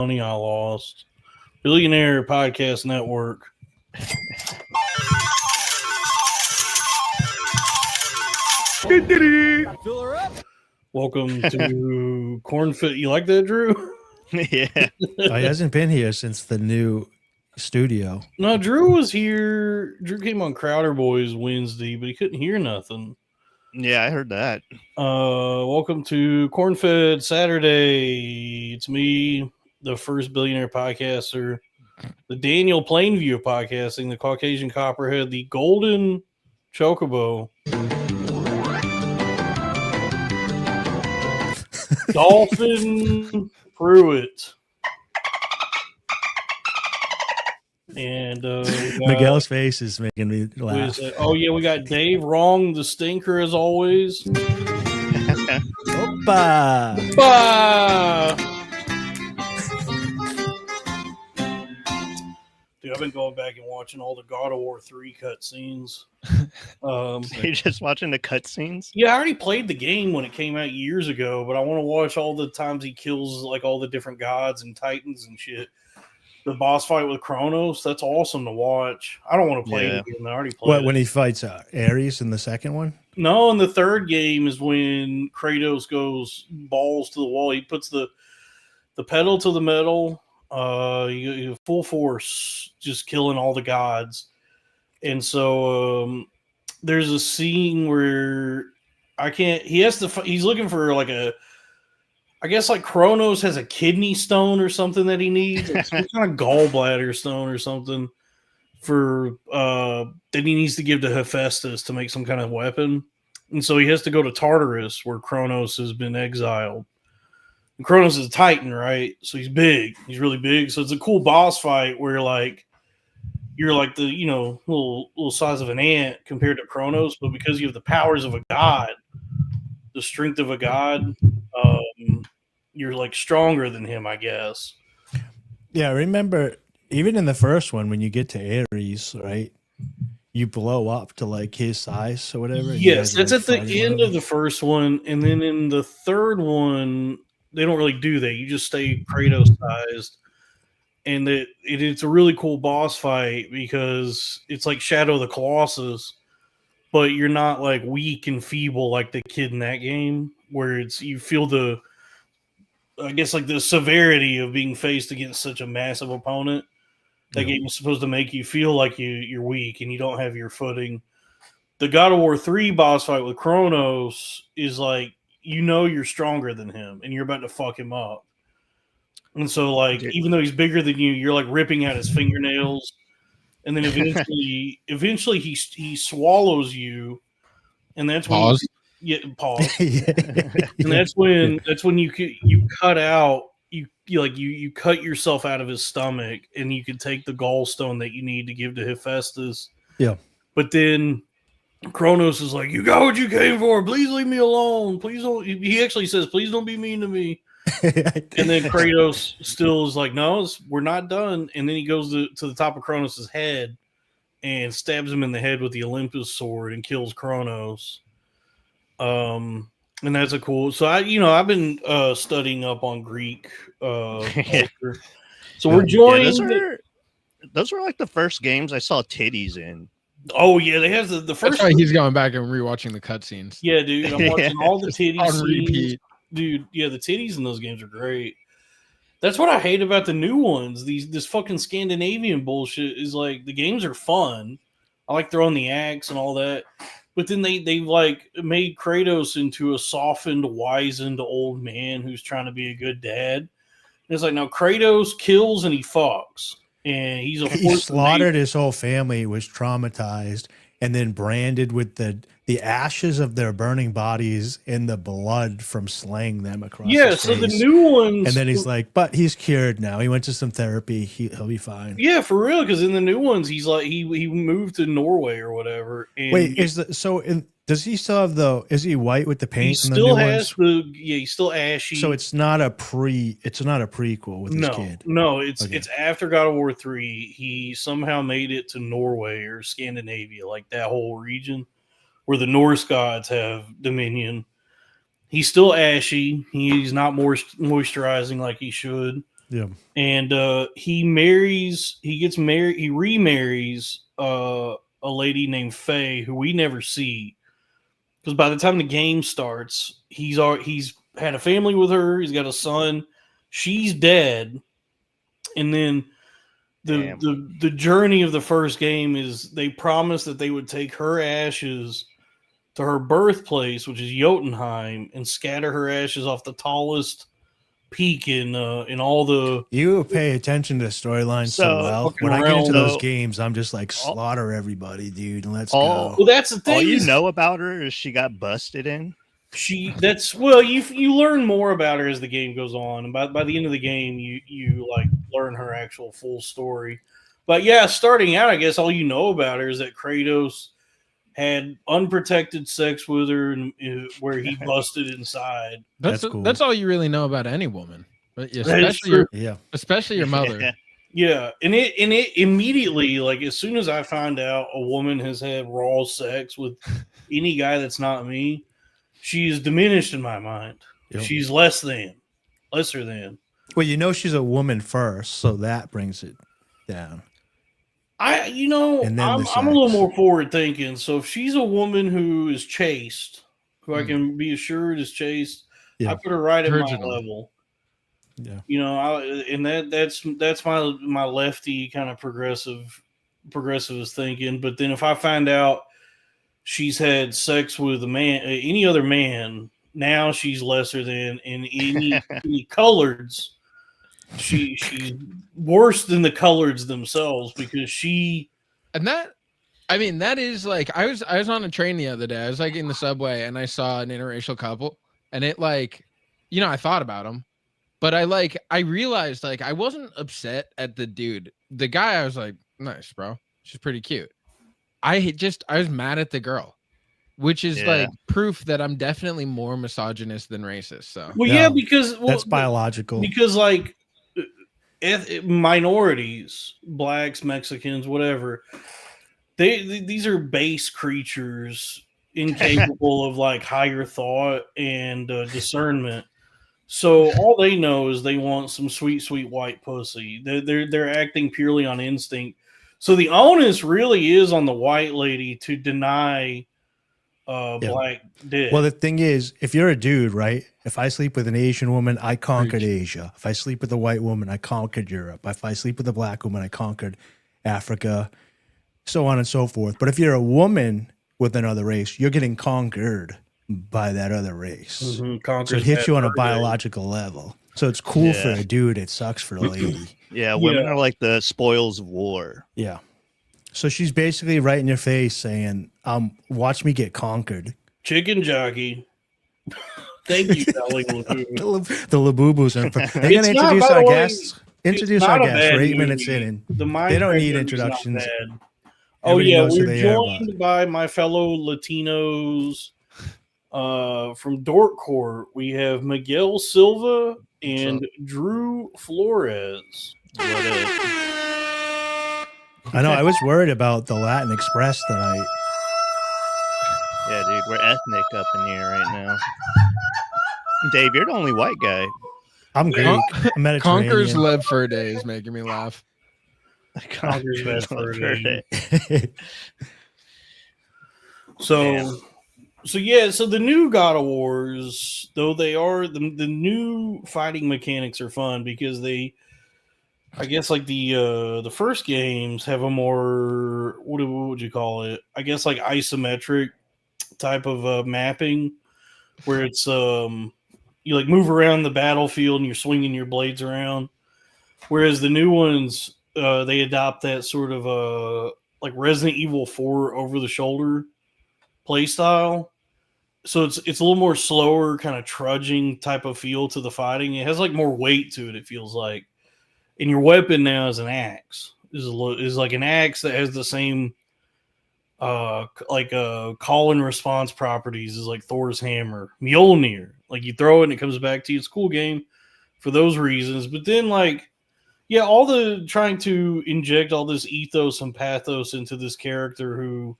money I lost. Billionaire Podcast Network. Fill her up. Welcome to Cornfed. You like that, Drew? Yeah. He hasn't been here since the new studio. No, Drew was here. Drew came on Crowder Boys Wednesday, but he couldn't hear nothing. Yeah, I heard that. Welcome to Cornfed Saturday. It's me, the first billionaire podcaster, the Daniel Plainview of podcasting, the Caucasian Copperhead, the Golden Chocobo, Dolphin Pruitt, and Miguel's face is making me laugh. oh yeah, we got Dave Wrong, the stinker as always. Opa! Bah! Dude, I've been going back and watching all the God of War 3 cutscenes. You're just watching the cutscenes? Yeah, I already played the game when it came out years ago, but I want to watch all the times he kills like all the different gods and titans and shit. The boss fight with Kronos, that's awesome to watch. I don't want to play it again. I already played What, it. when he fights Ares in the second one? No, in the third game is when Kratos goes balls to the wall. He puts the pedal to the metal, you full force, just killing all the gods. And so there's a scene where he's looking for like I guess like Kronos has a kidney stone or something that he needs, like some kind of gallbladder stone or something for that he needs to give to Hephaestus to make some kind of weapon. And so he has to go to Tartarus where Kronos has been exiled. And Kronos is a Titan, right? So he's big. He's really big. So it's a cool boss fight where like you're like the, little size of an ant compared to Kronos, but because you have the powers of a god, the strength of a god, you're like stronger than him, I guess. Yeah, I remember even in the first one when you get to Ares, right? You blow up to like his size or whatever. Yes, that's at the end of the first one, and then in the third one, they don't really do that. You just stay Kratos sized, and it's a really cool boss fight because it's like Shadow of the Colossus, but you're not like weak and feeble like the kid in that game, where you feel the severity of being faced against such a massive opponent. That game is supposed to make you feel like you're weak and you don't have your footing. The God of War 3 boss fight with Kronos is like, you're stronger than him and you're about to fuck him up. And so, like, even though he's bigger than you, you're like ripping out his fingernails. And then eventually he swallows you. And that's when Pause. Pause. And that's when you cut out. You cut yourself out of his stomach and you can take the gallstone that you need to give to Hephaestus. Yeah. But then Kronos is like, you got what you came for. Please leave me alone. Please don't. He actually says, please don't be mean to me. And then Kratos still is like, no, we're not done. And then he goes to the top of Kronos' head and stabs him in the head with the Olympus sword and kills Kronos. And that's a cool. So I've been studying up on Greek culture. So we're joining. Those were like the first games I saw titties in. Oh yeah, they have the first. That's why he's going back and rewatching the cutscenes. Yeah, dude, I'm watching all the titties on repeat. Dude, yeah, the titties in those games are great. That's what I hate about the new ones. This fucking Scandinavian bullshit is like the games are fun. I like throwing the axe and all that. But then they like made Kratos into a softened, wizened old man who's trying to be a good dad. And it's like, now Kratos kills and he fucks. And he slaughtered his whole family, was traumatized, and then branded with the ashes of their burning bodies and the blood from slaying them across his so face. the new ones. And then he's like, but he's cured now. He went to some therapy. He'll be fine. Yeah, for real. Because in the new ones, he's like he moved to Norway or whatever. And wait, does he still have is he white with the paint? He still has he's still ashy. So it's not a prequel with his kid. No, it's after God of War 3. He somehow made it to Norway or Scandinavia, like that whole region where the Norse gods have dominion. He's still ashy. He's not more moisturizing like he should. Yeah. And he remarries a lady named Faye, who we never see. Because by the time the game starts, he's had a family with her. He's got a son. She's dead, and then the journey of the first game is they promised that they would take her ashes to her birthplace, which is Jotunheim, and scatter her ashes off the tallest peak in all the. You pay attention to the storyline so So, well. fucking When I get into those realm, games, I'm just like slaughter everybody, dude, and let's all- go. Well, that's the thing. All you is know about her is she got busted in. You learn more about her as the game goes on, and by the end of the game, you like learn her actual full story. But yeah, starting out, I guess all you know about her is that Kratos had unprotected sex with her, and where he busted inside. That's That's cool. That's all you really know about any woman, but That is true. especially your mother. Yeah, and it immediately, like as soon as I find out a woman has had raw sex with any guy that's not me, she is diminished in my mind. Yep. She's lesser than. Well, you know she's a woman first, so that brings it down. And then I'm the a little sex. more forward thinking. So if she's a woman who is chaste, who I can be assured is chaste, Yeah. I put her right at my Virginal. level. Yeah. You know, that's my lefty kind of progressivist thinking. But then if I find out she's had sex with any other man, now she's lesser than. And any coloreds, she's worse than the coloreds themselves, because And that is like I was on a train the other day. I was like in the subway and I saw an interracial couple, and it like, I thought about them, but I realized like I wasn't upset at the dude. The guy, I was like, nice, bro. She's pretty cute. I was mad at the girl, which is like proof that I'm definitely more misogynist than racist. So because that's biological. Because like minorities, blacks, Mexicans, whatever, these are base creatures incapable of like higher thought and discernment. So all they know is they want some sweet, sweet white pussy. They're acting purely on instinct. So the onus really is on the white lady to deny black dick. Well, the thing is, if you're a dude, right? If I sleep with an Asian woman, I conquered Asia. If I sleep with a white woman, I conquered Europe. If I sleep with a black woman, I conquered Africa, so on and so forth. But if you're a woman with another race, you're getting conquered by that other race. So it hits you on a biological level. So it's cool for a dude. It sucks for a lady. Women are like the spoils of war. Yeah. So she's basically right in your face saying, watch me get conquered. Chicken jockey. Thank you, Sally. The Labubu's. They're going to introduce our guests. Introduce our guests. We're 8 minutes in. They don't need introductions. Oh, yeah. We're joined by my fellow Latinos from Dork Court. We have Miguel Silva and Drew Flores. I know. I was worried about the Latin Express tonight. Yeah, dude, we're ethnic up in here right now. Dave, you're the only white guy. I'm Greek. I'm Mediterranean. Conquer's Lev for a day is making me laugh. Conquer's Lev for a day. So the new God of Wars, though they are the new fighting mechanics are fun because they, I guess, like the first games have a more what would you call it? I guess like isometric type of mapping, where it's you like move around the battlefield and you're swinging your blades around, whereas the new ones they adopt that sort of like Resident Evil 4 over the shoulder play style. So it's a little more slower, kind of trudging type of feel to the fighting. It has like more weight to it, it feels like. And your weapon now is an axe. Is like an axe that has the same call and response properties as like Thor's hammer, Mjolnir. Like you throw it and it comes back to you. It's a cool game for those reasons. But then all the trying to inject all this ethos and pathos into this character who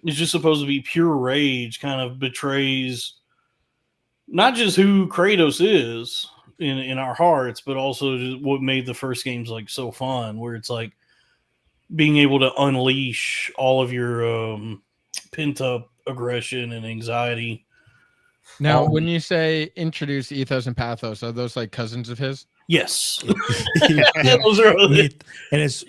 is just supposed to be pure rage kind of betrays not just who Kratos is, in our hearts, but also just what made the first games like so fun, where it's like being able to unleash all of your pent up aggression and anxiety. Now, when you say introduce ethos and pathos, are those like cousins of his? Yes, Yeah. those are And his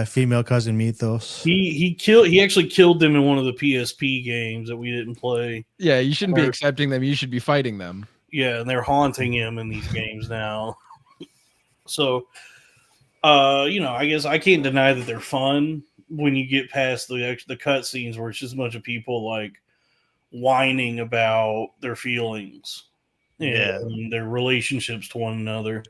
female cousin Mythos. he actually killed them in one of the PSP games that we didn't play. Yeah, you shouldn't be accepting them. You should be fighting them. Yeah, and they're haunting him in these games now. So, I guess I can't deny that they're fun when you get past the cutscenes where it's just a bunch of people like whining about their feelings and their relationships to one another.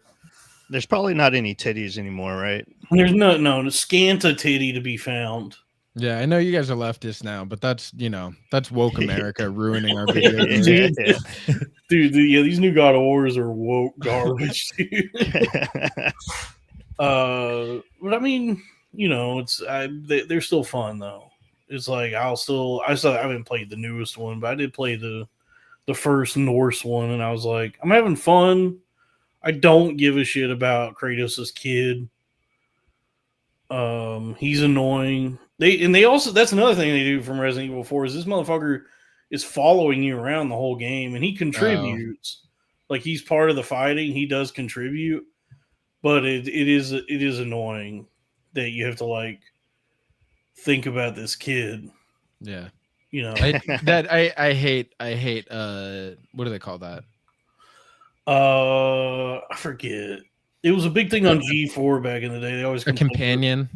There's probably not any titties anymore, right? There's no scant a titty to be found. Yeah, I know you guys are leftists now, but that's woke America ruining our video games. Dude, these new God of Wars are woke garbage, dude. But I mean, they're still fun though. It's like I haven't played the newest one, but I did play the first Norse one, and I was like, I'm having fun. I don't give a shit about Kratos' kid. He's annoying. They also, that's another thing they do from Resident Evil 4 is this motherfucker is following you around the whole game, and he contributes. Like he's part of the fighting. He does contribute, but it is annoying that you have to like think about this kid. Yeah, I hate. What do they call that? I forget. It was a big thing on G4 back in the day. They always a companion.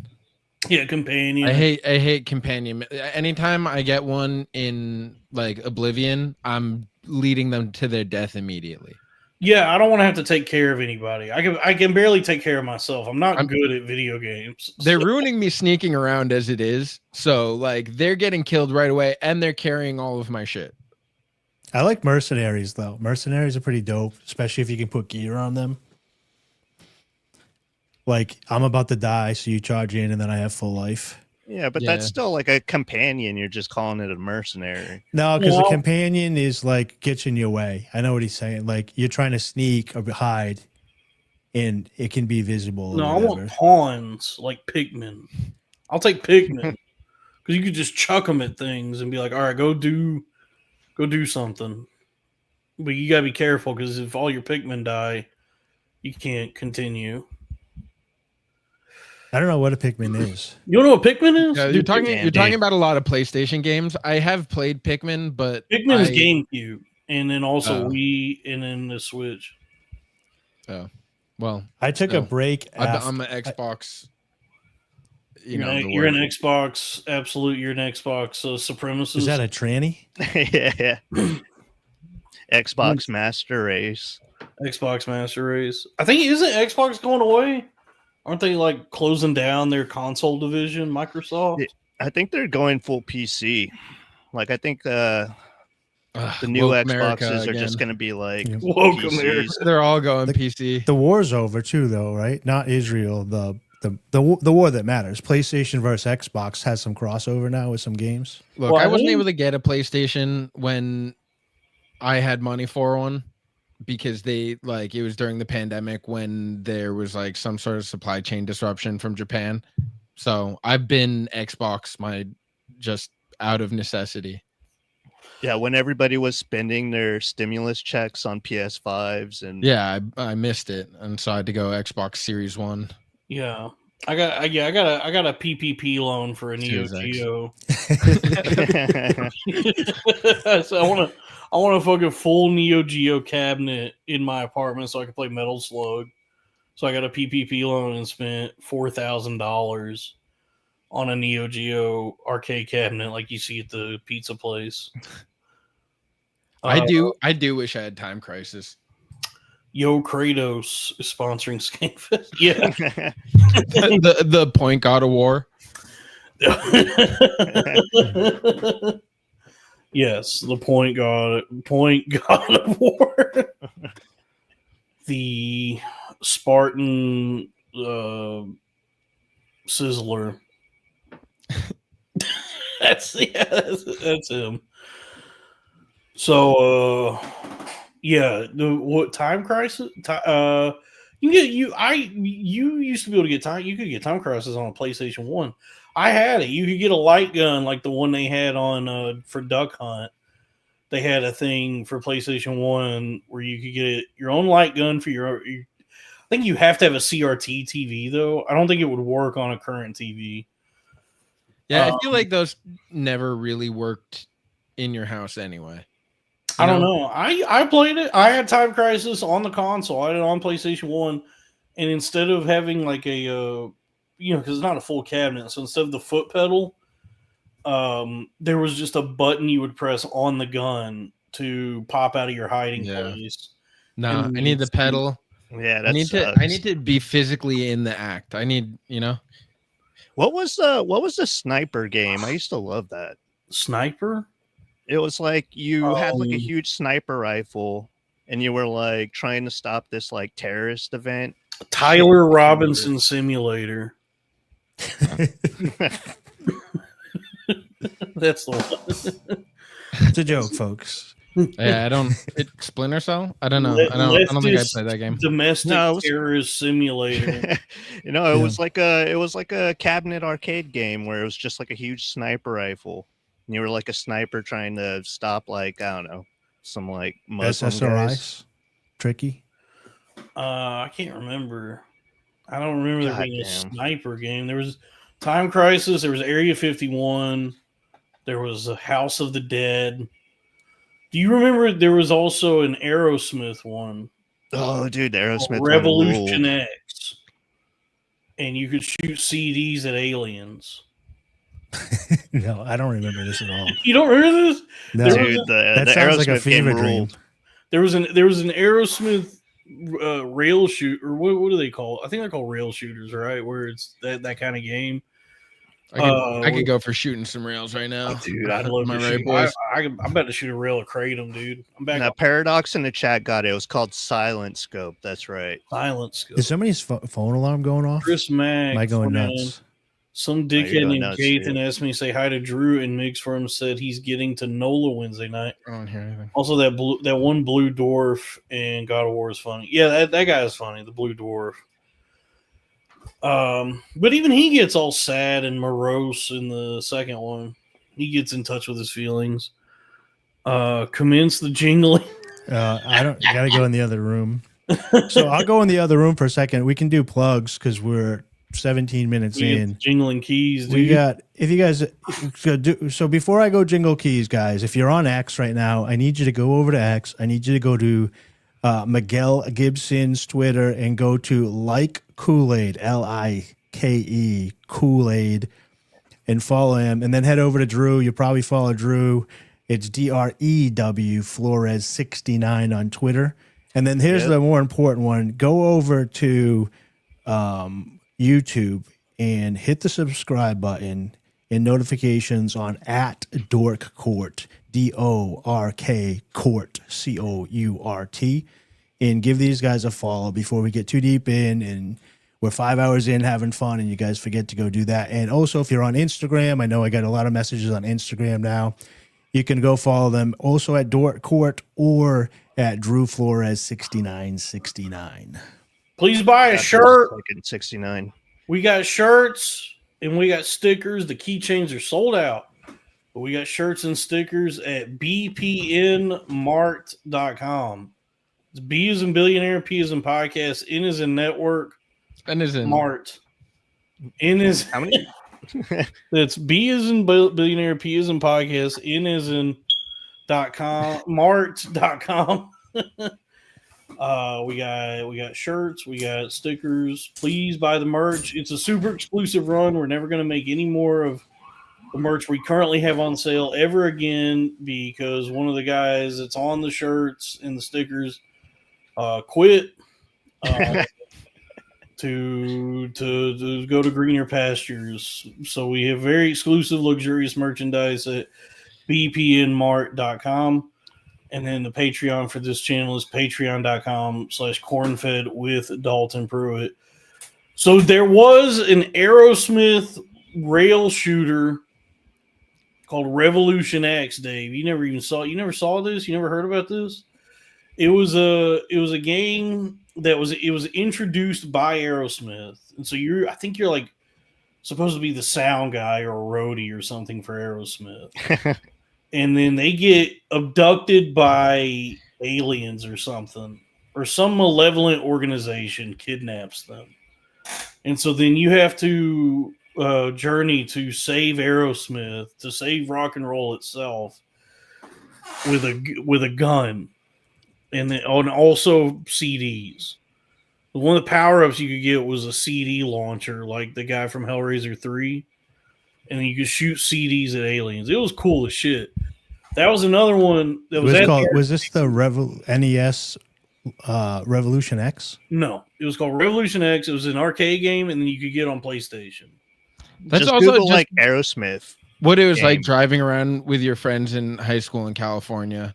Yeah, companion. I hate companion. Anytime I get one in like Oblivion, I'm leading them to their death immediately. Yeah, I don't want to have to take care of anybody. I can barely take care of myself. I'm not good at video games. They're ruining me sneaking around as it is. So like they're getting killed right away, and they're carrying all of my shit. I like mercenaries though. Mercenaries are pretty dope, especially if you can put gear on them. Like I'm about to die, so you charge in, and then I have full life. Yeah, but that's still like a companion. You're just calling it a mercenary. No, because the companion is like gets in your way. I know what he's saying. Like you're trying to sneak or hide, and it can be visible. No, I want pawns like Pikmin. I'll take Pikmin because you could just chuck them at things and be like, "All right, go do something." But you gotta be careful because if all your Pikmin die, you can't continue. I don't know what a Pikmin is. You don't know what Pikmin is? Yeah, you're talking about a lot of PlayStation games. I have played Pikmin, but Pikmin is GameCube, and then also Wii, and then the Switch. Oh, well, I took a break. I'm an Xbox. You're an Xbox absolute. You're an Xbox supremacist. Is that a tranny? Yeah. Xbox Master Race. Xbox Master Race. I think isn't Xbox going away? Aren't they like closing down their console division, Microsoft? I think they're going full PC. Like I think the new Xboxes are just going to be like woke America. They're all going PC. The war's over too, though, right? Not Israel. The war that matters. PlayStation versus Xbox has some crossover now with some games. Look, I wasn't able to get a PlayStation when I had money for one. Because it was during the pandemic when there was like some sort of supply chain disruption from Japan. So I've been Xbox just out of necessity. Yeah, when everybody was spending their stimulus checks on PS5s and I missed it, and so I had to go Xbox Series 1. Yeah. I got a PPP loan for a Neo Geo. So I want a fucking full Neo Geo cabinet in my apartment so I can play Metal Slug. So I got a PPP loan and spent $4,000 on a Neo Geo arcade cabinet like you see at the pizza place. I do wish I had Time Crisis. Yo Kratos is sponsoring Skankfest. Yeah. the Point God of War. Yes, the Point God of War. The Spartan Sizzler. That's him. So Yeah, the what Time Crisis? You used to be able to get time. You could get Time Crisis on a PlayStation 1. I had it. You could get a light gun like the one they had on for Duck Hunt. They had a thing for PlayStation 1 where you could get your own light gun for I think you have to have a CRT TV though. I don't think it would work on a current TV. Yeah, I feel like those never really worked in your house anyway. I don't know. I played it. I had Time Crisis on the console. I had it on PlayStation 1. And instead of having like a, because it's not a full cabinet. So instead of the foot pedal, there was just a button you would press on the gun to pop out of your hiding place. No, I need the pedal. Yeah, I need to be physically in the act. I need, What was the sniper game? I used to love that. Sniper? It was like you had like a huge sniper rifle and you were like trying to stop this like terrorist event. Tyler Robinson Simulator. That's the one. It's a joke, folks. Yeah, Splinter Cell? I don't know. I don't think I played that game. Domestic terrorist simulator. It was like a cabinet arcade game where it was just like a huge sniper rifle. And you were like a sniper trying to stop like, I don't know, some like Muslim guys. Tricky. I can't remember. I don't remember there being a sniper game. There was Time Crisis. There was Area 51. There was a House of the Dead. Do you remember there was also an Aerosmith one? Oh, dude, the Aerosmith Revolution X. And you could shoot CDs at aliens. No, I don't remember this at all. You don't remember this? No, dude, that the sounds Aerosmith like a fever dream. There was an Aerosmith rail shoot, or what do they call it? I think they're called rail shooters, right? Where it's that kind of game. I could go for shooting some rails right now. Dude, I'd love to shoot. Boys? I'm about to shoot a rail of Kratom, dude. I'm back. Now, Paradox in the chat got it. It was called Silent Scope. That's right. Silent Scope. Is somebody's phone alarm going off? Chris Mack. Am I going nuts? Some dickhead named Kathan asked me to say hi to Drew, and Mix for him said he's getting to NOLA Wednesday night. I don't hear anything. Also, that one Blue Dwarf in God of War is funny. Yeah, that guy is funny, the Blue Dwarf. But even he gets all sad and morose in the second one. He gets in touch with his feelings. Commence the jingling. I gotta go in the other room. So I'll go in the other room for a second. We can do plugs because we're 17 minutes in. Jingling keys, dude. We got, if you guys so before I go jingle keys, guys, if you're on X right now, I need you to go over to X. I need you to go to Miguel Gibson's Twitter and go to like Kool-Aid, Like Kool-Aid, and follow him. And then head over to Drew. You'll probably follow Drew. It's DREW Flores 69 on Twitter. And then here's the more important one. Go over to YouTube and hit the subscribe button and notifications on @Dork Court, DORK Court, COURT, and give these guys a follow before we get too deep in. And we're 5 hours in having fun, and you guys forget to go do that. And also, if you're on Instagram, I know I got a lot of messages on Instagram now. You can go follow them also at Dork Court or at Drew Flores 6969. Please buy a shirt. 69. We got shirts and we got stickers. The keychains are sold out. But we got shirts and stickers at bpnmart.com. It's B as in billionaire, P as in podcast, N as in network, N as in Mart. N is how many? That's B as in billionaire, P as in podcast, N as in .com, Mart.com. We got shirts, we got stickers. Please buy the merch. It's a super exclusive run. We're never going to make any more of the merch we currently have on sale ever again because one of the guys that's on the shirts and the stickers quit to go to greener pastures. So we have very exclusive, luxurious merchandise at bpnmart.com. And then the Patreon for this channel is patreon.com/cornfed with Dalton Pruitt. So there was an Aerosmith rail shooter called Revolution X, Dave. You never saw this? You never heard about this? It was a game that was introduced by Aerosmith, and so I think you're like supposed to be the sound guy or a roadie or something for Aerosmith, and then they get abducted by aliens or something, or some malevolent organization kidnaps them, and so then you have to journey to save Aerosmith, to save rock and roll itself with a gun. And then also CDs. One of the power-ups you could get was a CD launcher, like the guy from Hellraiser 3. And then you could shoot CDs at aliens. It was cool as shit. That was another one that was was this the NES Revolution X? No. It was called Revolution X. It was an arcade game, and then you could get on PlayStation. That's just also Google, just like Aerosmith. what it was like game. driving around with your friends in high school in California.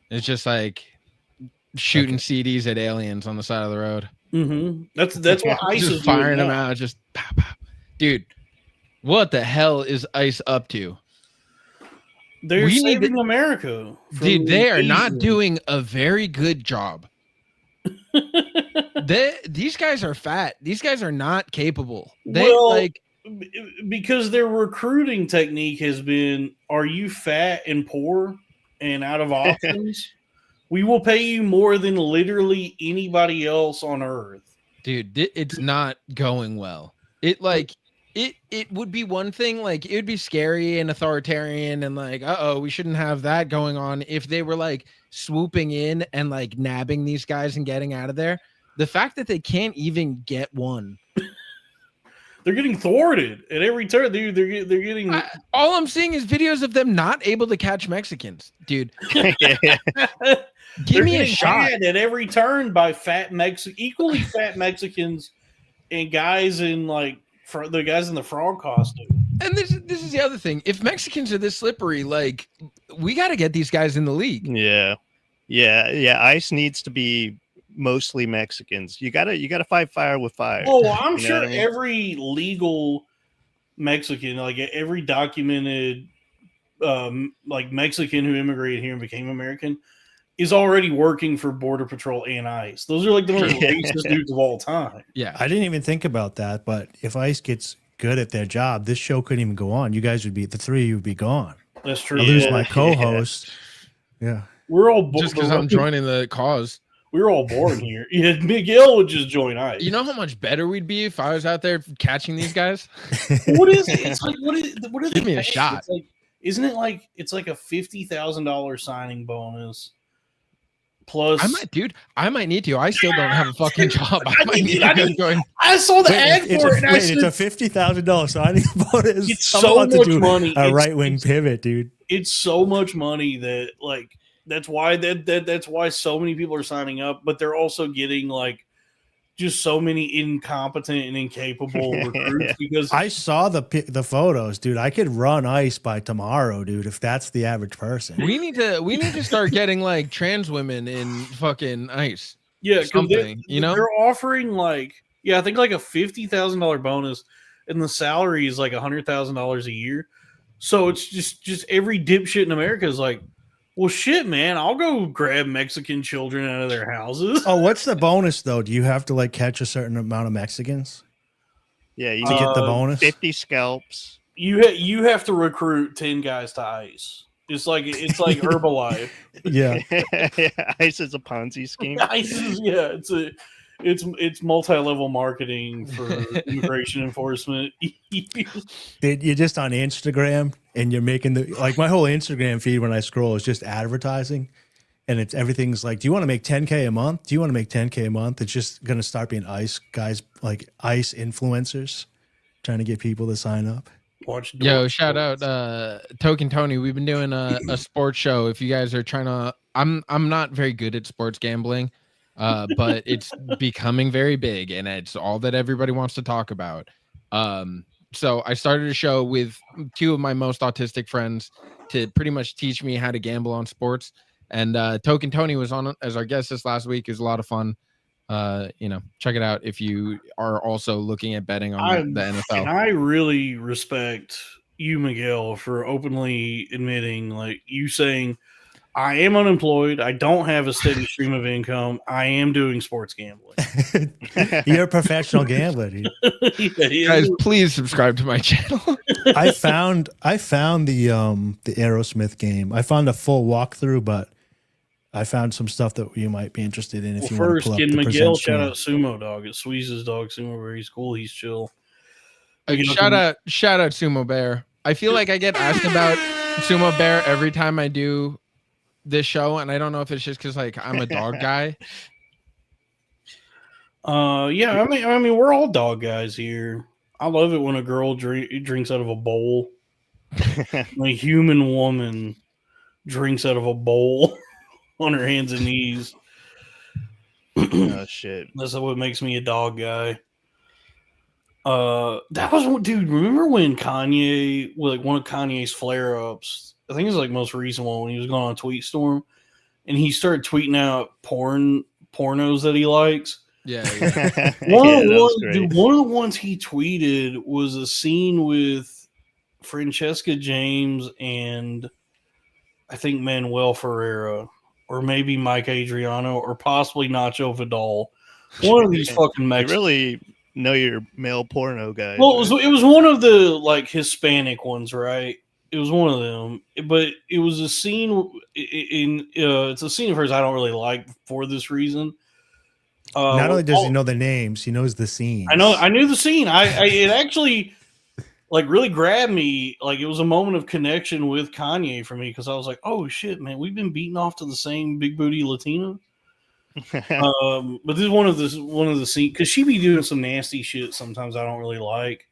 It's just like shooting CDs at aliens on the side of the road. Mm-hmm. That's what ICE is Just firing doing them now. out. Just pow, pow. Dude, what the hell is ICE up to? They're We need saving America. from Dude, they are not invasion. doing a very good job. These guys are fat. These guys are not capable. Because their recruiting technique has been, are you fat and poor and out of options? We will pay you more than literally anybody else on earth. Dude, it's not going well. It would be one thing, like it would be scary and authoritarian and like, we shouldn't have that going on if they were like swooping in and like nabbing these guys and getting out of there. The fact that they can't even get one. They're getting thwarted at every turn, dude. They're getting. All I'm seeing is videos of them not able to catch Mexicans, dude. Give me a shot at every turn by equally fat Mexicans and guys in like the guys in the frog costume. And this is the other thing. If Mexicans are this slippery, like we got to get these guys in the league. Yeah. ICE needs to be mostly Mexicans. You gotta fight fire with fire. Oh, I'm You know sure what I mean? every legal Mexican, like every documented like Mexican who immigrated here and became American, is already working for Border Patrol and ICE. Those are like the most racist dudes of all time. Yeah. I didn't even think about that, but if ICE gets good at their job, this show couldn't even go on. You guys would be, the three of you would be gone. That's true. I lose my co-host. Yeah. We're all Just because I'm joining the cause. We're all born here. Yeah, Miguel would just join ICE. You know how much better we'd be if I was out there catching these guys? What is it? It's like what is they Give me a paying? shot. It's like, isn't it like it's like a $50,000 signing bonus plus? I might need to. I still don't have a fucking job. I might need to go join. I saw the ad for it. And I It's said, a $50,000 signing bonus. It's I'm so about to much do money. A right-wing pivot, dude. it's so much money that like that's why that's why so many people are signing up, but they're also getting like just so many incompetent and incapable recruits because I saw the photos, dude. I could run ICE by tomorrow, dude, if that's the average person. We need to start getting like trans women in fucking ICE. yeah, because Something, you know? they're offering like I think like a $50,000 bonus, and the salary is like $100,000 a year. So it's just every dipshit in America is like, well, shit, man, I'll go grab Mexican children out of their houses. Oh, what's the bonus though? Do you have to like catch a certain amount of Mexicans Yeah, you to get the bonus? 50 scalps. You have to recruit 10 guys to ICE. It's like Herbalife. Yeah. ICE is a Ponzi scheme. ICE is it's multi-level marketing for immigration enforcement. You're just on Instagram and you're making my whole Instagram feed when I scroll is just advertising, and everything's like, do you want to make 10K a month? Do you want to make 10K a month? It's just going to start being ICE guys, like ICE influencers trying to get people to sign up. Watch Dork. Yo, shout out Token Tony. We've been doing a sports show. If you guys are trying to, I'm not very good at sports gambling, but it's becoming very big, and it's all that everybody wants to talk about. So I started a show with two of my most autistic friends to pretty much teach me how to gamble on sports. And Token Tony was on as our guest this last week. It was a lot of fun. Check it out if you are also looking at betting on the NFL. And I really respect you, Miguel, for openly admitting, like you saying, I am unemployed. I don't have a steady stream of income. I am doing sports gambling. You're a professional gambler, dude. Yeah. Guys, please subscribe to my channel. I found the Aerosmith game. I found a full walkthrough, but I found some stuff that you might be interested in if Well, you want to first, pull up can the Miguel present shout screen. out Sumo Dog? It's Sweeze's dog. Sumo Bear. He's cool. He's chill. Shout out Sumo Bear. I feel like I get asked about Sumo Bear every time I do this show, and I don't know if it's just because like I'm a dog guy. Yeah. I mean, we're all dog guys here. I love it when a girl drinks out of a bowl. A human woman drinks out of a bowl on her hands and knees. Oh shit! That's what makes me a dog guy. That was, dude. Remember when Kanye, like one of Kanye's flare ups? I think it was like most recent one when he was going on a tweet storm, and he started tweeting out pornos that he likes. Yeah. One Yeah, of that was the great. one of the ones he tweeted was a scene with Francesca James and I think Manuel Ferreira, or maybe Mike Adriano, or possibly Nacho Vidal. One of these fucking You Mexicans. really know your male porno guys. Well, right? it was one of the like Hispanic ones, right? It was one of them, but it was a scene it's a scene of hers I don't really like for this reason. Not only does he know the names, he knows the scenes. I knew the scene. It actually like really grabbed me. Like it was a moment of connection with Kanye for me because I was like, oh shit, man, we've been beating off to the same big booty Latina. But this is one of the scenes because she be doing some nasty shit sometimes I don't really like.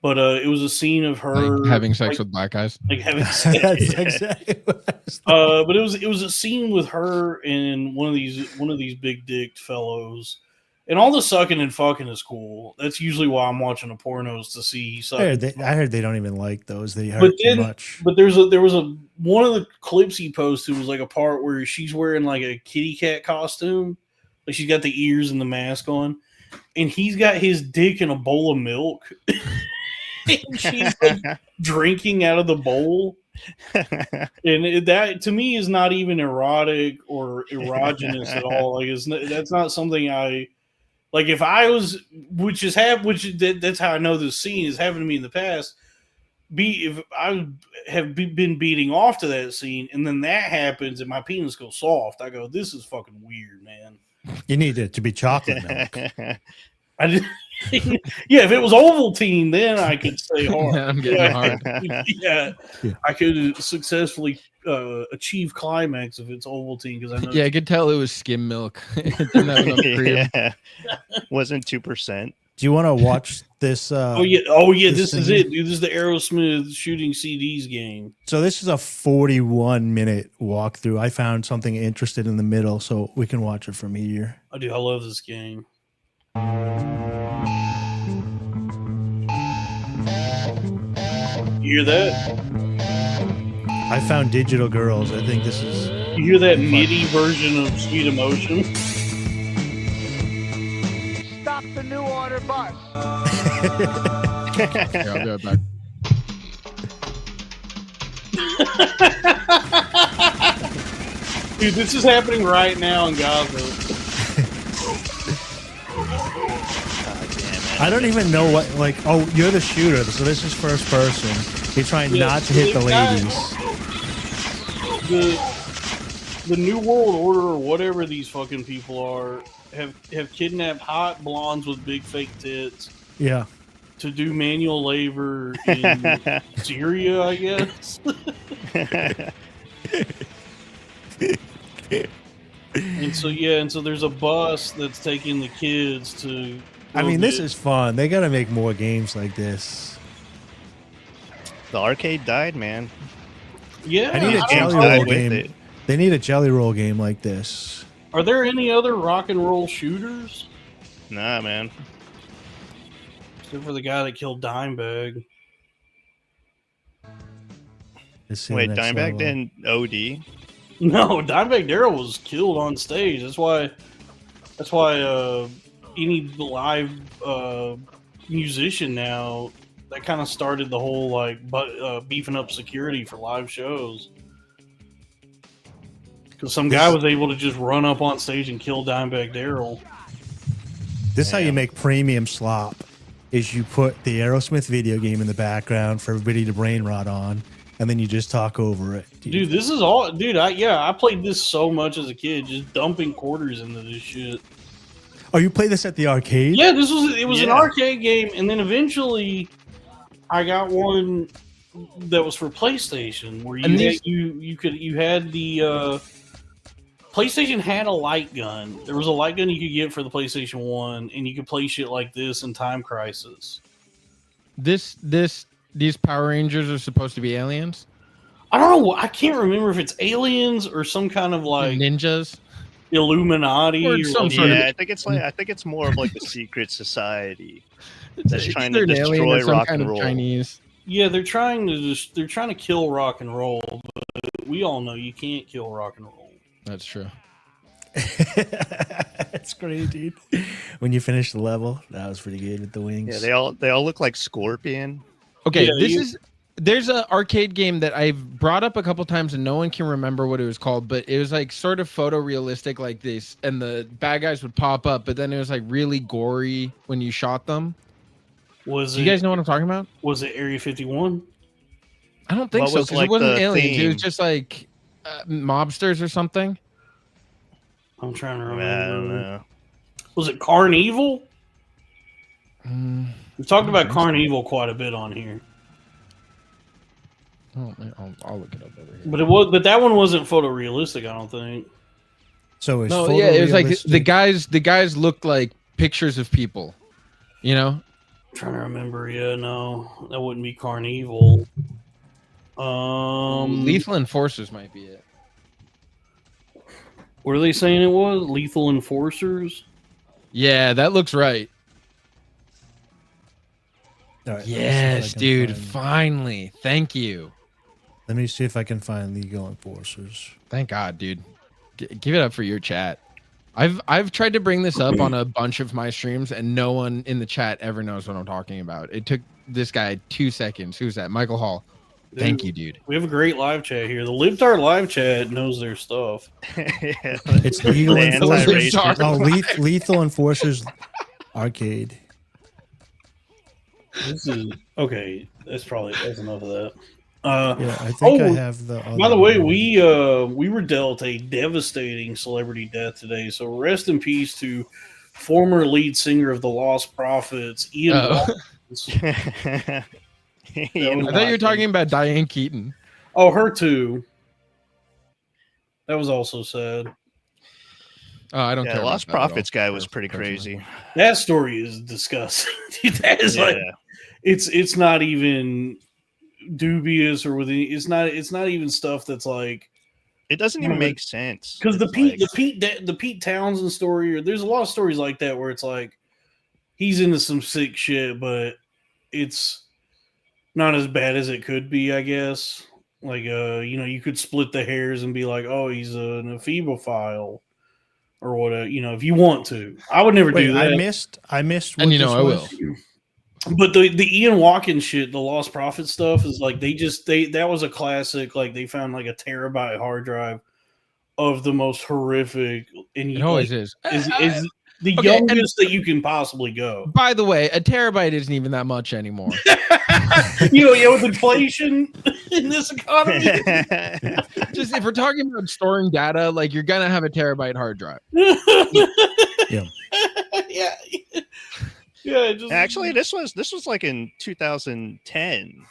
But it was a scene of her Like having sex with black guys. like having sex. That's exactly what I was But it was a scene with her and one of these big dicked fellows. And all the sucking and fucking is cool. That's usually why I'm watching the pornos to see sucking. I heard they don't even like those. They hurt But too much. But there was a one of the clips he posted was like a part where she's wearing like a kitty cat costume, like she's got the ears and the mask on, and he's got his dick in a bowl of milk, and she's like drinking out of the bowl. And that to me is not even erotic or erogenous at all. Like that's not something I like. If I was, that's how I know this scene has happened to me in the past. If I have been beating off to that scene, and then that happens, and my penis goes soft, I go, "This is fucking weird, man." You need it to be chocolate milk. I just, yeah, if it was Ovaltine, then I could stay hard. I'm getting hard. Yeah, I could successfully achieve climax if it's Ovaltine because I know. Yeah, I could tell it was skim milk. It didn't have enough cream. Yeah. Wasn't 2%. Do you want to watch this? Oh yeah, this is scene? it, dude. This is the Aerosmith shooting CDs game. So this is a 41-minute walkthrough. I found something interested in the middle, so we can watch it from here. I do. I love this game. You hear that? I found Digital Girls. I think this is. You hear that MIDI version of Sweet Emotion? Stop the New Order bus. Yeah, I'll be right back. Dude, this is happening right now in Gaza. I don't even know what. Like, oh, you're the shooter, so this is first person. You're trying not to hit the ladies. The New World Order or whatever these fucking people are have kidnapped hot blondes with big fake tits Yeah. to do manual labor in Syria, I guess. and so there's a bus that's taking the kids to. I mean, this is fun. They got to make more games like this. The arcade died, man. Yeah. I need a Games Jelly died Roll with game. it. They need a Jelly Roll game like this. Are there any other rock and roll shooters? Nah, man. Except for the guy that killed Dimebag. Let's see the Wait, next Dimebag level. didn't OD? No, Dimebag Darrell was killed on stage. That's why any live musician now, that kind of started the whole like beefing up security for live shows. Because some guy was able to just run up on stage and kill Dimebag Darrell. This is how you make premium slop. Is you put the Aerosmith video game in the background for everybody to brain rot on, and then you just talk over it. Dude, this is all. Dude, I played this so much as a kid, just dumping quarters into this shit. Oh, you play this at the arcade? Yeah, it was an arcade game, and then eventually I got one that was for PlayStation, where you had the PlayStation had a light gun. There was a light gun you could get for the PlayStation 1, and you could play shit like this in Time Crisis. These Power Rangers are supposed to be aliens? I don't know. I can't remember if it's aliens or some kind of like ninjas, Illuminati, or some sort of. I think it's more of like a secret society that's trying to either an alien destroy or some rock kind and of roll. Chinese. Yeah, they're trying to kill rock and roll, but we all know you can't kill rock and roll. That's true. That's great, dude. When you finish the level, that was pretty good with the wings. Yeah, they all look like Scorpion. Okay, Yeah, there's an arcade game that I've brought up a couple times and no one can remember what it was called, but it was like sort of photorealistic like this, and the bad guys would pop up, but then it was like really gory when you shot them. Do you guys know what I'm talking about? Was it Area 51? I don't think What so, was, because like, it wasn't the aliens. It was theme? just like mobsters or something. I'm trying to I remember. don't know. Was it Carnival? We talked about think so. Carnival quite a bit on here, I'll look it up over here. but that one wasn't photorealistic. I don't think. So it's No, yeah, it was like photorealistic. the guys looked like pictures of people, you know. I'm trying to remember. Yeah, no, that wouldn't be Carnival. Lethal Enforcers might be it. What are they saying it was? Lethal Enforcers? Yeah, that looks right. All right, let me see if I Yes, can dude. find- Finally, thank you. Let me see if I can find legal enforcers. Thank God, dude. Give it up for your chat. I've tried to bring this up on a bunch of my streams, and no one in the chat ever knows what I'm talking about. It took this guy 2 seconds. Who's that? Michael Hall. Thank you, dude. We have a great live chat here. The Libtard live chat knows their stuff. Yeah. It's legal The enforcers. anti-racist. Oh, lethal enforcers arcade. This is okay. That's enough of that. Yeah, I think I oh, have the. By the way, one. we were dealt a devastating celebrity death today. So rest in peace to former lead singer of the Lost Prophets, Ian. Watkins. I thought you were talking about Diane Keaton. Oh, her too. That was also sad. Oh, I don't Yeah, care. about Lost that at all. Prophets guy was pretty crazy. That story is disgusting. That is like Yeah. it's not even dubious or within. It's not even stuff that's like. It doesn't even make sense. Because the It's Pete Townsend story, or there's a lot of stories like that where it's like he's into some sick shit, but it's not as bad as it could be, I guess. Like you could split the hairs and be like, oh, he's an ephebophile or whatever, if you want to. I would never do that. I missed And what I will. was. But the Ian Watkins shit, the Lost Prophet stuff is like that was a classic. Like they found like a terabyte hard drive of the most horrific, and It always is. is the Okay, and- youngest that you can possibly go. By the way, a terabyte isn't even that much anymore. With inflation in this economy. Just if we're talking about storing data, like you're gonna have a terabyte hard drive. Yeah. Yeah, Actually, this was like in 2010,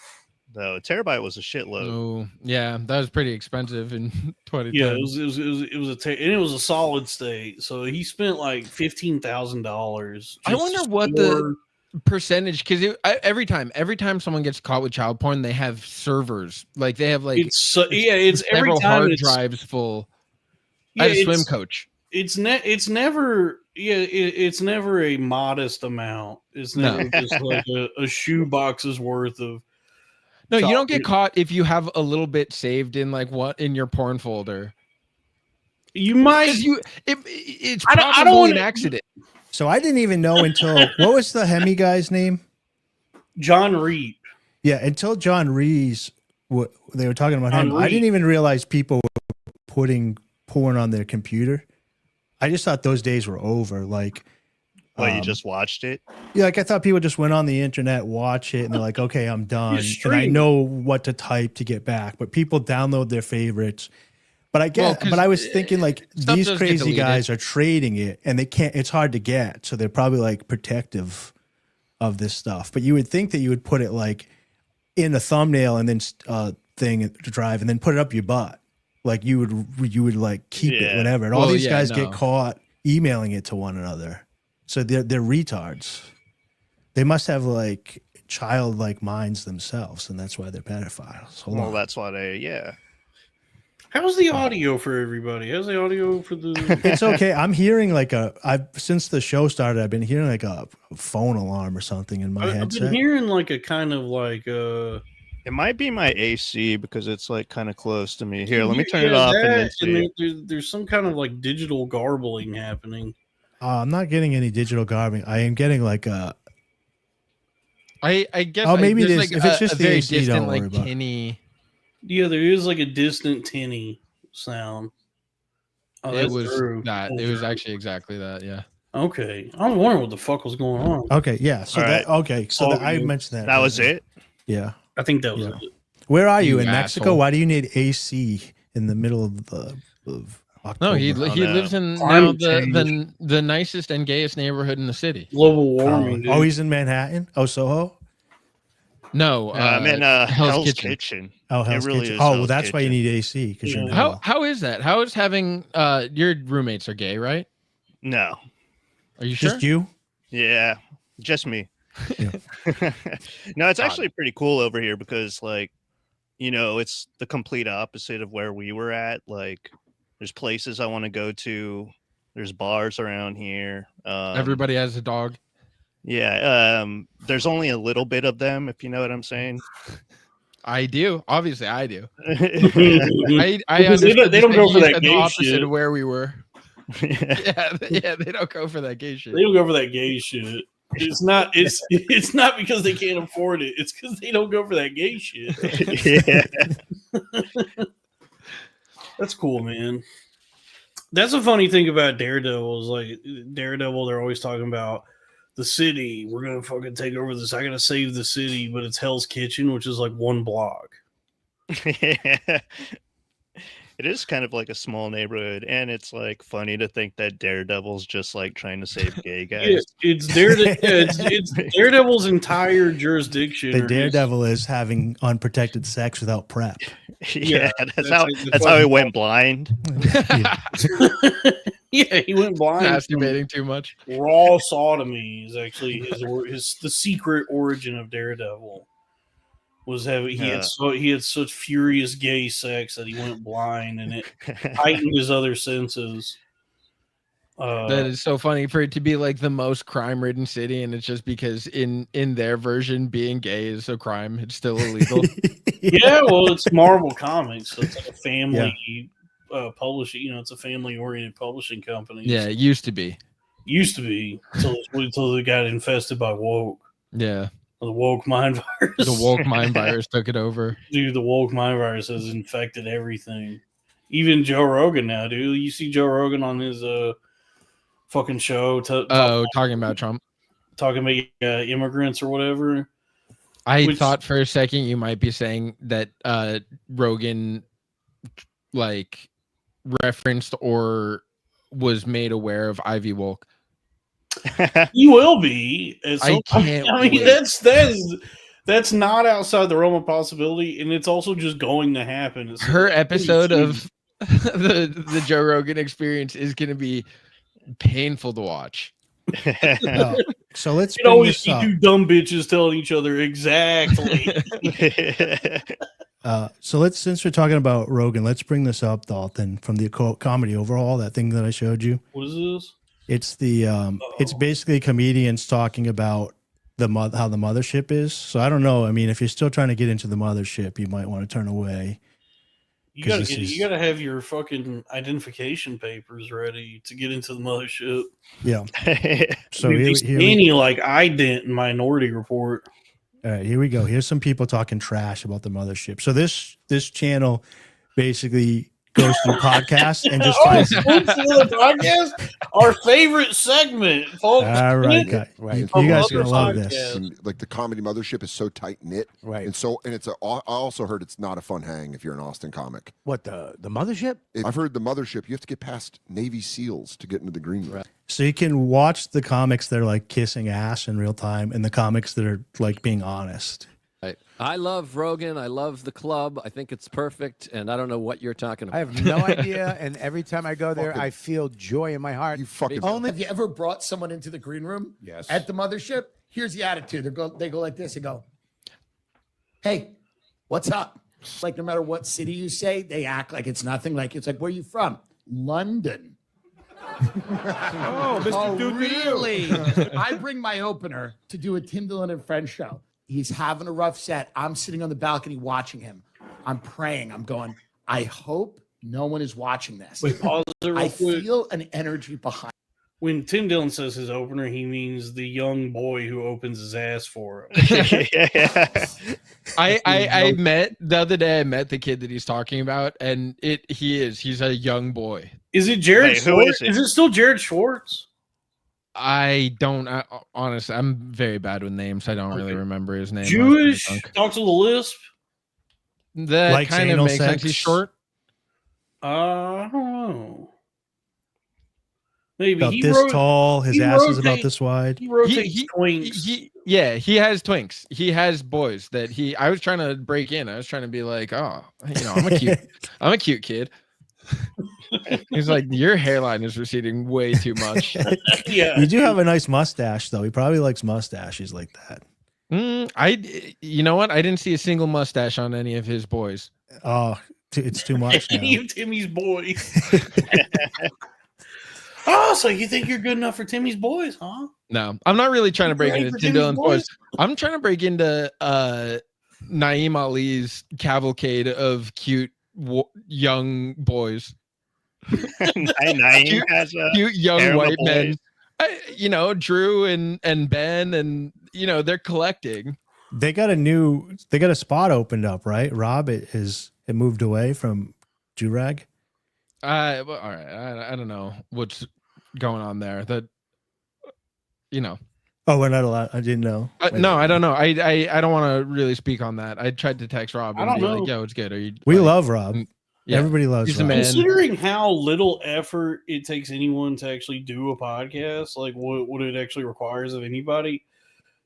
though. A terabyte was a shitload. Oh, yeah, that was pretty expensive in 2010. yeah, it was a solid state. So he spent like $15,000. I wonder what the percentage, because every time someone gets caught with child porn, they have servers. Like they have like it's every several time hard it's, drives full. yeah, I had a swim it's- coach. It's never it's never a modest amount. It's never just like a shoe box's worth of. No, you don't get chocolate. caught if you have a little bit saved in like what in your porn folder. You might. It's I probably don't an wanna- accident. So I didn't even know until what was the Hemi guy's name? John Reed. Yeah, until John Rees, they were talking about John him. I Reed. didn't even realize people were putting porn on their computer. I just thought those days were over. Like, you just watched it? yeah, like I thought people just went on the internet, watch it, and they're like, okay, I'm done. And I stream. know what to type to get back. But people download their favorites. But I Well, get, 'cause, but I was thinking like stuff these does get crazy deleted. guys are trading it and they can't, it's hard to get. So they're probably like protective of this stuff. But you would think that you would put it like in a thumbnail and then thing to drive and then put it up your butt. Like you would like keep it, whatever. And all these guys get caught emailing it to one another. So they're retards. They must have like childlike minds themselves, and that's why they're pedophiles. Hold on. That's why they, How's the audio for everybody? How's the audio for the? It's okay. I'm hearing like I've since the show started, I've been hearing like a phone alarm or something in my I've headset. been hearing like a kind of like It might be my AC because it's like kind of close to me. Here, let me turn it off and then see. There's some kind of like digital garbling happening. I'm not getting any digital garbling. I am getting like a. I guess. Oh, maybe there's it is. like If it's just a the very AC, distant, don't worry like about it. tinny. Yeah, there is like a distant tinny sound. Oh, It that's was true. that. That's It was true. actually exactly that. Yeah. Okay. I was wondering what the fuck was going on. Okay, yeah. So All that right. okay. So All that, I good. mentioned that. That was it? Yeah. I think that was Yeah. it. Where are you You in Mexico? asshole. Why do you need AC in the middle of October? No, he Oh, he no. lives in now Climate change. the nicest and gayest neighborhood in the city. Global warming, dude. Oh, he's in Manhattan. Oh, Soho. No, I'm in Hell's Kitchen. Oh, Hell's really Kitchen. is Oh, well, Hell's that's why you Kitchen. need AC because you're in Yeah. hell. How is that? How is having your roommates are gay, right? No. Are you sure? Just you? Yeah. Just me. Yeah. No, it's actually pretty cool over here because like, it's the complete opposite of where we were at. Like there's places I want to go to. There's bars around here. Everybody has a dog. Yeah. There's only a little bit of them, if you know what I'm saying. I do. Obviously, I do. I Because understood they don't this, go you for that said the gay opposite shit. of where we were. Yeah. Yeah, they don't go for that gay shit. They don't go for that gay shit. It's not because they can't afford it. It's because they don't go for that gay shit. Yeah. That's cool, man. That's a funny thing about Daredevil is like Daredevil, they're always talking about the city. We're gonna fucking take over this. I gotta save the city, but it's Hell's Kitchen, which is like one block. Yeah. It is kind of like a small neighborhood, and it's like funny to think that Daredevil's just like trying to save gay guys. Yeah, it's it's Daredevil's entire jurisdiction. The or his- Daredevil is having unprotected sex without prep. Yeah, that's how why- he went blind. Yeah. Yeah, he went blind. Masturbating too much. Raw sodomy is actually the secret origin of Daredevil. Was having he had such furious gay sex that he went blind and it heightened his other senses. That is so funny for it to be like the most crime-ridden city, and it's just because in their version, being gay is a crime. It's still illegal. Yeah, well, it's Marvel Comics, so it's like a family publishing. It's a family-oriented publishing company. Yeah, it used to be. Used to be until they got infested by woke. Yeah, The woke mind virus. the woke mind virus took it over. Dude, the woke mind virus has infected everything. Even Joe Rogan now, dude. You see Joe Rogan on his fucking show Talking about Trump. talking about immigrants or whatever. I Which- thought for a second you might be saying that Rogan like referenced or was made aware of Ivy Wolk. You will be. At I some point. can't I mean, wait. that's not outside the realm of possibility, and it's also just going to happen. It's Her episode soon. of the Joe Rogan Experience is going to be painful to watch. Oh, so let's It bring always this be up. two dumb bitches telling each other exactly. So since we're talking about Rogan, let's bring this up, Dalton, from the comedy overhaul, that thing that I showed you. What is this? It's the it's basically comedians talking about how the mothership is. So I don't know. I mean, if you're still trying to get into the mothership, you might want to turn away. You 'Cause gotta this is- you gotta have your fucking identification papers ready to get into the mothership. Yeah. So Dude, they here scan you like ident in Minority Report. all right, here we go. Here's some people talking trash about the mothership. So this channel basically goes through podcasts and just Oh, finds. Sports Thriller podcast, our favorite segment, folks. All right, guys. Right. You guys are Other gonna love podcasts. this. And like the comedy mothership is so tight knit, Right. and it's I also heard it's not a fun hang if you're an Austin comic. What, the mothership? I've heard the mothership, you have to get past Navy SEALs to get into the green room. Right. So you can watch the comics that are like kissing ass in real time, and the comics that are like being honest. Right. I love Rogan. I love the club. I think it's perfect, and I don't know what you're talking about. I have no idea, and every time I go there, I feel joy in my heart. You fucking Only Have you ever brought someone into the green room? Yes. At the mothership? Here's the attitude. They go like this. They go, hey, what's up? Like no matter what city you say, they act like it's nothing. Like it's like, where are you from? London. oh, Mr. Duke, Really? I bring my opener to do a Tim Dillon and Friends show. He's having a rough set. I'm sitting on the balcony watching him. I'm praying. I'm going, I hope no one is watching this. Wait, pause it real I quick. feel an energy behind. When Tim Dillon says his opener, he means the young boy who opens his ass for him. Yeah. I met the other day. I met the kid that he's talking about, and he's a young boy. Is it Jared Wait, who Schwartz? is it? Is it still Jared Schwartz? Honestly, I'm very bad with names. I don't really Okay. remember his name. Jewish? Talks with a lisp? That Likes kind of anal makes sense. sex? He's short. I don't know. Maybe About he this wrote, tall, his he ass is about rotate- this wide. he rotates twinks. He has twinks. He has boys that I was trying to break in. I was trying to be like, oh, I'm a cute kid. He's like, your hairline is receding way too much. Yeah. You do have a nice mustache, though. He probably likes mustaches like that. You know what? I didn't see a single mustache on any of his boys. Oh, it's too much now. Any of Timmy's boys. Oh, so you think you're good enough for Timmy's boys, huh? No, I'm not really trying to break Ready into for Tim Timmy's Dillon's boys. I'm trying to break into Naeem Ali's cavalcade of cute young boys. Naeem has a Cute young harem of white men. boys. Drew and Ben, and they're collecting. They got a spot opened up, right? Rob, it moved away from Jurag. All right. I don't know what's going on there. Oh, we're not allowed. I didn't know. No, I don't know. I don't want to really speak on that. I tried to text Rob and I don't be know. like, "Yo, it's good." Are you? We like, love Rob. yeah, Everybody loves he's the Rob. man. Considering how little effort it takes anyone to actually do a podcast, like what it actually requires of anybody.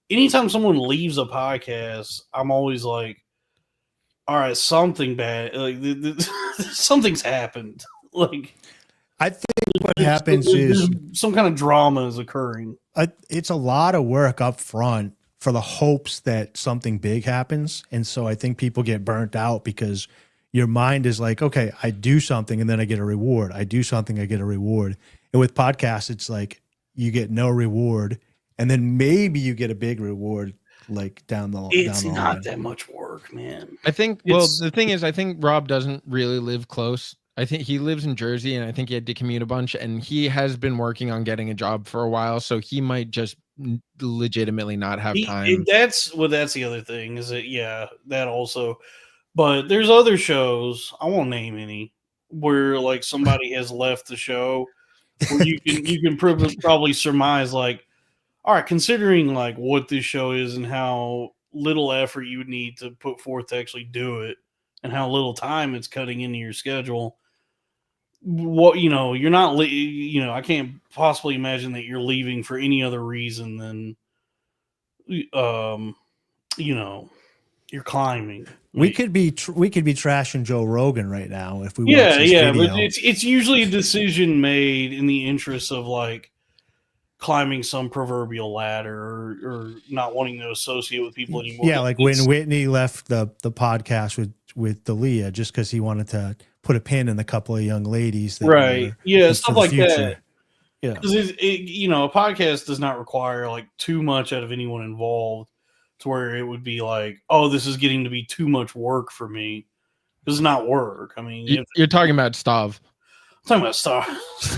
Anytime someone leaves a podcast, I'm always like, all right, something bad. Like something's happened. Like I think what happens is some kind of drama is occurring. it's a lot of work up front for the hopes that something big happens. And so I think people get burnt out because your mind is like, okay, I do something and then I get a reward. I do something, I get a reward. And with podcasts, it's like you get no reward and then maybe you get a big reward like down the line. It's not that much work, man. I think. The thing is, I think Rob doesn't really live close. I think he lives in Jersey, and I think he had to commute a bunch. And he has been working on getting a job for a while, so he might just legitimately not have time. That's the other thing. Is that that also. But there's other shows. I won't name any where like somebody has left the show. Where you can probably surmise like, all right, considering like what this show is and how little effort you would need to put forth to actually do it, and how little time it's cutting into your schedule. What you're not. I can't possibly imagine that you're leaving for any other reason than, you're climbing. We could be trashing Joe Rogan right now if we watch Yeah, this video. but it's usually a decision made in the interest of like climbing some proverbial ladder or not wanting to associate with people anymore. Yeah, like when Whitney left the podcast with Dalia just because he wanted to put a pin in a couple of young ladies. Right. Yeah, stuff like that. Yeah. Because a podcast does not require like too much out of anyone involved to where it would be like, oh, this is getting to be too much work for me. This is not work. I mean, You're talking about Stav. I'm talking about stuff.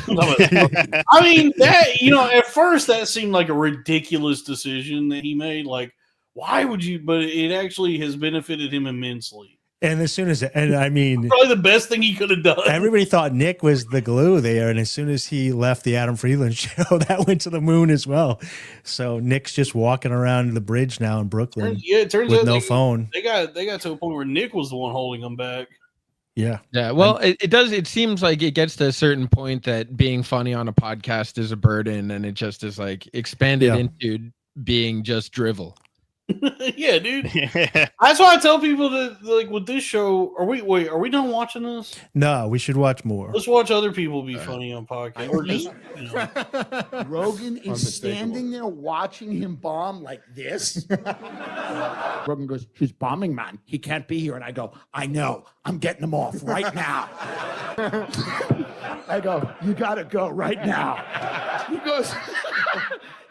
I mean, that, at first that seemed like a ridiculous decision that he made. Like, why would you? But it actually has benefited him immensely. And as soon as, and I mean, Probably the best thing he could have done. everybody thought Nick was the glue there. And as soon as he left the Adam Freeland show, that went to the moon as well. So Nick's just walking around the bridge now in Brooklyn. Yeah, it turns with out no phone. They got to a point where Nick was the one holding them back. Yeah. Yeah. Well, it does. It seems like it gets to a certain point that being funny on a podcast is a burden, and it just is like expanded into being just drivel. Yeah, dude. That's why I tell people that, like, with this show, are we done watching this? No, we should watch more. Let's watch other people be funny on podcasts. Or just, Rogan is standing there watching him bomb like this. Rogan goes, "He's bombing, man. He can't be here." And I go, "I know. I'm getting him off right now." I go, "You gotta go right now." He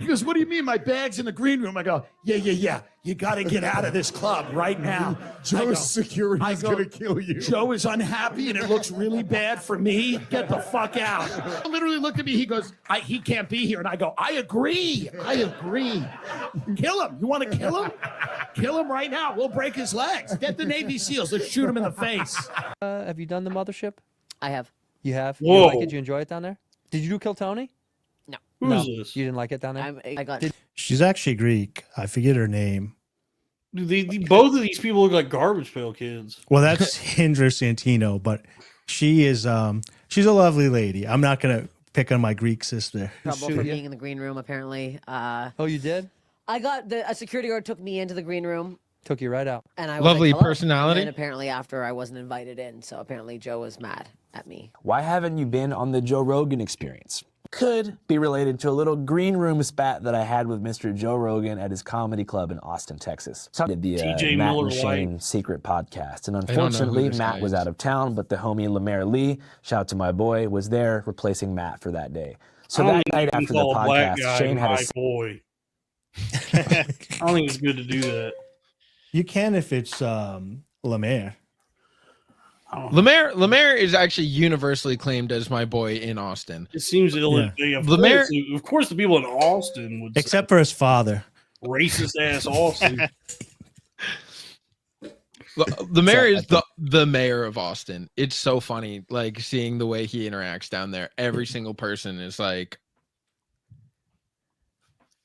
goes, "What do you mean? My bag's in the green room." I go, Yeah. You got to get out of this club right now. Joe's security is going to kill you. Joe is unhappy and it looks really bad for me. Get the fuck out. He literally looked at me. He goes, he can't be here. And I go, I agree. Kill him. You want to kill him? Kill him right now. We'll break his legs. Get the Navy SEALs. Let's shoot him in the face. Have you done the mothership? I have. You have? Whoa. You like it? You enjoy it down there? Did you do Kill Tony? No. Who is this? You didn't like it down there? I got She's actually Greek. I forget her name. Both of these people look like Garbage Pail Kids. Well, that's Hindra Santino, but she is she's a lovely lady. I'm not gonna pick on my Greek sister. trouble for being in the green room, apparently. Oh, you did? I got a security guard took me into the green room. Took you right out. And I was Lovely like, "Hello?" personality. And apparently after I wasn't invited in, so apparently Joe was mad at me. Why haven't you been on the Joe Rogan Experience? Could be related to a little green room spat that I had with Mr. Joe Rogan at his comedy club in Austin, Texas. So I did the TJ Matt Miller and Shane White. secret podcast. And don't know who unfortunately, this Matt guy was is. out of town, but the homie Lemaire Lee, shout out to my boy, was there replacing Matt for that day. So that night after the podcast, Shane had a boy. I don't think it's good to do that. You can if it's Lemaire. Lemaire is actually universally claimed as my boy in Austin. It seems illegal. Yeah. Of course, the people in Austin would Except for his father. say racist ass Austin. Lemaire is the mayor of Austin. It's so funny, like seeing the way he interacts down there. Every single person is like,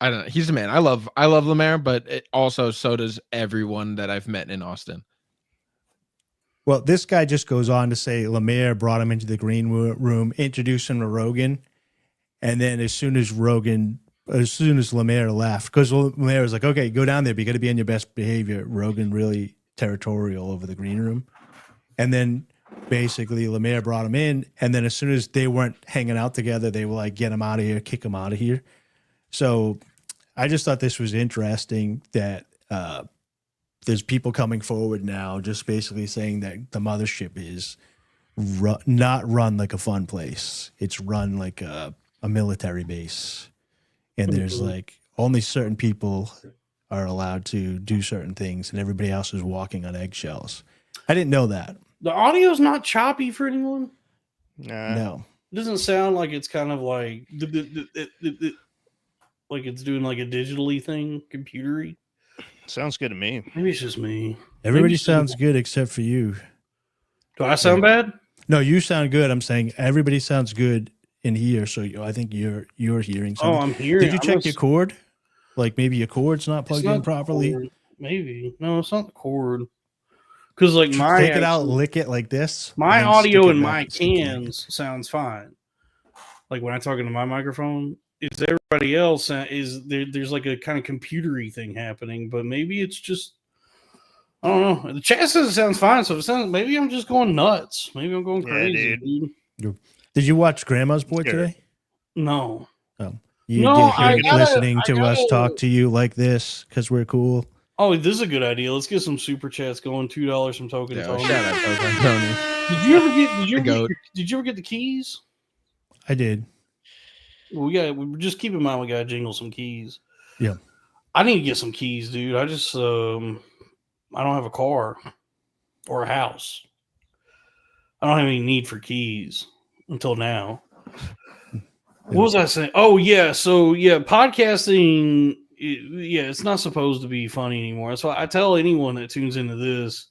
I don't know. He's the man. I love Lemaire, but also so does everyone that I've met in Austin. Well, this guy just goes on to say Lemaire brought him into the green room, introduced him to Rogan, and then as soon as Lemaire left, because Lemaire was like, "Okay, go down there, but you got to be on your best behavior." Rogan really territorial over the green room, and then basically Lemaire brought him in, and then as soon as they weren't hanging out together, they were like, "Get him out of here, kick him out of here." So I just thought this was interesting that there's people coming forward now just basically saying that the mothership is not run like a fun place. It's run like a military base. And there's like only certain people are allowed to do certain things and everybody else is walking on eggshells. I didn't know that. The audio's not choppy for anyone. No. It doesn't sound like it's kind of like like it's doing like a digitally thing, computery. Sounds good to me. Maybe it's just me. Everybody sounds good except for you. Do I sound bad? No, you sound good. I'm saying everybody sounds good in here. So I think you're hearing something. Oh, I'm hearing. Did you check your cord? Like maybe your cord's not plugged in properly. Cord. Maybe. No, it's not the cord. Because like my take it out, lick it like this. My audio in my cans sounds fine. Like when I talk into my microphone, it's everybody else is there. There's like a kind of computery thing happening, but maybe it's just I don't know. The chat says it sounds fine, so it sounds maybe I'm just going nuts. Maybe I'm going crazy. Dude. Did you watch Grandma's Boy today? No. Oh, you get listening to us talk to you like this because we're cool. Oh, this is a good idea. Let's get some super chats going. $2 from Token Tony. Shout out Token Tony. Did you ever get the keys? I did. We just keep in mind we gotta jingle some keys. Yeah. I need to get some keys, dude. I just I don't have a car or a house. I don't have any need for keys until now. What was I saying? Oh yeah, so yeah, podcasting. Yeah, it's not supposed to be funny anymore. That's why I tell anyone that tunes into this,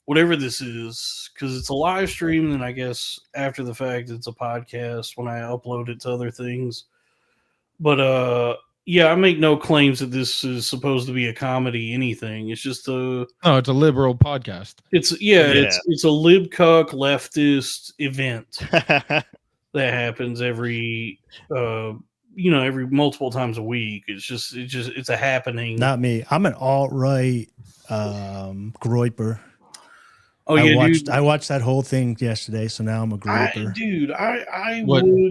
whatever this is, because it's a live stream, and I guess after the fact it's a podcast when I upload it to other things. But yeah, I make no claims that this is supposed to be a comedy anything. It's just it's a liberal podcast. It's a lib cuck leftist event that happens every every multiple times a week. It's a happening. Not me. I'm an alt-right groiper. Oh, I watched that whole thing yesterday, so now I'm a groiper.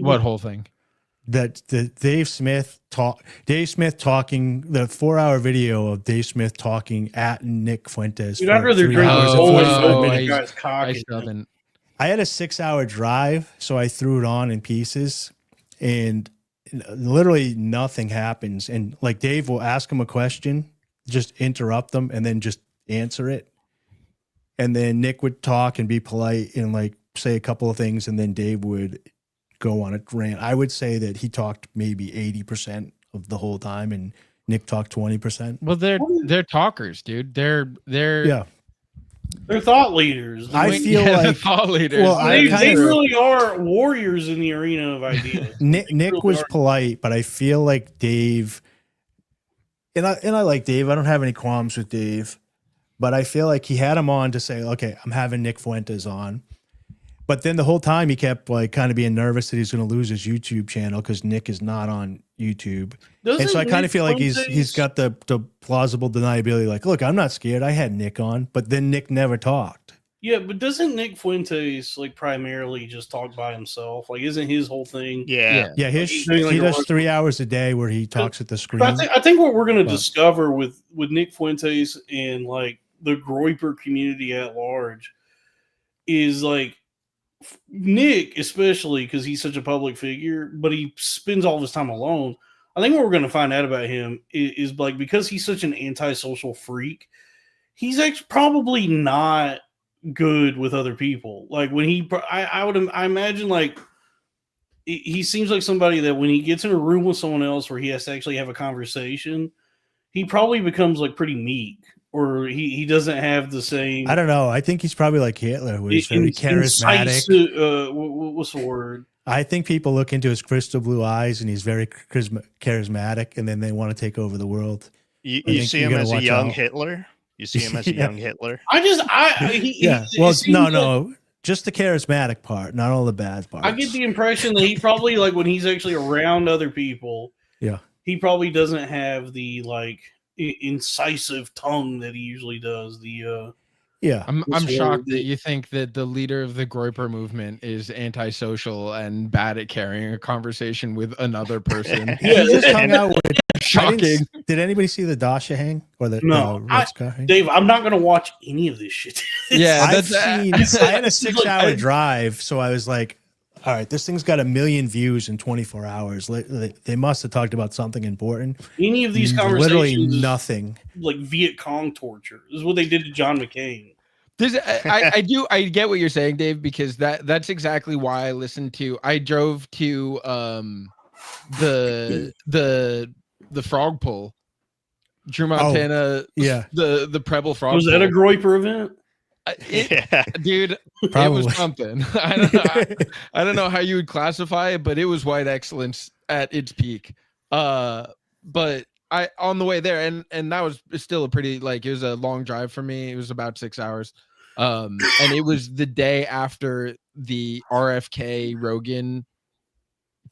What whole thing? That the Dave Smith talking, the 4-hour video of Dave Smith talking at Nick Fuentes. Dude, I'd rather drink guys cocking. I had a 6-hour drive, so I threw it on in pieces, and literally nothing happens. And like Dave will ask him a question, just interrupt them, and then just answer it. And then Nick would talk and be polite and like say a couple of things, and then Dave would go on a rant. I would say that he talked maybe 80% of the whole time, and Nick talked 20%. Well, they're talkers, dude. They're thought leaders. I feel like thought leaders. Well, they really are warriors in the arena of ideas. Nick was polite, but I feel like Dave, and I like Dave. I don't have any qualms with Dave, but I feel like he had him on to say, okay, I'm having Nick Fuentes on. But then the whole time he kept like kind of being nervous that he's going to lose his YouTube channel because Nick is not on YouTube. And so I kind of feel like he's got the plausible deniability. Like, look, I'm not scared. I had Nick on, but then Nick never talked. Yeah, but doesn't Nick Fuentes like primarily just talk by himself? Like, isn't his whole thing? Yeah. He does 3 hours a day where he talks at the screen. I think what we're going to discover with Nick Fuentes and like the Groiper community at large is like, Nick, especially because he's such a public figure, but he spends all of his time alone. I think what we're going to find out about him is like, because he's such an antisocial freak, he's actually probably not good with other people. Like when I imagine like he seems like somebody that when he gets in a room with someone else where he has to actually have a conversation, he probably becomes like pretty meek. Or he doesn't have the same. I don't know. I think he's probably like Hitler, where he's very charismatic. What's the word? I think people look into his crystal blue eyes, and he's very charismatic, and then they want to take over the world. You see him as a young Hitler. You see him as a young Hitler. No, just the charismatic part, not all the bad parts. I get the impression that he probably like when he's actually around other people. Yeah, he probably doesn't have the like incisive tongue that he usually does. I'm shocked that you think that the leader of the Groiper movement is antisocial and bad at carrying a conversation with another person. He just hung out with. Shocking. Did anybody see the Dasha hang or the hang? Dave? I'm not going to watch any of this shit. Yeah, I had a 6-hour drive, so I was like, all right, this thing's got 1 million views in 24 hours. They must have talked about something important. Any of these conversations, literally nothing. Like Viet Cong torture. This is what they did to John McCain. I get what you're saying, Dave, because that's exactly why I drove to the frog pull. Drew Montana, the Preble frog. Was that a Groiper event? Dude, Probably. It was something. I don't know how you would classify it, but it was white excellence at its peak. But I on the way there, and that was still a pretty it was a long drive for me. It was about 6 hours. And it was the day after the RFK Rogan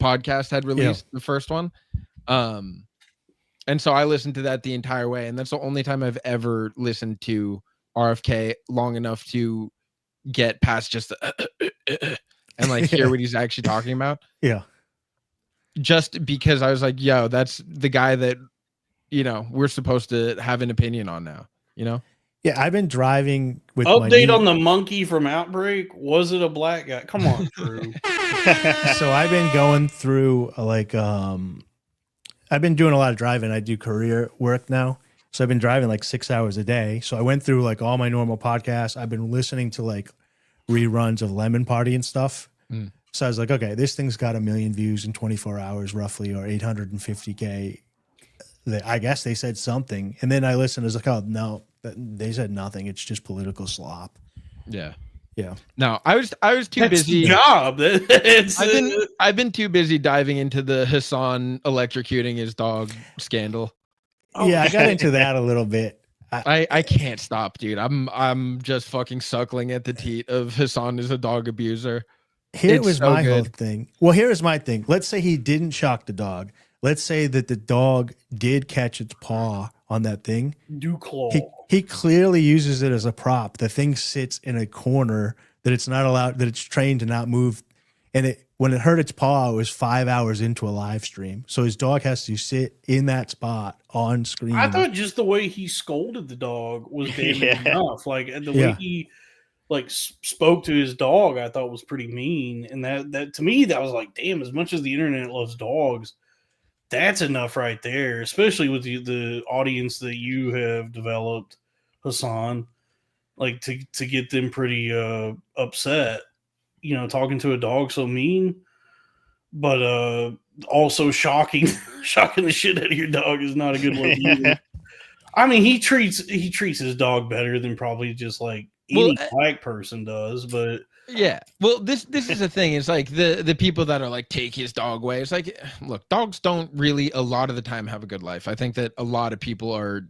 podcast had released the first one. And so I listened to that the entire way, and that's the only time I've ever listened to RFK long enough to get past just and like hear what he's actually talking about. Yeah. Just because I was like, yo, that's the guy that, we're supposed to have an opinion on now, Yeah, I've been driving with update on the monkey from Outbreak. Was it a black guy? Come on, Drew. So I've been going through I've been doing a lot of driving. I do career work now. So I've been driving 6 hours a day. So I went through all my normal podcasts. I've been listening to reruns of Lemon Party and stuff. So I was like, okay, this thing's got 1 million views in 24 hours roughly, or 850K. I guess they said something. And then I listened. I was like, oh, no, they said nothing. It's just political slop. Yeah. Yeah. No, I was too That's busy. the job. I've been too busy diving into the Hassan electrocuting his dog scandal. Yeah, I got into that a little bit. I can't stop, dude. I'm just fucking suckling at the teat of Hassan as a dog abuser. Here It's was so my whole good. thing. Well, here is my thing. Let's say he didn't shock the dog. Let's say that the dog did catch its paw on that thing. Do claw. He clearly uses it as a prop. The thing sits in a corner that it's not allowed, that it's trained to not move. And when it hurt its paw, it was 5 hours into a live stream. So his dog has to sit in that spot on screen. I thought just the way he scolded the dog was damning enough. Like the way he like spoke to his dog, I thought was pretty mean. And that to me, that was like, damn, as much as the internet loves dogs, that's enough right there, especially with the audience that you have developed, Hassan, like to get them pretty upset, you know, talking to a dog so mean, but also shocking the shit out of your dog is not a good look either. I mean, he treats his dog better than probably just like any black person does, but yeah. Well, this is the thing. It's like the people that are like, take his dog away. It's like, look, dogs don't really a lot of the time have a good life. I think that a lot of people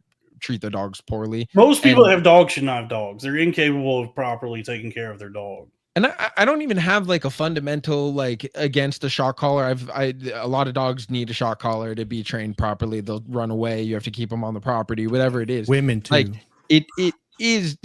treat their dogs poorly. Most people that have dogs should not have dogs. They're incapable of properly taking care of their dog. And I don't even have like a fundamental like against a shock collar. A lot of dogs need a shock collar to be trained properly. They'll run away. You have to keep them on the property, whatever it is. Women too. Like it is.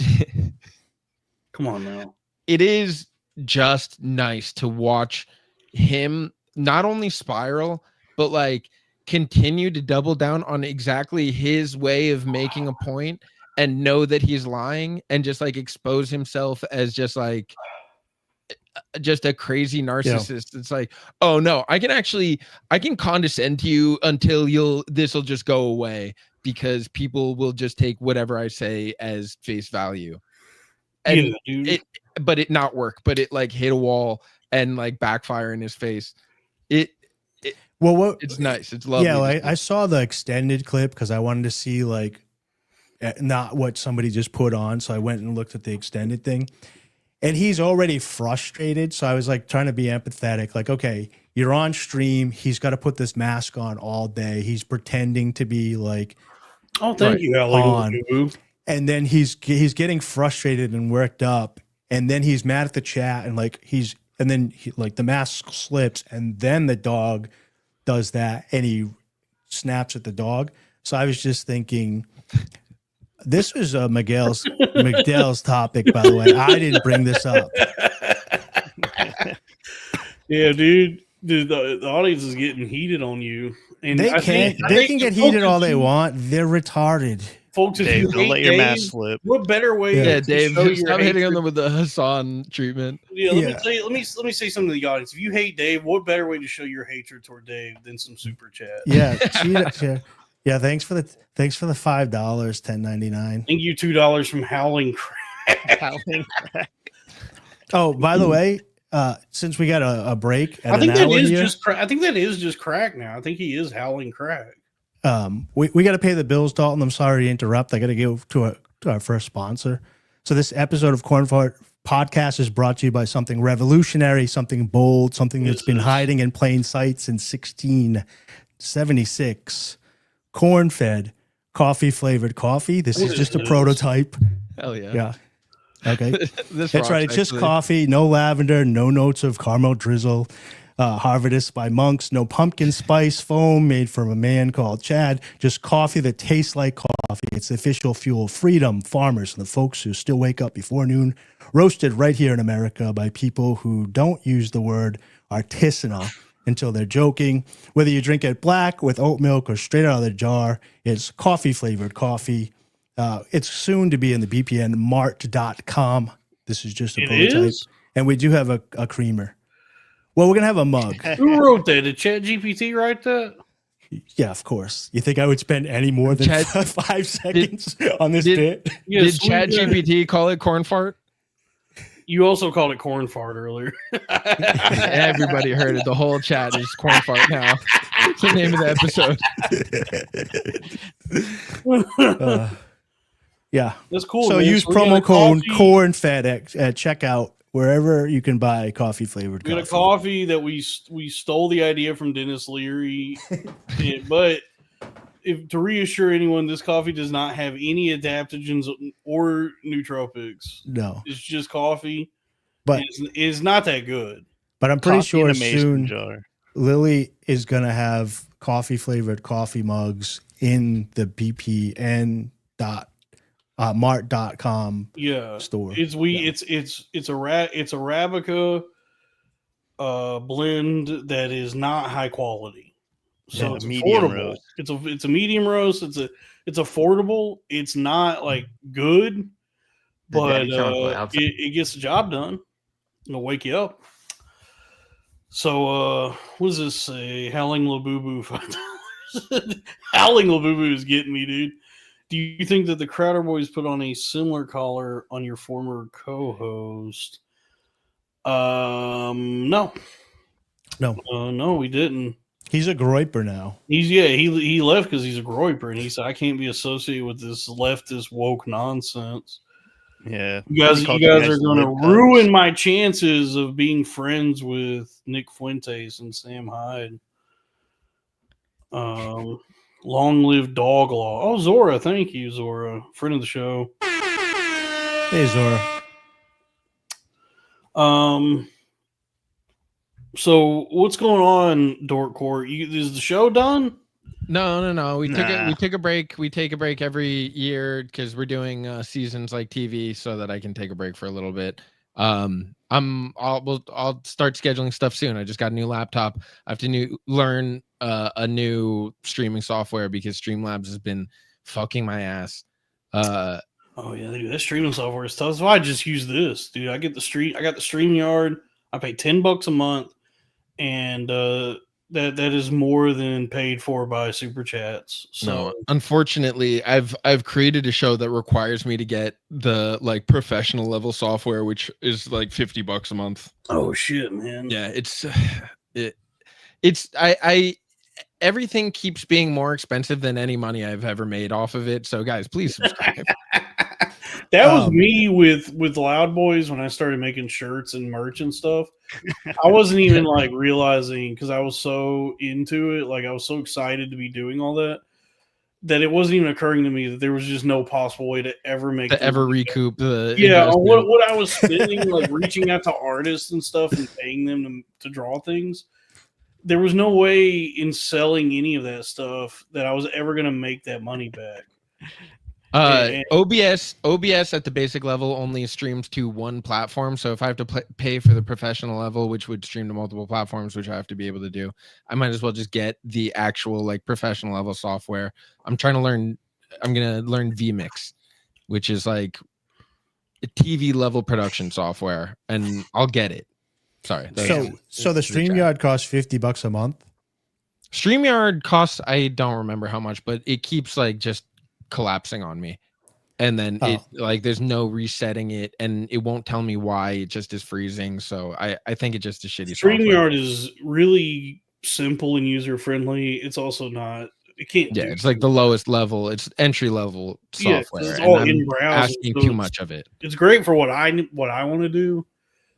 Come on now. It is just nice to watch him not only spiral, but like continue to double down on exactly his way of making a point and know that he's lying and just like expose himself as just a crazy narcissist. It's like, oh no, I can condescend to you until this will just go away because people will just take whatever I say as face value. And but it not work, but it like hit a wall and like backfire in his face. It's nice. It's lovely. Yeah, like, I saw the extended clip because I wanted to see like not what somebody just put on. So I went and looked at the extended thing. And he's already frustrated. So I was like trying to be empathetic. Like, okay, you're on stream. He's got to put this mask on all day. He's pretending to be like, oh, thank you, Allie. And then he's getting frustrated and worked up. And then he's mad at the chat and like the mask slips and then the dog does that and he snaps at the dog. So I was just thinking, this was Miguel's topic, by the way. I didn't bring this up. Yeah, dude. The audience is getting heated on you. And they can get heated all they want. They're retarded. Folks, if Dave, you don't hate let your Dave, mask slip. what better way? Yeah, to Dave, show your stop hitting on hatred? them with the Hassan treatment. Yeah, let me say something to the audience. If you hate Dave, what better way to show your hatred toward Dave than some super chat? Yeah, yeah. Thanks for the $5, $10.99. Thank you $2 from Howling Crack. Oh, by the way, since we got a break, I think that is just Crack now. I think he is Howling Crack. We got to pay the bills, Dalton. I'm sorry to interrupt. I got to go to our first sponsor. So this episode of Cornfed Podcast is brought to you by something revolutionary, something bold, something that's been hiding in plain sight since 1676. Cornfed coffee flavored coffee. This is just a prototype. Hell yeah. Yeah. Okay. That's right. It's just coffee, no lavender, no notes of caramel drizzle. Harvested by monks, no pumpkin spice foam made from a man called Chad, just coffee that tastes like coffee. It's the official fuel of freedom, farmers, and the folks who still wake up before noon, roasted right here in America by people who don't use the word artisanal until they're joking. Whether you drink it black with oat milk or straight out of the jar, it's coffee-flavored coffee. It's soon to be in the bpnmart.com. This is just a prototype. And we do have a creamer. Well, we're going to have a mug. Who wrote that? Did ChatGPT write that? Yeah, of course. You think I would spend any more than 5 seconds on this bit? Did ChatGPT call it corn fart? You also called it corn fart earlier. Everybody heard it. The whole chat is corn fart now. It's the name of the episode. Yeah. That's cool. So man. use We got promo a code coffee- Cornfed at checkout wherever you can buy coffee flavored We got a coffee. coffee that we stole the idea from Dennis Leary, but to reassure anyone, this coffee does not have any adaptogens or nootropics. No, it's just coffee, but it's not that good. But I'm pretty Coffee sure in a mason soon jar. Lily is gonna have coffee flavored coffee mugs in the BPN mart.com store. It's a Arabica blend that is not high quality, so it's medium affordable. roast. It's a medium roast. It's affordable. It's not like good, but daddy chocolate outside. it gets the job done. It'll wake you up. So what does this say? Howling Labubu $5. Howling Labubu is getting me, dude. Do you think that the Crowder Boys put on a similar collar on your former co-host? No. No, we didn't. He's a groiper now. He left because he's a groiper, and he said I can't be associated with this leftist woke nonsense. Yeah, You guys are going to ruin my chances of being friends with Nick Fuentes and Sam Hyde. Long live Dog Law. Oh, Zora, thank you, Zora, friend of the show. Hey, Zora. So what's going on, Dork Court? Is the show done? No. We took a break. We take a break every year because we're doing seasons like TV, so that I can take a break for a little bit. I'll start scheduling stuff soon. I just got a new laptop. I have to learn a new streaming software because Streamlabs has been fucking my ass. Oh yeah, dude, that streaming software is tough. So I just use this, dude. I got the StreamYard. I pay $10 a month, and that is more than paid for by super chats. So no, unfortunately, I've created a show that requires me to get the professional level software, which is like $50 a month. Oh shit, man. Yeah, I everything keeps being more expensive than any money I've ever made off of it. So guys, please subscribe. That was me with Loud Boys when I started making shirts and merch and stuff. I wasn't even realizing, because I was so into it, I was so excited to be doing all that it wasn't even occurring to me that there was just no possible way to ever recoup the what I was spending, reaching out to artists and stuff and paying them to draw things. There was no way in selling any of that stuff that I was ever going to make that money back. OBS at the basic level only streams to one platform. So if I have to pay for the professional level, which would stream to multiple platforms, which I have to be able to do, I might as well just get the actual professional level software. I'm going to learn vMix, which is a TV level production software, and I'll get it. Sorry. So the StreamYard costs $50 a month. StreamYard costs, I don't remember how much, but it keeps just collapsing on me, and then it there's no resetting it, and it won't tell me why. It just is freezing. So I think it's just a shitty StreamYard is really simple and user friendly. It's also not. It can't. Yeah, it's the lowest level. It's entry level software. It's all in browser. Asking so too much of it. It's great for what I want to do,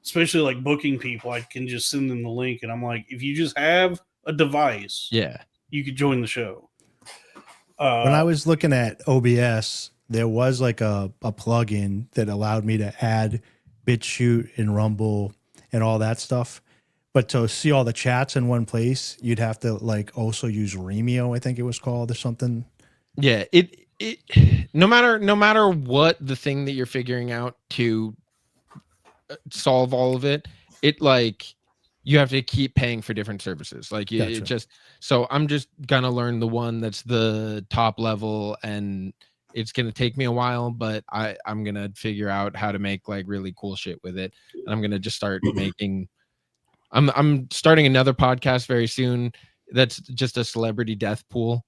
especially booking people. I can just send them the link, and I'm like, if you just have a device, you could join the show. When I was looking at OBS, there was a plugin that allowed me to add BitChute and Rumble and all that stuff. But to see all the chats in one place, you'd have to also use Remio, I think it was called, or something. Yeah, it no matter what the thing that you're figuring out to solve all of it, you have to keep paying for different services. Gotcha. So I'm just gonna learn the one that's the top level, and it's gonna take me a while, but I'm gonna figure out how to make really cool shit with it. And I'm gonna just start making. I'm starting another podcast very soon. That's just a celebrity death pool.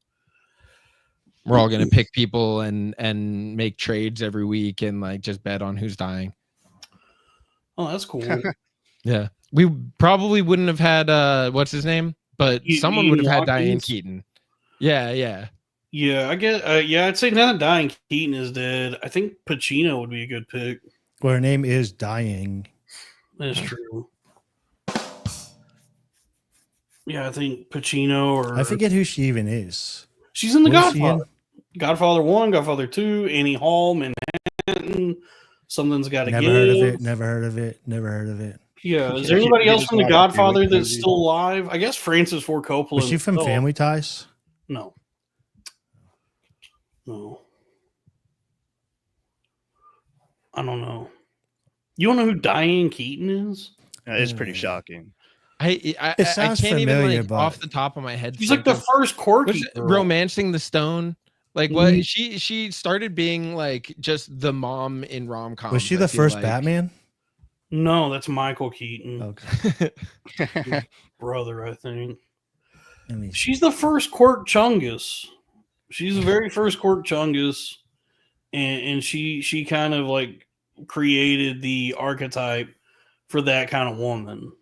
We're all gonna pick people and make trades every week and just bet on who's dying. Oh, that's cool. Yeah. We probably wouldn't have had what's his name, but someone would have had Diane Hawkins? Keaton. Yeah. Yeah, I get. Yeah, I'd say now that Diane Keaton is dead, I think Pacino would be a good pick. Well, her name is Dying. That's true. Yeah, I think Pacino or I forget who she even is. she's in The What is she Godfather. in? Godfather 1, Godfather 2, Annie Hall, Manhattan. Something's got to give. Never heard of it. Never heard of it. Never heard of it. Yeah, is Yeah, there anybody you else just from The watched it, Godfather like, that's maybe. still alive? I guess Francis Ford Coppola. Was she from himself. Family Ties? No. No. I don't know. You don't know who Diane Keaton is? It's pretty shocking. I sounds can't familiar, even like but- off the top of my head. She's like think the of- first quirky was it girl. Romancing the Stone. Like what Mhm. she started being like just the mom in rom-coms. Was she I the feel first like. Batman? No, that's Michael Keaton. Okay. Brother, I think. Let me see. She's the first Quirk Chungus. She's the very first Quirk Chungus. And she kind of like created the archetype for that kind of woman.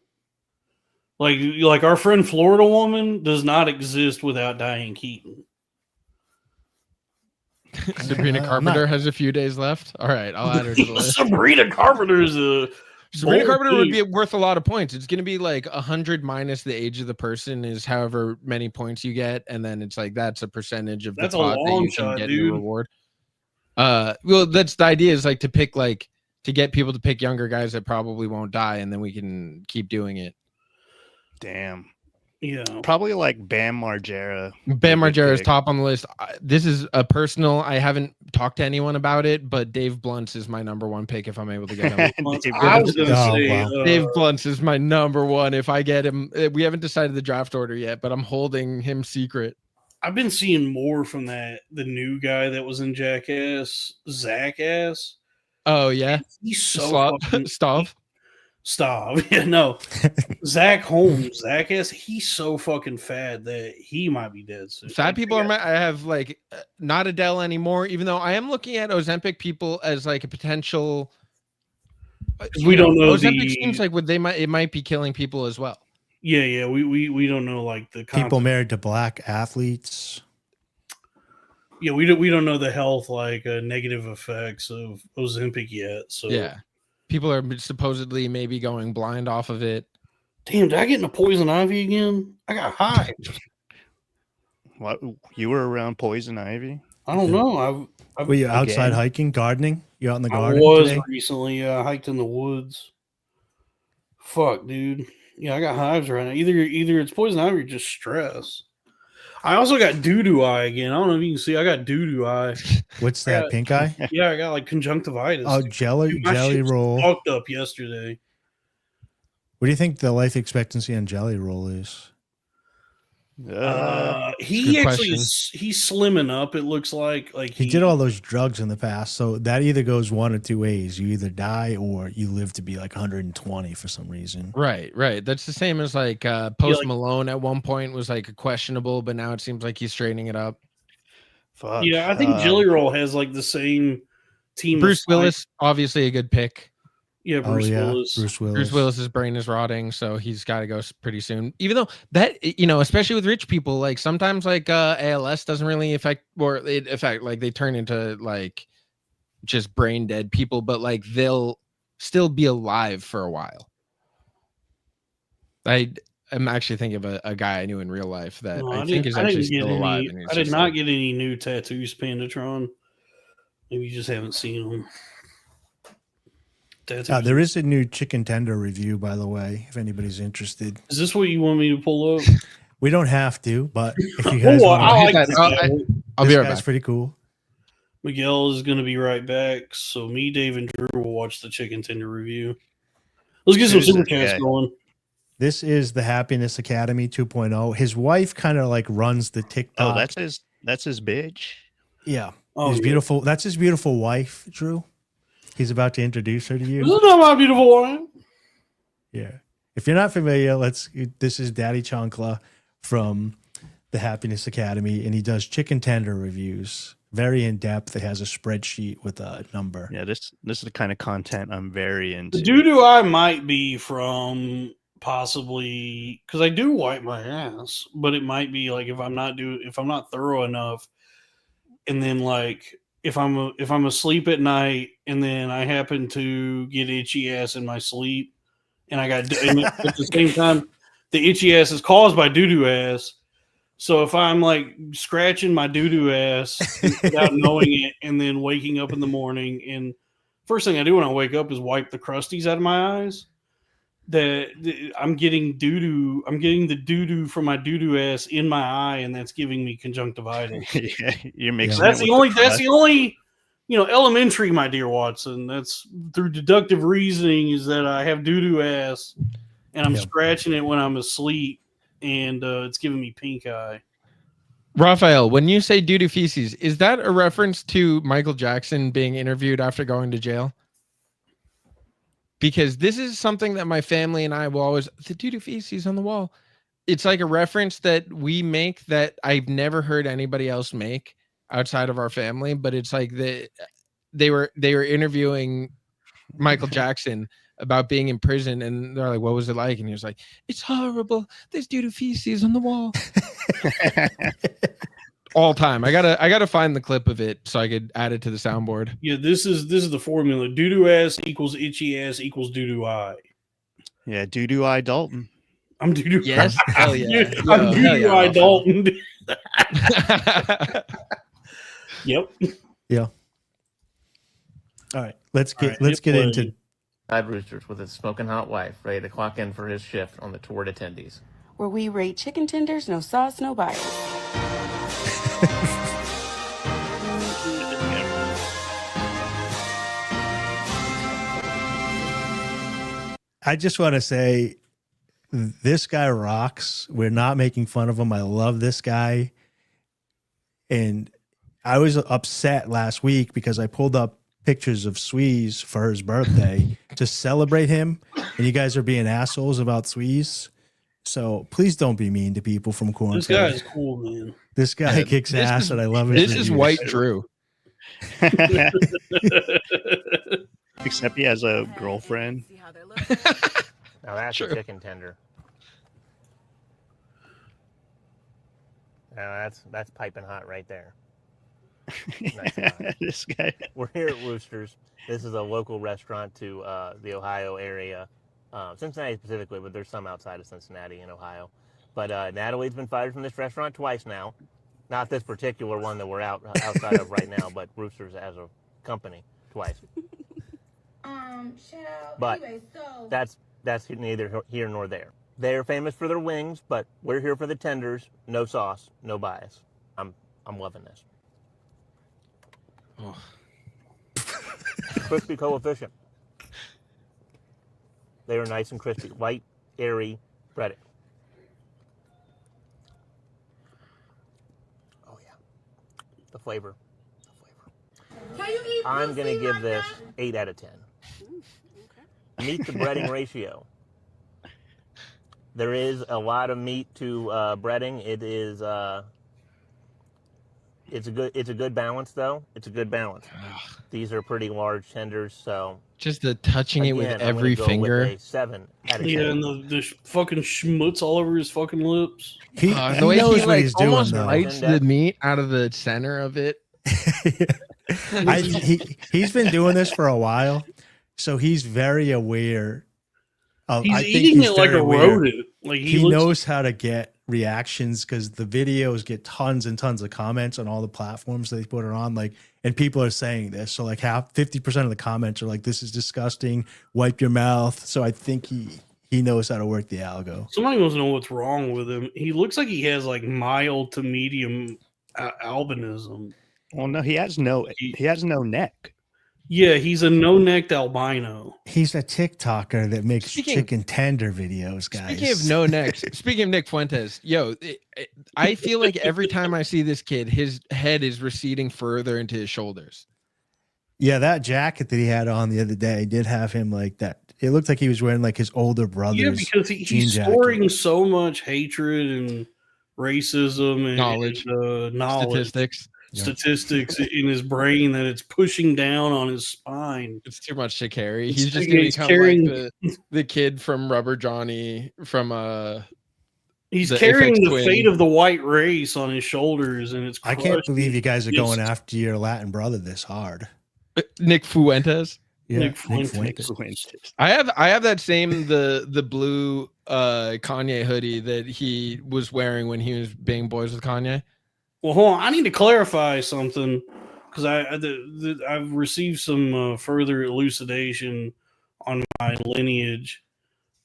Like our friend Florida Woman does not exist without Diane Keaton. Sabrina I'm Carpenter not- has a few days left. All right, I'll add her to the list. Sabrina Carpenter is a Sabrina bold Carpenter would pick. be worth a lot of points. It's going to be like 100 minus the age of the person is however many points you get, and then it's like that's a percentage of the That's a pot that long you shot, can get in dude. a reward. Well, that's the idea is like to get people to pick younger guys that probably won't die, and then we can keep doing it. Damn. Yeah. Probably like Bam Margera. Bam Good Margera is pick. top on the list. This is a personal. I haven't talked to anyone about it, but Dave Blunts is my number one pick if I'm able to get him. I was gonna Oh, say wow. Dave Blunts is my number one if I get him. We haven't decided the draft order yet, but I'm holding him secret. I've been seeing more from the new guy that was in Jackass, Zach Ass. Oh yeah, He's so fucking Stop. Yeah, no. Zach Holmes, Zach Ass, he's so fucking fat that he might be dead soon. Fat people are I have like not Adele anymore, even though I am looking at Ozempic people as like a potential. We don't know Ozempic seems like it might be killing people as well. Yeah, we don't know like the People married to black athletes. Yeah, we don't know the health negative effects of Ozempic yet. So yeah, people are supposedly maybe going blind off of it. Damn, did I get into poison ivy again? I got high. What, you were around poison ivy? I don't know. Were you outside Again? hiking, gardening? You out in the I garden was today? recently. I hiked in the woods. Fuck, dude. Yeah, I got hives right now. Either it's poison ivy or just stress. I also got doo-doo eye again. I don't know if you can see. I got doo-doo eye. What's that, pink eye? Yeah, I got like conjunctivitis. Oh, Dude, jelly my shit was roll. fucked up yesterday. What do you think the life expectancy on jelly roll is? He good actually question. he's slimming up. It looks like He did all those drugs in the past, so that either goes one or two ways. You either die or you live to be like 120 for some reason. Right. That's the same as like Post Malone at one point was like questionable, but now it seems like he's straightening it up. Fuck. Yeah, I think Jelly Roll has like the same team. Bruce of Willis, obviously a good pick. Yeah, Bruce Willis. Bruce Willis. Bruce Willis's brain is rotting, so he's got to go pretty soon. Even though that, especially with rich people, like sometimes like ALS doesn't really affect, or it affect like they turn into like just brain dead people, but like they'll still be alive for a while. I'm actually thinking of a guy I knew in real life that No, I think is actually still alive. And I did not get any new tattoos, Pandatron. Maybe you just haven't seen them. There is a new chicken tender review, by the way, if anybody's interested. Is this what you want me to pull up? We don't have to, but if you guys want I like that. this I'll guy. be right That's back. pretty cool. Miguel is going to be right back. So me, Dave, and Drew will watch the chicken tender review. Let's get some Who's this super chats guy? going. This is the Happiness Academy 2.0. His wife kind of like runs the TikTok. Oh, that's his bitch. Yeah. Oh, his yeah. beautiful. That's his beautiful wife, Drew. He's about to introduce her to you. This is not my beautiful wife. Yeah. If you're not familiar, this is Daddy Chancla from the Happiness Academy, and he does chicken tender reviews. Very in depth. It has a spreadsheet with a number. Yeah, this is the kind of content I'm very into. The doo-doo I might be from possibly because I do wipe my ass, but it might be like if I'm not thorough enough, and then like if I'm asleep at night and then I happen to get itchy ass in my sleep, and I got and at the same time the itchy ass is caused by doo-doo ass. So if I'm like scratching my doo-doo ass without knowing it, and then waking up in the morning, and first thing I do when I wake up is wipe the crusties out of my eyes, I'm getting doo-doo. I'm getting the doo-doo from my doo-doo ass in my eye, and that's giving me conjunctivitis. Yeah, you're mixing. That's the only, elementary, my dear Watson. That's through deductive reasoning is that I have doo-doo ass, and I'm scratching it when I'm asleep, and it's giving me pink eye. Raphael, when you say doo-doo feces, is that a reference to Michael Jackson being interviewed after going to jail? Because this is something that my family and I will always, the doo-doo feces on the wall. It's like a reference that we make that I've never heard anybody else make outside of our family, but it's like they were interviewing Michael Jackson about being in prison, and they're like, what was it like? And he was like, it's horrible. There's doo-doo feces on the wall. All time. I gotta find the clip of it so I could add it to the soundboard. Yeah, this is the formula. Doo-doo ass equals itchy ass equals doo-doo eye. Yeah, doo-doo eye Dalton. I'm doo-doo. Yes. Hell yeah. I'm doo-doo eye Dalton. Yep. Yeah. All right. Let's get into Side roosters with his smoking hot wife ready to clock in for his shift on the toward attendees. Where we rate chicken tenders, no sauce, no bias. I just want to say this guy rocks. We're not making fun of him. I love this guy. And I was upset last week because I pulled up pictures of Sweeze for his birthday to celebrate him. And you guys are being assholes about Sweeze. So please don't be mean to people from Cornfed. This guy is cool, man. This guy kicks ass, and I love his This reviews. is white Drew. Except he has a girlfriend. Now that's True. a chicken tender. Now that's piping hot right there. Nice and hot. This guy. We're here at Roosters. This is a local restaurant to the Ohio area, Cincinnati specifically, but there's some outside of Cincinnati in Ohio. But Natalie's been fired from this restaurant twice now. Not this particular one that we're outside of right now, but Roosters as a company twice. But that's neither here nor there. They're famous for their wings, but we're here for the tenders. No sauce, no bias. I'm loving this. Oh. Crispy coefficient. They are nice and crispy, light, airy breading. Oh yeah, the flavor. I'm gonna give this 8 out of 10. Meat to breading ratio. There is a lot of meat to breading. It is. It's a good balance though. It's a good balance. These are pretty large tenders, so just the touching it with again, every finger. With a 7 out of 10. Yeah, and the fucking schmutz all over his fucking lips. He The way knows he what like he's doing, almost though. bites the meat out of the center of it. He's been doing this for a while, so he's very aware of. He's I think eating he's it like very a aware. rodent. Like he knows how to get reactions because the videos get tons and tons of comments on all the platforms they put it on. Like, and people are saying this. So like 50% of the comments are like, "This is disgusting. Wipe your mouth." So I think he knows how to work the algo. Somebody wants to know what's wrong with him. He looks like he has like mild to medium albinism. Well, no, he has no neck. Yeah, he's a no-necked albino. He's a TikToker that makes chicken tender videos, guys. Speaking of no necks, speaking of Nick Fuentes, I feel like every time I see this kid, his head is receding further into his shoulders. Yeah, that jacket that he had on the other day did have him like that. It looked like he was wearing like his older brother's. Yeah, because he's storing so much hatred and racism and knowledge, statistics in his brain that it's pushing down on his spine. It's too much to carry. He's just going to become like the kid from Rubber Johnny from He's the carrying FX the twin. fate of the white race on his shoulders, and it's. I can't believe you guys are It's- going after your Latin brother this hard. Nick Fuentes. Yeah, Nick Fuentes. I have that same the blue Kanye hoodie that he was wearing when he was being boys with Kanye. Well, hold on. I need to clarify something because I've received some further elucidation on my lineage.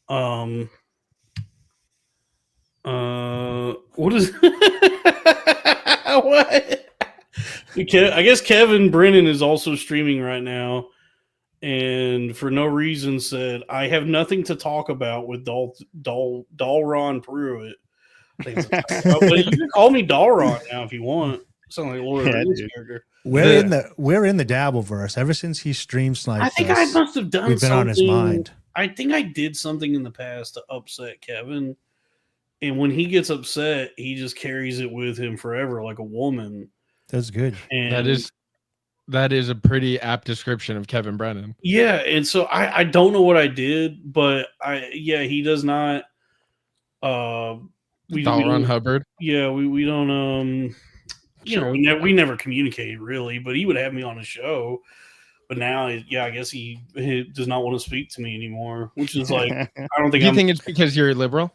What is what? I guess Kevin Brennan is also streaming right now, and for no reason said, "I have nothing to talk about with Dalron Pruitt." But you can call me Dalron now if you want. Sound like Lord of the Rings character. We're in the Dabbleverse. Ever since he stream sniped I think us, I must have done. We've been on his mind. I think I did something in the past to upset Kevin, and when he gets upset, he just carries it with him forever, like a woman. That's good. And that is a pretty apt description of Kevin Brennan. yeah, and so I don't know what I did, but he does not. Dalron Hubbard. Yeah, we don't. We never communicated really, but he would have me on a show. But now, I guess he does not want to speak to me anymore, which is like I don't think. Do you think it's because you're liberal?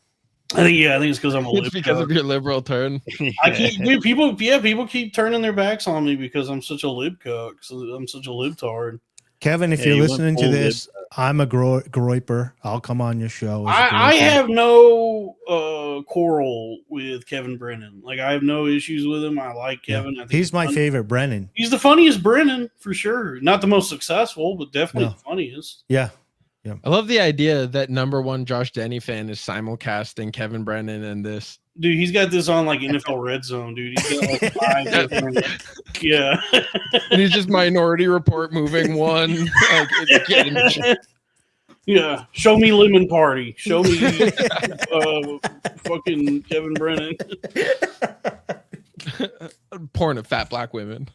I think it's because I'm a liberal. It's because of your liberal turn. People keep turning their backs on me because I'm such a lib cuck. So I'm such a libtard. Kevin, if you're listening to this, I'm a groiper. I'll come on your show. I have no quarrel with Kevin Brennan. Like I have no issues with him. I like Kevin. I think he's my favorite Brennan. He's the funniest Brennan for sure. Not the most successful, but definitely the funniest. Yeah. I love the idea that #1 Josh Denny fan is simulcasting Kevin Brennan and this. Dude, he's got this on like NFL Red Zone, dude. He's got like 5 different, yeah. And he's just Minority Report moving one. Yeah. Show me Lemon Party. Show me fucking Kevin Brennan. Porn of fat black women.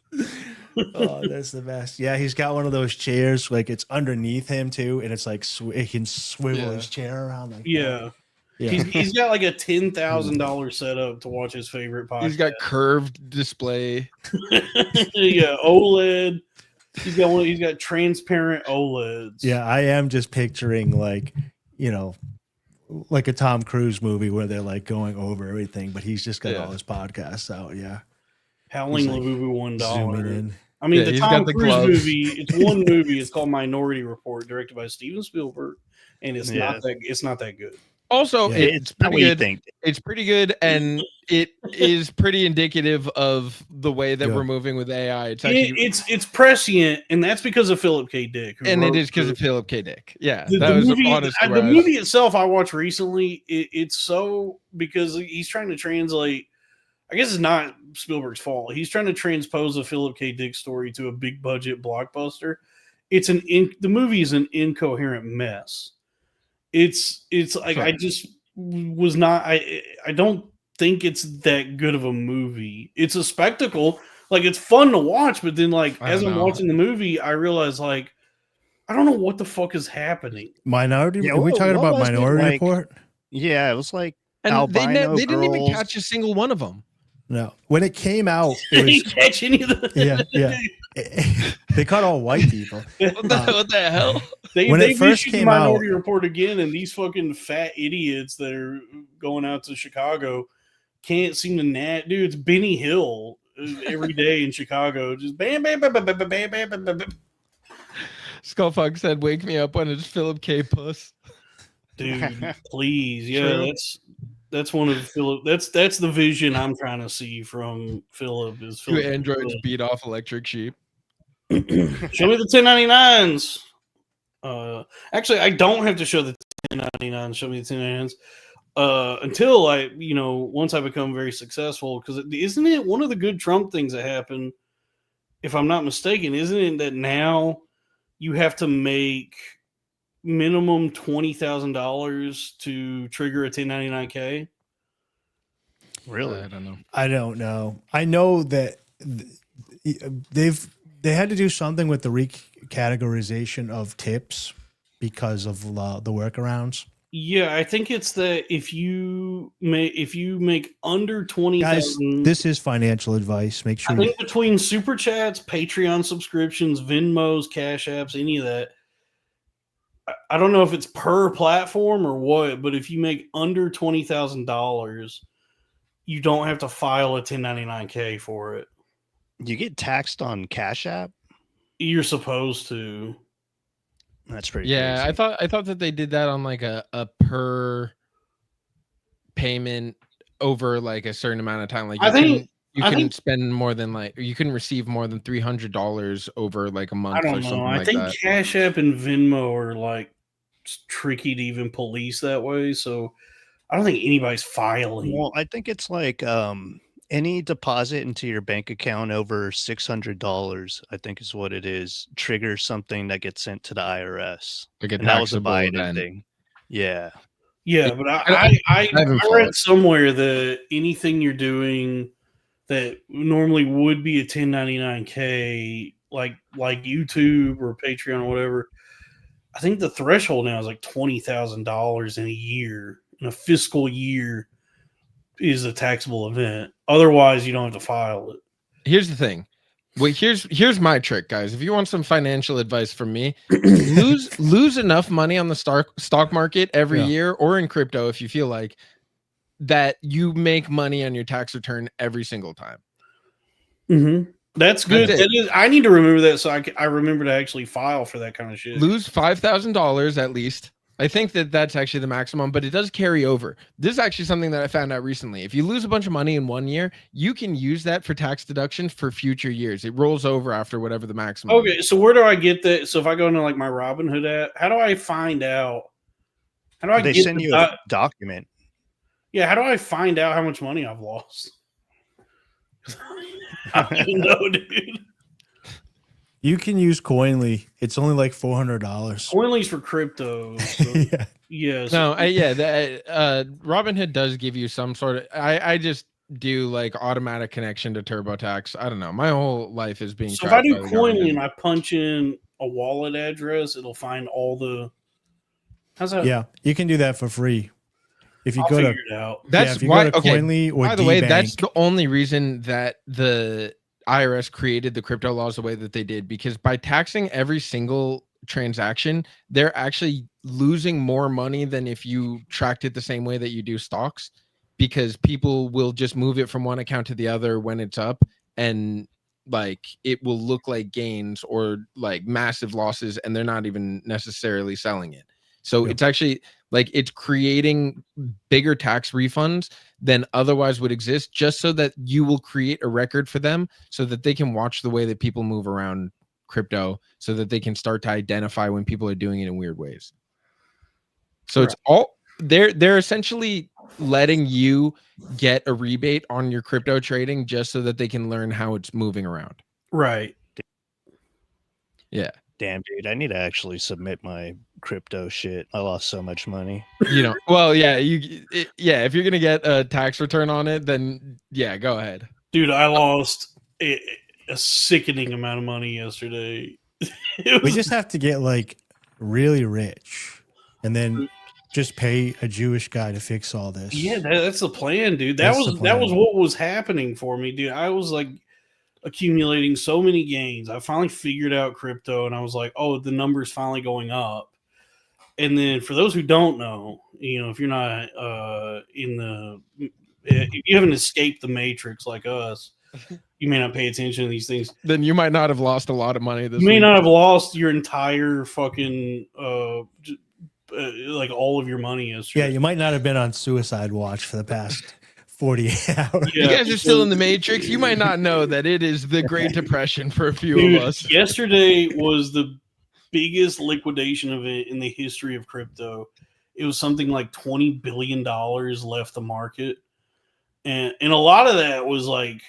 Oh, that's the best. Yeah, he's got one of those chairs, like it's underneath him too, and it's like he can swivel his chair around. Like yeah. He's got like a $10,000 setup to watch his favorite podcast. He's got curved display. Yeah, OLED. He's got transparent OLEDs. Yeah, I am just picturing like a Tom Cruise movie where they're like going over everything, but he's just got all his podcasts out. Yeah, Howling like Labubu $1. in. I mean, the he's Tom got the Cruise gloves. movie. It's one movie. It's called Minority Report, directed by Steven Spielberg, and it's not that good. Also, it's pretty good. Think. It's pretty good, and it is pretty indicative of the way that we're moving with AI. It's actually it's prescient, and that's because of Philip K. Dick. And it is because of Philip K. Dick. Yeah, The movie itself I watched recently. It's so because he's trying to translate. I guess it's not Spielberg's fault. He's trying to transpose a Philip K. Dick story to a big budget blockbuster. The movie is an incoherent mess. It's like I just was not. I don't think it's that good of a movie. It's a spectacle. Like it's fun to watch, but then like as I'm watching the movie, I realize like I don't know what the fuck is happening. Minority? Are we talking about Minority Report? Yeah, it was like and they albino didn't even girls. catch a single one of them. No, when it came out, They it was, didn't catch any of the. yeah. They caught all white people. What the hell? When it first issued came Minority out- Report again, and these fucking fat idiots that are going out to Chicago can't seem to dude. It's Benny Hill every day in Chicago, just bam, bam, bam, bam, bam, bam, bam, bam, bam, bam. Skullfog said, "Wake me up when it's Philip K. Puss." Dude, please, yeah, True. that's one of Philip. That's the vision I'm trying to see from Philip. Is Two Philip androids beat off electric sheep. Show me the 1099s. Actually, I don't have to show the 1099s. Show me the 1099s. Until once I become very successful, because isn't it one of the good Trump things that happened? If I'm not mistaken, isn't it that now you have to make minimum $20,000 to trigger a 1099-K? Really? I don't know. I don't know. I know that they had to do something with the recategorization of tips because of the workarounds. Yeah, I think it's that if you make under Guys, 20,000, this is financial advice. Make I sure you think between super chats, Patreon subscriptions, Venmos, Cash Apps, any of that, I don't know if it's per platform or what, but if you make under $20,000, you don't have to file a 1099-K for it. You get taxed on Cash App? You're supposed to. That's pretty Yeah, crazy. I thought that they did that on like a per payment over like a certain amount of time. Like you couldn't spend more than you couldn't receive more than $300 over like a month I don't or know. something I like think that. Cash App and Venmo are like tricky to even police that way. So I don't think anybody's filing. Well, I think it's like any deposit into your bank account over $600, I think is what it is, triggers something that gets sent to the IRS. Like a and that was a taxable Biden event. thing. Yeah. Yeah, but I haven't I followed. read somewhere that anything you're doing that normally would be a 1099-K, like YouTube or Patreon or whatever, I think the threshold now is like $20,000 in a year, in a fiscal year, is a taxable event. Otherwise, you don't have to file it. Here's the thing. Wait, here's my trick, guys. If you want some financial advice from me, lose enough money on the stock market every year or in crypto if you feel like that you make money on your tax return every single time. Mm-hmm. That's good. That's it. I need to remember that so I remember to actually file for that kind of shit. Lose $5,000 at least. I think that that's actually the maximum, but it does carry over. This is actually something that I found out recently. If you lose a bunch of money in 1 year, you can use that for tax deductions for future years. It rolls over after whatever the maximum. Okay, so where do I get that? So if I go into like my Robinhood app, how do I find out? How do I They get send you a document. Yeah, how do I find out how much money I've lost? I don't even know, dude. You can use Coinly. It's only like $400. Coinly's for crypto. So Yeah. Yes. No, Robinhood does give you some sort of. I just do like automatic connection to TurboTax. I don't know. My whole life is being. So if I do by the Coinly government. and I punch in a wallet address, it'll find all the. How's that? Yeah, you can do that for free. If you I'll go to figure it out. That's if you why. go to Okay. Coinly or By the way, D-Bank, that's the only reason that the IRS created the crypto laws the way that they did, because by taxing every single transaction, they're actually losing more money than if you tracked it the same way that you do stocks, because people will just move it from one account to the other when it's up, and like it will look like gains or like massive losses, and they're not even necessarily selling it. So it's actually like it's creating bigger tax refunds than otherwise would exist, just so that you will create a record for them so that they can watch the way that people move around crypto, so that they can start to identify when people are doing it in weird ways. So it's all they're essentially letting you get a rebate on your crypto trading just so that they can learn how it's moving around. Right. Yeah. Damn, dude, I need to actually submit my crypto shit. I lost so much money. You know, well, yeah, if you're gonna get a tax return on it, then yeah, go ahead. Dude, I lost a sickening amount of money yesterday. we just have to get like really rich and then just pay a Jewish guy to fix all this. Yeah, that's the plan, dude. That was what was happening for me, dude. I was like accumulating so many gains. I finally figured out crypto, and I was like, oh, the number's finally going up. And then for those who don't know, you know, if you're not if you haven't escaped the matrix like us, you may not pay attention to these things. Then you might not have lost a lot of money this You may week. not have lost your entire fucking like all of your money yesterday. Yeah, you might not have been on suicide watch for the past 48 hours. You guys are still in the matrix. You might not know that it is the Great Depression for a few Dude, of us. Yesterday was the biggest liquidation event in the history of crypto. It was something like $20 billion left the market. And a lot of that was like,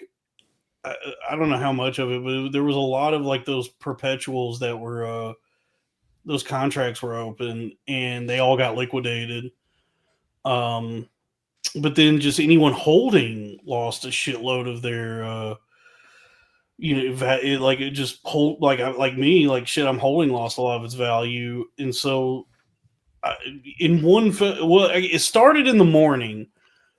I don't know how much of it, but there was a lot of like those perpetuals that were, those contracts were open and they all got liquidated. But then just anyone holding lost a shitload of their, it just hold like me, like shit, I'm holding lost a lot of its value. And so it started in the morning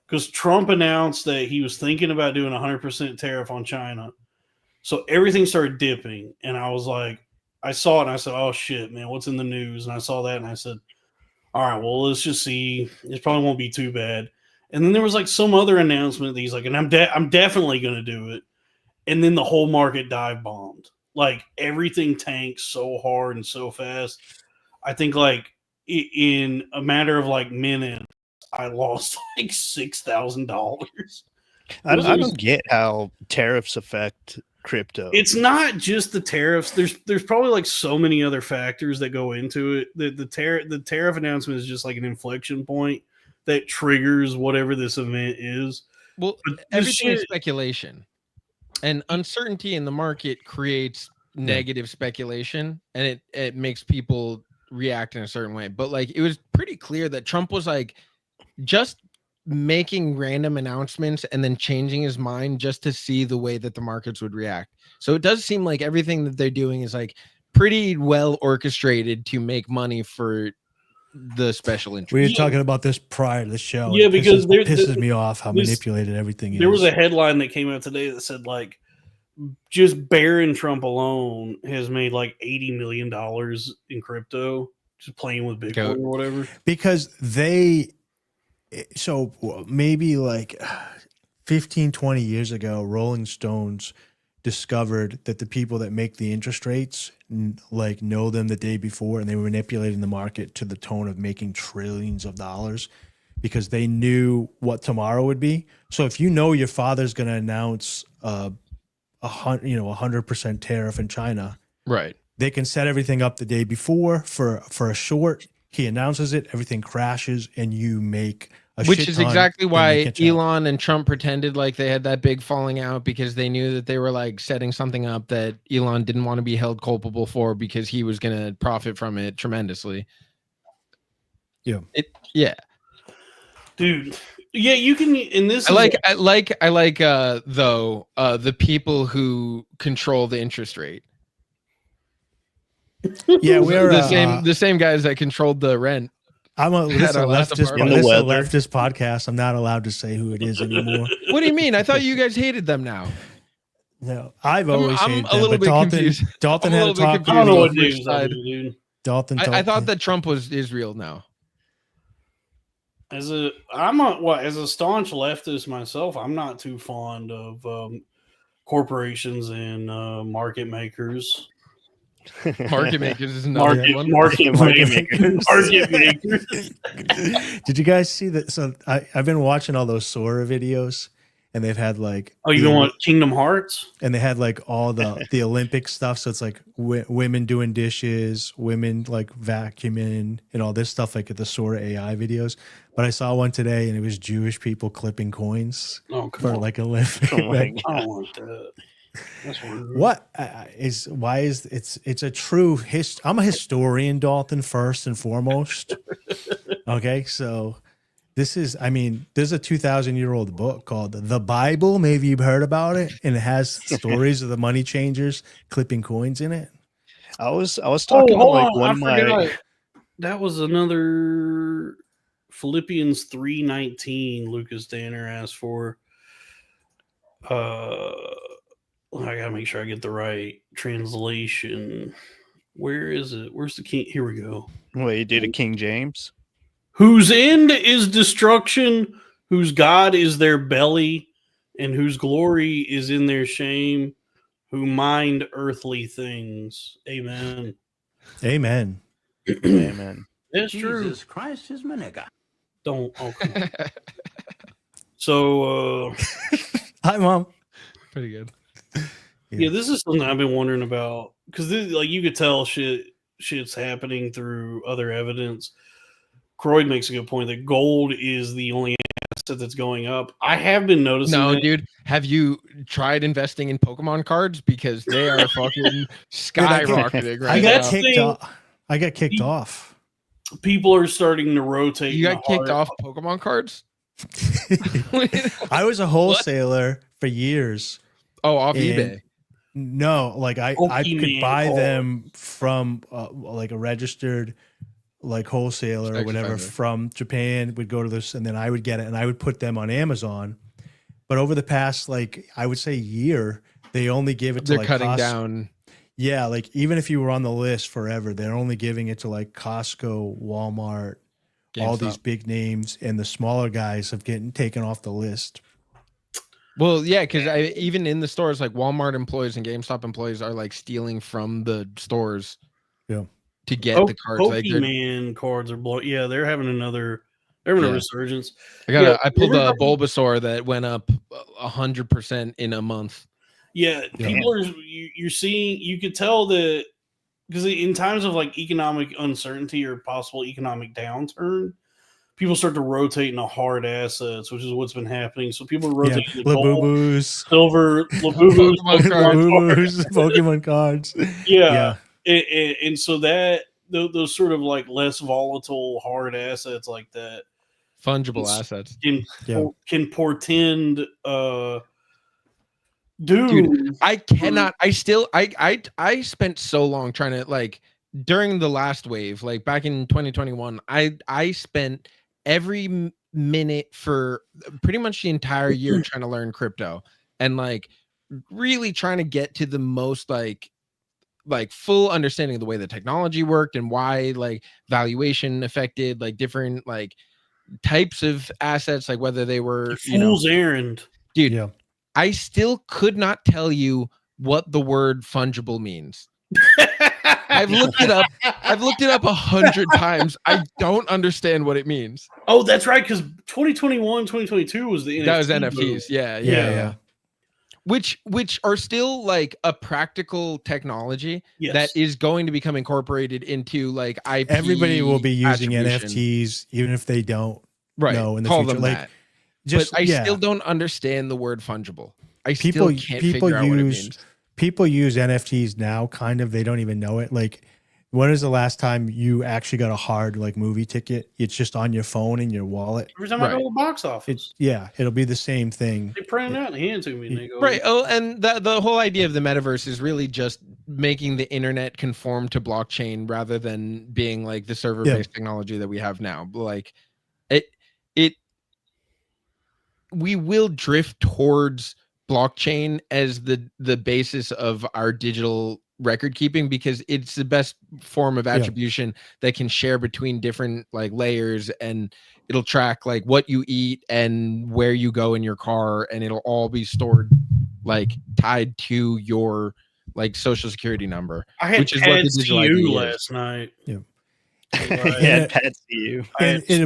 because Trump announced that he was thinking about doing 100% tariff on China. So everything started dipping, and I was like, I saw it, and I said, "Oh shit, man, what's in the news?" And I saw that, and I said, "All right, well, let's just see. It probably won't be too bad." And then there was like some other announcement that he's like, "And I'm definitely going to do it." And then the whole market dive bombed. Like everything tanked so hard and so fast. I think like in a matter of like minutes, I lost like $6,000. I don't get how tariffs affect crypto. It's not just the tariffs. There's probably like so many other factors that go into it. The tariff announcement is just like an inflection point that triggers whatever this event is. Well, everything is speculation, and uncertainty in the market creates negative speculation, and it makes people react in a certain way. But like, it was pretty clear that Trump was like just making random announcements and then changing his mind just to see the way that the markets would react. So it does seem like everything that they're doing is like pretty well orchestrated to make money for the special interest. We were talking about this prior to the show. Yeah, because it pisses me off how manipulated everything is. There was a headline that came out today that said like just Barron Trump alone has made like $80 million in crypto just playing with Bitcoin or whatever. Because so maybe like 15, 20 years ago, Rolling Stones discovered that the people that make the interest rates like know them the day before, and they were manipulating the market to the tone of making trillions of dollars because they knew what tomorrow would be. So if you know your father's going to announce 100% tariff in China, right? They can set everything up the day before for a short. He announces it, everything crashes, and you make a which shit is ton exactly and why you catch up. Elon and Trump pretended like they had that big falling out, because they knew that they were like setting something up that Elon didn't want to be held culpable for because he was going to profit from it tremendously. Yeah. Dude. Yeah, you can. In this, I like the people who control the interest rate. Yeah, we're the same guys that controlled the rent. This is a leftist podcast. I'm not allowed to say who it is anymore. What do you mean? I thought you guys hated them now. No, I've always hated a little them. bit But confused. Dalton had a talk. I don't know what news I do, dude. Dalton. I thought that Trump was Israel now. As a staunch leftist myself, I'm not too fond of corporations and market makers. Market makers is another one. Market makers. Did you guys see that? So I've been watching all those Sora videos, and they've had like you know what, Kingdom Hearts, and they had like all the Olympic stuff. So it's like women doing dishes, women like vacuuming, and all this stuff like at the Sora AI videos. But I saw one today, and it was Jewish people clipping coins for like Olympic. I don't want that. That's weird. It's a true I'm a historian, Dalton, first and foremost. Okay, so there's a 2,000-year-old book called The Bible. Maybe you've heard about it, and it has stories of the money changers clipping coins in it. I was talking to like one of my. That was another Philippians 3:19. Lucas Danner asked for. I gotta make sure I get the right translation. Where is it? Where's the king? Here we go. Wait, you did a King James? Whose end is destruction, whose God is their belly, and whose glory is in their shame, who mind earthly things. Amen. Amen. Amen. It's true. Jesus Christ is my nigga. Don't. Okay. So, hi, Mom. Pretty good. Yeah, this is something I've been wondering about because, like, you could tell shit's happening through other evidence. Croyd makes a good point that gold is the only asset that's going up. I have been noticing. No, that. dude, have you tried investing in Pokemon cards because they are fucking skyrocketing right now? I got kicked off. People are starting to rotate. You got kicked off Pokemon cards? I was a wholesaler for years. Oh, off eBay. No, like I could buy them from like a registered like wholesaler or whatever from Japan would go to this, and then I would get it and I would put them on Amazon. But over the past, like, I would say year, they only give it to They're cutting down. Yeah, like even if you were on the list forever, they're only giving it to like Costco, Walmart, all these big names, and the smaller guys have getting taken off the list. Well, yeah, because even in the stores, like Walmart employees and GameStop employees are like stealing from the stores. Yeah. To get the cards. Pokemon cards are blowing. Yeah, they're having a resurgence. I pulled a Bulbasaur that went up 100% in a month. Yeah, people are. You're seeing. You could tell that because in times of like economic uncertainty or possible economic downturn, people start to rotate into hard assets, which is what's been happening. So people rotate into gold, silver, Pokemon cards. Yeah. And so that those sort of like less volatile hard assets like that, fungible assets, can portend. Dude, I cannot. I spent so long trying to, like, during the last wave, like back in 2021. I spent every minute for pretty much the entire year trying to learn crypto and like really trying to get to the most like full understanding of the way the technology worked and why like valuation affected like different like types of assets, like whether they were fool's errand. Dude, I still could not tell you what the word fungible means. I've looked it up 100 times. I don't understand what it means. Oh, that's right, because 2021, 2022 was the NFT. That was NFTs. Yeah. Which are still like a practical technology that is going to become incorporated into like IP. Everybody will be using attribution. NFTs, even if they don't know in the Call future. Them like, that. But I still don't understand the word fungible. I still can't figure out what it means. People use NFTs now, kind of. They don't even know it. Like, when is the last time you actually got a hard like movie ticket? It's just on your phone in your wallet. Every time I go to the box office, it'll be the same thing. They print it out and hand it to me. And they go, right. Oh, and the whole idea of the metaverse is really just making the internet conform to blockchain rather than being like the server-based technology that we have now. Like, we will drift towards blockchain as the basis of our digital record keeping because it's the best form of attribution that can share between different like layers, and it'll track like what you eat and where you go in your car, and it'll all be stored like tied to your like social security number. I had which is what the digital ID last night. Pets to you.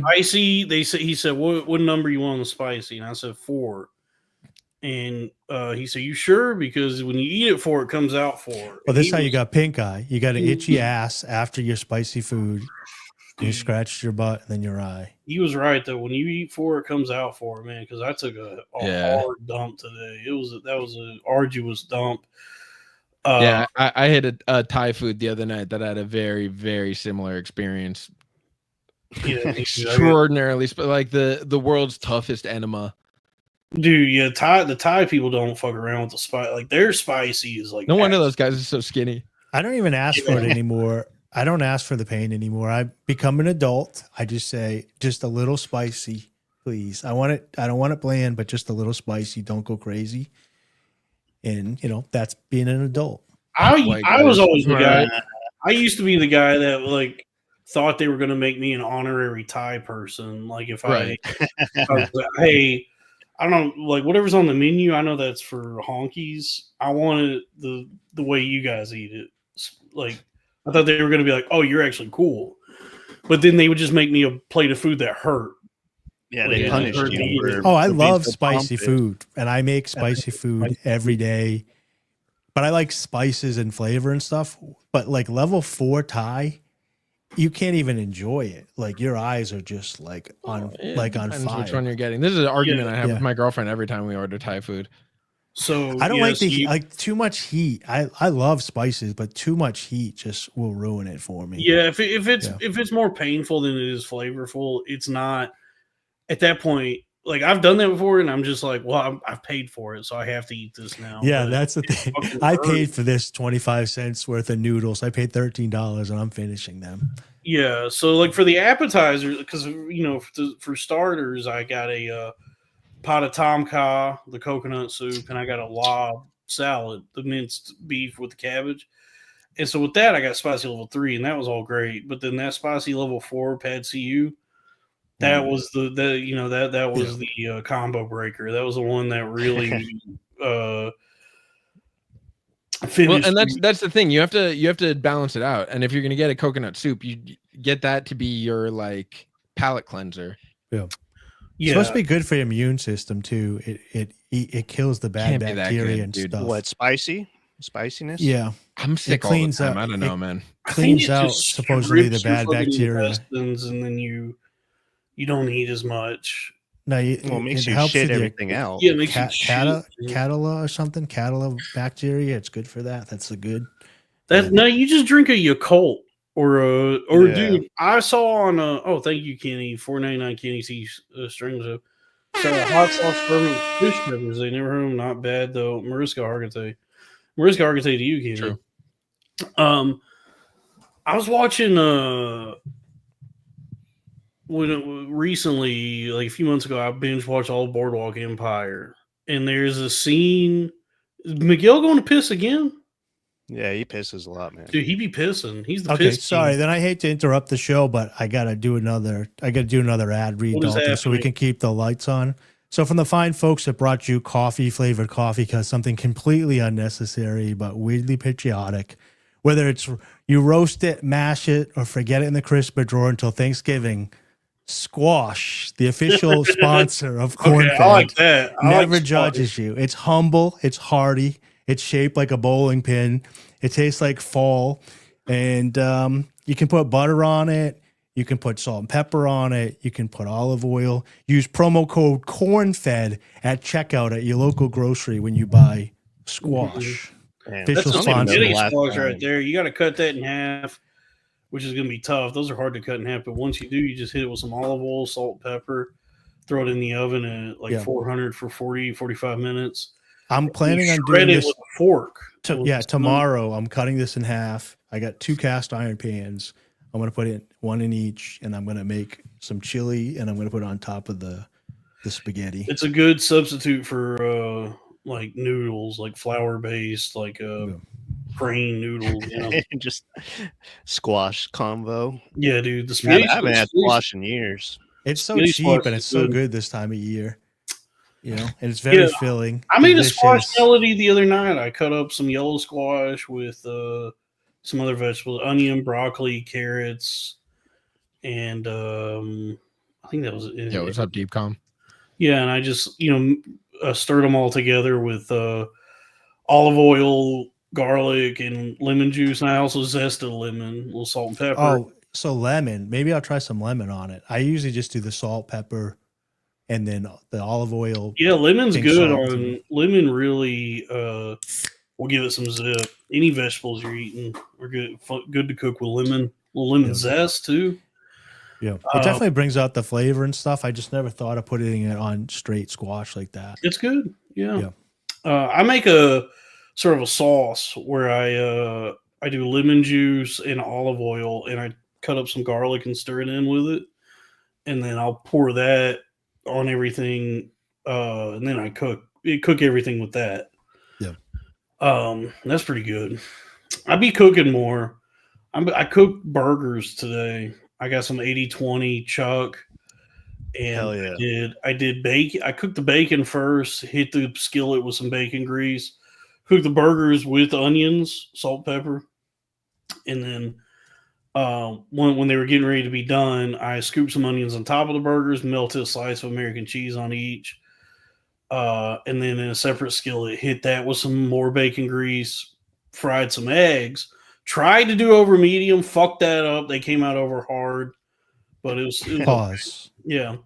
Spicy. He said, "What number you want on the spicy?" And I said 4. And he said, "You sure? Because when you eat it 4, it comes out 4." Well, this is how you got pink eye. You got an itchy ass after your spicy food. You scratched your butt and then your eye. He was right though. When you eat 4, it comes out 4, man. Because I took a hard dump today. That was an arduous dump. I had a Thai food the other night that had a very, very similar experience. Yeah, extraordinarily, like the world's toughest enema. Dude, the Thai people don't fuck around with the spice. Like their spicy is like. No wonder those guys are so skinny. I don't even ask for it anymore. I don't ask for the pain anymore. I become an adult. I just say, just a little spicy, please. I want it. I don't want it bland, but just a little spicy. Don't go crazy. And that's being an adult. I was always the guy. I used to be the guy that like thought they were going to make me an honorary Thai person. Like if I was like, hey, I don't know, like whatever's on the menu. I know that's for honkies. I want it the way you guys eat it. Like I thought they were going to be like, oh, you're actually cool. But then they would just make me a plate of food that hurt. Yeah, they punish you. I love spicy food, and I make spicy food every day. But I like spices and flavor and stuff. But like level 4 Thai, you can't even enjoy it. Like your eyes are just like on fire. Which one you're getting? This is an argument I have with my girlfriend every time we order Thai food. So I don't like too much heat. I love spices, but too much heat just will ruin it for me. Yeah, if it's more painful than it is flavorful, it's not. At that point, like I've done that before, and I'm just like, well, I've paid for it, so I have to eat this now. Yeah, But that's the thing. fucking I hurt. paid for this 25 cents worth of noodles. I paid $13 and I'm finishing them. Yeah, so like for the appetizers, because for starters, I got a pot of tom kha, the coconut soup, and I got a lob salad, the minced beef with the cabbage. And so with that, I got spicy level 3, and that was all great. But then that spicy level 4 pad CU, that was the combo breaker. That was the one that really finished. Well, and that's the thing. You have to balance it out. And if you're gonna get a coconut soup, you get that to be your like palate cleanser. Yeah. It's supposed to be good for your immune system too. It kills the bad bacteria and stuff. What, spiciness? Yeah, I'm sick all the time. I don't know, man. Cleans out supposedly the bad bacteria. Intestines, and then you don't eat as much. No, it makes you helps shit with everything out. Yeah, it makes you shit. Catala or something. Catala bacteria. It's good for that. That's the good. No, you just drink a Yakult dude. I saw on thank you, Kenny, $4.99 Kenny C strings up. So hot sauce ferment fish peppers. They never heard them. Not bad though. Mariska Hargitay. Mariska Hargitay to you, Kenny. True. I was watching recently, like a few months ago, I binge watched all Boardwalk Empire, and there's a scene. Is Miguel going to piss again? Yeah, he pisses a lot, man. Dude, he be pissing. He's the okay. piss Sorry, king. then I hate to interrupt the show, but I gotta do another ad read, Dalton, so we can keep the lights on. So from the fine folks that brought you flavored coffee, because something completely unnecessary but weirdly patriotic, whether it's you roast it, mash it, or forget it in the crisper drawer until Thanksgiving. Squash, the official sponsor of Cornfed, I like that. never judges you. It's humble, it's hearty, it's shaped like a bowling pin, it tastes like fall, and you can put butter on it, you can put salt and pepper on it, you can put olive oil. Use promo code Cornfed at checkout at your local grocery when you buy squash. Official sponsor. Squash right there. You got to cut that in half, which is going to be tough. Those are hard to cut in half, but once you do, you just hit it with some olive oil, salt, pepper, throw it in the oven at 400 for 45 minutes. I'm planning on doing this with a fork. Tomorrow I'm cutting this in half. I got 2 cast iron pans. I'm going to put it one in each, and I'm going to make some chili, and I'm going to put it on top of the spaghetti. It's a good substitute for like noodles, like flour based, like grain noodles. You know? Just squash combo. Yeah, dude. The spaghetti. I haven't had squash in years. It's so cheap and it's so good this time of year. You know, and it's very filling. I made a squash melody the other night. I cut up some yellow squash with some other vegetables, onion, broccoli, carrots, and I think that was it. Yeah, what's up, Deep Com? Yeah, and I just stirred them all together with olive oil, garlic, and lemon juice, and I also zested a lemon, a little salt and pepper. Oh, so lemon. Maybe I'll try some lemon on it. I usually just do the salt, pepper, and then the olive oil. Yeah, lemon's good on lemon. Really, will give it some zip. Any vegetables you're eating are good to cook with lemon. A little lemon zest too. Yeah, it definitely brings out the flavor and stuff. I just never thought of putting it on straight squash like that. It's good. Yeah. I make a sort of a sauce where I do lemon juice and olive oil, and I cut up some garlic and stir it in with it, and then I'll pour that on everything, and then I cook everything with that. Yeah, that's pretty good. I be cooking more. I cooked burgers today. I got some 80-20 chuck, and hell yeah. I did bacon. I cooked the bacon first, hit the skillet with some bacon grease, cooked the burgers with onions, salt, pepper, and then when they were getting ready to be done, I scooped some onions on top of the burgers, melted a slice of American cheese on each, and then in a separate skillet, hit that with some more bacon grease, fried some eggs. Tried to do over medium, fucked that up. They came out over hard, but it was pause. Yeah,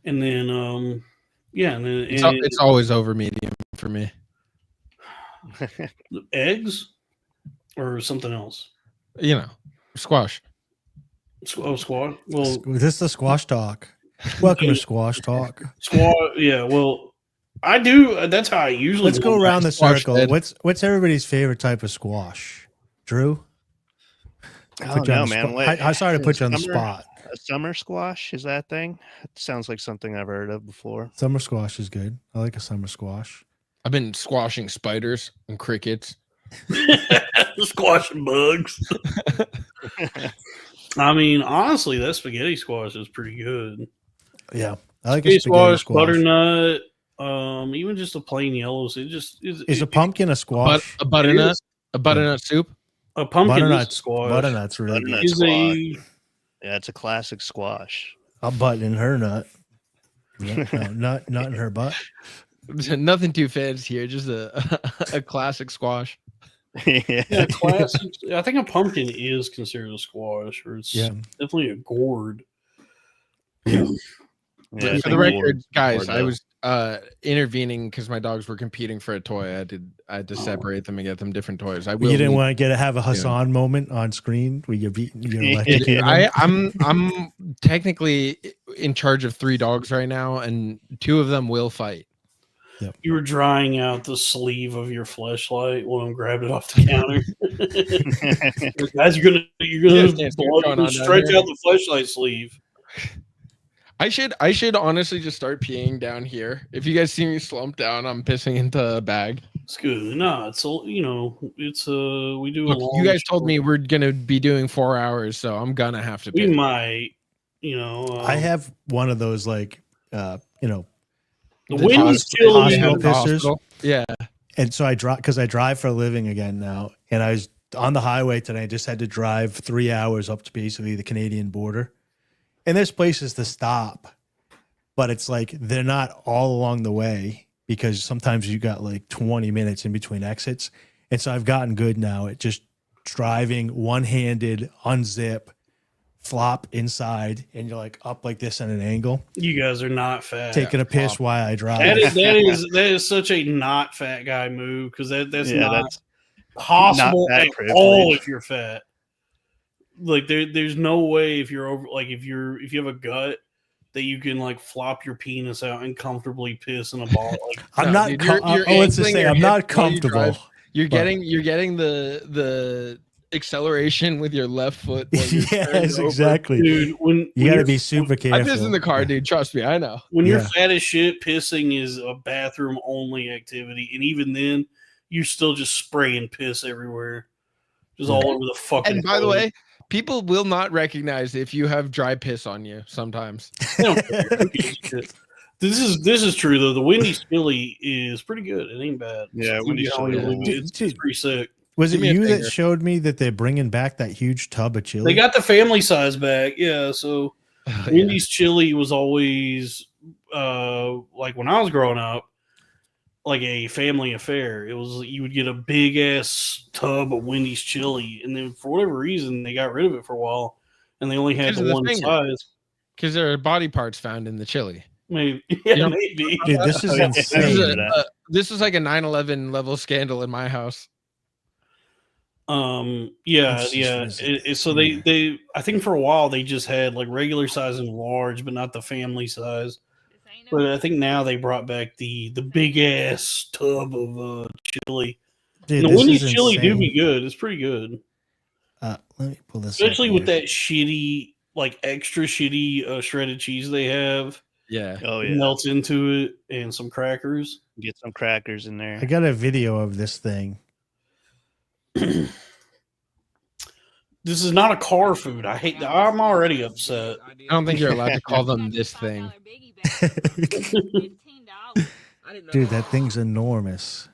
and then it's always over medium for me. Eggs or something else. You know, squash. Oh, squash. Well, this is the squash talk. Welcome to Squash Talk. Yeah, well, I do. That's how I usually. Let's go around the circle. Dead. What's everybody's favorite type of squash? Drew? I don't know, man. I'm sorry to put you on the spot. A summer squash, is that a thing? It sounds like something I've heard of before. Summer squash is good. I like a summer squash. I've been squashing spiders and crickets. Squashing bugs. I mean, honestly, that spaghetti squash is pretty good. Yeah, I like spaghetti a spaghetti squash, butternut, even just a plain yellow. It just is a pumpkin a squash? A butternut, a butternut soup. A pumpkin butternut squash. Butternut's really good. Yeah, it's a classic squash. A butt in her nut. No, not in her butt. Nothing too fancy here, just a classic squash. Yeah, classic. I think a pumpkin is considered a squash, or it's definitely a gourd. Yeah. For the record, guys, I was intervening because my dogs were competing for a toy. I had to separate them and get them different toys. You didn't want to have a Hassan moment on screen where you're beating. I'm technically in charge of 3 dogs right now, and 2 of them will fight. Yep. You were drying out the sleeve of your fleshlight when I grabbed it off the counter. Guys, you're gonna stretch out the fleshlight sleeve. I should honestly just start peeing down here. If you guys see me slumped down, I'm pissing into a bag. It's good. No, it's we do. Look, you guys told me we're gonna be doing 4 hours, so I'm gonna have to. We pee. might, I have one of those the wind's chilly. Pissers. Yeah. And so I drive for a living again now, and I was on the highway today. I just had to drive 3 hours up to basically the Canadian border. And there's places to stop, but it's like they're not all along the way because sometimes you got like 20 minutes in between exits. And so I've gotten good now at just driving one-handed, unzip, flop inside, and you're like up like this at an angle. You guys are not fat. Taking a piss while I drive. That is such a not fat guy move because that's not possible not at all if you're fat. Like there's no way if you're over, like if you have a gut that you can like flop your penis out and comfortably piss in a ball. Like, I'm not. Let's just say I'm not comfortable. You're getting the acceleration with your left foot. Yes, exactly. Dude, you got to be super careful. I piss in the car, dude. Trust me, I know. When you're fat as shit, pissing is a bathroom only activity, and even then, you're still just spraying piss everywhere, just all over the fucking. And by the way, people will not recognize if you have dry piss on you sometimes. This is true though. The Wendy's chili is pretty good. It ain't bad. Yeah, Wendy's chili. It's pretty sick. Was it you that showed me that they're bringing back that huge tub of chili? They got the family size back. Yeah, so Wendy's chili was always like when I was growing up, like a family affair. It was you would get a big ass tub of Wendy's chili, and then for whatever reason they got rid of it for a while, and they only had the one size. Because there are body parts found in the chili. Maybe, yeah, maybe. Dude, this is insane. This is like a 9/11 level scandal in my house. So they I think for a while they just had like regular size and large, but not the family size. But I think now they brought back the big ass tub of chili. Dude, and the Wendy's chili do be good. It's pretty good. Let me pull this. Especially with that shitty, like extra shitty shredded cheese they have. Yeah. Oh yeah. Melts into it and some crackers. Get some crackers in there. I got a video of this thing. This is not a car food. I'm already upset. I don't think you're allowed to call them this thing. Dude, that thing's enormous.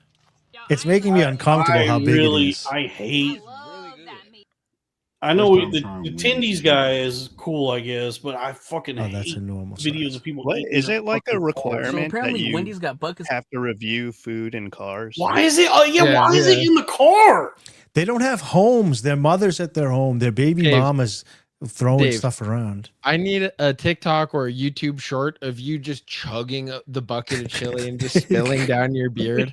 It's making me uncomfortable how big it is. I hate. I know the Tindy's guy is cool, I guess, but I fucking hate that's enormous videos of people. What is it like a requirement apparently that you Wendy's got buckets. have to review food in cars? Why is it? Oh yeah, why is it in the car? They don't have homes. Their mother's at their home. Their baby mamas throwing stuff around. I need a TikTok or a YouTube short of you just chugging the bucket of chili and just spilling down your beard.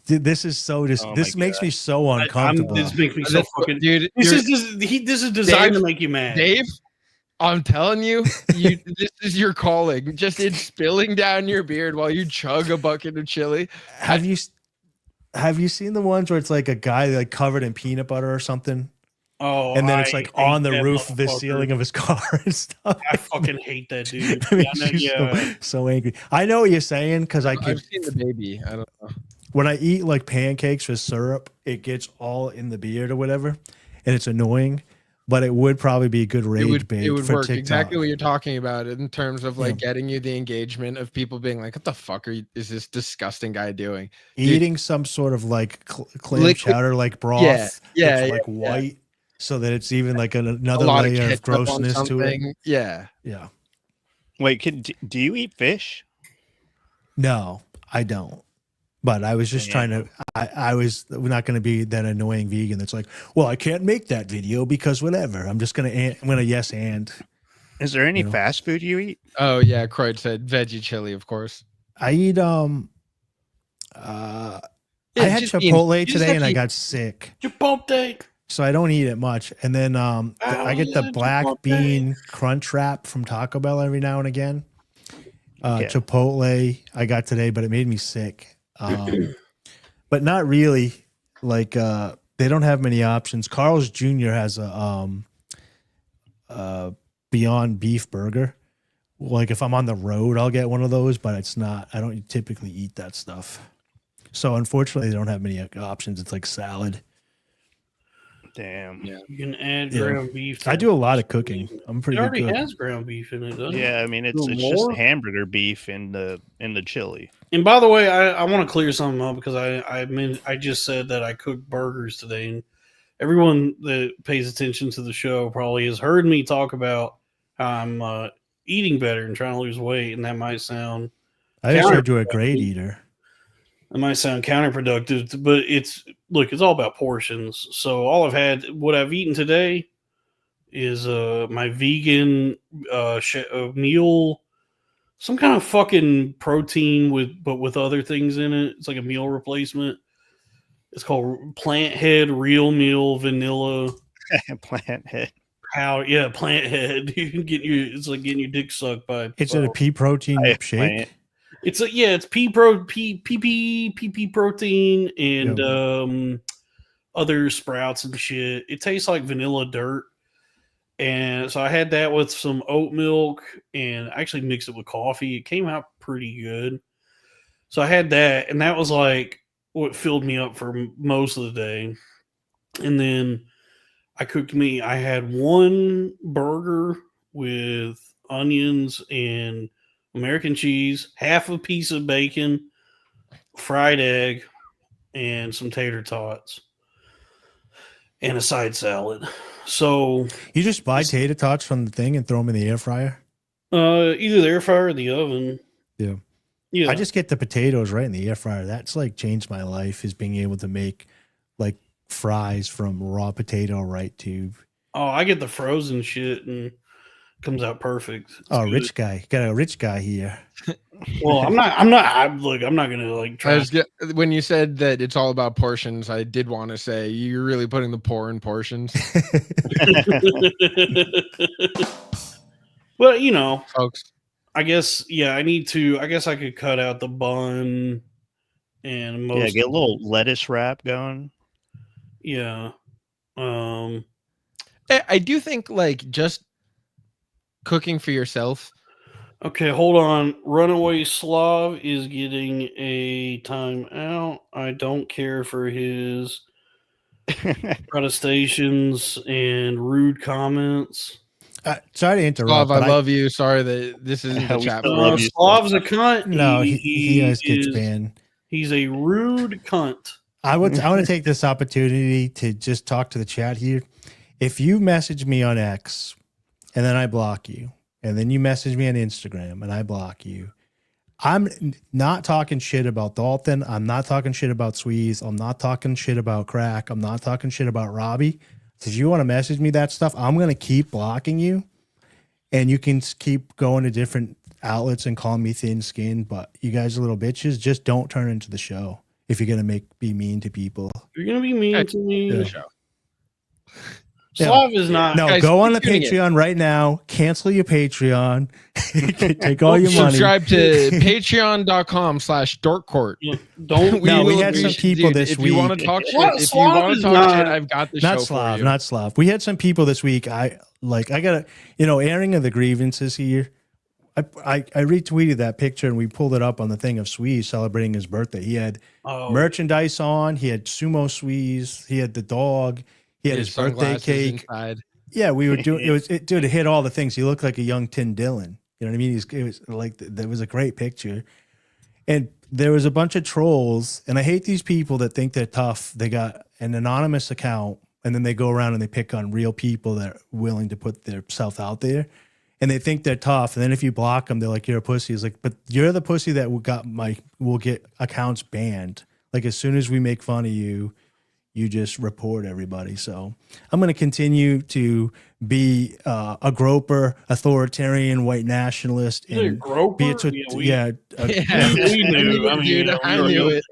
Dude, this is so this makes me so uncomfortable. This makes me so fucking dude. This is designed to make you mad, Dave. I'm telling you, this is your calling. Just it spilling down your beard while you chug a bucket of chili. Have you seen the ones where it's like a guy like covered in peanut butter or something? Oh, And then it's like on the that roof of the motherfucker. ceiling of his car and stuff. I fucking hate that dude. It makes you so angry. I know what you're saying because I've seen the baby. I don't know. When I eat like pancakes with syrup, it gets all in the beard or whatever, and it's annoying. But it would probably be a good rage bait. It would for work TikTok. exactly what you're talking about in terms of like getting you the engagement of people being like, "What the fuck is this disgusting guy doing?" Eating some sort of like clam Liquid- chowder like broth, that's like white, so that it's even like another lot of layer of ketchup on grossness to it. something. Yeah. Wait, do you eat fish? No, I don't. But I was just trying to. I was not going to be that annoying vegan that's like, well, I can't make that video because whatever. I'm just gonna. I'm gonna yes and. Is there any fast food you eat? Oh yeah, Croyd said veggie chili, of course. I eat I had Chipotle today and I got sick. Chipotle. So I don't eat it much. And then I get the black bean crunch wrap from Taco Bell every now and again. Chipotle I got today, but it made me sick. But not really. Like they don't have many options. Carl's Jr. has a Beyond Beef burger. Like if I'm on the road, I'll get one of those, but it's not. I don't typically eat that stuff. So unfortunately, they don't have many options. It's like salad. Damn. Yeah. You can add ground beef. I do a lot of cooking. I'm pretty It good already cook. has ground beef in it, doesn't it? Yeah, I mean it's just hamburger beef in the chili. And by the way, I want to clear something up because I just said that I cooked burgers today, and everyone that pays attention to the show probably has heard me talk about how I'm eating better and trying to lose weight, and that might sound. I just heard you're a great eater. It might sound counterproductive, but it's all about portions. So all what I've eaten today is my vegan meal, some kind of fucking protein with other things in it. It's like a meal replacement. It's called Plant Head Real Meal Vanilla. Plant Head. Plant Head. It's like getting your dick sucked by. Is it a pea protein shake? It's pea protein and other sprouts and shit. It tastes like vanilla dirt. And so I had that with some oat milk and I actually mixed it with coffee. It came out pretty good. So I had that, and that was like what filled me up for most of the day. And then I cooked me. I had one burger with onions and American cheese, half a piece of bacon, fried egg, and some tater tots, and a side salad. So you just buy tater tots from the thing and throw them in the air fryer? Either the air fryer or the oven. Yeah. Yeah. I just get the potatoes right in the air fryer. That's like changed my life, is being able to make like fries from raw potato right to. Oh, I get the frozen shit and comes out perfect. It's rich guy. Got a rich guy here. Well, I'm not gonna like try. When you said that it's all about portions, I did want to say you're really putting the poor in portions. Well, folks, I guess I need to. I guess I could cut out the bun and get a little lettuce wrap going. Yeah. I do think like just cooking for yourself. Okay, hold on. Runaway Slav is getting a timeout. I don't care for his protestations and rude comments. Sorry to interrupt. Slav, I love you. Sorry that this isn't the chat. Slav's a cunt. No, he gets banned. He's a rude cunt. I want to take this opportunity to just talk to the chat here. If you message me on X and then I block you, and then you message me on Instagram and I block you, I'm not talking shit about Dalton. I'm not talking shit about Sweeze. I'm not talking shit about Crack. I'm not talking shit about Robbie. So if you want to message me that stuff, I'm going to keep blocking you. And you can keep going to different outlets and call me thin skinned. But you guys are little bitches. Just don't turn into the show if you're going to be mean to people. You're going to be mean to me. The show. Slav is not. No, Guys, go on the keep doing it. Patreon right now. Cancel your Patreon. Take all your money. Subscribe to patreon.com/dorkcourt. Don't. No, we will had some appreciate- people dude, this if week. you want to talk shit, What? if you Slav want to is talk shit, not- I've got the Not show Slav, for you. not Slav. We had some people this week. I gotta, airing of the grievances here. I retweeted that picture and we pulled it up on the thing of Sweeze celebrating his birthday. He had merchandise on. He had sumo Sweeze. He had the dog. He had his birthday sunglasses cake. inside. Yeah, we were doing it hit all the things. He looked like a young Tim Dillon. You know what I mean? It was like that was a great picture. And there was a bunch of trolls, and I hate these people that think they're tough. They got an anonymous account, and then they go around and they pick on real people that are willing to put their self out there, and they think they're tough. And then if you block them, they're like, "You're a pussy." It's like, but you're the pussy that will get accounts banned. Like as soon as we make fun of you, you just report everybody. So I'm going to continue to be a groper, authoritarian, white nationalist, You're a and groper? be We knew. I mean, I knew it.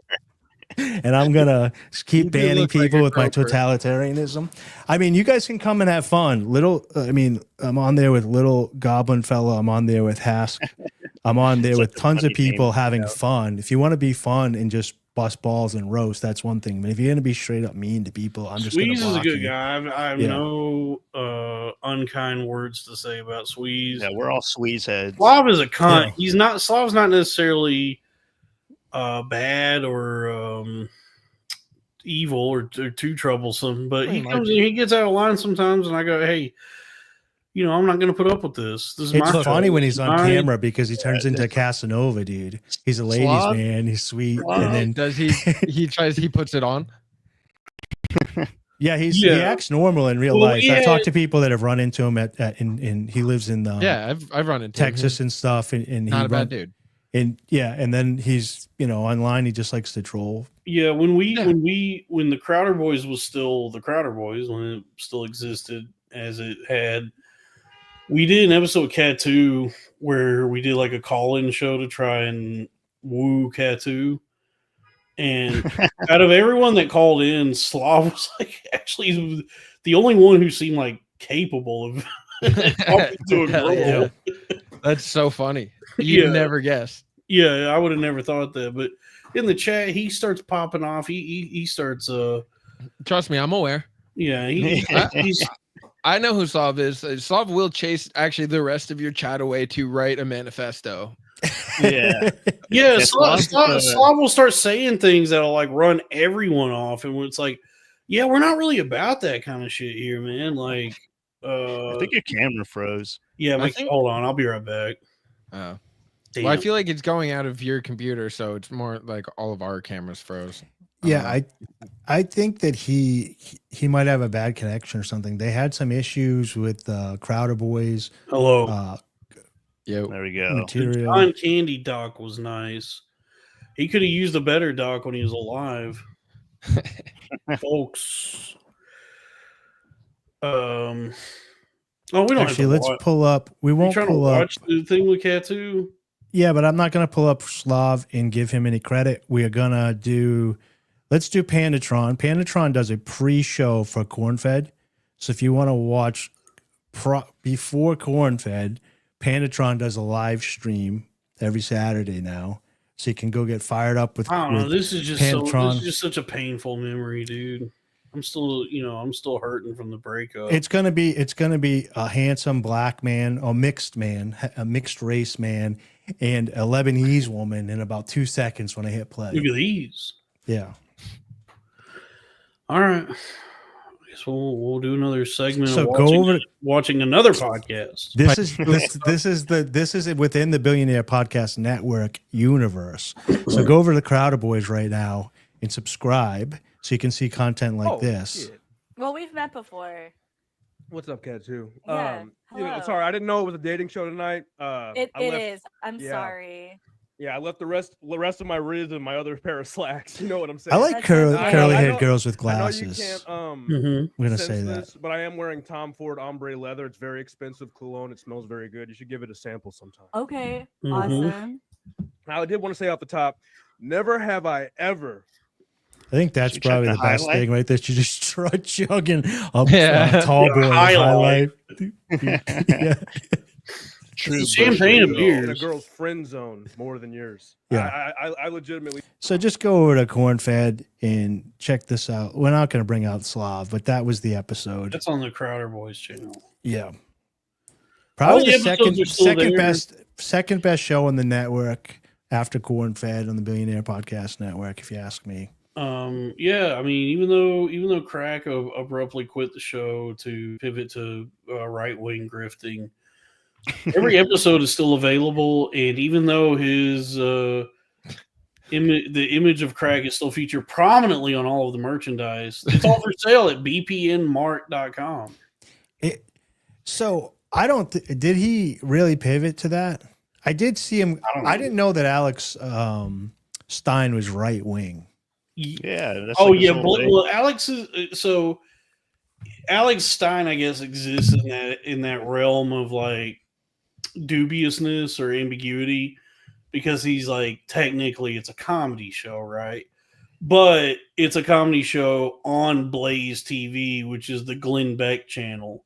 And I'm gonna keep banning look like people a with my groper. totalitarianism. I mean, you guys can come and have fun. I'm on there with Little Goblin Fella. I'm on there with Hask. I'm on there with tons of people having fun. If you want to be fun and just bust balls and roast, that's one thing. But if you're gonna be straight up mean to people, I'm just Sweeze gonna is a block good you. guy. I have Yeah. no unkind words to say about Sweeze. Yeah, we're all Sweeze heads. Slav is a cunt. Yeah. He's not. Slav's not necessarily bad or evil or too troublesome, but he comes in, he gets out of line sometimes, and I go, "Hey, I'm not going to put up with this. This is It's my funny show. when he's on My- camera because he turns into Casanova, dude. He's a ladies' Slav? man. He's sweet, and then Does he puts it on? yeah, he Yeah. acts normal in real Well, life. yeah. I've talked to people that have run into him in he lives in Yeah, I've run into him. Texas and stuff, and Not he a bad dude. And yeah, and then he's online. He just likes to troll. Yeah, when the Crowder Boys was still the Crowder Boys, when it still existed as it had, we did an episode of Cat 2 where we did like a call-in show to try and woo Cat 2. And out of everyone that called in, Slav was like actually the only one who seemed like capable of talking to a girl. Yeah. That's so funny. You'd Yeah. never guess. Yeah, I would have never thought that. But in the chat, he starts popping off. He starts Trust me, I'm aware. yeah, he's I know who Slav is. Slav will chase actually the rest of your chat away to write a manifesto. Yeah. yeah, Yeah, Slav Slav's, will start saying things that'll like run everyone off, and it's like, yeah, we're not really about that kind of shit here, man. Like, I think your camera froze. yeah, I think- hold on, I'll be right back. Oh. Damn. Well, I feel like it's going out of your computer, so it's more like all of our cameras froze. Yeah, I think that he might have a bad connection or something. They had some issues with Crowder Boys. Hello. Yeah, There we go. Material. John Candy doc was nice. He could have used a better doc when he was alive. Folks. Oh, we don't Actually, have to let's watch. pull up. We You won't trying to pull up. watch the thing with Cat 2? Yeah, but I'm not going to pull up Slav and give him any credit. We are going to do, let's do Pandatron. Pandatron does a pre-show for Cornfed. So if you want to watch before Cornfed, Pandatron does a live stream every Saturday now. So you can go get fired up with I don't know. with This is just Pandatron. this is just such a painful memory, dude. I'm still hurting from the breakup. It's gonna be a handsome black man, or mixed man, a mixed race man, and a Lebanese woman in about 2 seconds when I hit play. Look at these. Yeah. All right. I guess we'll do another segment So of go watching another podcast. This is within the Billionaire Podcast Network universe. So go over to the Crowder Boys right now and subscribe so you can see content like this. Shit. Well, we've met before. What's up, Cat 2? Yeah, hello. Sorry, I didn't know it was a dating show tonight. It is. I'm yeah. sorry. Yeah, I left the rest of my ribs and my other pair of slacks. You know what I'm saying? I like That's curly okay. haired girls with I know you glasses. can't I'm gonna sense say that. this, but I am wearing Tom Ford ombre leather. It's very expensive cologne. It smells very good. You should give it a sample sometime. Okay. Mhm. Awesome. Now, I did want to say off the top, never have I ever think that's Should we check probably the the best highlight? thing right there. She just tried chugging up Yeah. tall boy Highlight. yeah. True Champagne of in a beers. girl's friend zone more than yours. Yeah. I legitimately. So just go over to Cornfed and check this out. We're not going to bring out Slav, but that was the episode. That's on the Crowder Boys channel. Yeah. Probably the episodes are still there. second best show on the network after Cornfed on the Billionaire Podcast Network, if you ask me. Yeah, I mean, even though Crack abruptly quit the show to pivot to right wing grifting, every episode is still available, and even though his the image of Crack is still featured prominently on all of the merchandise, it's all for sale at bpnmart.com. So I don't. Did he really pivot to that? I did see him. I didn't know that Alex Stein was right wing. Yeah. That's Oh like his yeah, whole thing. well, Alex Stein, I guess, exists in that realm of like dubiousness or ambiguity because he's like technically it's a comedy show, right? But it's a comedy show on Blaze TV, which is the Glenn Beck channel.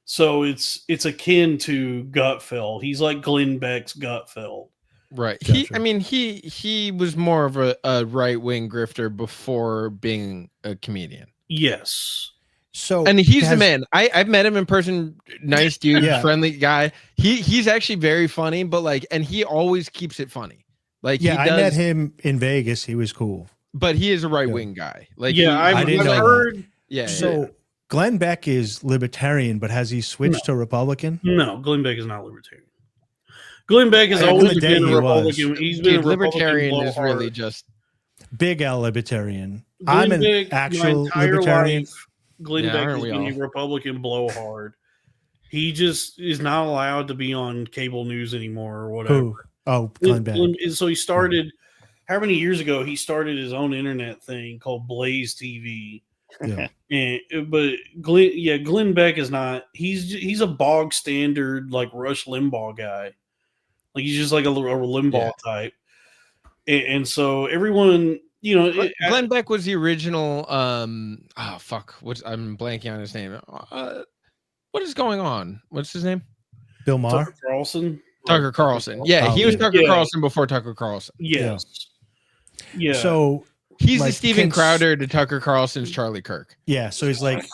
So it's akin to Gutfeld. He's like Glenn Beck's Gutfeld. Right. Gotcha. He was more of a right wing grifter before being a comedian. Yes. So And he's the man. I've met him in person. Nice dude, Yeah. friendly guy. He's actually very funny, but like, and he always keeps it funny. Like, Yeah, he does, I met him in Vegas. He was cool. but he is a right wing guy. Like, Yeah, I didn't know heard. that. yeah. So Glenn Beck is libertarian, but has he switched to Republican? No, Glenn Beck is not libertarian. Glenn Beck has Back in always the day, been a he Republican. was. He's been Dude, a Republican libertarian is blowhard. really just Big L libertarian. Glenn I'm an Beck, my actual entire libertarian. life, Glenn Yeah, Beck aren't has we been all? a Republican blowhard. He just is not allowed to be on cable news anymore or whatever. Who? Oh, Glenn Beck. So he started, how many years ago, he started his own internet thing called Blaze TV. Yeah. But Glenn Beck is not, he's a bog standard, like Rush Limbaugh guy. Like he's just like a Limbaugh type. And so everyone, you know, Glenn Beck was the original. Oh fuck! I'm blanking on his name. What is going on? What's his name? Bill Maher. Tucker Carlson. Tucker Carlson. Yeah, he was Tucker Carlson before Tucker Carlson. Yes. Yeah. So he's like, the Steven Crowder to Tucker Carlson's Charlie Kirk. Yeah. So he's like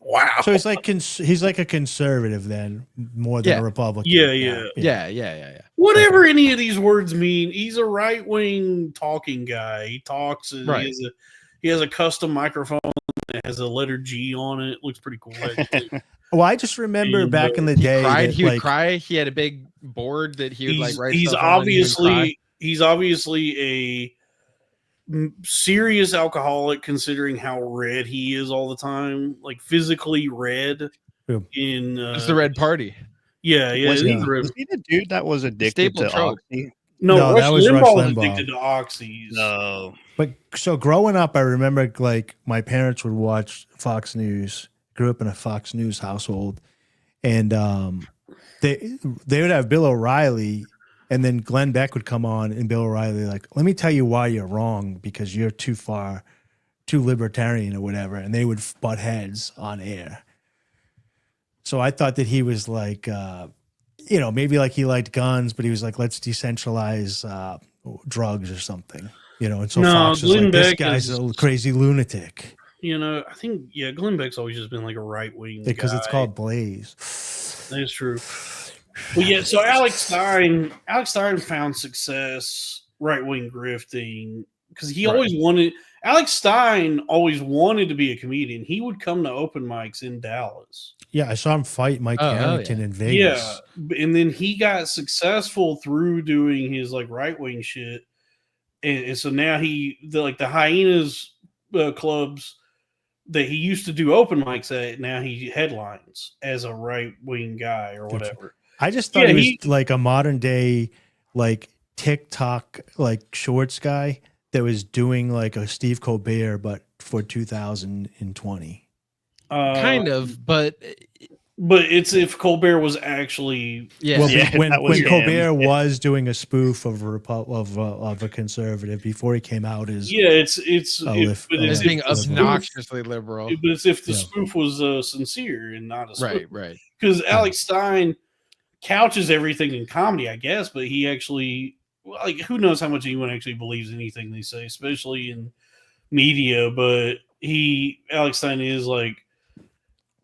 wow. So he's like a conservative then, more than Yeah. a Republican. Yeah. Whatever any of these words mean, he's a right wing talking guy. He talks. And Right. he has a custom microphone that has a letter G on it. Looks pretty cool. Actually. Well, I just remember back in the day. He would that, cry. He had a big board that he would like write. He's stuff on and he would cry. he's obviously a serious alcoholic, considering how red he is all the time, like physically red. Yeah. In It's the Red Party. Yeah. Was he's he, red. was he the dude that was addicted Staple to trope. oxy? No, that was Rush Limbaugh was Limbaugh. addicted to oxys. No. But so growing up, I remember like my parents would watch Fox News. Grew up in a Fox News household, and they would have Bill O'Reilly, and then Glenn Beck would come on, and Bill O'Reilly like, let me tell you why you're wrong because you're too libertarian or whatever, and they would butt heads on air. So I thought that he was like, maybe like he liked guns, but he was like, let's decentralize drugs or something, And so No, Fox was Glenn like, this Beck guy's is- a crazy lunatic. I think Glenn Beck's always just been like a right wing Because it's guy. called Blaze. That's true. Well, yeah. So Alex Stein found success right wing grifting because he always wanted. Alex Stein always wanted to be a comedian. He would come to open mics in Dallas. Yeah, I saw him fight Mike Harrington in Vegas. Yeah, and then he got successful through doing his like right wing shit, and so now the Hyenas clubs that he used to do open mics at, now he headlines as a right wing guy or whatever. I just thought he was like a modern day like TikTok like shorts guy that was doing like a Steve Colbert but for 2020. Kind of, but But it's if Colbert was actually Well, when Colbert was doing a spoof of a conservative before he came out as it's being obnoxiously liberal. But it's if the spoof was sincere and not a spoof, right? Because Alex Stein couches everything in comedy, I guess, but he actually who knows how much anyone actually believes anything they say, especially in media. But Alex Stein is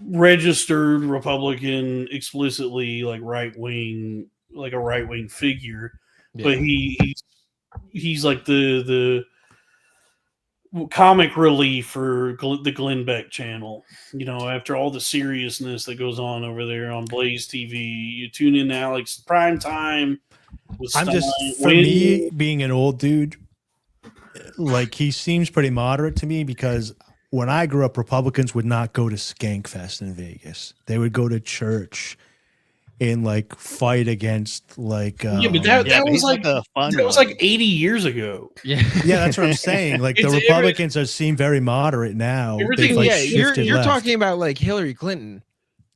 registered Republican, explicitly right wing, like a right wing figure. Yeah. But he's like the comic relief for the Glenn Beck channel. After all the seriousness that goes on over there on Blaze TV, you tune in to Alex prime time. For me, being an old dude, he seems pretty moderate to me because when I grew up, Republicans would not go to Skankfest in Vegas. They would go to church and fight against that was 80 years ago. Yeah, that's what I'm saying. The Republicans seem very moderate now. You're talking about Hillary Clinton.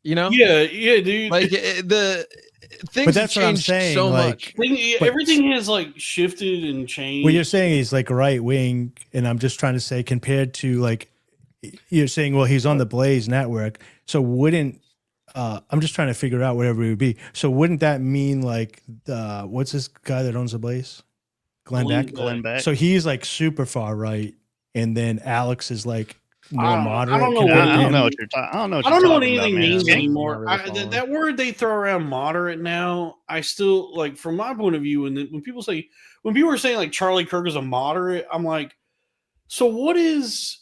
Yeah, dude. The things but that's have what I'm changed saying. So much. Everything has shifted and changed. What you're saying is right wing, and I'm just trying to say compared to you're saying, well, he's on the Blaze network, so wouldn't I'm just trying to figure out whatever it would be. So wouldn't that mean what's this guy that owns the Blaze? Glenn Beck. So he's super far right, and then Alex is more moderate. I don't know what you're talking. I don't know what anything means anymore. That word they throw around moderate now. I still from my point of view, and when people are saying Charlie Kirk is a moderate, I'm like, so what is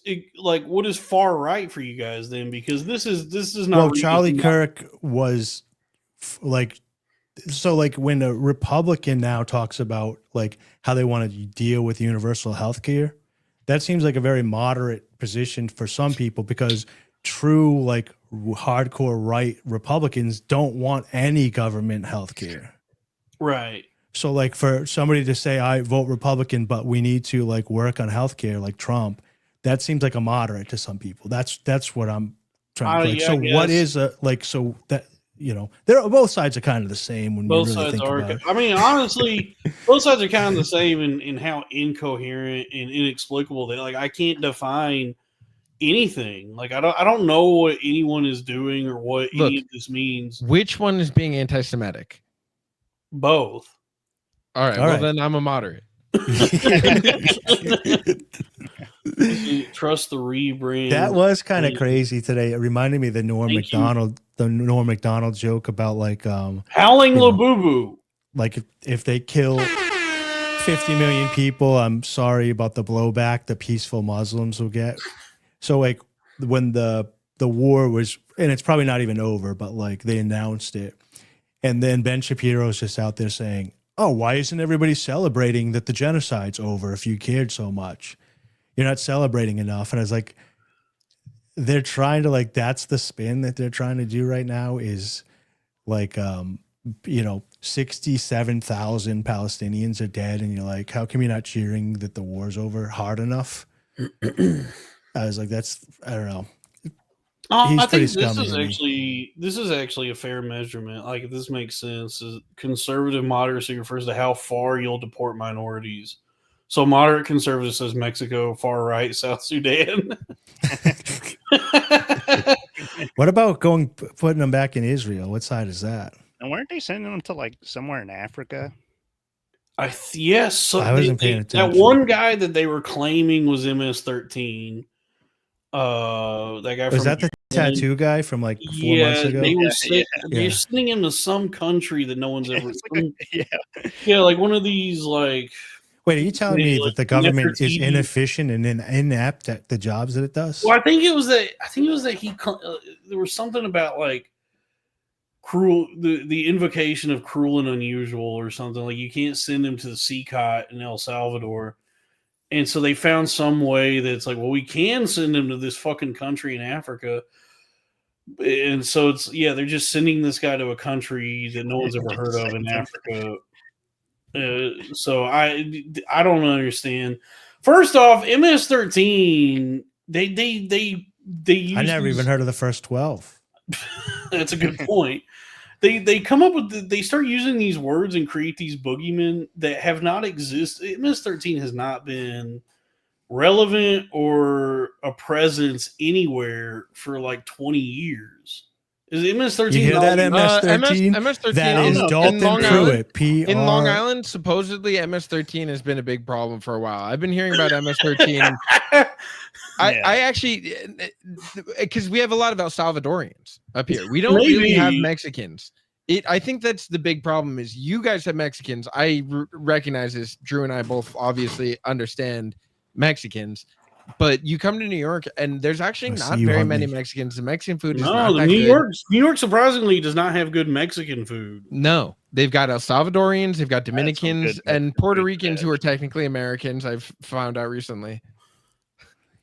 far right for you guys then? Because this is not. Well, Charlie Kirk was when a Republican now talks about how they want to deal with universal health care, that seems like a very moderate position for some people because true hardcore right Republicans don't want any government health care. Right. So for somebody to say I vote Republican, but we need to work on healthcare like Trump, that seems like a moderate to some people. That's what I'm trying to what is so that they're both sides are kind of the same when both you really sides think are. about it. I mean, honestly, both sides are kind of the same in how incoherent and inexplicable they I can't define anything. I don't know what anyone is doing or what any of this means. Which one is being anti-Semitic? Both. All right. Then I'm a moderate. Trust the rebrand. That was kind of crazy today. It reminded me of the Norm Macdonald joke about howling Labubu. If they kill 50 million people, I'm sorry about the blowback the peaceful Muslims will get. So when the war was, and it's probably not even over, but they announced it, and then Ben Shapiro's just out there saying, oh, why isn't everybody celebrating that the genocide's over if you cared so much? You're not celebrating enough. And I was like, they're trying to that's the spin that they're trying to do right now is 67,000 Palestinians are dead. And you're like, how come you're not cheering that the war's over hard enough? I was like, I don't know. I think this is actually a fair measurement. This makes sense. Conservative moderacy refers to how far you'll deport minorities. So moderate conservative says Mexico, far right South Sudan. What about putting them back in Israel? What side is that? And weren't they sending them to somewhere in Africa? Yes. So I wasn't paying attention. That one guy that they were claiming was MS-13. That guy was that the tattoo guy from 4 months ago? They're sending him to some country that no one's ever one of these Wait, are you telling me that the government is inefficient and inept at the jobs that it does? Well, I think it was that he there was something about cruel the invocation of cruel and unusual or something. You can't send him to the CCOT in El Salvador. And so they found some way that's we can send him to this fucking country in Africa. And so they're just sending this guy to a country that no one's ever heard of in Africa. So I don't understand. First off, MS-13, they I never even heard of the first 12. That's a good point. They come up with they start using these words and create these boogeymen that have not existed. MS-13 has not been relevant or a presence anywhere for like 20 years. Is MS-13? You hear that, MS-13? MS-13 That is in Dalton Long Island. Pruitt. In Long Island, supposedly MS-13 has been a big problem for a while. I've been hearing about MS-13. I actually, because we have a lot of El Salvadorians up here. We don't really have Mexicans. I think that's the big problem is you guys have Mexicans. I recognize this. Drew and I both obviously understand Mexicans. But you come to New York, and there's actually not very many Mexicans. The Mexican food is not that good. New York surprisingly does not have good Mexican food. No, they've got El Salvadorians, they've got Dominicans, and Puerto Ricans who are technically Americans. I've found out recently.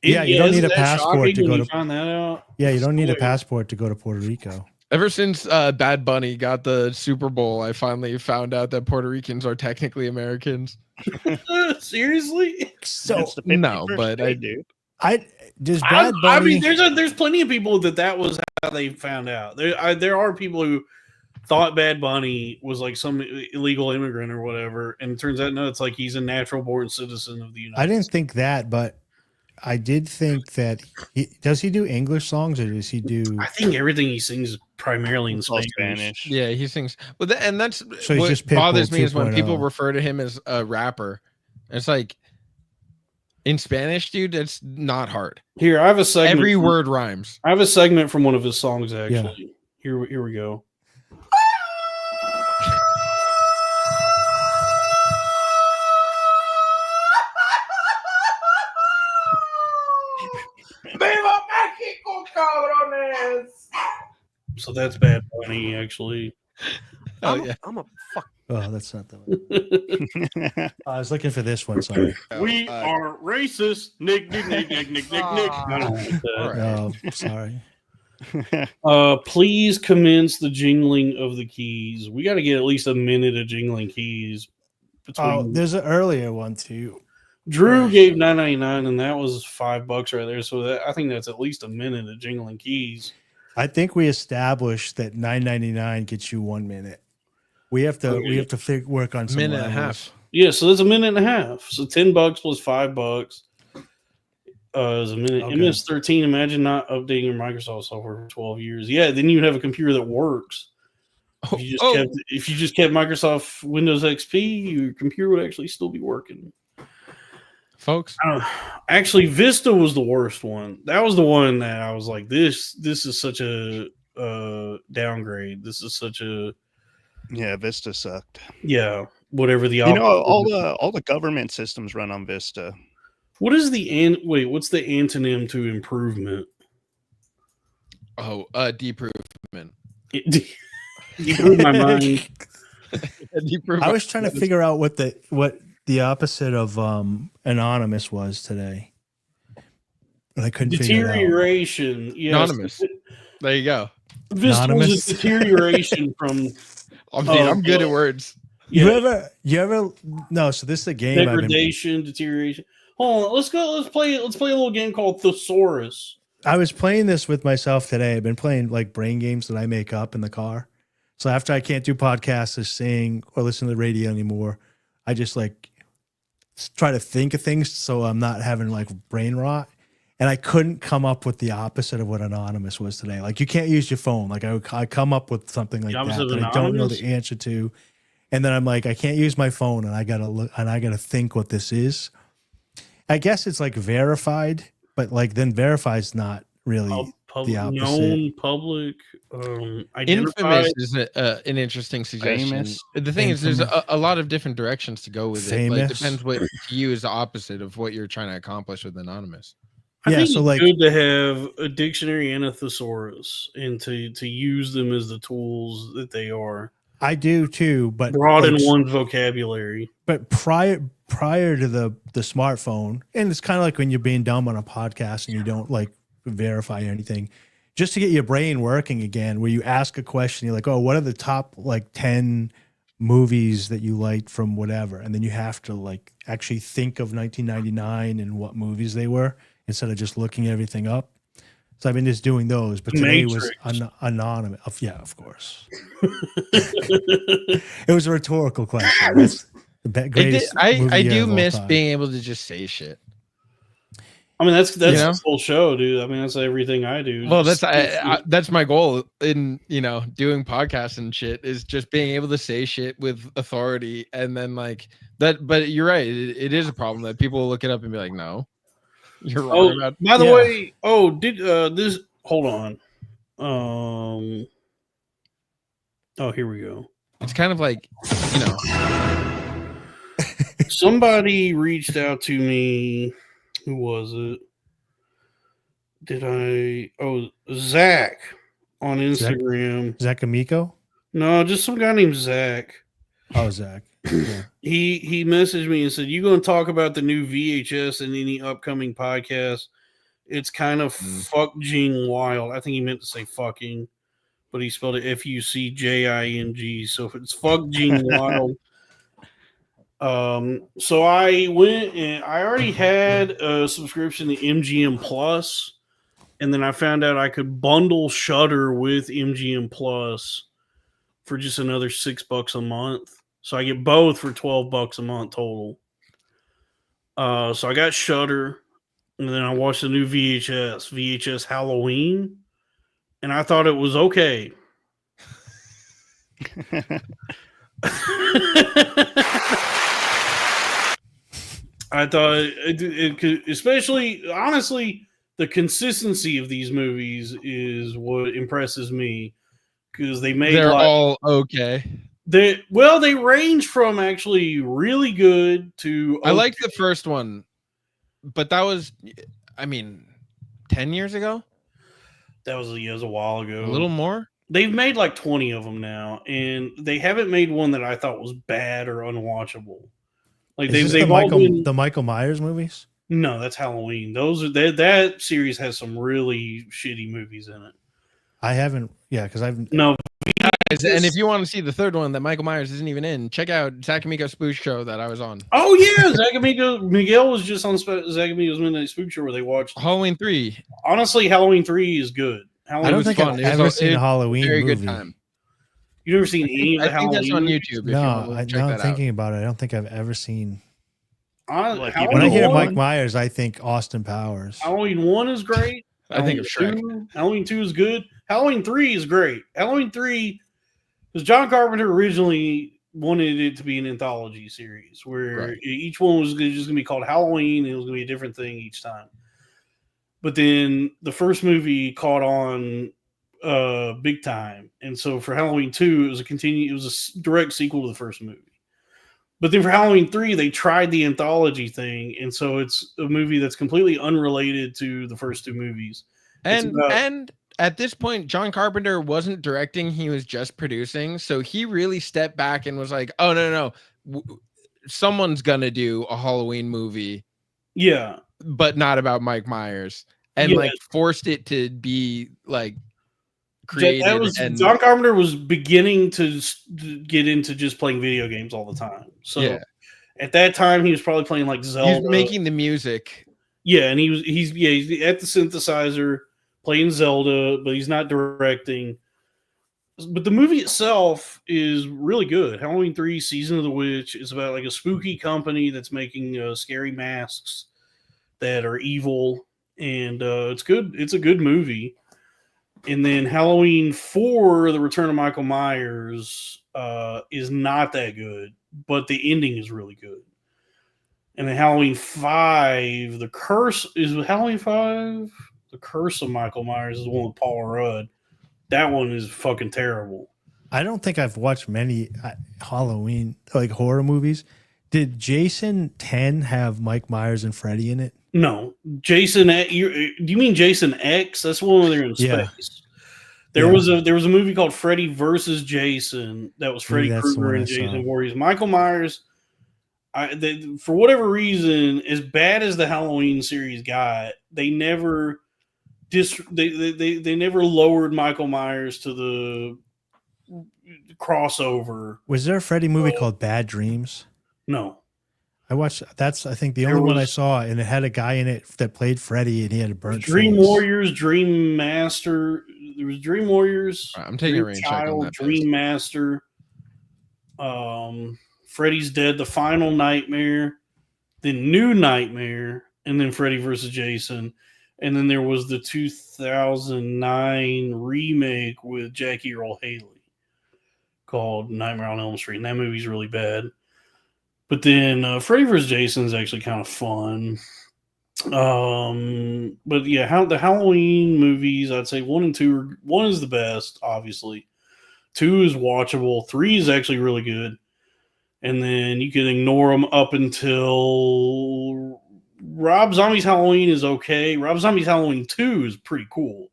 Yeah, you don't need a passport to go to. Find that out? Yeah, you don't need a passport to go to Puerto Rico. Ever since Bad Bunny got the Super Bowl, I finally found out that Puerto Ricans are technically Americans. Seriously? So no, but I do. Does Bad Bunny? I mean, there's plenty of people that was how they found out. There are people who thought Bad Bunny was like some illegal immigrant or whatever, and it turns out no, it's like he's a natural born citizen of the United States. I didn't think that, but I did think that does he do English songs or does he do? I think everything he sings is primarily in Spanish. Yeah, he sings. Well, and that's So he's what just Pitbull bothers me is when 2.0. people refer to him as a rapper. It's like in Spanish, dude. It's not hard. Here, I have a segment. Every word rhymes. I have a segment from one of his songs actually. Yeah. Here we go. ¡Viva México, cabrones! So that's Bad Bunny, actually. Oh yeah, I'm a fuck. Oh, that's not the one. I was looking for this one. Sorry. We are racist. Nick. I don't like that. Oh, sorry. Please commence the jingling of the keys. We got to get at least a minute of jingling keys. There's an earlier one too. Drew gave $9.99, and that was $5 right there. So I think that's at least a minute of jingling keys. I think we established that $9.99 gets you 1 minute. We have to work on some minute and a levels. half. Yeah, so that's a minute and a half. So $10 plus $5 is a minute. Okay. MS-13. Imagine not updating your Microsoft software for 12 years. Yeah, then you'd have a computer that works. If you just kept Microsoft Windows XP, your computer would actually still be working. Folks, actually, Vista was the worst one. That was the one that I was like, this is such a downgrade. This is such a Vista sucked. Yeah, whatever the all the government systems run on Vista. What is what's the antonym to improvement? Oh, deprovement. Deprove my mind. I was trying to figure out what the opposite of anonymous was today. But I couldn't figure it out. Deterioration. Yes. Anonymous. There you go. Vista was a deterioration from. I'm good at words. Yeah. You ever? No. So this is a game. Degradation, deterioration. Hold on. Let's go. Let's play a little game called Thesaurus. I was playing this with myself today. I've been playing like brain games that I make up in the car. So after I can't do podcasts or sing or listen to the radio anymore, I just like try to think of things so I'm not having like brain rot. And I couldn't come up with the opposite of what anonymous was today. Like you can't use your phone. Like I come up with something like that I don't know the answer to. And then I'm like, I can't use my phone and I gotta look and I gotta think what this is. I guess it's like verified, but like then verified's not really the opposite. Known, public, Infamous is an interesting suggestion. Famous. The thing is, there's a lot of different directions to go with it. Like, depends what to you is the opposite of what you're trying to accomplish with anonymous. I think it's good to have a dictionary and a thesaurus and to use them as the tools that they are. I do too, but broaden one's vocabulary. But prior to the smartphone, and it's kind of like when you're being dumb on a podcast and you don't like verify anything, just to get your brain working again, where you ask a question, you're like, oh, what are the top like 10 movies that you liked from whatever? And then you have to like actually think of 1999 and what movies they were instead of just looking everything up. So I've been just doing those, but today Matrix. was anonymous. Yeah, of course. It was a rhetorical question. That's the greatest movie I do of all miss time. being able to just say shit. I mean, that's You know? the whole show, dude. I mean, that's everything I do. Well, Just that's my goal in doing podcasts and shit, is just being able to say shit with authority, and then like that. But you're right, it is a problem that people will look it up and be like, no, you're wrong about. By the way, did this? Hold on. Oh, here we go. It's kind of like, somebody reached out to me. Who was it? Zach on Instagram. Zach Amico? No, just some guy named Zach. Oh, Zach. Yeah. He messaged me and said, "You going to talk about the new VHS in any upcoming podcast? It's kind of fucking wild." I think he meant to say fucking, but he spelled it FUCJING. So if it's fucking wild. So I went and I already had a subscription to MGM Plus, and then I found out I could bundle Shudder with MGM Plus for just another $6 a month. So I get both for $12 a month total. So I got Shudder, and then I watched the new VHS Halloween, and I thought it was okay. I thought it could, especially, honestly, the consistency of these movies is what impresses me, because they're all okay. They range from actually really good to okay. I liked the first one, but that was, 10 years ago. That was a while ago. A little more. They've made like 20 of them now, and they haven't made one that I thought was bad or unwatchable. Like Is this the Michael Myers movies? No, that's Halloween. That series has some really shitty movies in it. I haven't, because I've no. Guys, and if you want to see the third one that Michael Myers isn't even in, check out Zach Amico's Spook Show that I was on. Oh yeah, Zach Amico. Miguel was just on Zach Amico's Midnight Spook Show where they watched Halloween 3. Honestly, Halloween 3 is good. I don't think I've ever seen a Halloween very movie. good time. You never seen any of the Halloween? I think that's on YouTube. No, now I'm thinking about it. I don't think I've ever seen. When Halloween I hear 1, Mike Myers, I think Austin Powers. Halloween 1 is great. I think of Shrek. Halloween 2 is good. Halloween 3 is great. Halloween 3, because John Carpenter originally wanted it to be an anthology series where each one was just going to be called Halloween, and it was going to be a different thing each time. But then the first movie caught on big time, and so for Halloween 2, it was a direct sequel to the first movie. But then for Halloween 3, they tried the anthology thing, and so it's a movie that's completely unrelated to the first two movies. And at this point, John Carpenter wasn't directing; he was just producing. So he really stepped back and was like, "Oh no, someone's gonna do a Halloween movie, but not about Mike Myers," and like forced it to be like created. John Carpenter was beginning to get into just playing video games all the time. So at that time, he was probably playing like Zelda. He was making the music. Yeah, and he's at the synthesizer playing Zelda, but he's not directing. But the movie itself is really good. Halloween 3, Season of the Witch is about like a spooky company that's making scary masks that are evil, and it's good. It's a good movie. And then Halloween 4, The Return of Michael Myers, is not that good, but the ending is really good. And then Halloween 5, The Curse of Michael Myers is the one with Paul Rudd. That one is fucking terrible. I don't think I've watched many Halloween horror movies. Did Jason 10 have Mike Myers and Freddy in it? No, Jason. Do you mean Jason X? That's the one where they're in space. There was a movie called Freddy versus Jason that was Freddy Krueger and Jason Voorhees. Michael Myers. For whatever reason, as bad as the Halloween series got, they never lowered Michael Myers to the crossover. Was there a Freddy movie called Bad Dreams? No. I watched. That's I think the There only one I was- saw, and it had a guy in it that played Freddy, and he had a burnt Dream face. Warriors, Dream Master. There was Dream Warriors. I'm taking a Dream rain check on Child, that Dream Master. Freddy's Dead, The Final Nightmare, then New Nightmare, and then Freddy vs. Jason. And then there was the 2009 remake with Jackie Earl Haley called Nightmare on Elm Street. And that movie's really bad. But then Freddy vs. Jason is actually kind of fun. But yeah, the Halloween movies, I'd say 1 and 2 1 is the best, obviously. 2 is watchable. 3 is actually really good. And then you can ignore them up until Rob Zombie's Halloween is okay. Rob Zombie's Halloween 2 is pretty cool.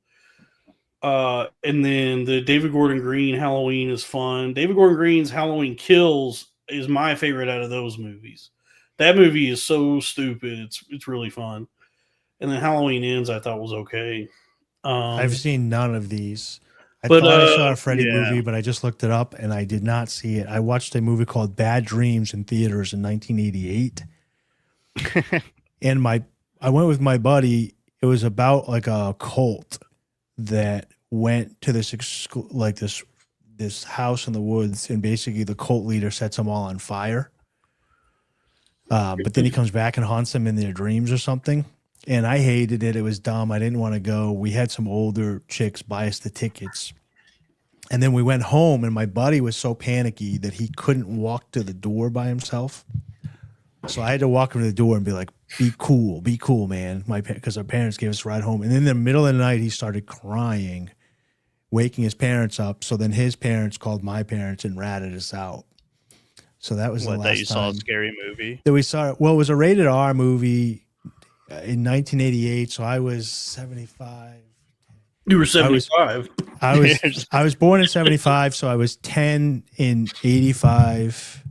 And then the David Gordon Green Halloween is fun. David Gordon Green's Halloween Kills is my favorite out of those movies. That movie is so stupid. It's really fun. And then Halloween Ends I thought was okay. I've seen none of these. I But, thought I saw a Freddy yeah. movie, but I just looked it up and I did not see it. I watched a movie called Bad Dreams in theaters in 1988. And I went with my buddy. It was about like a cult that went to this this house in the woods, and basically the cult leader sets them all on fire. But then he comes back and haunts them in their dreams or something. And I hated it. It was dumb. I didn't want to go. We had some older chicks buy us the tickets. And then we went home, and my buddy was so panicky that he couldn't walk to the door by himself. So I had to walk him to the door and be like, be cool, man. Because our parents gave us a ride home. And then in the middle of the night, he started crying, waking his parents up. So then his parents called my parents and ratted us out. So that was the last that you saw a time scary movie. that we saw. Well, it was a rated R movie in 1988. So I was 75. You were 75. I was born in 75, so I was 10 in 85.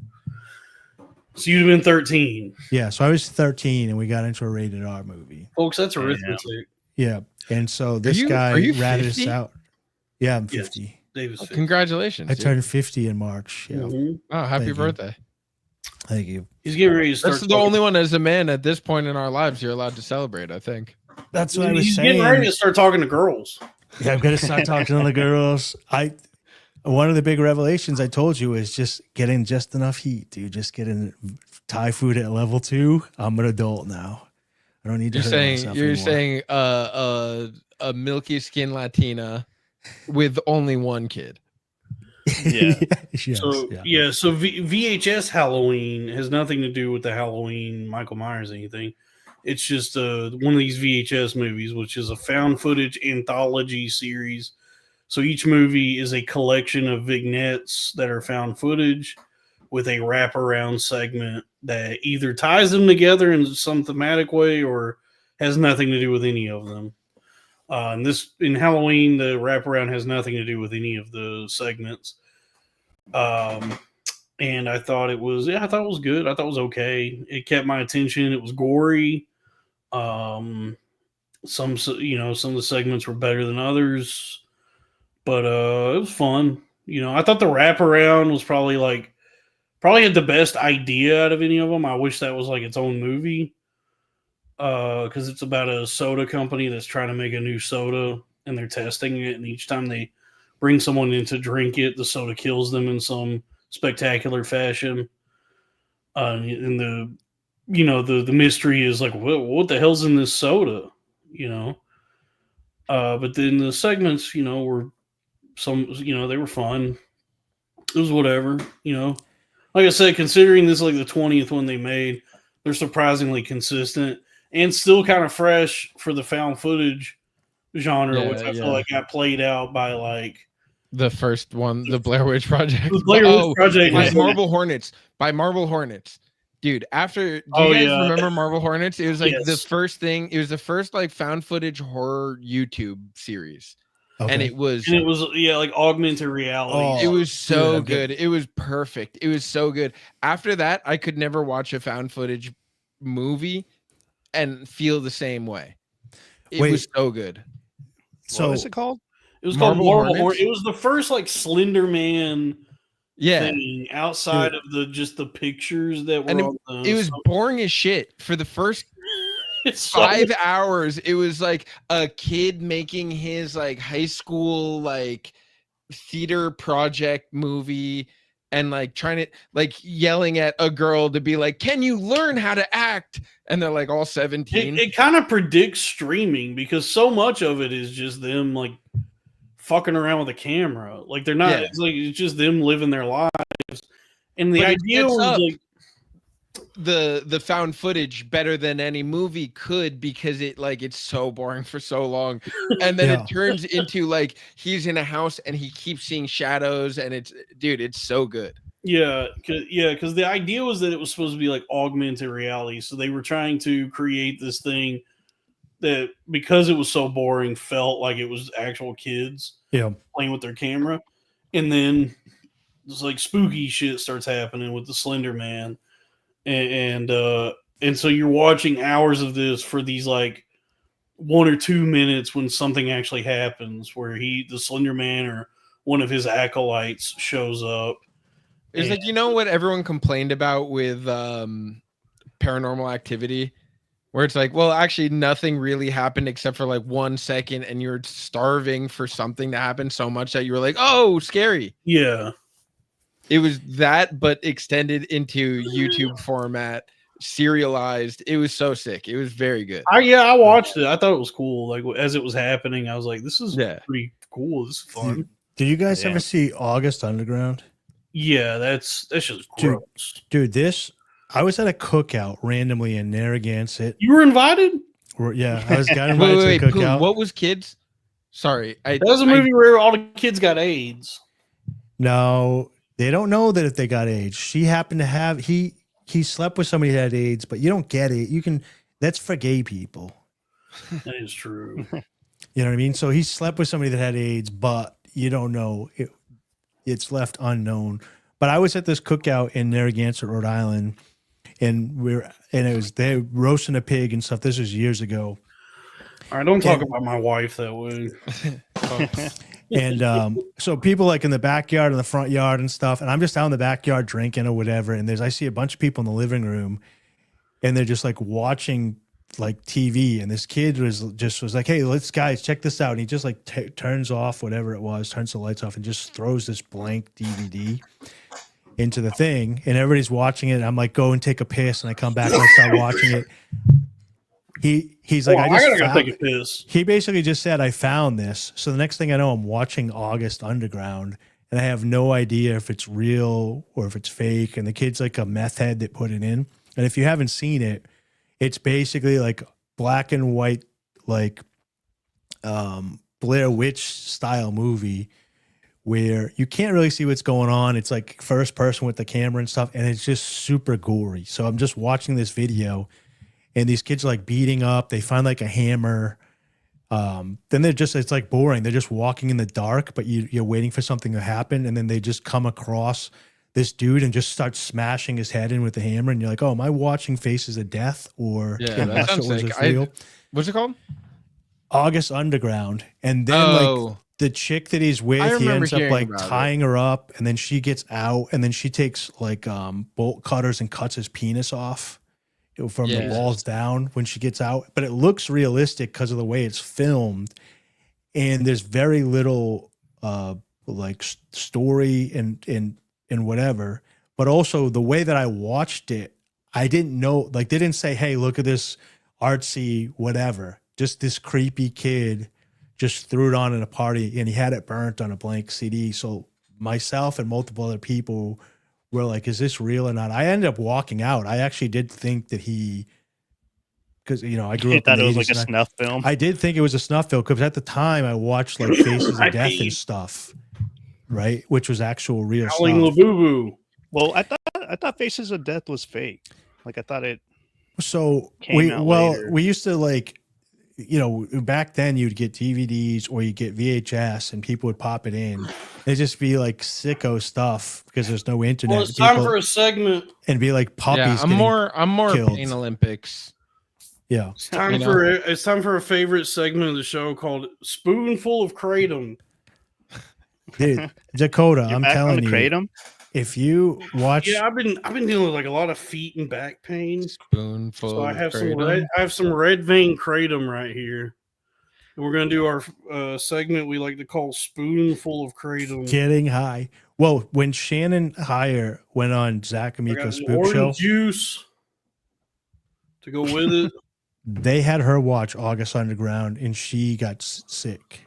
So you'd have been 13. Yeah, so I was 13, and we got into a rated R movie. Folks, that's arithmetic. Yeah, and so this guy are you ratted us 50? out. Yeah, I'm 50. Yes, Davis. 50. Congratulations. I dude. turned 50 in March. Yeah. Oh, happy Thank you. birthday. Thank you. He's getting ready to start. That's the only one as a man at this point in our lives you're allowed to celebrate, I think. That's what I was He's saying. getting ready to start talking to girls. Yeah, I'm gonna start talking to the girls. One of the big revelations I told you is just getting just enough heat, dude. Just getting Thai food at level 2. I'm an adult now. I don't need to. You're saying a milky skin Latina with only one kid. Yeah. Yes, So so VHS Halloween has nothing to do with the Halloween Michael Myers anything. It's just one of these VHS movies, which is a found footage anthology series. So each movie is a collection of vignettes that are found footage with a wraparound segment that either ties them together in some thematic way or has nothing to do with any of them. In Halloween, the wraparound has nothing to do with any of the segments. And I thought it was good. I thought it was okay. It kept my attention. It was gory. Some of the segments were better than others, but it was fun. I thought the wraparound was probably had the best idea out of any of them. I wish that was like its own movie, because it's about a soda company that's trying to make a new soda and they're testing it, and each time they bring someone in to drink it, the soda kills them in some spectacular fashion. And the mystery is like, what the hell's in this soda? But then the segments, were they were fun. It was whatever, Like I said, considering this is like the 20th one they made, they're surprisingly consistent and still kind of fresh for the found footage genre, which I feel like got played out by like the first one, the Blair Witch Project. The Blair Witch Project by is- Marble Hornets. By Marble Hornets. Dude, do you guys remember Marble Hornets? It was like the first thing. It was the first like found footage horror YouTube series. Okay. And it was like augmented reality. It was so good. It was perfect. It was so good. After that, I could never watch a found footage movie and feel the same way. It was so good. What was it called? It was called Marble Marble Hornets? Hornets. It was the first like Slender Man thing outside of the pictures that were And on the it was boring as shit for the first It's 5 hours. It was like a kid making his like high school like theater project movie and like trying to like yelling at a girl to be like, can you learn how to act? And they're like all 17. It kind of predicts streaming because so much of it is just them like fucking around with a camera. Like they're not. Yeah. It's just them living their lives. And the But it idea sets was up like the found footage better than any movie could because it's so boring for so long, and then it turns into like he's in a house and he keeps seeing shadows, and it's so good. Because the idea was that it was supposed to be like augmented reality. So they were trying to create this thing that, because it was so boring, felt like it was actual kids playing with their camera. And then it's like spooky shit starts happening with the Slender Man. And so you're watching hours of this for these like 1 or 2 minutes when something actually happens, where the Slender Man or one of his acolytes shows up. It's like, you know what everyone complained about with Paranormal Activity, where it's like, well, actually nothing really happened except for like 1 second, and you're starving for something to happen so much that you were like, oh, scary. Yeah. It was that, but extended into YouTube format, serialized. It was so sick. It was very good. I watched it. I thought it was cool. Like as it was happening, I was like, this is pretty cool. This is fun. Did you guys ever see August Underground? Yeah, that's just gross. Dude, I was at a cookout randomly in Narragansett. You were invited? Yeah, I got invited to a cookout. What was kids? Sorry. That was a movie where all the kids got AIDS. No, they don't know that if they got AIDS. She happened to have he slept with somebody that had AIDS, but you don't get it. That's for gay people. That is true. You know what I mean? So he slept with somebody that had AIDS, but you don't know. It's left unknown. But I was at this cookout in Narragansett, Rhode Island, and they roasting a pig and stuff. This was years ago. All right, don't talk about my wife that way. And so people like in the backyard and the front yard and stuff, and I'm just out in the backyard drinking or whatever, and I see a bunch of people in the living room, and they're just like watching like TV, and this kid was like, hey, let's guys check this out, and he just like turns off whatever it was, turns the lights off, and just throws this blank DVD into the thing, and everybody's watching it, and I'm like, go and take a piss, and I come back and I start watching it. He's like, I gotta take a piss. He basically just said, I found this. So the next thing I know, I'm watching August Underground, and I have no idea if it's real or if it's fake. And the kid's like a meth head that put it in. And if you haven't seen it, it's basically like black and white, like Blair Witch style movie where you can't really see what's going on. It's like first person with the camera and stuff, and it's just super gory. So I'm just watching this video, and these kids are like beating up. They find like a hammer. Then it's like boring. They're just walking in the dark, but you're waiting for something to happen. And then they just come across this dude and just start smashing his head in with the hammer. And you're like, oh, am I watching Faces of Death? Or that sounds sick. What's it called? August Underground. And then like the chick that he's with, he ends up like tying her up, and then she gets out, and then she takes like bolt cutters and cuts his penis off from the walls down when she gets out. But it looks realistic because of the way it's filmed, and there's very little like story and whatever. But also the way that I watched it, I didn't know, like they didn't say, hey, look at this artsy whatever. Just this creepy kid just threw it on at a party, and he had it burnt on a blank CD. So myself and multiple other people were like, is this real or not? I ended up walking out. I actually did think that because, I grew up thought in the it was 80s, like a snuff film? I did think it was a snuff film because at the time I watched like Faces of Death and stuff, right? Which was actual real Howling stuff. Labubu. Well, I thought Faces of Death was fake. Like I thought it. So later. we used to like, back then you'd get DVDs or you get VHS, and people would pop it in. It'd just be like sicko stuff because there's no internet. Well, it's time for a segment. And be like puppies. Yeah, I'm more killed. Pain Olympics. Yeah, it's time for a favorite segment of the show called Spoonful of Kratom. Dude, Dakota, I'm back telling on the you, Kratom? If you watch, Yeah, I've been dealing with like a lot of feet and back pain. Spoonful. So I have kratom. some red vein kratom right here. And we're gonna do our segment we like to call spoonful of kratom. getting high. Well, when Shannon Heyer went on Zach I got Amico's the Spook orange Show, juice to go with it. they had her watch August Underground, and she got sick,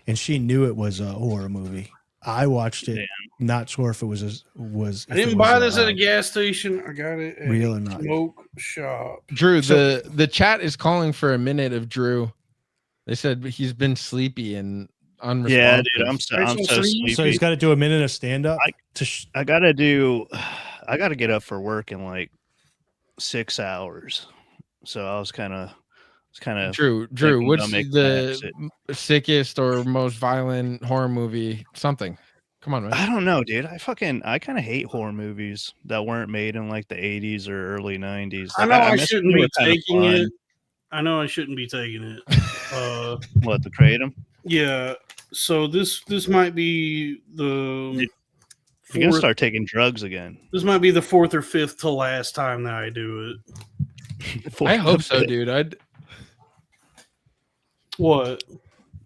and she knew it was a horror movie. I watched it, not sure if it was. I didn't buy this at a gas station. I got it at real or a not. smoke shop. Drew, the chat is calling for a minute of Drew. They said he's been sleepy and unresponsive. Yeah, dude, I'm so sleepy. So he's got to do a minute of stand up. I gotta get up for work in like 6 hours. So I was kind of Drew. What's the sickest or most violent horror movie? Something. Come on, man. I don't know, dude. I kind of hate horror movies that weren't made in like the 80s or early 90s. I Like, know I miss shouldn't them. They be were kinda taking fun. it. I know I shouldn't be taking it. What, the kratom? Yeah. So this might be the. You're gonna start taking drugs again. This might be the fourth or fifth to last time that I do it. I hope so, dude. What?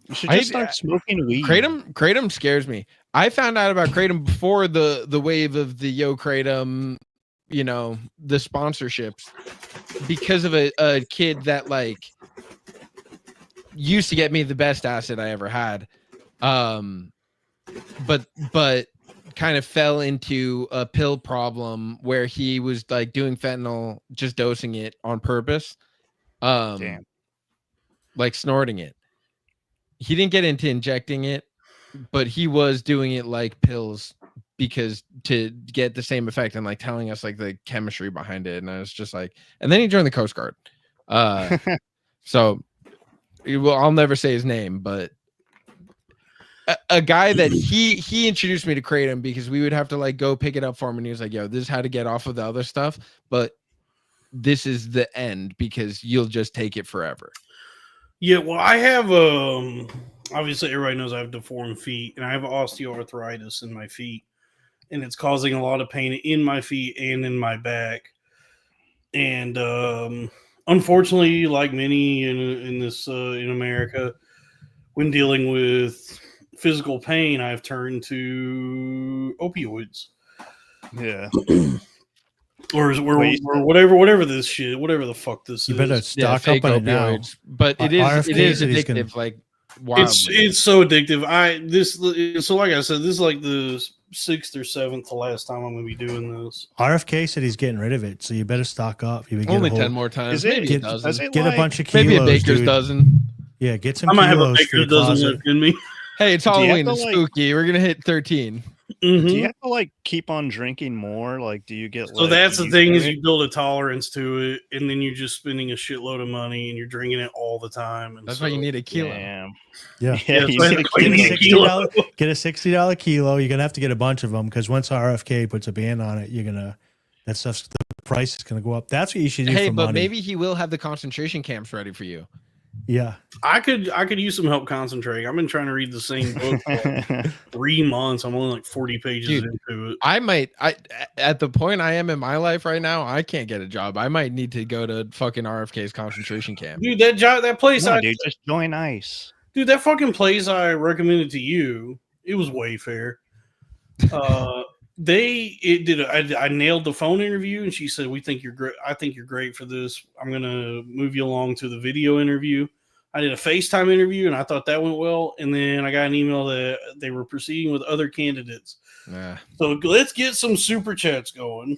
You should just start smoking weed. Kratom scares me. I found out about Kratom before the wave of the Yo Kratom, the sponsorships, because of a kid that like used to get me the best acid I ever had, but kind of fell into a pill problem where he was like doing fentanyl, just dosing it on purpose, Damn. like snorting it. He didn't get into injecting it, but he was doing it like pills because to get the same effect and like telling us like the chemistry behind it. And I was just like, and then he joined the Coast Guard. So I'll never say his name, but a guy that he introduced me to Kratom because we would have to like go pick it up for him. And he was like, yo, this is how to get off of the other stuff, but this is the end because you'll just take it forever. Yeah, well, I have obviously everybody knows I have deformed feet, and I have osteoarthritis in my feet, and it's causing a lot of pain in my feet and in my back. And unfortunately, like many in America, when dealing with physical pain, I've turned to opioids. Yeah. Or whatever this shit, whatever the fuck this is. You better stock up on it now. But it is addictive, like wildly. It's so addictive. So like I said, this is like the 6th or 7th to last time I'm gonna be doing this. RFK said he's getting rid of it, so you better stock up. You Only 10 more times. Maybe a dozen. Get a bunch of kilos. Maybe a baker's dozen. Yeah, get some. I might have a kilos baker's dozen left in me. Hey, it's Halloween. It's spooky. We're gonna hit 13. Mm-hmm. Do you have to like keep on drinking more? Like, do you get? So that's the thing is you build a tolerance to it, and then you're just spending a shitload of money, and you're drinking it all the time. And that's why you need a kilo. Damn. Yeah, you need get a $60 kilo. You're gonna have to get a bunch of them because once RFK puts a ban on it, the price is gonna go up. That's what you should do. Hey, for but money. maybe he will have the concentration camps ready for you. Yeah, I could use some help concentrating. I've been trying to read the same book for 3 months. I'm only like 40 pages into it. I at the point I am in my life right now, I can't get a job. I might need to go to fucking RFK's concentration camp. Dude, that place just join ICE. Dude, that fucking place I recommended to you, it was Wayfair. I nailed the phone interview, and she said, "We think you're great. I think you're great for this. I'm gonna move you along to the video interview." I did a FaceTime interview, and I thought that went well. And then I got an email that they were proceeding with other candidates. So let's get some super chats going.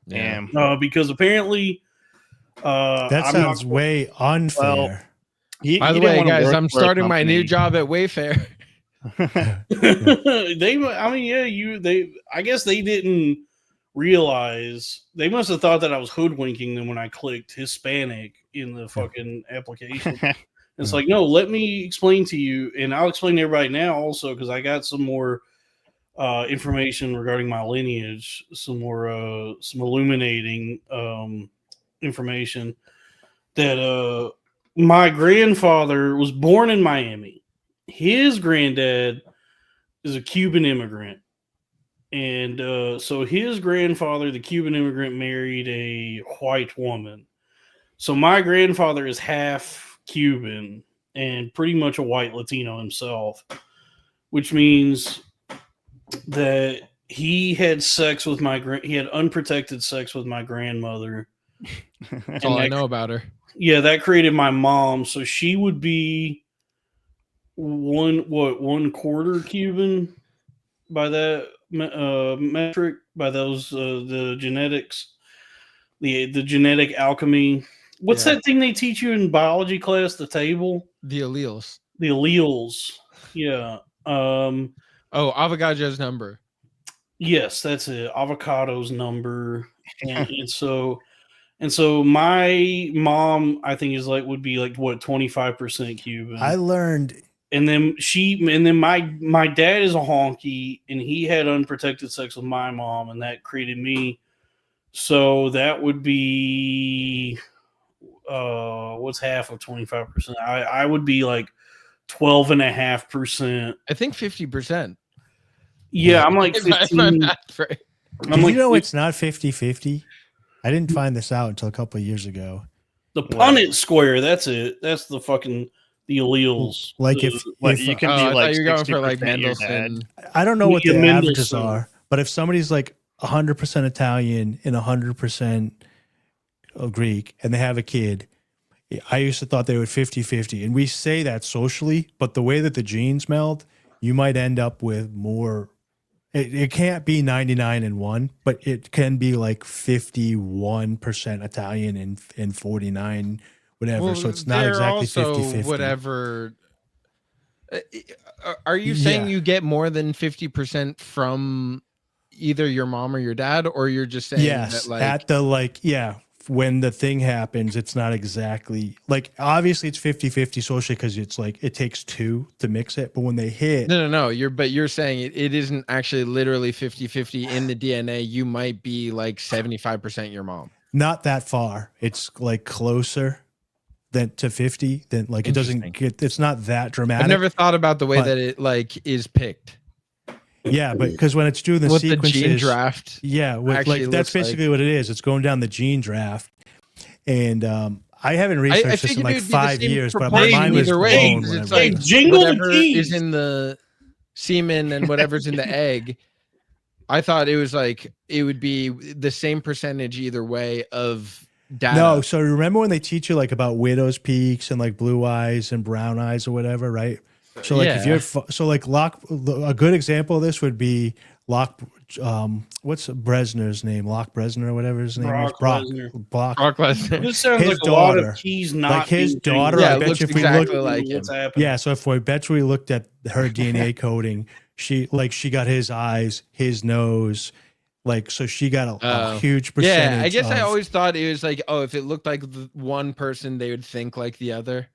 Damn. Because apparently, that sounds way unfair. By the way, guys, I'm starting my new job at Wayfair. I guess they didn't realize. They must have thought that I was hoodwinking them when I clicked Hispanic in the fucking application. It's like, no, let me explain to you, and I'll explain to everybody now also because I got some more information regarding my lineage, some illuminating information that my grandfather was born in Miami. His granddad is a Cuban immigrant. And so his grandfather, the Cuban immigrant, married a white woman. So my grandfather is half Cuban and pretty much a white Latino himself, which means that he had sex with he had unprotected sex with my grandmother. That's all I know about her. Yeah, that created my mom. So she would be one quarter Cuban by that metric, by those the genetics, the genetic alchemy. What's that thing they teach you in biology class? The table, the alleles, the alleles. Yeah. Oh, Avogadro's number. Yes, that's it. Avocado's number, and so my mom, I think, would be like what 25% Cuban. I learned, and then my dad is a honky, and he had unprotected sex with my mom, and that created me. So that would be what's half of 25%? I would be like 12.5%. I think 50%. Yeah, I'm like 15. Did you know it's not 50-50? I didn't find this out until a couple of years ago. The Punnett square, that's it. That's the fucking the alleles. Like if you can be like you're going for like 60% your dad. Mendelssohn. I don't know what the Mendelssohn. averages are, but if somebody's like 100% Italian and 100% Greek and they have a kid, I used to thought they would 50-50. And we say that socially, but the way that the genes meld, you might end up with more. It can't be 99-1, but it can be like 51% Italian and 49 whatever. Well, so it's not exactly 50-50. Whatever. Are you saying you get more than 50% from either your mom or your dad, or you're just saying yes, that, like, at the when the thing happens, it's not exactly like, obviously it's 50-50 socially because it's like it takes two to mix it, but when they hit, no, you're saying it isn't actually literally 50-50 in the DNA. You might be like 75% your mom. not that far. It's like closer than to 50. Then like it doesn't get. It's not that dramatic. I've never thought about the way but- that it like is picked. Yeah, but because when it's doing the What the sequences, gene draft yeah, actually like that's looks like. basically what it is. It's going down the gene draft, and I haven't researched this in like 5 years, but my mind was blown. Way, when it's I read like this. whatever is in the semen and whatever's in the egg. I thought it was like it would be the same percentage either way of data. No, so remember when they teach you like about widow's peaks and like blue eyes and brown eyes or whatever, right? So like if you're a good example of this would be Locke. What's Bresner's name? Locke Bresner or whatever his name is. Brock Lesnar. This sounds his like daughter, a lot of keys not like his being daughter. jingled. I bet you if we exactly look, like what's him. happening. yeah. So if we bet we looked at her DNA coding, she got his eyes, his nose. Like, so she got a huge percentage. Yeah, I guess I of- always thought it was like, oh, if it looked like one person, they would think like the other.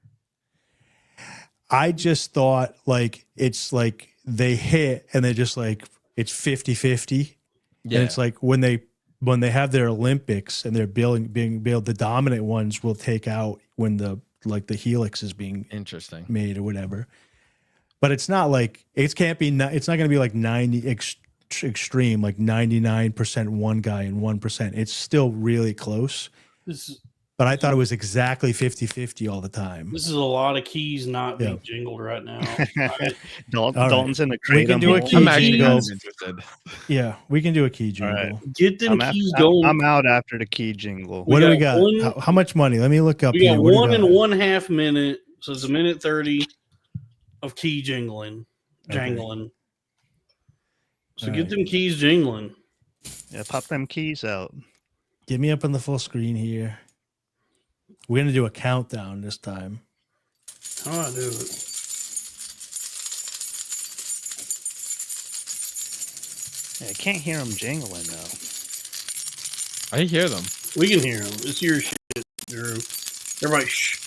I just thought like it's like they hit and they just like it's 50-50. Yeah. And it's like when they have their Olympics and they're being built, the dominant ones will take out when the helix is being interesting made or whatever. But it's not like it's not going to be like 90 extreme, like 99% one guy and 1%. It's still really close. But I thought it was exactly 50-50 all the time. This is a lot of keys not being jingled right now. Dalton's in the We can do a key I'm actually jingle. kind of interested. Yeah, we can do a key jingle. All right. Get them I'm keys going. I'm out after the key jingle. What do we got got? How much money? Let me look up We here. got What do we 1 got? and 1/2 minute, so it's 1:30 of key jangling. So All get right. them keys jingling. Yeah, pop them keys out. Get me up on the full screen here. We're going to do a countdown this time. How do I do it? Yeah, I can't hear them jingling though. I hear them. We can hear them. It's your shit, Drew. Everybody, shh.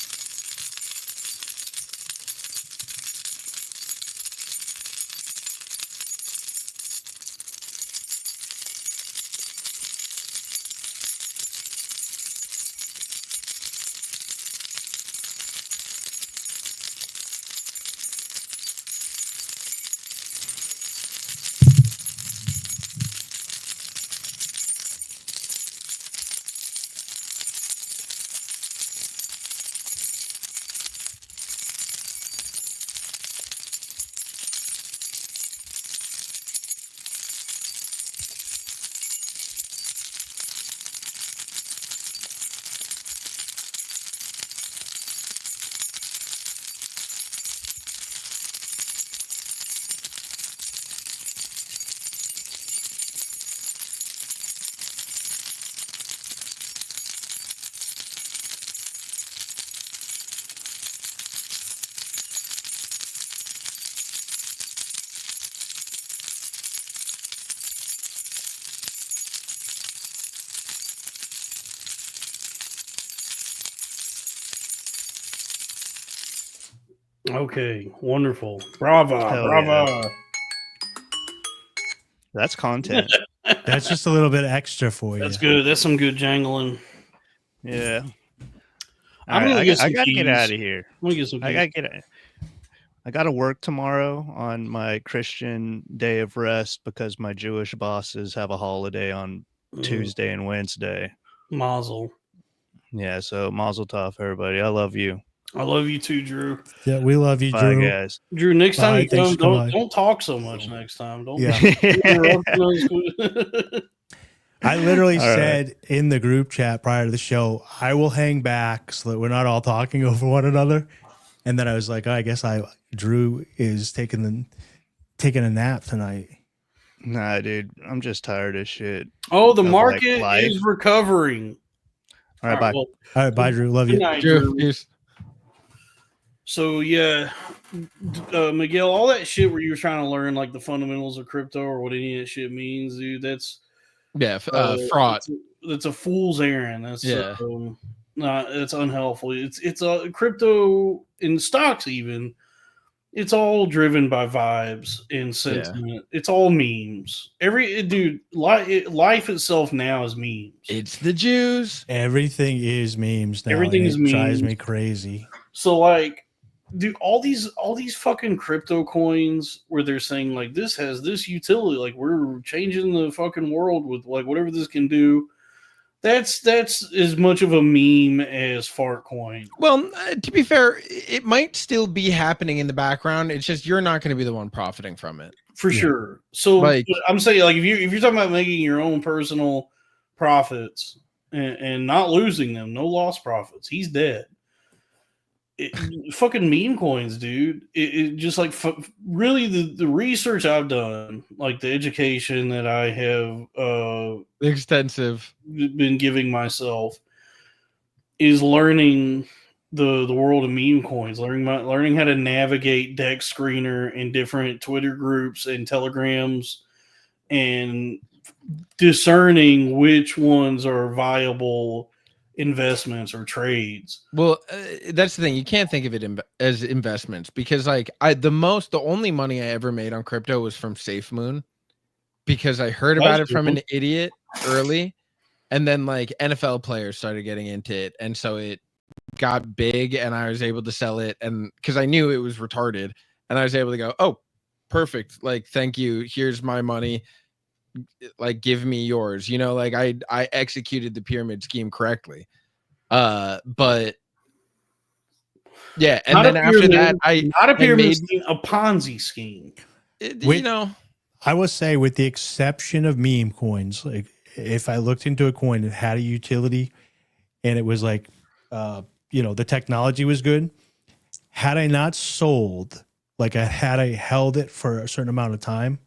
Okay, wonderful. Brava, Hell brava. yeah. That's content. That's just a little bit extra for you. That's good. That's some good jangling. Yeah. I'm All gonna right, get some I gotta get keys. out of here. I'm gonna get some keys. I gotta work tomorrow on my Christian day of rest because my Jewish bosses have a holiday on Tuesday and Wednesday. Mazel. Yeah, so mazel tov, everybody. I love you. I love you too, Drew. Yeah, we love you, Bye, Drew. guys. Drew, next time you Thanks come, for coming. don't talk so much next time. Don't. Yeah. I literally All right. said in the group chat prior to the show, I will hang back so that we're not all talking over one another. And then I was like, oh, I guess Drew is taking a nap tonight. Nah, dude, I'm just tired of shit. Oh, the of, market life. is recovering. All right, bye. well, All right, bye, Drew. Love you. good night, Drew, Drew. So yeah, Miguel, all that shit where you were trying to learn like the fundamentals of crypto or what any of that shit means, dude. That's fraud. That's a fool's errand. That's Yeah. it's unhelpful. It's a crypto in stocks even. It's all driven by vibes and sentiment. It's all memes. Life itself now is memes. It's the Jews. Everything is memes now. Everything is It drives memes. me crazy. So like, dude, all these fucking crypto coins where they're saying like this has this utility, like we're changing the fucking world with like whatever this can do. That's as much of a meme as fart coin. Well, to be fair, it might still be happening in the background. It's just you're not going to be the one profiting from it. For sure. So Like- I'm saying, like, if you're talking about making your own personal profits and not losing them, no lost profits, he's dead. Fucking meme coins, dude. It just like really the research I've done, like the education that I have extensive been giving myself, is learning the world of meme coins, learning how to navigate Dex Screener and different Twitter groups and Telegrams, and discerning which ones are viable investments or trades. Well, that's the thing. You can't think of it as investments because, like, the only money I ever made on crypto was from SafeMoon because I heard about it from an idiot early, and then like NFL players started getting into it, and so it got big, and I was able to sell it, and because I knew it was retarded, and I was able to go, oh, perfect, like, thank you, here's my money, like, give me yours, like I executed the pyramid scheme correctly. But yeah, and Not then a after pyramid, that, not a pyramid scheme, a Ponzi scheme. I will say, with the exception of meme coins, like if I looked into a coin that had a utility and it was like, the technology was good, had I not sold, like had I held it for a certain amount of time,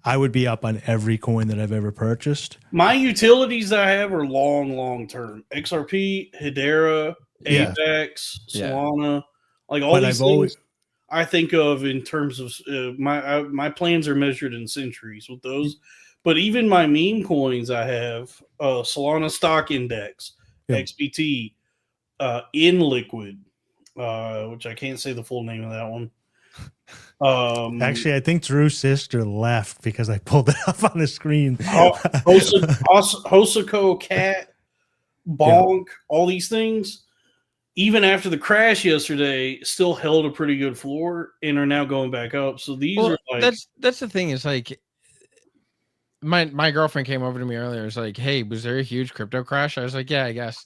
I would be up on every coin that I've ever purchased. My utilities that I have are long term. XRP, Hedera, Yeah. AVAX, Yeah. Solana, like all But these I've always- things I think of in terms of my plans are measured in centuries with those. But even my meme coins I have, Solana Stock Index, Yeah. XBT, in liquid, which I can't say the full name of that one. Actually, I think Drew's sister left because I pulled it up on the screen. Hosako, Cat, Bonk, all these things, even after the crash yesterday, still held a pretty good floor and are now going back up. So these are like that's the thing, is like my girlfriend came over to me earlier. It's like, hey, was there a huge crypto crash? I was like, yeah, I guess.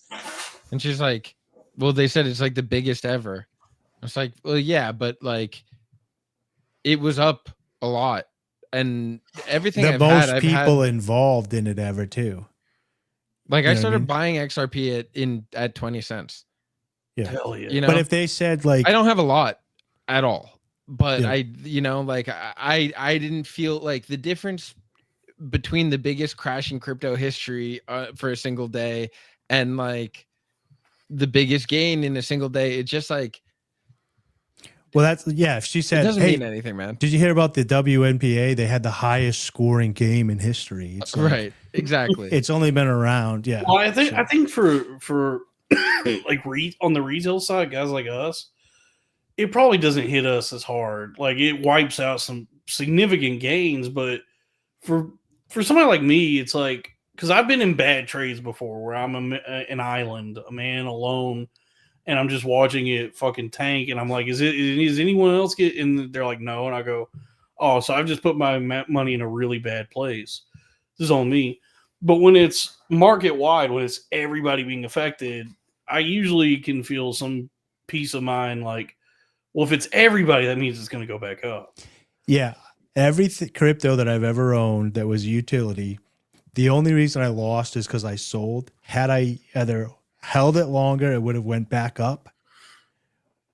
And she's like, well, they said it's like the biggest ever. I was like, well, yeah, but like it was up a lot, and everything The I've most had, people involved in it ever too. like You know I what I started mean? buying XRP at 20 cents. Yeah. Hell yeah. But if they said like, I don't have a lot at all, but Yeah. I didn't feel like the difference between the biggest crash in crypto history for a single day and like the biggest gain in a single day. It's just like, well, that's if she said, doesn't hey, mean anything, man. Did you hear about the WNPA? They had the highest scoring game in history. It's like, Right, exactly. It's only been around, yeah. Well, I think for like on the retail side, guys like us, it probably doesn't hit us as hard. Like it wipes out some significant gains, but for somebody like me, it's like because I've been in bad trades before where I'm an island, a man alone, and I'm just watching it fucking tank, and I'm like, is anyone else get? And they're like, no, and I go, oh, so I've just put my money in a really bad place. This is on me. But when it's market wide, when it's everybody being affected, I usually can feel some peace of mind. Like, well, if it's everybody, that means it's going to go back up. Yeah. Every crypto that I've ever owned that was utility, the only reason I lost is because I sold. Had I either held it longer, it would have went back up.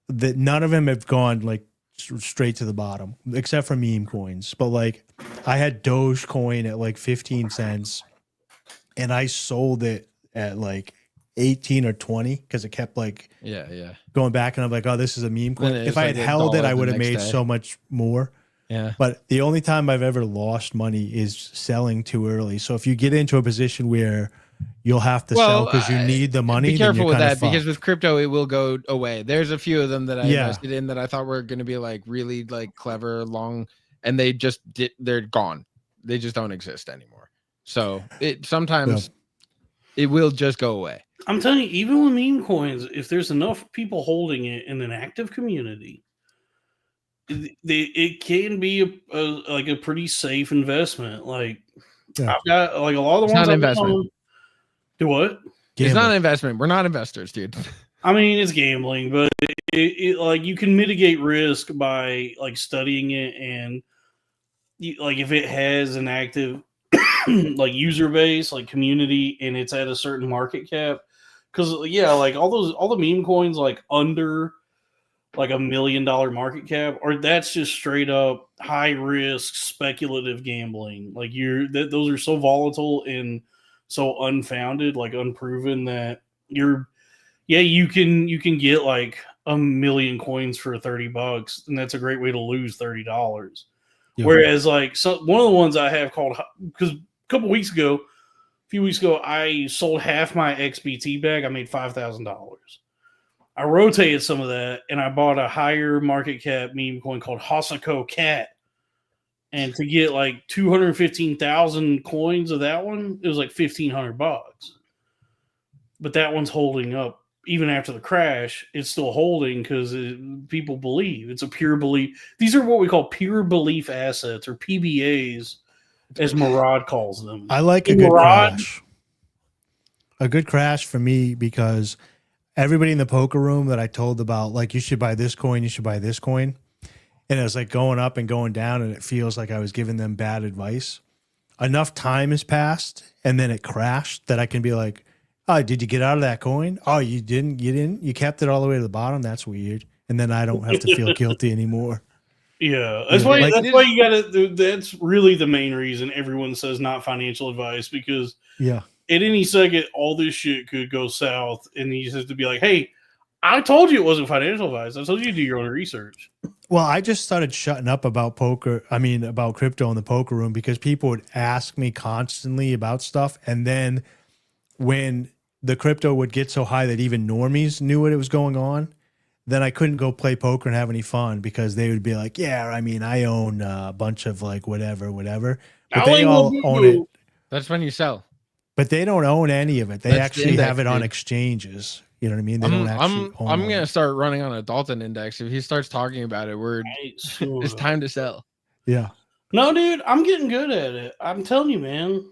That none of them have gone like straight to the bottom, except for meme coins. But like, I had Dogecoin at like 15 cents, and I sold it at like 18 or 20 because it kept like going back, and I'm like, oh, this is a meme coin. If I had held it, I would have made so much more. Yeah. But the only time I've ever lost money is selling too early. So if you get into a position where you'll have to sell because you need the money, be careful with that fucked. because with crypto it will go away. There's a few of them that I invested in that I thought were going to be like really like clever, long, and they just they're gone. They just don't exist anymore. So it sometimes it will just go away. I'm telling you, even with meme coins, if there's enough people holding it in an active community, it can be a pretty safe investment. Like I've got like a lot of the ones I've investment. Do what? It's not an investment. We're not investors, dude. I mean, it's gambling, but it like you can mitigate risk by like studying it and like if it has an active like user base, like community, and it's at a certain market cap. Because like all the meme coins like under like $1 million market cap, or that's just straight up high risk speculative gambling. Like those are so volatile and so unfounded, like unproven that you can get like 1 million coins for $30, and that's a great way to lose $30. Yeah. Whereas like one of the ones I have called, because a few weeks ago, I sold half my XBT bag. I made $5,000. I rotated some of that, and I bought a higher market cap meme coin called Hosako Cat. And to get like 215,000 coins of that one, it was like $1,500. But that one's holding up even after the crash. It's still holding because people believe it's a pure belief. These are what we call pure belief assets, or PBAs, as Murad calls them. I like a good crash. A good crash for me because everybody in the poker room that I told about, like, you should buy this coin, you should buy this coin. And it was like going up and going down, and it feels like I was giving them bad advice. Enough time has passed, and then it crashed that I can be like, oh, did you get out of that coin? Oh, you didn't? You kept it all the way to the bottom? That's weird. And then I don't have to feel guilty anymore. Yeah, that's why you gotta. That's really the main reason everyone says not financial advice, because at any second all this shit could go south, and you just have to be like, "Hey, I told you it wasn't financial advice. I told you to do your own research." Well, I just started shutting up about about crypto in the poker room because people would ask me constantly about stuff, and then when the crypto would get so high that even normies knew what was going on, then I couldn't go play poker and have any fun because they would be like, yeah, I mean, I own a bunch of like whatever. But they all own it. That's when you sell. But they don't own any of it. They actually have it on exchanges. You know what I mean? They don't actually own I'm going to start running on a Dalton index. If he starts talking about it, it's time to sell. Yeah. No, dude, I'm getting good at it. I'm telling you, man.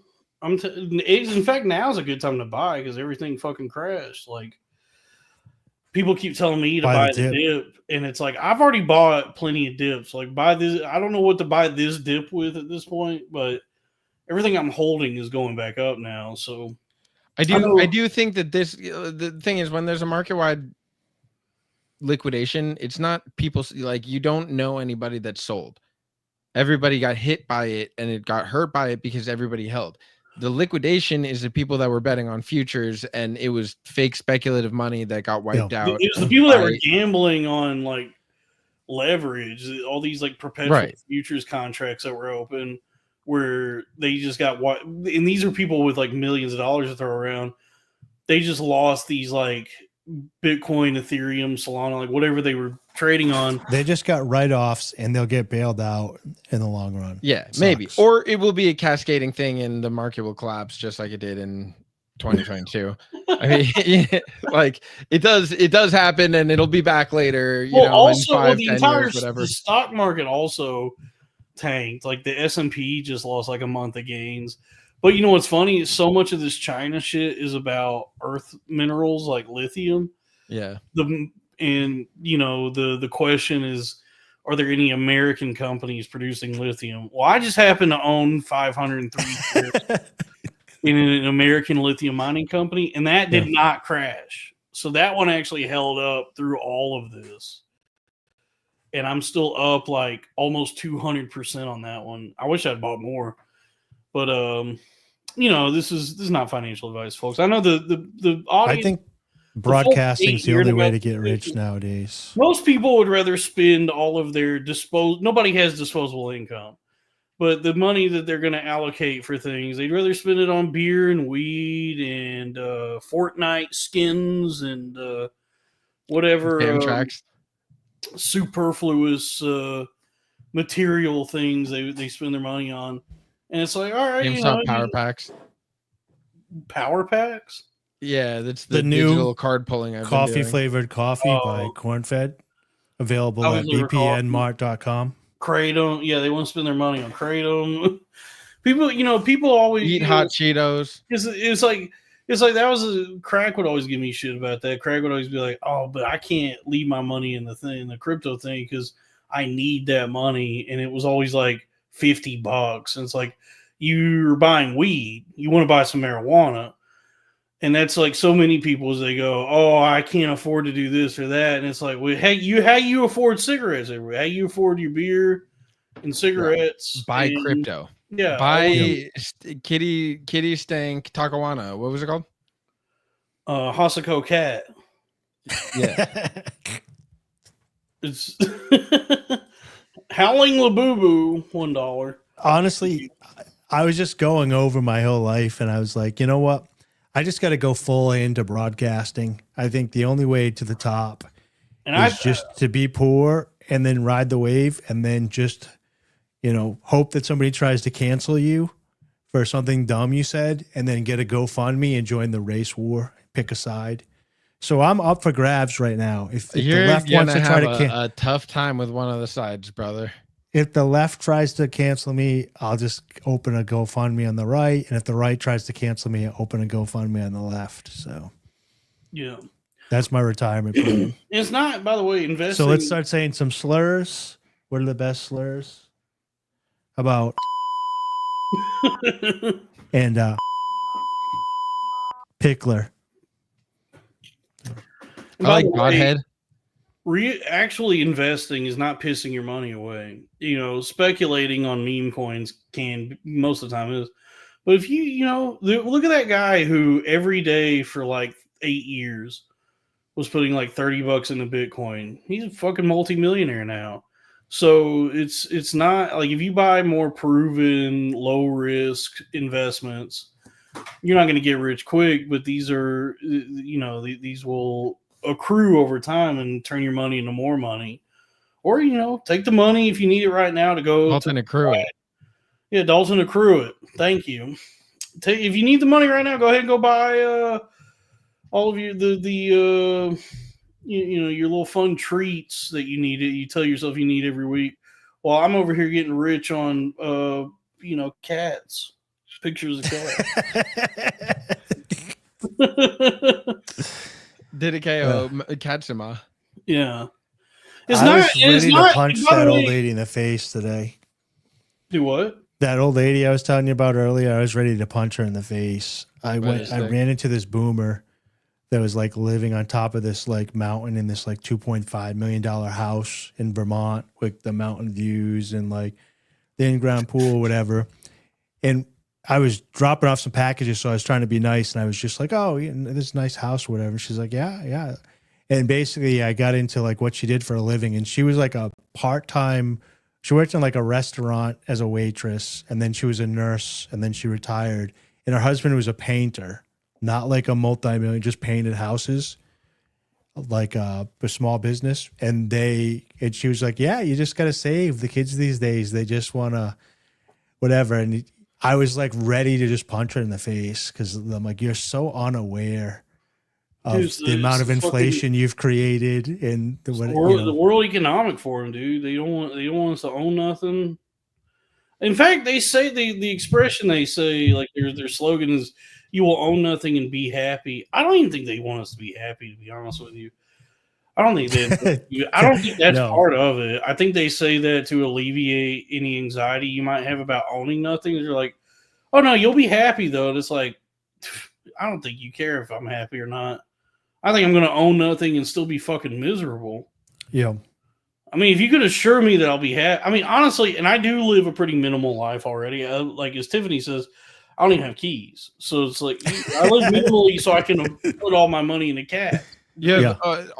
In fact, now's a good time to buy because everything fucking crashed. Like, people keep telling me to buy the dip, and it's like I've already bought plenty of dips. Like, buy this. I don't know what to buy this dip with at this point, but everything I'm holding is going back up now. So I do think that the thing is, when there's a market wide liquidation, it's not people like, you don't know anybody that sold. Everybody got hit by it, and it got hurt by it because everybody held. The liquidation is the people that were betting on futures, and it was fake speculative money that got wiped out. It was the people that were gambling on like leverage, all these like perpetual futures contracts that were open, where they just got and these are people with like millions of dollars to throw around. They just lost these like Bitcoin, Ethereum, Solana, like whatever they were trading on. They just got write-offs, and they'll get bailed out in the long run. Yeah, Sucks. maybe. Or it will be a cascading thing and the market will collapse just like it did in 2022. I mean, like it does happen and it'll be back later, you know, also, in 5, the 10 entire years, whatever. the stock market also tanked. Like the S&P just lost like a month of gains. But you know what's funny is so much of this China shit is about earth minerals like lithium. Yeah. And you know, the question is, are there any American companies producing lithium? Well, I just happen to own 503 shares in an American lithium mining company, and that did not crash. So that one actually held up through all of this. And I'm still up like almost 200% on that one. I wish I'd bought more. But you know, this is not financial advice, folks. I know the audience, I think broadcasting's the only way to get rich nowadays. most people would rather spend all of their nobody has disposable income. But the money that they're going to allocate for things, they'd rather spend it on beer and weed and Fortnite skins and whatever tracks. superfluous material things they spend their money on. And it's like, all right, GameStop power packs. Power packs? Yeah, that's the new digital card pulling. coffee flavored coffee by Cornfed, available at bpnmart.com. Kratom, yeah, they want to spend their money on Kratom. People always eat hot Cheetos. It's like that was Crack would always give me shit about that. Crack would always be like, "Oh, but I can't leave my money in the crypto thing because I need that money." And it was always like $50, and it's like you're buying weed, you want to buy some marijuana, and that's like so many people as they go, "Oh, I can't afford to do this or that," and it's like, well, how you afford cigarettes? How you afford your beer and cigarettes? Buy crypto. Yeah, buy kitty stank Takawana. What was it called? Hasako cat. Yeah, it's Howling Labubu, $1. Honestly, I was just going over my whole life, and I was like, you know what? I just got to go full into broadcasting. I think the only way to the top is just to be poor and then ride the wave and then just, you know, hope that somebody tries to cancel you for something dumb you said and then get a GoFundMe and join the race war, pick a side. So I'm up for grabs right now. If the left wants to try to a tough time with one of the sides, brother. If the left tries to cancel me, I'll just open a GoFundMe on the right. And if the right tries to cancel me, I'll open a GoFundMe on the left. So, yeah, that's my retirement plan. It's not, by the way, investing. So let's start saying some slurs. What are the best slurs? About and Pickler. I like Godhead. Actually investing is not pissing your money away. You know, speculating on meme coins can most of the time is. But if you look at that guy who every day for like 8 years was putting like $30 into Bitcoin. He's a fucking multimillionaire now. So it's not like if you buy more proven low risk investments, you're not going to get rich quick. But these are, these will accrue over time and turn your money into more money. Or, take the money if you need it right now to go. Dalton accrue it. Yeah, Dalton accrue it. Thank you. If you need the money right now, go ahead and go buy all of your your little fun treats that you need. You tell yourself you need every week. Well, I'm over here getting rich on cats, pictures of cats. Dedicate Katsuma. Yeah. I was ready to punch that old lady in the face today. Do what? That old lady I was telling you about earlier, I was ready to punch her in the face. I ran into this boomer that was like living on top of this like mountain in this like $2.5 million house in Vermont with the mountain views and like the in-ground pool or whatever. And I was dropping off some packages, so I was trying to be nice, and I was just like, "Oh, yeah, this nice house, or whatever." She's like, "Yeah." And basically, I got into like what she did for a living, and she was like a part-time. She worked in like a restaurant as a waitress, and then she was a nurse, and then she retired. And her husband was a painter, not like a multi-million, just painted houses. like a small business, and she was like, yeah, you just got to save. The kids these days, they just want to whatever. And I was like ready to just punch her in the face because I'm like, you're so unaware of the amount of inflation you've created in the World Economic Forum, dude. They don't want us to own nothing. In fact, they say the expression they say, like their slogan is, "You will own nothing and be happy." I don't even think they want us to be happy, to be honest with you. I don't think I don't think that's part of it. I think they say that to alleviate any anxiety you might have about owning nothing. They're like, "Oh no, you'll be happy though." And it's like, I don't think you care if I'm happy or not. I think I'm going to own nothing and still be fucking miserable. Yeah. I mean, if you could assure me that I'll be happy. I mean, honestly, and I do live a pretty minimal life already. Like as Tiffany says, I don't even have keys. So it's like, I live minimally so I can put all my money in a cat. Yeah.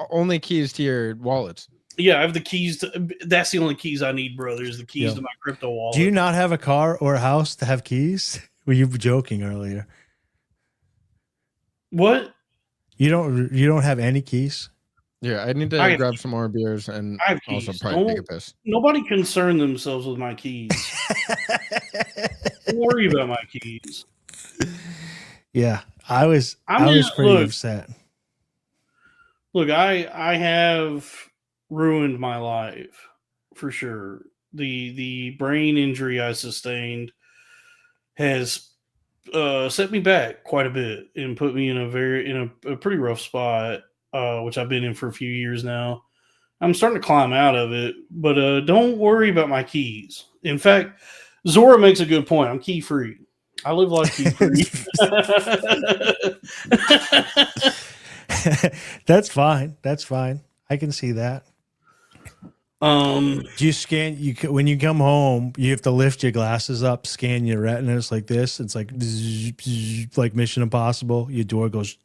Only keys to your wallets. Yeah, I have the keys that's the only keys I need, brother, is the keys to my crypto wallet. Do you not have a car or a house to have keys? Were you joking earlier? What? You don't have any keys? Yeah, I need to grab some more beers and also probably take a piss. Nobody concern themselves with my keys. Don't worry about my keys. Yeah, I was pretty upset. Look, I have ruined my life for sure. The brain injury I sustained has set me back quite a bit and put me in a pretty rough spot, which I've been in for a few years now. I'm starting to climb out of it, but don't worry about my keys. In fact, Zora makes a good point. I'm key free. I live like key free. That's fine. That's fine. I can see that. Do you scan when you come home, you have to lift your glasses up, scan your retinas like this. It's like like Mission Impossible. Your door goes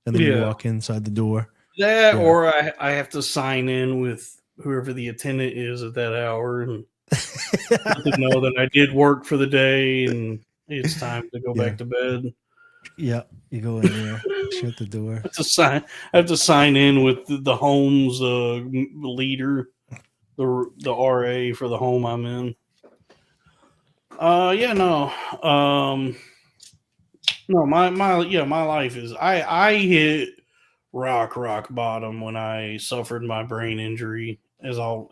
and then you walk inside the door. Or I have to sign in with whoever the attendant is at that hour and let them know that I did work for the day and it's time to go back to bed. Yeah, you go in there, shut the door. I have to sign in with the home's leader, the RA for the home I'm in. No, my life is I hit rock bottom when I suffered my brain injury. I'll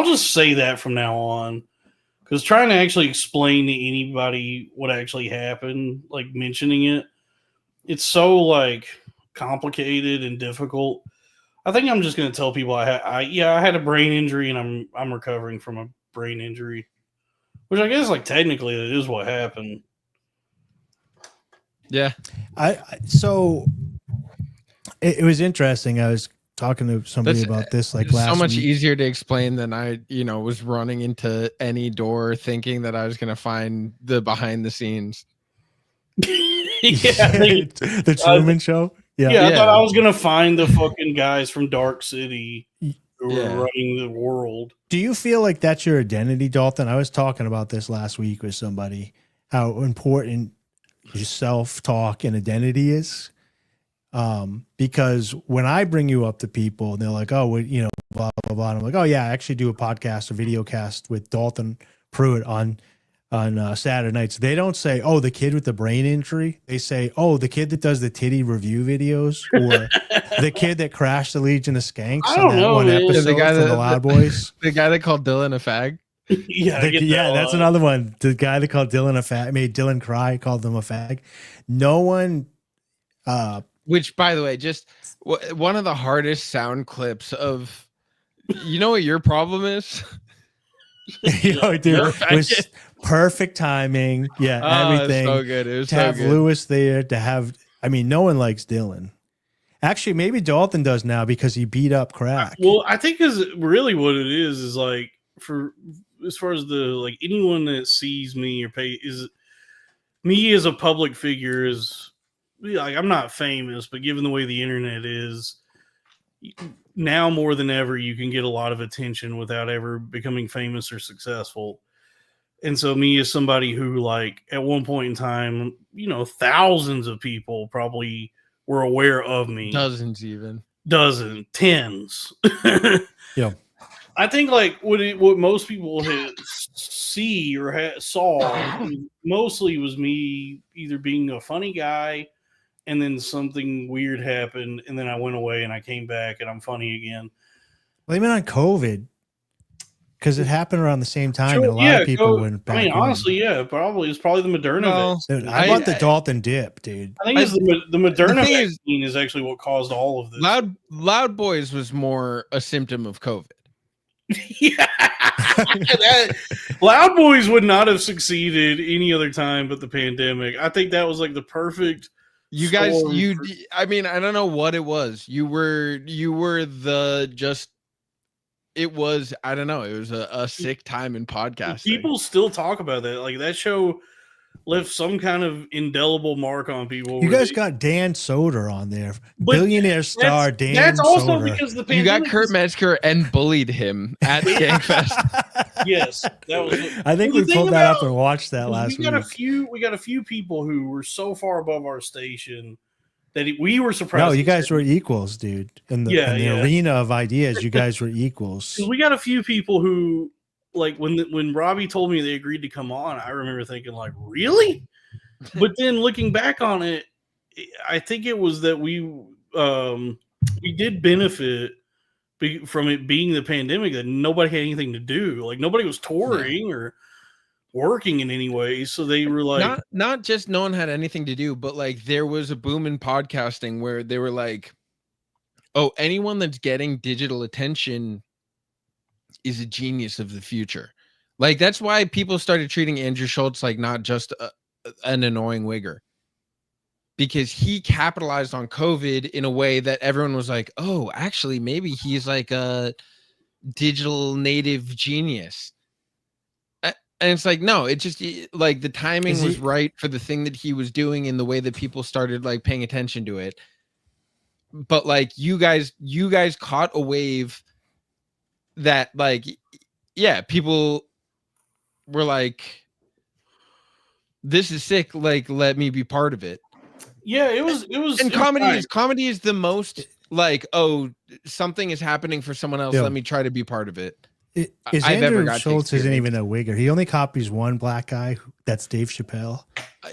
just say that from now on, because trying to actually explain to anybody what actually happened, like mentioning it, it's so like complicated and difficult. I think I'm just going to tell people I had a brain injury and I'm recovering from a brain injury, which I guess like technically it is what happened. Yeah. So it was interesting. I was talking to somebody about this like last week. So much easier to explain than I, was running into any door thinking that I was going to find the behind the scenes. The Truman Show. Yeah, I thought I was gonna find the fucking guys from Dark City who were running the world. Do you feel like that's your identity, Dalton? I was talking about this last week with somebody, how important your self-talk and identity is. Because when I bring you up to people, they're like, "Oh, well, blah blah blah." And I'm like, "Oh yeah, I actually do a podcast, a video cast with Dalton Pruitt on Saturday nights." They don't say, "Oh, the kid with the brain injury." They say, "Oh, the kid that does the titty review videos," or the kid that crashed the Legion of Skanks on that one episode from the Loud Boys. The guy that called Dylan a fag. That's another one. The guy that called Dylan a fag, made Dylan cry, called them a fag. No one. Which, by the way, just one of the hardest sound clips of. You know what your problem is? Dude, it was perfect timing. Yeah, everything. So good. It was to have Lewis there, to have. I mean, no one likes Dylan. Actually, maybe Dalton does now because he beat up Crack. Well, I think is really what it is like for as far as the like anyone that sees me or is me as a public figure is like I'm not famous, but given the way the internet is. Now more than ever, you can get a lot of attention without ever becoming famous or successful. And so me as somebody who like at one point in time, thousands of people probably were aware of me. Dozens, even tens. Yeah. I think like what most people see or saw mostly was me either being a funny guy, and then something weird happened, and then I went away and I came back and I'm funny again. Well, even on COVID, because it happened around the same time, and a lot of people went back. I mean, honestly, yeah, probably it's probably the Moderna vaccine. Dude, I bought the Dalton dip, dude. I think it's the Moderna vaccine is actually what caused all of this. Loud Boys was more a symptom of COVID. Loud Boys would not have succeeded any other time but the pandemic. I think that was like the perfect. You guys, I mean, I don't know what it was. You were the just. It was, I don't know. It was a sick time in podcasting. People still talk about that. Like that show left some kind of indelible mark on people. You guys got Dan Soder on there, billionaire star Dan. That's also Soder. because the you got Kurt Metzger and bullied him at Skankfest. Yes, that was. I think we pulled that up and watched that last week. We got a few people who were so far above our station that we were surprised. No, you guys were equals, dude. In the arena of ideas, you guys were equals. We got a few people who, like, when Robbie told me they agreed to come on, I remember thinking, like, really? But then looking back on it, I think it was that we did benefit from it being the pandemic, that nobody had anything to do. Like, nobody was touring or working in any way, so they were like, not just no one had anything to do, but like there was a boom in podcasting where they were like, oh, anyone that's getting digital attention is a genius of the future. Like that's why people started treating Andrew Schultz like not just an annoying wigger, because he capitalized on COVID in a way that everyone was like, oh, actually maybe he's like a digital native genius. And it's like, no, it just like the timing was right for the thing that he was doing in the way that people started like paying attention to it. But like you guys caught a wave that like, yeah, people were like, this is sick. Like, let me be part of it. Yeah, it was. And comedy is the most like, oh, something is happening for someone else. Yeah. Let me try to be part of it. Andrew Schultz isn't even a wigger. He only copies one black guy. That's Dave Chappelle.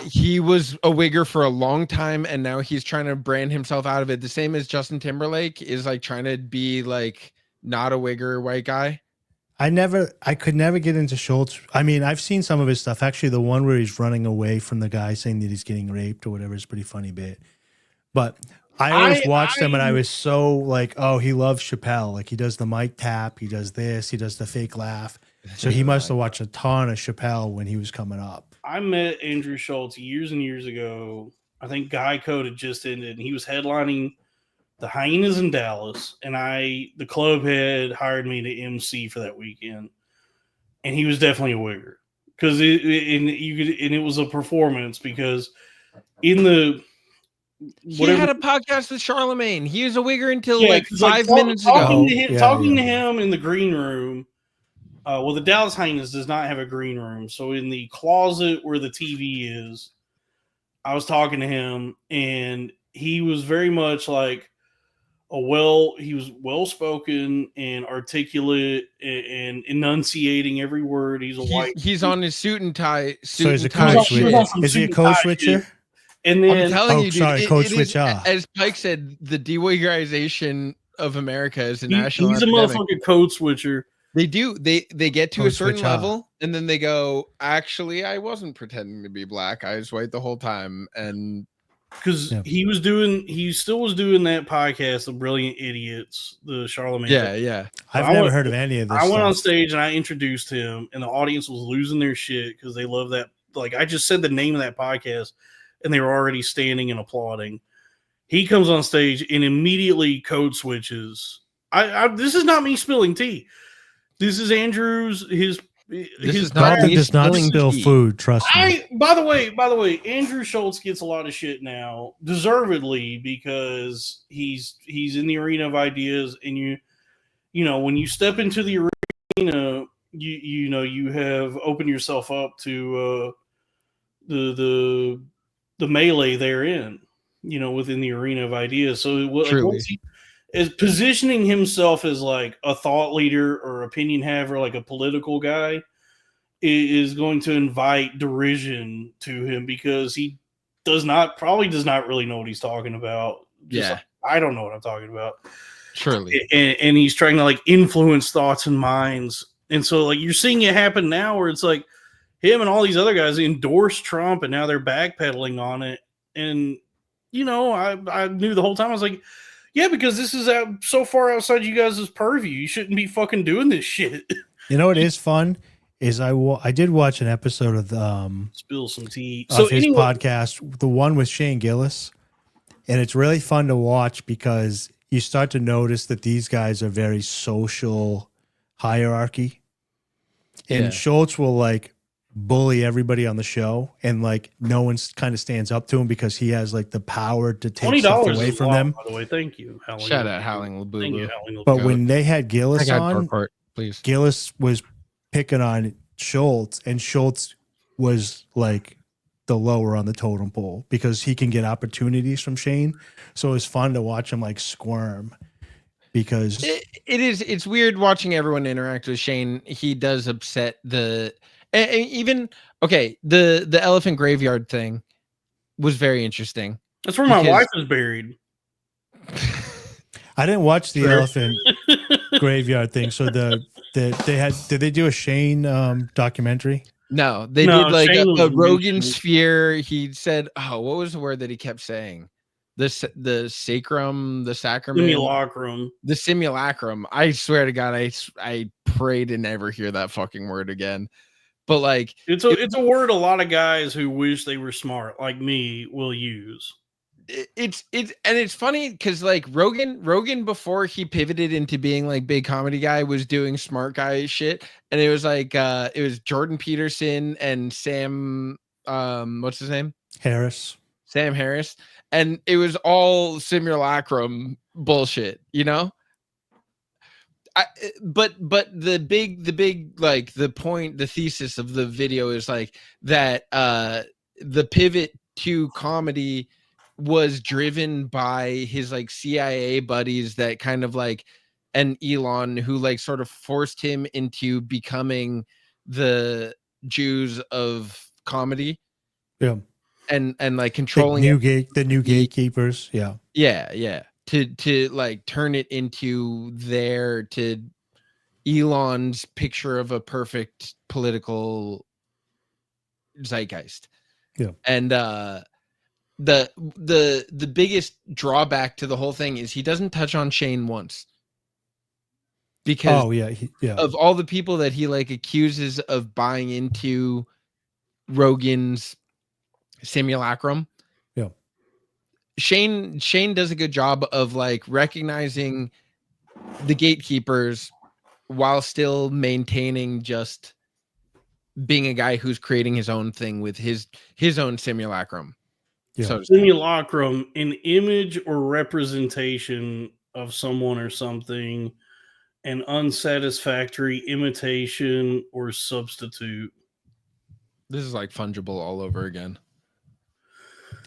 He was a wigger for a long time, and now he's trying to brand himself out of it. The same as Justin Timberlake is like trying to be like not a wigger white guy. I could never get into Schultz. I mean, I've seen some of his stuff. Actually, the one where he's running away from the guy saying that he's getting raped or whatever is a pretty funny bit. But I always watched him, and I was so like, oh, he loves Chappelle. Like he does the mic tap, he does this, he does the fake laugh. So he must have watched a ton of Chappelle when he was coming up. I met Andrew Schultz years and years ago. I think Guy Code had just ended, and he was headlining the Hyenas in Dallas, and the club had hired me to MC for that weekend, and he was definitely a wigger because it was a performance because in the. He had a podcast with Charlemagne. He was a wigger until like 5 minutes ago. Talking to him in the green room. Well, the Dallas Hyenas does not have a green room. So in the closet where the TV is, I was talking to him, and he was very much like he was well-spoken and articulate and enunciating every word. He's on his suit and tie. So he's a code switcher. Is he a code switcher? And then I'm telling you, dude, Code Switch off. As Pike said, the de-wiggerization of America is a national. He's epidemic. a motherfucking code switcher. They do. They get to a certain level, and then they go, actually, I wasn't pretending to be black. I was white the whole time. And because he still was doing that podcast, The Brilliant Idiots, the Charlemagne. Yeah. I've never heard of any of this. I went on stage and I introduced him, and the audience was losing their shit because they love that. Like I just said the name of that podcast, and they were already standing and applauding. He comes on stage and immediately code switches. This is not me spilling tea. This is Andrew's. Dalton does not spill food. Trust me. By the way, Andrew Schultz gets a lot of shit now, deservedly, because he's in the arena of ideas, and you know when you step into the arena, you have opened yourself up to the melee therein. within the arena of ideas. So Truly. he is positioning himself as like a thought leader or opinion haver, like a political guy, is going to invite derision to him because he probably does not really know what he's talking about. I don't know what I'm talking about. Surely. And he's trying to like influence thoughts and minds. And so like you're seeing it happen now where it's like him and all these other guys endorsed Trump and now they're backpedaling on it. And, I knew the whole time, I was like, yeah, because this is so far outside you guys' purview. You shouldn't be fucking doing this shit. You know what is fun? Is I did watch an episode of Spill some tea. Of his podcast, the one with Shane Gillis, and it's really fun to watch because you start to notice that these guys are very social hierarchy, and Schultz will like bully everybody on the show, and like no one kind of stands up to him because he has like the power to take stuff away from them. By the way, thank you. Shout out Howling Labubu. Thank you, Howling But when they had Gillis on, please. Gillis was picking on Schultz, and Schultz was like the lower on the totem pole because he can get opportunities from Shane. So it was fun to watch him like squirm because it's weird watching everyone interact with Shane. He does upset the elephant graveyard thing was very interesting. That's where my wife is buried. I didn't watch the elephant graveyard thing. So did they do a Shane documentary? No, they did like a Rogan sphere. He said, what was the word that he kept saying? The sacrum, the sacrament, the simulacrum. I swear to God, I pray to never hear that fucking word again. But like, it's a word a lot of guys who wish they were smart like me will use. It's funny because like Rogan before he pivoted into being like big comedy guy was doing smart guy shit, and it was like it was Jordan Peterson and Sam what's his name? Sam Harris, and it was all simulacrum bullshit, but the big like the thesis of the video is like that the pivot to comedy was driven by his like CIA buddies that kind of like, and Elon who like sort of forced him into becoming the Jews of comedy. Yeah. And like controlling the new gatekeepers. Yeah. Yeah. To like turn it into to Elon's picture of a perfect political zeitgeist. Yeah. And the biggest drawback to the whole thing is he doesn't touch on Shane once. Because of all the people that he like accuses of buying into Rogan's simulacrum. Yeah. Shane does a good job of like recognizing the gatekeepers while still maintaining just being a guy who's creating his own thing with his own simulacrum. Yeah. So simulacrum, an image or representation of someone or something, an unsatisfactory imitation or substitute. This is like fungible all over again.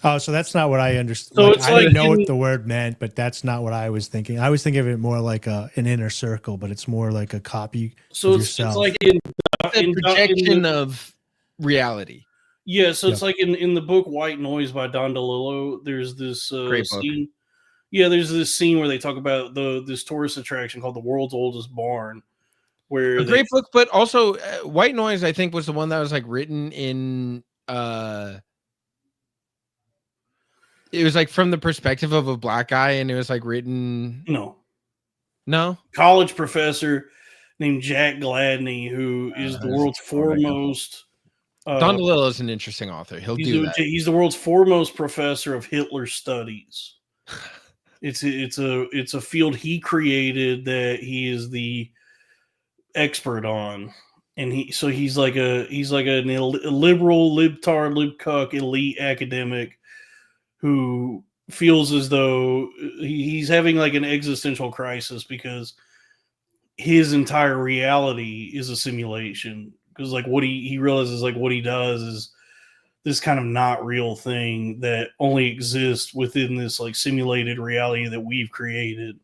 Oh, so that's not what I understood. So I didn't know what the word meant, but that's not what I was thinking. I was thinking of it more like an inner circle, but it's more like a copy of yourself. It's like in projection of reality. Yeah, so it's like in the book White Noise by Don DeLillo, there's this scene. Yeah, there's this scene where they talk about this tourist attraction called the world's oldest barn. Where a great book, but also White Noise, I think, was the one that was like written in it was like from the perspective of a black guy, and it was like written no college professor named Jack Gladney, who is the world's foremost. Don DeLillo is an interesting author. He's the world's foremost professor of Hitler studies. It's a field he created that he is the expert on, and he's like a liberal libtard libcuck elite academic who feels as though he's having like an existential crisis because his entire reality is a simulation. Because like what he realizes like what he does is this kind of not real thing that only exists within this like simulated reality that we've created.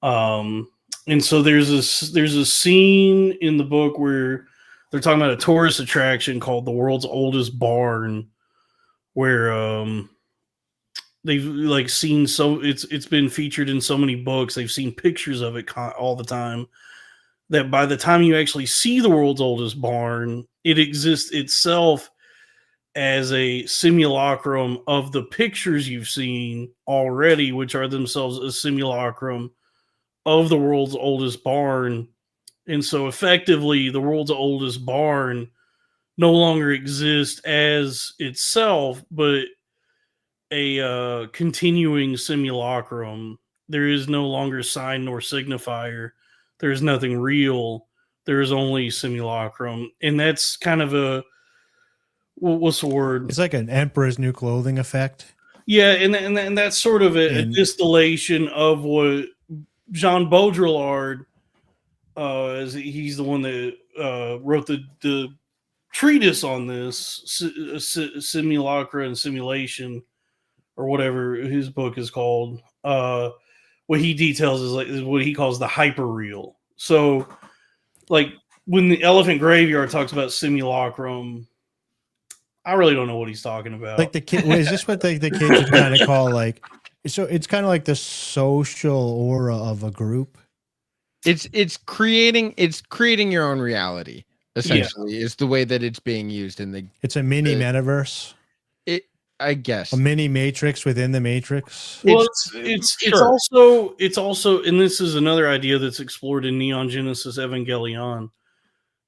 And so there's a scene in the book where they're talking about a tourist attraction called the world's oldest barn, where they've like seen, so it's been featured in so many books, they've seen pictures of it all the time, that by the time you actually see the world's oldest barn, it exists itself as a simulacrum of the pictures you've seen already, which are themselves a simulacrum of the world's oldest barn. And so effectively the world's oldest barn no longer exists as itself, but a continuing simulacrum. There is no longer sign nor signifier. There is nothing real. There is only simulacrum. And that's kind of a, what's the word? It's like an Emperor's New Clothing effect. Yeah, and that's sort of a distillation of what Jean Baudrillard, as he's the one that wrote the treatise on this, simulacra and simulation, or whatever his book is called. What he details is what he calls the hyperreal. So, like when the Elephant Graveyard talks about simulacrum, I really don't know what he's talking about. Like the kid, is this what the kids would kind of call like? So it's kind of like the social aura of a group. It's creating your own reality. Essentially, is the way that it's being used in the. It's a mini metaverse. I guess a mini matrix within the matrix. Well, it's also, and this is another idea that's explored in Neon Genesis Evangelion,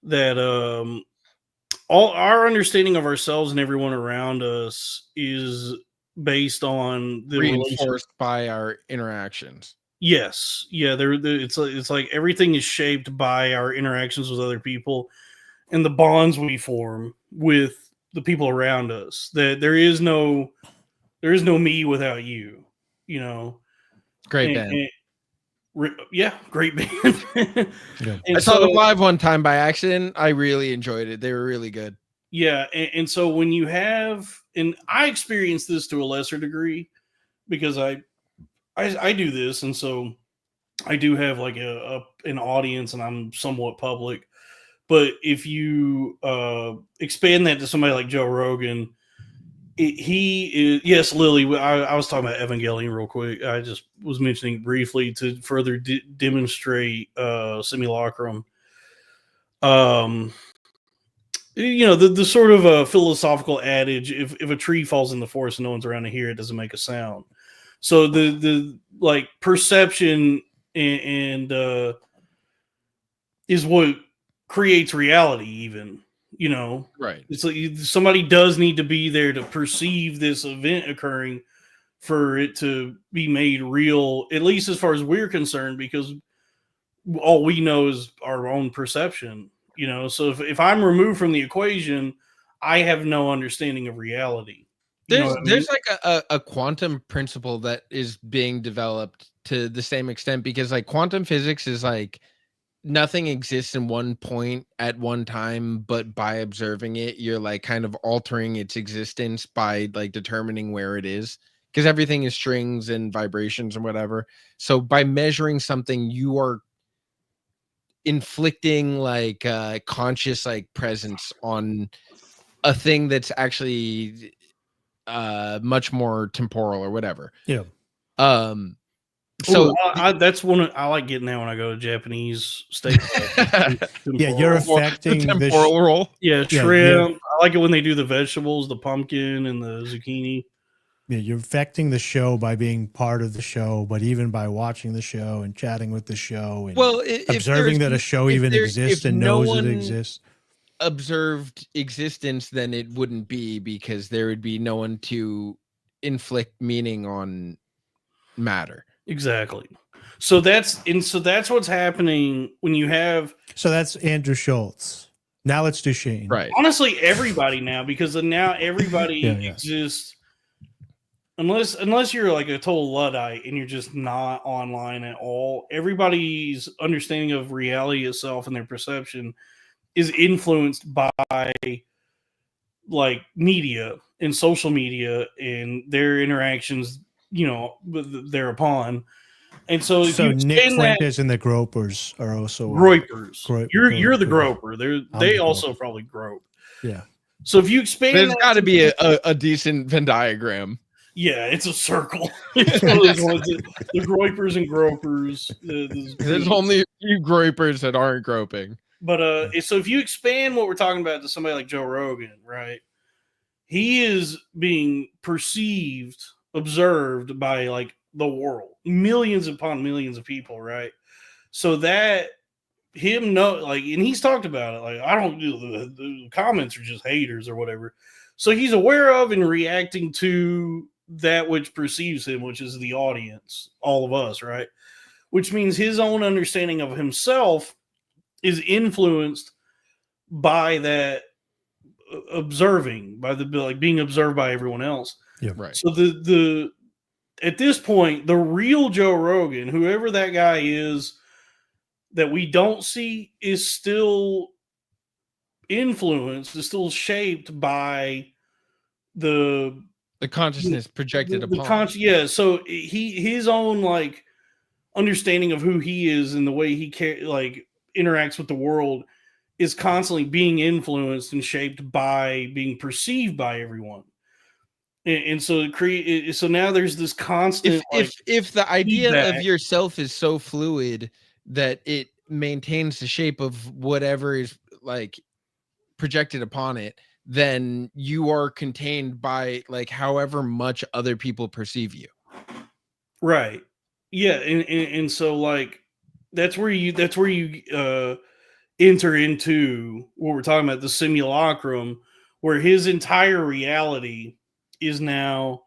that all our understanding of ourselves and everyone around us is based on the reinforced by our interactions. Yes, yeah, it's like everything is shaped by our interactions with other people and the bonds we form with the people around us. That there is no me without you. You know, great band. Yeah, great band. I saw them live one time by accident. I really enjoyed it. They were really good. Yeah, and so when you have, and I experienced this to a lesser degree because I do this, and so I do have like an audience, and I'm somewhat public. But if you expand that to somebody like Joe Rogan, he is, yes, Lily. I was talking about Evangelion real quick. I just was mentioning briefly to further demonstrate simulacrum. You know, the sort of philosophical adage: if a tree falls in the forest and no one's around to hear it, doesn't make a sound. So the like perception and is what creates reality. Even, you know, right? It's like somebody does need to be there to perceive this event occurring for it to be made real, at least as far as we're concerned, because all we know is our own perception. You know, so if I'm removed from the equation, I have no understanding of reality. There's like a quantum principle that is being developed to the same extent, because like quantum physics is like nothing exists in one point at one time, but by observing it, you're like kind of altering its existence by like determining where it is, because everything is strings and vibrations and whatever. So by measuring something, you are inflicting like conscious like presence on a thing that's actually much more temporal or whatever. Yeah. So that's one I like getting that when I go to Japanese steak. Yeah, you're affecting the temporal roll. Yeah, shrimp. I like it when they do the vegetables, the pumpkin and the zucchini. Yeah, you're affecting the show by being part of the show, but even by watching the show and chatting with the show and observing that a show even exists and knows it exists. Observed existence, then it wouldn't be, because there would be no one to inflict meaning on matter. Exactly. So that's what's happening when you have. So that's Andrew Schultz. Now let's do Shane. Right. Honestly, everybody now, because now everybody exists. Unless you're like a total Luddite and you're just not online at all, everybody's understanding of reality itself and their perception is influenced by like media and social media and their interactions, thereupon. And so if you Nick expand that, Fuentes and the Gropers are also gropers. You're the groper. groper. I'm They the also groper. probably grope. Yeah. So if you expand, There's that got to to- be a decent Venn diagram. Yeah, it's a circle. It's one of those ones the groipers and gropers. There's only a few gropers that aren't groping. But so if you expand what we're talking about to somebody like Joe Rogan, right? He is being perceived, observed by like the world, millions upon millions of people, right? So that him and he's talked about it. Like, I don't do the comments are just haters or whatever. So he's aware of and reacting to that which perceives him, which is the audience, all of us, right? Which means his own understanding of himself is influenced by that being observed by everyone else. Yeah. Right. So the at this point, the real Joe Rogan, whoever that guy is that we don't see, is still influenced, is still shaped by the consciousness projected upon. So his own like understanding of who he is and the way he interacts with the world is constantly being influenced and shaped by being perceived by everyone. And so so now there's this constant if the idea feedback. of yourself is so fluid that it maintains the shape of whatever is like projected upon it, then you are contained by like however much other people perceive you. Right. Yeah, and so like that's where you enter into what we're talking about, the simulacrum, where his entire reality is now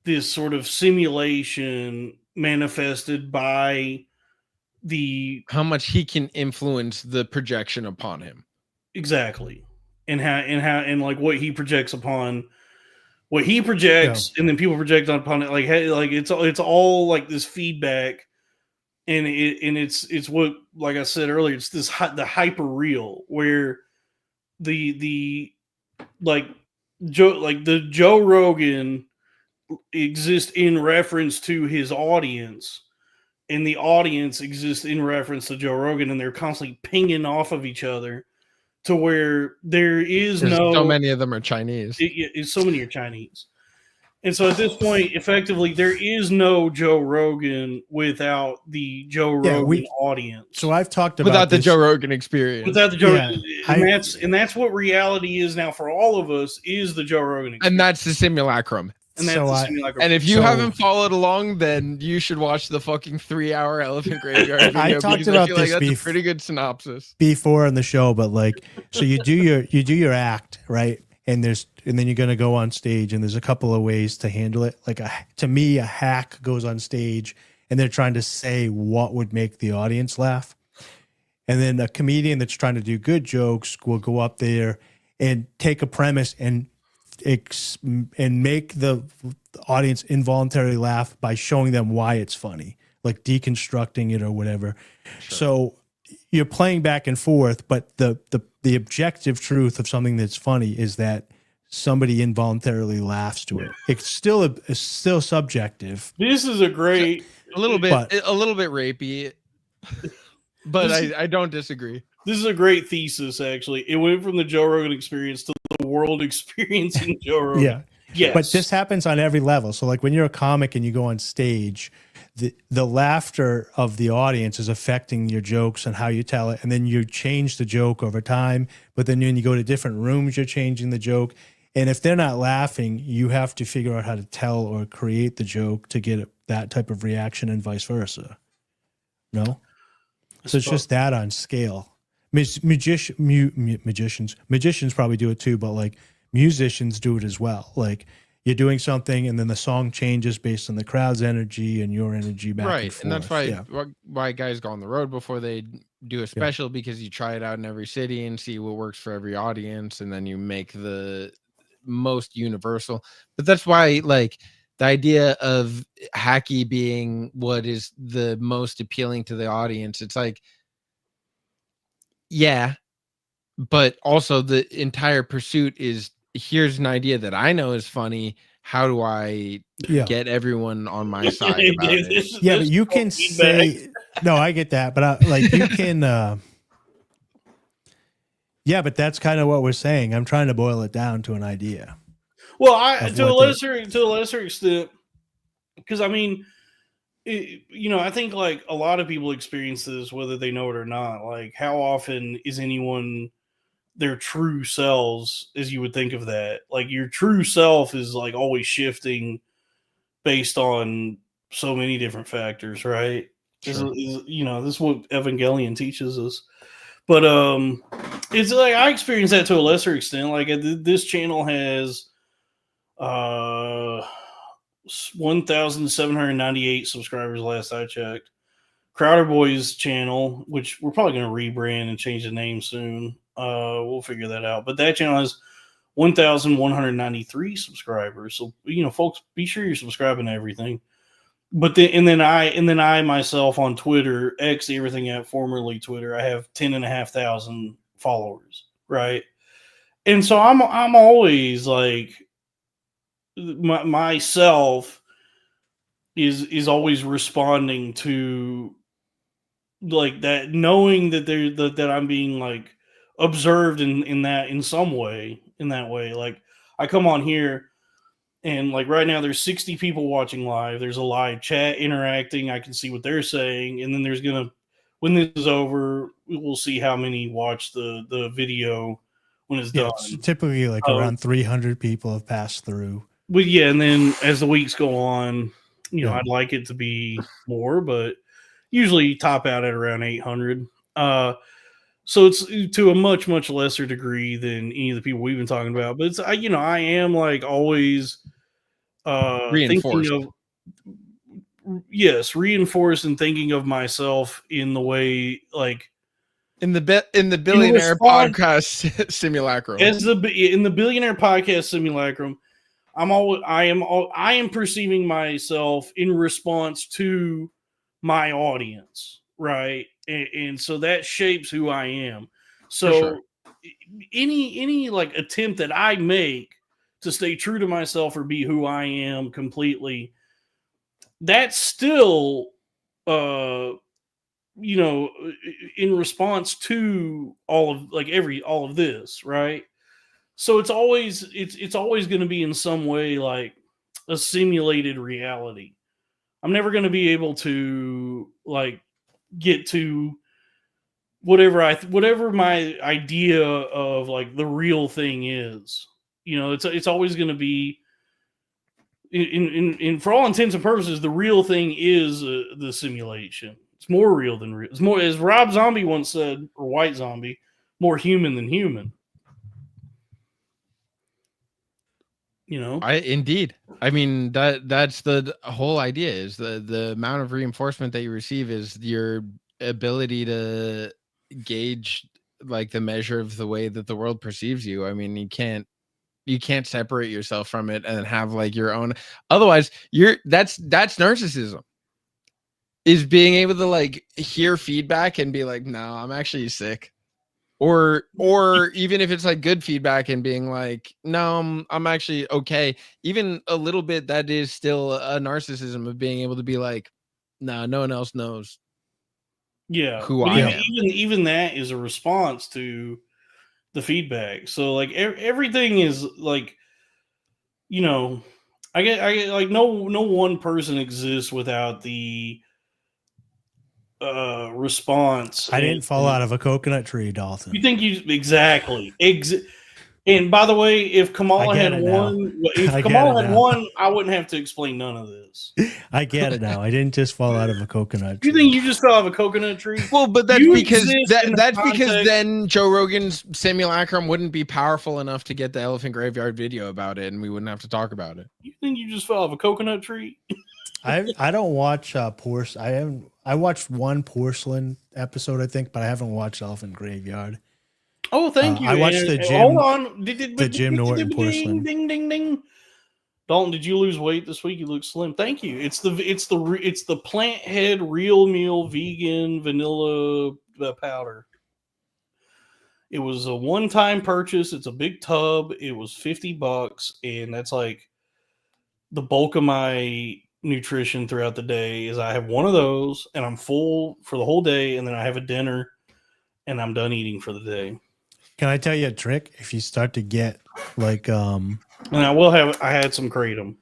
this sort of simulation manifested by how much he can influence the projection upon him. Exactly. And like what he projects upon, what he projects, and then people project upon it. Like it's all like this feedback, and it's what, like I said earlier, it's the hyper real where the Joe Rogan exists in reference to his audience, and the audience exists in reference to Joe Rogan, and they're constantly pinging off of each other to where there is so many of them are Chinese. So many are Chinese. And so at this point, effectively, there is no Joe Rogan without the Joe Rogan audience. So I've talked about without the Joe Rogan experience. Without the Joe Rogan, and that's what reality is now for all of us, is the Joe Rogan experience. And that's the simulacrum. And that's the simulacrum. And if you haven't followed along, then you should watch the fucking 3-hour Elephant Graveyard video. I talked about that's this a pretty good synopsis before on the show, but like, so you do your act, right? And then you're gonna go on stage, and there's a couple of ways to handle it. Like to me, a hack goes on stage, and they're trying to say what would make the audience laugh, and then a comedian that's trying to do good jokes will go up there and take a premise and make the audience involuntarily laugh by showing them why it's funny, like deconstructing it or whatever. Sure. So you're playing back and forth, but the objective truth of something that's funny is that somebody involuntarily laughs to it. It's still subjective. This is a great, a little bit rapey, but I don't disagree. This is a great thesis, actually. It went from the Joe Rogan experience to the world experiencing Joe Rogan. Yeah. Yes. But this happens on every level. So like when you're a comic and you go on stage, the laughter of the audience is affecting your jokes and how you tell it. And then you change the joke over time. But then when you go to different rooms, you're changing the joke. And if they're not laughing, you have to figure out how to tell or create the joke to get that type of reaction and vice versa. No? So it's just that on scale. Magicians probably do it too, but like musicians do it as well. Like you're doing something and then the song changes based on the crowd's energy and your energy back and forth. And that's why guys go on the road before they do a special, because you try it out in every city and see what works for every audience, and then you make the most universal. But that's why like the idea of hacky being what is the most appealing to the audience, it's like, yeah, but also the entire pursuit is here's an idea that I know is funny. How do I get everyone on my side about it? Yeah, but you can say no. I get that, but like you can. Yeah, but that's kind of what we're saying. I'm trying to boil it down to an idea. Well, to a lesser extent, because I mean, I think like a lot of people experience this whether they know it or not. Like, how often is anyone their true selves, as you would think of that? Like, your true self is like always shifting based on so many different factors, right? Sure. This is what Evangelion teaches us. But it's like I experienced that to a lesser extent. Like, this channel has 1,798 subscribers last I checked. Crowder Boys channel, which we're probably going to rebrand and change the name soon. We'll figure that out. But that channel has 1,193 subscribers. So, folks, be sure you're subscribing to everything. But then I myself on Twitter, X, everything at formerly Twitter, I have 10,500 followers, right? And so I'm always like, myself is always responding to like that, knowing that that I'm being like observed in that way. Like, I come on here and like right now there's 60 people watching live. There's a live chat interacting. I can see what they're saying. And then when this is over, we'll see how many watch the video when it's done. It's typically like around 300 people have passed through. Well, yeah, and then as the weeks go on, I'd like it to be more, but usually top out at around 800. So it's to a much, much lesser degree than any of the people we've been talking about. But it's, I am like always reinforced. Reinforced and thinking of myself in the way like in the billionaire podcast simulacrum. In the billionaire podcast simulacrum, I am perceiving myself in response to my audience, right? And so that shapes who I am. So sure. any like attempt that I make to stay true to myself or be who I am completely, that's still in response to all of this, right? So it's always going to be in some way like a simulated reality. I'm never going to be able to like get to whatever my idea of like the real thing is. It's always going to be in for all intents and purposes, the real thing is the simulation. It's more real than real. It's more, as Rob Zombie once said, or White Zombie, more human than human. Indeed. I mean, that's the whole idea, is the amount of reinforcement that you receive is your ability to gauge like the measure of the way that the world perceives you. I mean, you can't separate yourself from it and have like your own. Otherwise, that's narcissism. Is being able to like hear feedback and be like, no, I'm actually sick. Or even if it's like good feedback and being like, no, I'm actually okay. Even a little bit, that is still a narcissism of being able to be like, no, no one else knows. Yeah, who I am. Even that is a response to the feedback. So like everything is like, I get like no one person exists without the response. I didn't fall out of a coconut tree, Dalton. You think you exactly. And by the way, if Kamala had won, I wouldn't have to explain none of this. I get it now. I didn't just fall out of a coconut tree. You think you just fell out of a coconut tree? Well, but that's because then Joe Rogan's simulacrum wouldn't be powerful enough to get the elephant graveyard video about it, and we wouldn't have to talk about it. You think you just fell out of a coconut tree? I don't watch I watched one porcelain episode, I think, but I haven't watched Elephant Graveyard. Oh, thank you. I watched the Jim. Hold on. The Jim Norton porcelain. Ding, ding, ding. Dalton, did you lose weight this week? You look slim. Thank you. It's the Plant Head Real Meal Vegan Vanilla powder. It was a one-time purchase. It's a big tub. It was $50, and that's like the bulk of my nutrition throughout the day. Is I have one of those, and I'm full for the whole day, and then I have a dinner, and I'm done eating for the day. Can I tell you a trick? If you start to get like and I had some kratom.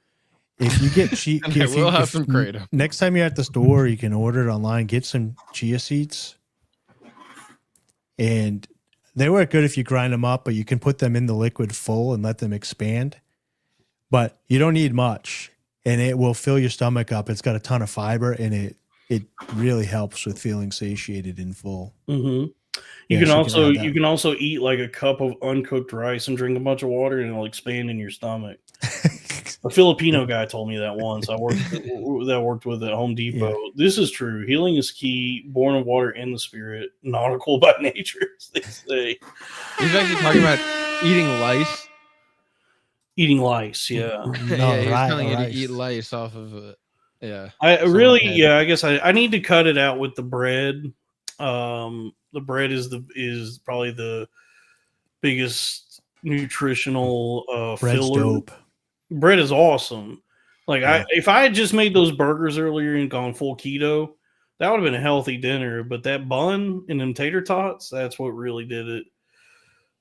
If you get cheap, And I will have some kratom. Next time you're at the store, you can order it online. Get some chia seeds, and they work good if you grind them up. But you can put them in the liquid full and let them expand. But you don't need much, and it will fill your stomach up. It's got a ton of fiber, and it really helps with feeling satiated and full. Mm-hmm. You can also eat like a cup of uncooked rice and drink a bunch of water, and it'll expand in your stomach. A Filipino guy told me that once. I worked with at Home Depot. Yeah. This is true. Healing is key. Born of water and the spirit. Nautical by nature, as they say. He's actually talking about eating lice. Eating lice, yeah. Yeah, he's telling you to eat lice off of it. Yeah. I guess I need to cut it out with the bread. The bread is probably the biggest nutritional Bread's filler. dope. Bread is awesome. Like if I had just made those burgers earlier and gone full keto, that would have been a healthy dinner. But that bun and them tater tots, that's what really did it.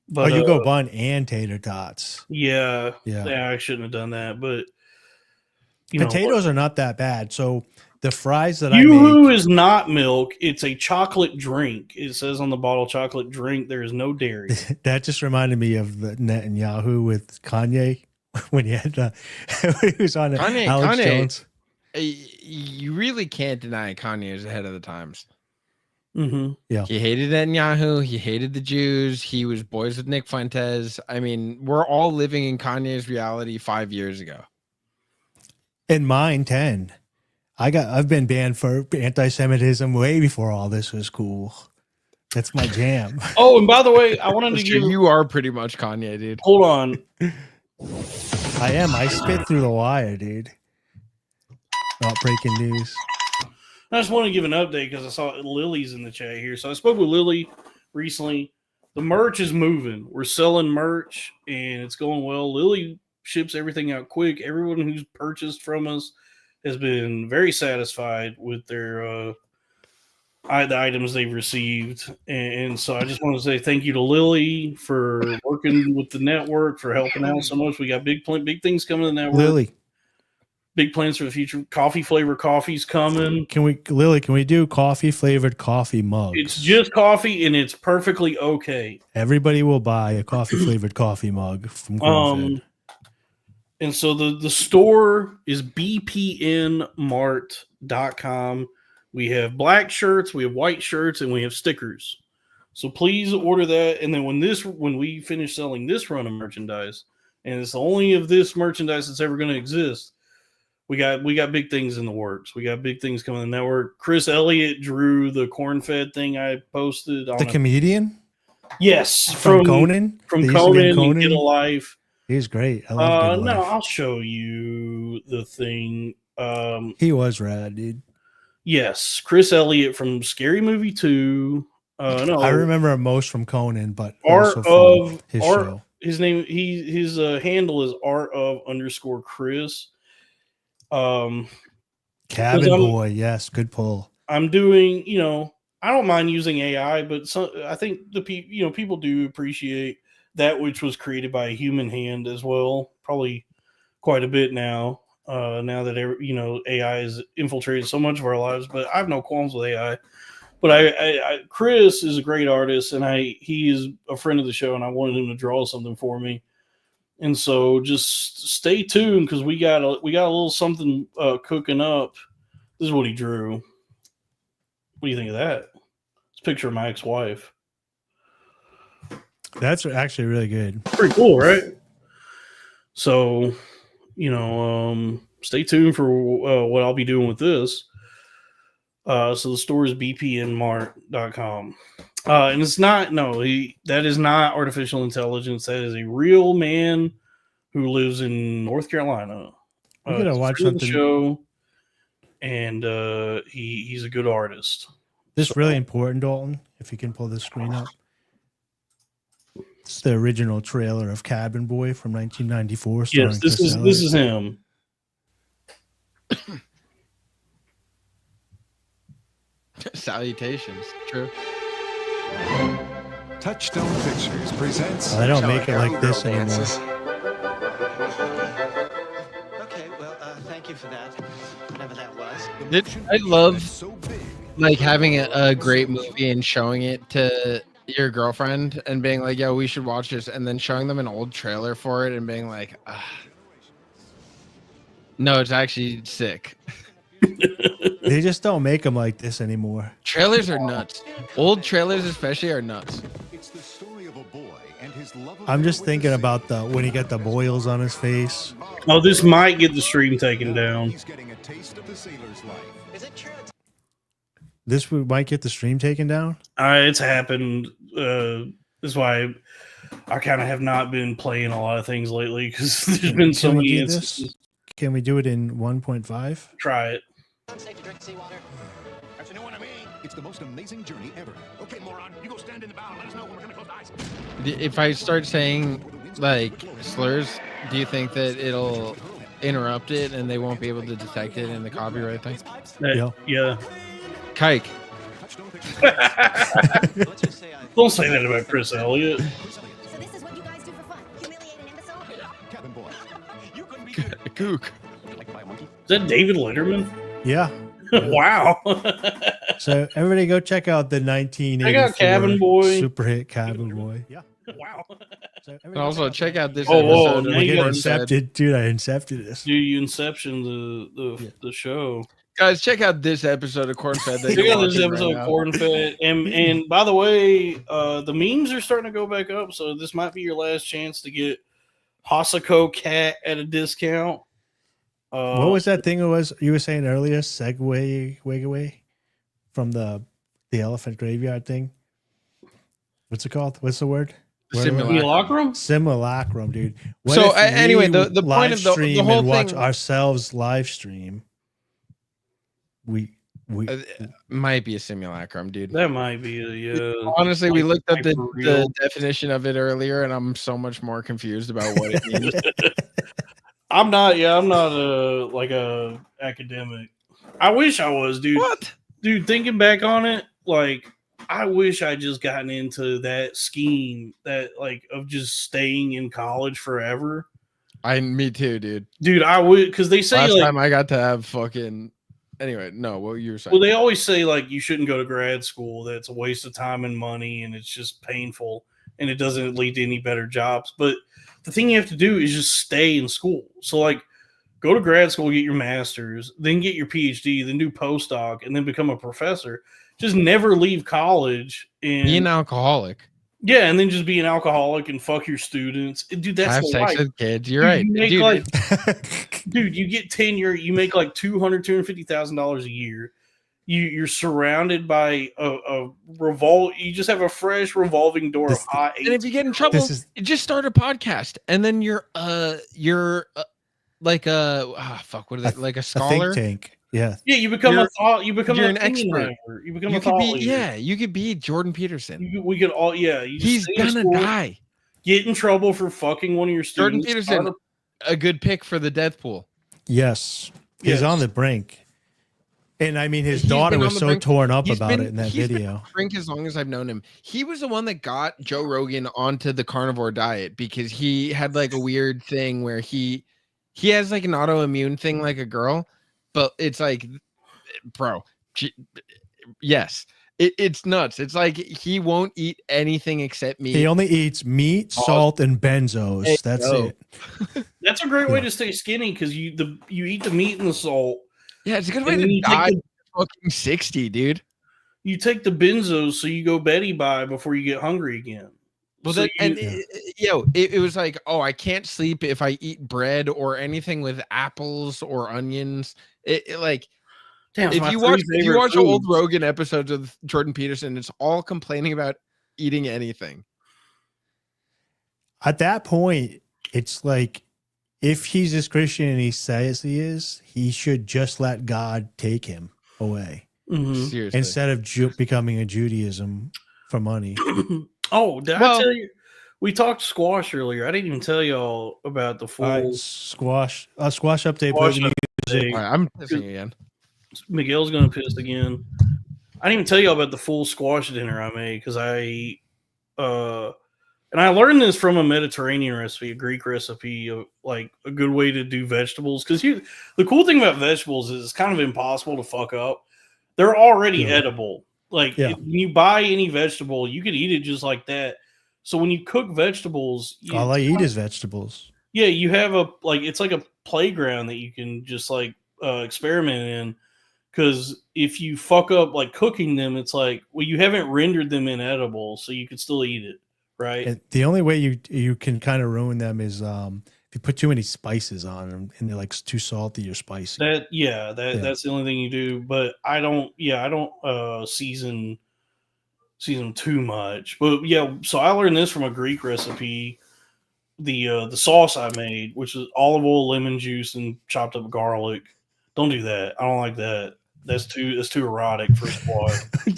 But you go bun and tater tots. Yeah, I shouldn't have done that. But potatoes are not that bad. So the fries that Yoo-hoo is not milk. It's a chocolate drink. It says on the bottle, chocolate drink. There is no dairy. That just reminded me of the Netanyahu with Kanye when he had when he was on Alex Jones. You really can't deny Kanye is ahead of the times. Mm-hmm. Yeah, he hated Netanyahu. He hated the Jews. He was boys with Nick Fuentes. I mean, we're all living in Kanye's reality 5 years ago. In mine, 10. I've been banned for anti-Semitism way before all this was cool. That's my jam. Oh, and by the way, I wanted to give you are pretty much Kanye, dude. Hold on. I am. I spit through the wire, dude. Not breaking news. I just want to give an update because I saw Lily's in the chat here. So I spoke with Lily recently. The merch is moving. We're selling merch, and it's going well. Lily ships everything out quick. Everyone who's purchased from us has been very satisfied with their the items they've received. And so I just want to say thank you to Lily for working with the network, for helping out so much. We got big things coming in the network. Lily. Big plans for the future. Coffee flavored coffee's coming. Can we do coffee flavored coffee mugs? It's just coffee and it's perfectly okay. Everybody will buy a coffee flavored coffee mug from Cornfed. And so the store is bpnmart.com. We have black shirts, we have white shirts, and we have stickers. So please order that. And then when we finish selling this run of merchandise, and it's only of this merchandise that's ever going to exist, we got big things in the works. We got big things coming in the network. Chris Elliott drew the Cornfed thing I posted. The comedian? Yes. From Conan? From Conan and Get a Life. He's great. I love no, I'll show you the thing. He was rad, dude. Yes, Chris Elliott from Scary Movie 2. No, I remember him most from Conan, but Art also of from his Art. show. His name, his handle is art_of_Chris. Cabin Boy, yes, good pull. I'm doing, I don't mind using AI, but I think people do appreciate that which was created by a human hand as well. Probably quite a bit now. Now that AI has infiltrated so much of our lives, but I have no qualms with AI. But Chris is a great artist, and he is a friend of the show, and I wanted him to draw something for me. And so just stay tuned because we got a little something cooking up. This is what he drew. What do you think of that? It's a picture of my ex-wife. That's actually really good. Pretty cool, right? So, stay tuned for what I'll be doing with this. So the store is bpnmart.com. And it's not, that is not artificial intelligence. That is a real man who lives in North Carolina. We're going to watch something. Show, and he's a good artist. This is really important, Dalton, if you can pull this screen up. It's the original trailer of Cabin Boy from 1994. Yes, this is him. Salutations. True. Touchstone Pictures presents. They don't make it like this anymore. Okay, well, thank you for that. Whatever that was. I love like having a great movie and showing it to your girlfriend and being like, "Yo, we should watch this," and then showing them an old trailer for it and being like, "No, it's actually sick." They just don't make them like this anymore. Trailers are nuts. Old trailers, especially, are nuts. It's the story of a boy and his love of I'm just thinking about when he got the boils on his face. Oh, this might get the stream taken down. He's getting a taste of the sailor's life. Is it true? This might get the stream taken down. It's happened. That's why I kind of have not been playing a lot of things lately because there's been so Can we many do instances. this? Can we do it in 1.5? Try it. Unsafe to drink seawater. That's you know what I mean? It's the most amazing journey ever. Okay, moron, you go stand in the bow and let us know when we're gonna close the eyes. If I start saying like slurs, do you think that it'll interrupt it and they won't be able to detect it in the copyright thing? Yeah. Kike. Don't say that about Chris Elliott. So this is what you guys do for fun? Humiliate an imbecile? Cabin Boy. Kook. Is that David Letterman? Yeah. Wow. So everybody go check out the 1984 I got Cabin Boy. super hit Cabin Boy. Yeah. Wow. And also check out this Oh, episode. now of you Get got incepted, dude. I incepted this. Dude, you inception the show. Guys, check out this episode of Cornfed. that Check you're out this watching episode right of Cornfed. And by the way, the memes are starting to go back up, so this might be your last chance to get Hosako Cat at a discount. What was that thing you were saying earlier? Segway from the elephant graveyard thing. What's it called? What's the word? Simulacrum? Simulacrum, dude. So, if anyway, we the point live of the stream whole and watch thing- ourselves live stream. We might be a simulacrum, dude. That might be a Honestly, we looked up the hyper-real. definition of it earlier, and I'm so much more confused about what it means. I'm not a academic. I wish I was, dude. What? Dude, thinking back on it, like I wish I just gotten into that scheme that of just staying in college forever. Me too, dude. Dude, I would, because they say Last time I got to have fucking. Anyway, no, what you were saying? well, they always say you shouldn't go to grad school. That's a waste of time and money, and it's just painful, and it doesn't lead to any better jobs. But the thing you have to do is just stay in school. So go to grad school, get your master's, then get your PhD, then do postdoc, and then become a professor. Just never leave college and Be an alcoholic. Yeah, and then just be an alcoholic and fuck your students. Dude, that's Have the sex life. with kids. You're Dude, right. you make Dude, dude, you get tenure, you make $250,000 a year. You're surrounded by a you just have a fresh revolving door of hot. and if you get in trouble, you just start a podcast, and then you're like fuck, what is it? Like a scholar? think tank. Yeah. Yeah, you become you're an expert. expert. You become You a could thought be, leader. yeah, you could be Jordan Peterson. We could all, yeah. You just He's stay in gonna school, die. Get in trouble for fucking one of your Jordan students. Peterson, a good pick for the death pool. Yes. He's Yes. on the brink. And I mean, his He's daughter been was on the so brink. torn up He's about been- it in that he's been video. on the brink as long as I've known him. He was the one that got Joe Rogan onto the carnivore diet because he had a weird thing where he has an autoimmune thing like a girl, but it's bro, yes, it's nuts. It's he won't eat anything except meat. He only eats meat, salt, and benzos. Hey, That's yo. it. That's a great way to stay skinny because you eat the meat and the salt. Yeah, it's a good way and then to you take die. the- Fucking 60, dude. You take the benzos so you go Betty by before you get hungry again. Well, So it was oh, I can't sleep if I eat bread or anything with apples or onions. Damn, it's if my you three watch favorite old foods. Rogan episodes of Jordan Peterson, it's all complaining about eating anything. At that point, it's if he's as Christian and he says he is, he should just let God take him away. Mhm. Seriously. Instead of becoming a Judaism for money. Oh, did I Well- tell you? we talked squash earlier. I didn't even tell y'all about the full All right, squash update. squash Play the music. All right, I'm pissing again. Miguel's gonna piss again. I didn't even tell y'all about the full squash dinner I made because and I learned this from a Mediterranean recipe, a Greek recipe, of like a good way to do vegetables. Because the cool thing about vegetables is it's kind of impossible to fuck up. They're already edible. Like when you buy any vegetable, you can eat it just like that. So when you cook vegetables, All I eat is vegetables. yeah, you have it's like a playground that you can just like experiment in. Because if you fuck up like cooking them, it's like, well, you haven't rendered them inedible, so you can still eat it, right? And the only way you can kind of ruin them is if you put too many spices on them and they're like too salty or spicy. That's the only thing you do. But I don't season too much. But yeah, so I learned this from a Greek recipe. The sauce I made, which is olive oil, lemon juice, and chopped up garlic. Don't do that. I don't like that. That's too erotic for squash. I'm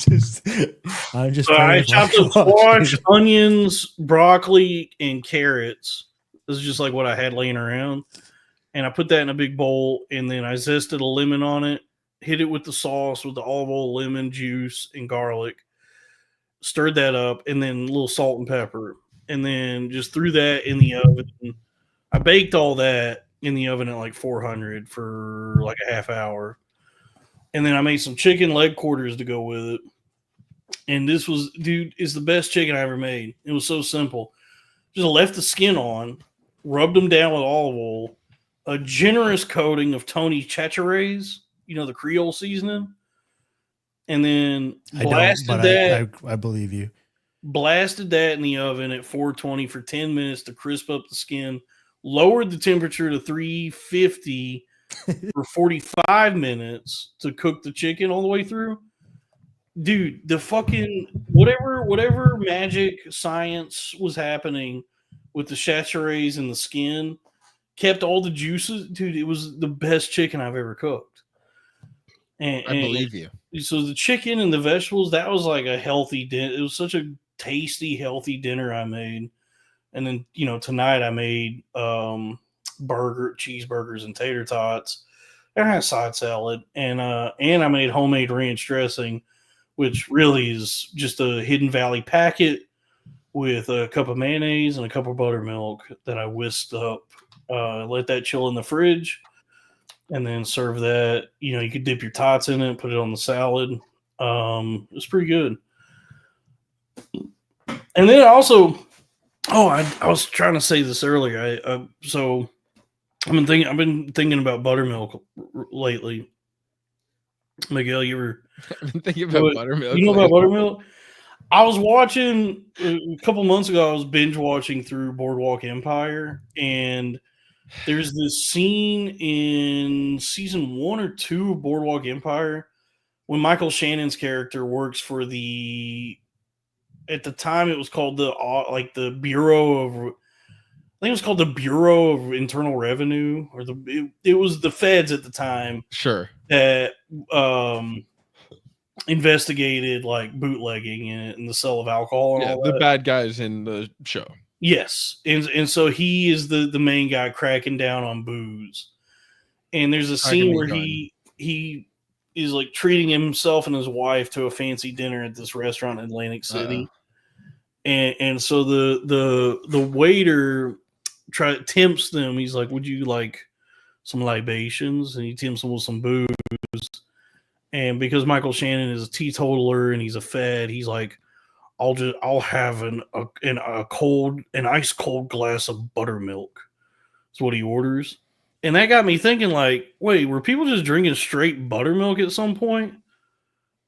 just. So I chopped up squash, onions, broccoli, and carrots. This is just like what I had laying around, and I put that in a big bowl, and then I zested a lemon on it, hit it with the sauce with the olive oil, lemon juice, and garlic. Stirred that up, and then a little salt and pepper, and then just threw that in the oven. I baked all that in the oven at like 400 for like a half hour. And then I made some chicken leg quarters to go with it. And this is the best chicken I ever made. It was so simple. Just left the skin on, rubbed them down with olive oil, a generous coating of Tony Chachere's, the Creole seasoning. And then blasted that. I believe you. Blasted that in the oven at 420 for 10 minutes to crisp up the skin. Lowered the temperature to 350 for 45 minutes to cook the chicken all the way through. Dude, the fucking whatever magic science was happening with the chachere's and the skin kept all the juices. Dude, it was the best chicken I've ever cooked. And I believe you. So the chicken and the vegetables, that was like a healthy dinner. It was such a tasty, healthy dinner I made. And then, tonight I made cheeseburgers and tater tots. And I had a side salad. And I made homemade ranch dressing, which really is just a Hidden Valley packet with a cup of mayonnaise and a cup of buttermilk that I whisked up. Let that chill in the fridge. And then serve that. You could dip your tots in it, put it on the salad. It was pretty good. And then also... Oh, I was trying to say this earlier. So I've been thinking about buttermilk lately. Miguel, I've been thinking about buttermilk. You know about buttermilk? I was watching a couple months ago. I was binge watching through Boardwalk Empire, and there's this scene in season 1 or 2 of Boardwalk Empire when Michael Shannon's character works for at the time it was called the Bureau of, I think it was called the Bureau of Internal Revenue, or it was the feds at the time. Sure. That investigated like bootlegging and the sale of alcohol and all that. The bad guys in the show. Yes. And so he is the main guy cracking down on booze. And there's a scene where he is like treating himself and his wife to a fancy dinner at this restaurant in Atlantic City. And so the waiter tempts them. He's like, "Would you like some libations?" And he tempts them with some booze. And because Michael Shannon is a teetotaler and he's a fed, he's like, "I'll have an ice cold glass of buttermilk." That's what he orders. And that got me thinking, like, wait, were people just drinking straight buttermilk at some point?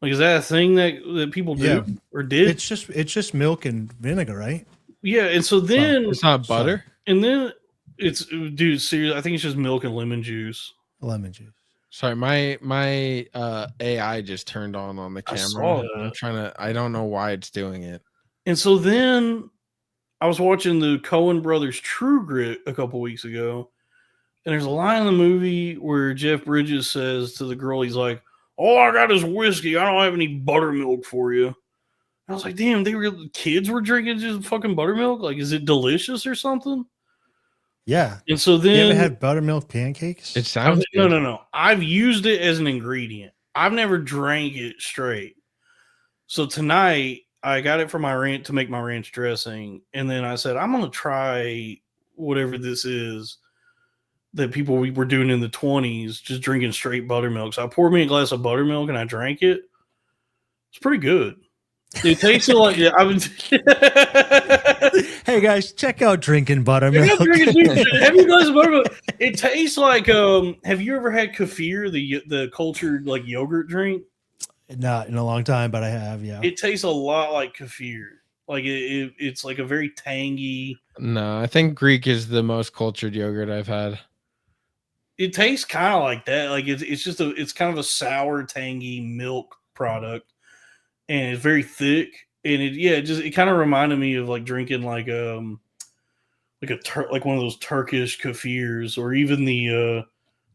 Like, is that a thing that people do or did? It's just milk and vinegar, right? Yeah, and so then it's not butter. And then it's, dude, seriously, I think it's just milk and lemon juice. Lemon juice. Sorry, my AI just turned on the camera. I'm trying to. I don't know why it's doing it. And so then I was watching the Coen Brothers True Grit a couple weeks ago, and there's a line in the movie where Jeff Bridges says to the girl, he's like, "All I got is whiskey. I don't have any buttermilk for you." I was like, damn, kids were drinking just fucking buttermilk. Like, is it delicious or something? Yeah. And so You then ever had buttermilk pancakes? It sounds no. I've used it as an ingredient. I've never drank it straight. So tonight I got it for my ranch to make my ranch dressing, and then I said I'm gonna try whatever this is that people were doing in the 20s, just drinking straight buttermilk. So I poured me a glass of buttermilk and I drank it. It's pretty good. It tasted like Hey guys, check out drinking buttermilk. Have you guys buttermilk? It tastes like have you ever had kefir, the cultured like yogurt drink? Not in a long time, but I have, yeah. It tastes a lot like kefir. Like it's like a very tangy. No, I think Greek is the most cultured yogurt I've had. It tastes kind of like that. Like it's kind of a sour, tangy milk product, and it's very thick. And it kind of reminded me of like drinking like one of those Turkish kefirs, or even it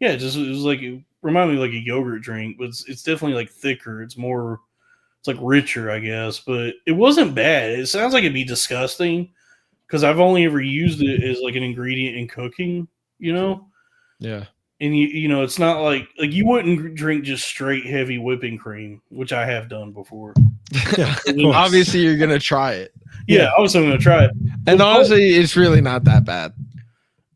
was like it reminded me of like a yogurt drink, but it's definitely like thicker. It's like richer, I guess, but it wasn't bad. It sounds like it'd be disgusting because I've only ever used it as like an ingredient in cooking, you know? Yeah. And you know, it's not like you wouldn't drink just straight heavy whipping cream, which I have done before. Yeah, obviously, you're gonna try it. Yeah, obviously I'm gonna try it. And honestly, it's really not that bad.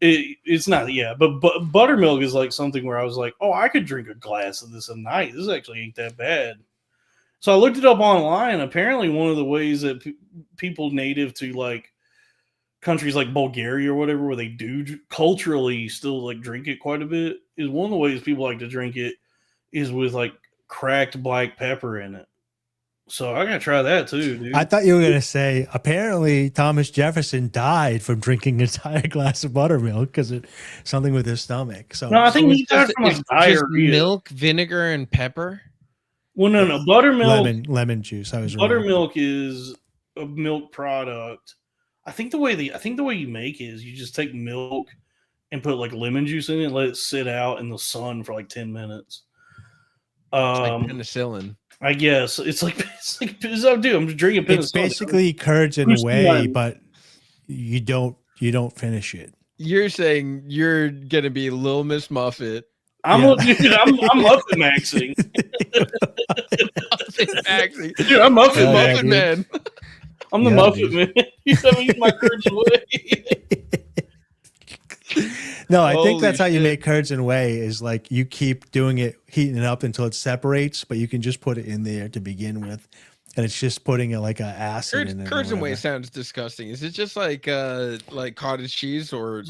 It's not, yeah. But buttermilk is like something where I was like, oh, I could drink a glass of this a night. This actually ain't that bad. So I looked it up online. Apparently, one of the ways that people native to like countries like Bulgaria or whatever, where they do culturally still like drink it quite a bit, is one of the ways people like to drink it is with like cracked black pepper in it. So I gotta try that too, dude. I thought you were gonna say apparently Thomas Jefferson died from drinking an entire glass of buttermilk because it something with his stomach. So no, I think he died from just milk, vinegar, and pepper. Well, no, buttermilk, lemon juice. I was buttermilk is a milk product. I think the way you make it is you just take milk and put like lemon juice in it and let it sit out in the sun for like 10 minutes. It's like penicillin. I guess it's like dude, I'm drinking penicillin. It's basically curds in a way, but you don't finish it. You're saying you're gonna be Little Miss Muffet. I'm Muffin maxing. Dude, I'm Muffin Man. I'm the Muffin Man. You said me use my curds away. No, I think that's how you make curds and whey is like you keep doing it, heating it up until it separates, but you can just put it in there to begin with. And it's just putting it like an acid in it. Curds and whey sounds disgusting. Is it just like cottage cheese or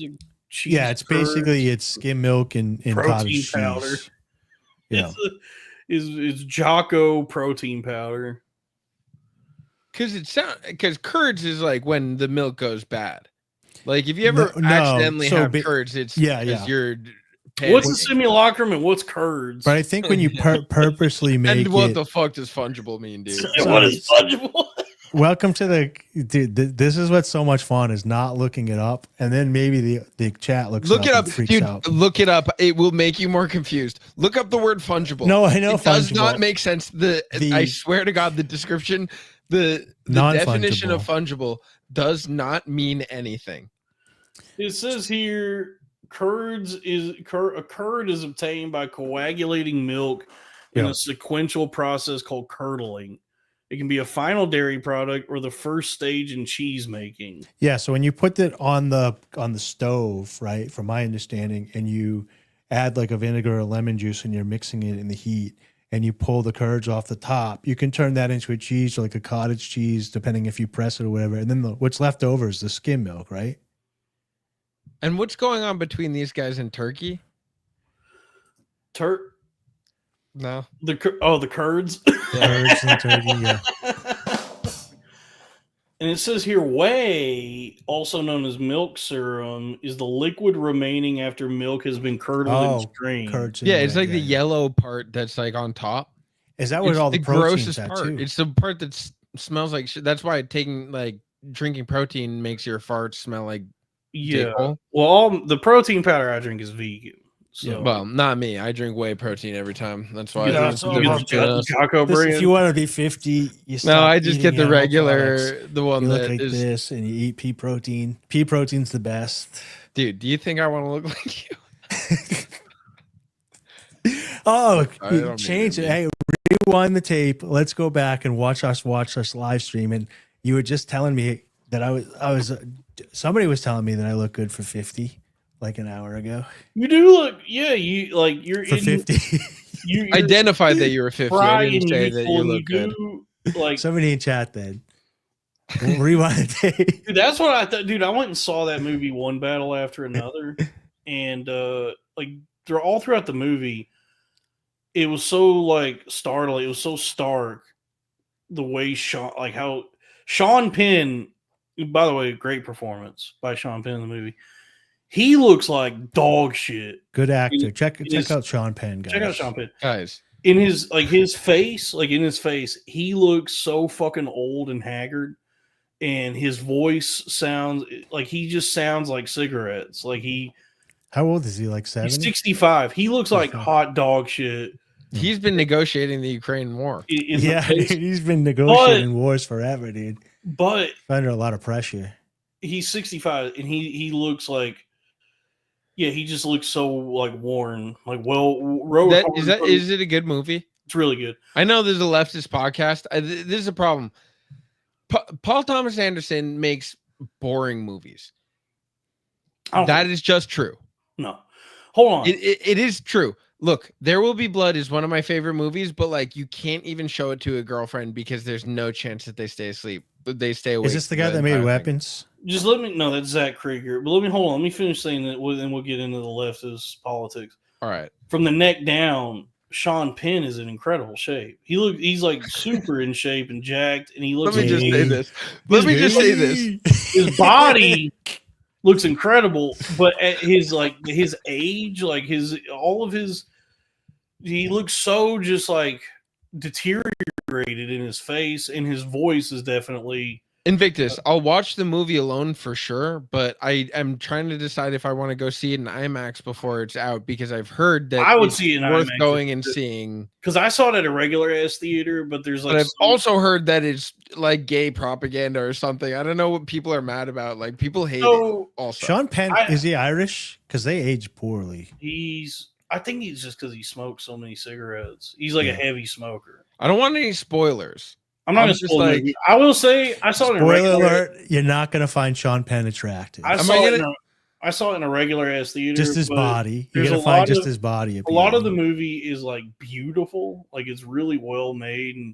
cheese? Yeah, it's basically skim milk and cottage powder. Cheese. Yeah. It's Jocko protein powder. Because curds is like when the milk goes bad. Like if you ever accidentally have curds, it's because you're panicking. What's a simulacrum and what's curds? But I think when you purposely make and what the fuck does fungible mean, dude? What is fungible? Welcome to dude. This is what's so much fun is not looking it up, and then maybe the chat looks. Look it up, and freaks dude. out. Look it up. It will make you more confused. Look up the word fungible. No, I know it does fungible. not make sense. I swear to God, the description, the definition of fungible does not mean anything. It says here, a curd is obtained by coagulating milk in a sequential process called curdling. It can be a final dairy product or the first stage in cheese making. Yeah, so when you put it on the stove, right, from my understanding, and you add like a vinegar or lemon juice and you're mixing it in the heat and you pull the curds off the top, you can turn that into a cheese or like a cottage cheese, depending if you press it or whatever. And then what's left over is the skim milk, right? And what's going on between these guys in Turkey? No. The curds? Curds and turkey, yeah. And it says here, whey, also known as milk serum, is the liquid remaining after milk has been curdled and strained. It's like the yellow part that's like on top. Is that what all the protein's grossest at part? too? It's the part that smells like shit. That's why drinking protein makes your farts smell like Yeah. dickhole. Well, the protein powder I drink is vegan. So. Well, not me. I drink whey protein every time. That's why. Yeah, I that's drink all the about difference between us. Jocko brand. If you want to be 50, you No, stop I just eating get the animal regular, products. the one You look that like is. this, and you eat pea protein. Pea protein's the best. Dude, do you think I want to look like you? Oh, I don't change mean it. to Hey, rewind the tape. Let's go back and watch us live stream. And you were just telling me that I was. Somebody was telling me that I look good for 50, like an hour ago. You do look, yeah. You like you're For in 50. You identified that you were 50. I spry didn't and say that you youthful, look good. do, like Somebody in chat then. Rewind the tape. dude, that's what I thought. Dude, I went and saw that movie one battle after another, and like they're all throughout the movie. It was so like startling. It was so stark the way how Sean Penn. By the way, great performance by Sean Penn in the movie. He looks like dog shit. Good actor. Check out Sean Penn, guys. Check out Sean Penn, guys. In his face, he looks so fucking old and haggard, and his voice sounds like he just sounds like cigarettes. Like how old is he? Like 70? He's 65. He looks like hot dog shit. He's been negotiating the Ukraine war. Yeah, he's been negotiating wars forever, dude. But under a lot of pressure. He's 65, and he looks like, yeah, he just looks so like worn, like Is it a good movie? It's really good. I know there's a leftist podcast. This is a problem. Paul Thomas Anderson makes boring movies. That is just true. No, hold on. It is true. Look, There Will Be Blood is one of my favorite movies, but like you can't even show it to a girlfriend because there's no chance that they stay asleep. They stay awake. Is this the guy that made Weapons? Just let me know. That's Zach Krieger. But let me finish saying that, and we'll get into the leftist politics. All right. From the neck down, Sean Penn is in incredible shape. He's like super in shape and jacked, and he looks. Let me just say this. Let me just say this. His body looks incredible, but at his age, like he looks so just like deteriorated in his face, and his voice is definitely Invictus. I'll watch the movie alone for sure, but I am trying to decide if I want to go see it in IMAX before it's out because I've heard that I would see it in worth IMAX going and seeing. Because I saw it at a regular ass theater, but there's like. But I've also heard that it's like gay propaganda or something. I don't know what people are mad about. Like people hate it. Also, Sean Penn is he Irish? Because they age poorly. I think he's just because he smokes so many cigarettes. He's like a heavy smoker. I don't want any spoilers. I'm not going to spoil it. I will say I saw it in a regular. Spoiler alert, you're not going to find Sean Penn attractive. I saw it in a regular ass theater. Just his body. You're going to find just his body. A lot of the movie is like beautiful. Like it's really well made, and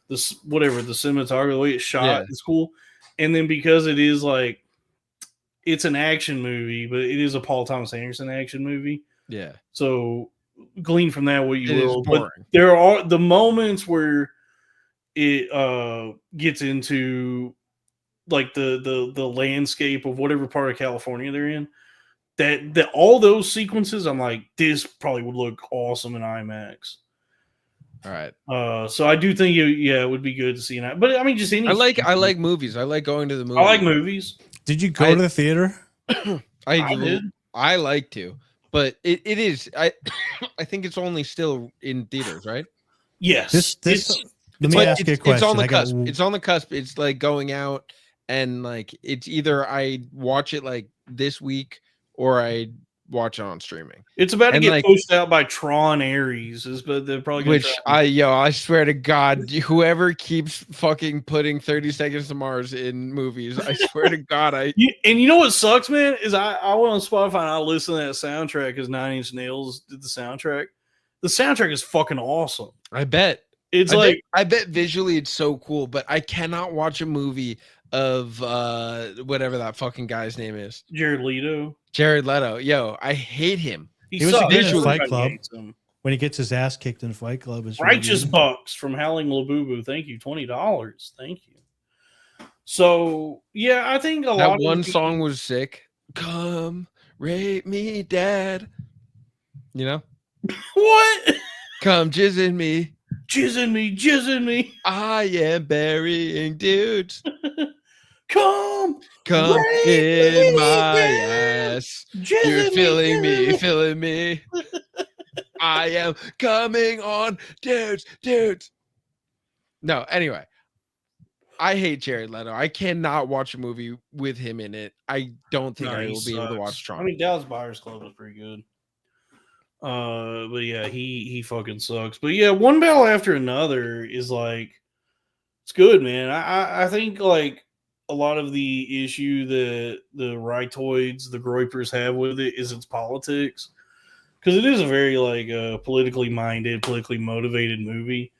the cinematography, the way it's shot is cool. And then because it is like, it's an action movie, but it is a Paul Thomas Anderson action movie. Yeah. So glean from that what you will. But there are the moments where it gets into like the landscape of whatever part of California they're in. That all those sequences, I'm like, this probably would look awesome in IMAX. All right. So I do think it would be good to see that. But I mean, just any. I like movies. I like going to the movies. I like movies. Did you go to the theater? I did. I like to, but it is. I think it's only still in theaters, right? Yes. Let me ask you a question. It's on the cusp. It's on the cusp. It's like going out, and like it's either I watch it like this week or I watch it on streaming. It's about to get pushed out by Tron Ares, but they're probably gonna I swear to God, whoever keeps fucking putting 30 Seconds to Mars in movies, I swear to God, and you know what sucks, man, is I went on Spotify and I listened to that soundtrack because 9 Inch Nails did the soundtrack. The soundtrack is fucking awesome. I bet. I bet visually it's so cool, but I cannot watch a movie of whatever that fucking guy's name is. Jared Leto. Yo, I hate him. He was a good in Fight Club. When he gets his ass kicked in Fight Club. Righteous Bucks from Howling Labubu. Thank you. $20. Thank you. So yeah, I think that one song was sick. Come rape me, Dad. You know? What? Come jizz in me. Jizz in me. I am burying dudes. Come in my ass. You're feeling me. I am coming on, dudes. No, anyway. I hate Jared Leto. I cannot watch a movie with him in it. I don't think I will be able to watch Tron. I mean, Dallas Buyers Club was pretty good. But yeah, he fucking sucks. But yeah, One Battle After Another is like, it's good, man. I think like a lot of the issue that the rightoids, the Groypers have with it is its politics. Because it is a very like politically minded, politically motivated movie.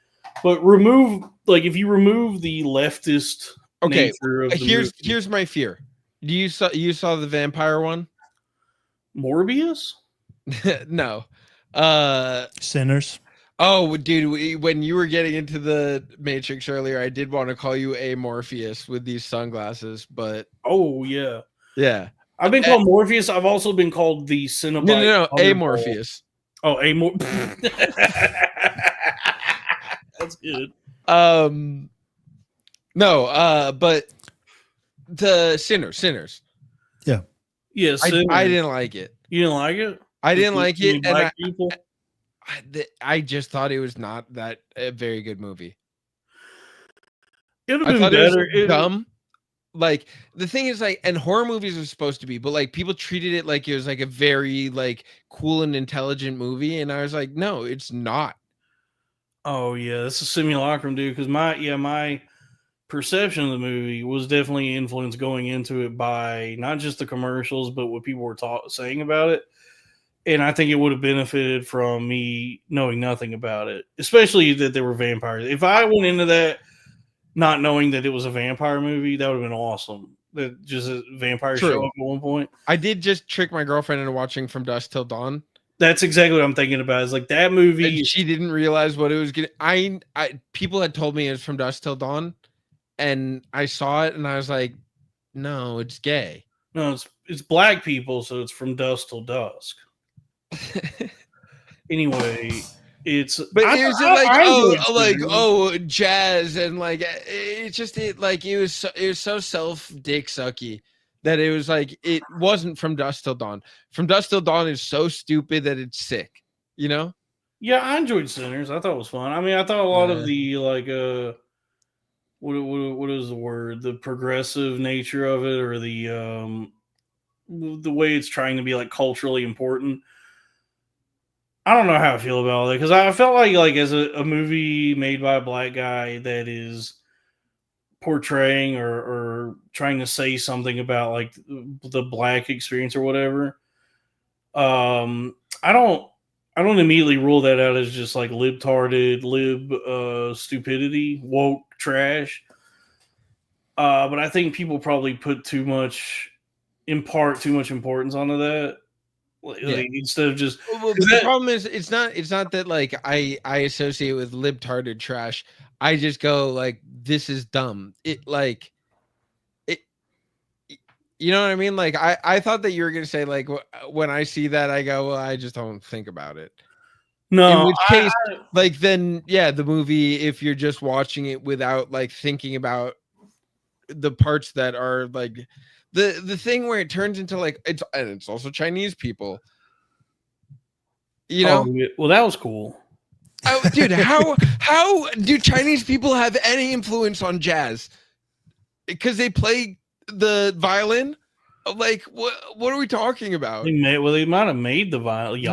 But if you remove the leftist nature of the here's my fear. You saw the vampire one? Morbius? No. Sinners. Oh, dude, when you were getting into the Matrix earlier, I did want to call you a Morpheus with these sunglasses, but oh yeah. Yeah. I've been called Morpheus. I've also been called the Cinnabite. No, Amorpheus. Oh, That's good. No, but the Sinners. Yeah. Yes, I didn't like it. You didn't like it? I didn't like it, and people? I just thought it was not that a very good movie. It would have been better. It was dumb. Like the thing is, like, and horror movies are supposed to be, but like people treated it like it was like a very like cool and intelligent movie, and I was like, no, it's not. Oh yeah, that's a simulacrum, dude. Because my perception of the movie was definitely influenced going into it by not just the commercials, but what people were saying about it. And I think it would have benefited from me knowing nothing about it, especially that there were vampires. If I went into that not knowing that it was a vampire movie, that would have been awesome. That just a vampire show up at one point. I did just trick my girlfriend into watching From Dusk Till Dawn. That's exactly what I'm thinking about. It's like that movie. And she didn't realize what it was getting. I people had told me it was From Dusk Till Dawn, and I saw it and I was like, no, it's gay. No, it's black people, so it's From Dusk Till Dusk. Anyway, it's jazz and like it was so self dick sucky that it was like it wasn't From Dusk Till Dawn. From Dusk Till Dawn is so stupid that it's sick, you know? Yeah, I enjoyed Sinners. I thought it was fun. I mean, I thought a lot of the like what is the word? The progressive nature of it, or the way it's trying to be like culturally important. I don't know how I feel about it because I felt like as a movie made by a black guy that is portraying or trying to say something about like the black experience or whatever. I don't immediately rule that out as just like libtarded, stupidity, woke trash. But I think people probably put too much importance onto that. Like, instead of just the problem is it's not that like I associate with libtarded trash. I just go like, this is dumb. It like it, you know what I mean? Like I thought that you were gonna say like when I see that I go, well, I just don't think about it. No, in which case, like then the movie, if you're just watching it without like thinking about the parts that are like the thing where it turns into like it's also Chinese people, you know? Oh, yeah. Well, that was cool. Oh, dude, how do Chinese people have any influence on jazz? Because they play the violin. Like what are we talking about? They might have made the violin.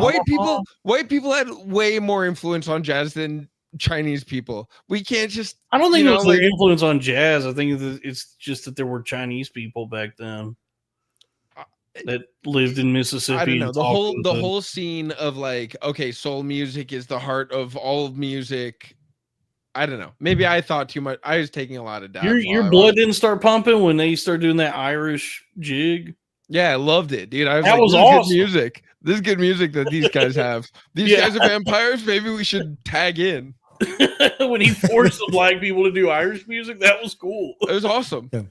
White people had way more influence on jazz than Chinese people. We can't just. I don't think it was their influence on jazz. I think it's just that there were Chinese people back then that lived in Mississippi. I don't know. The whole scene of like, okay, soul music is the heart of all of music. I don't know. Maybe I thought too much. I was taking a lot of doubt. Your blood didn't start pumping when they started doing that Irish jig. Yeah, I loved it, dude. I was that like, was this awesome. Is good music. This is good music that these guys have. These guys are vampires. Maybe we should tag in. When he forced the black people to do Irish music, that was cool. It was awesome. Yeah.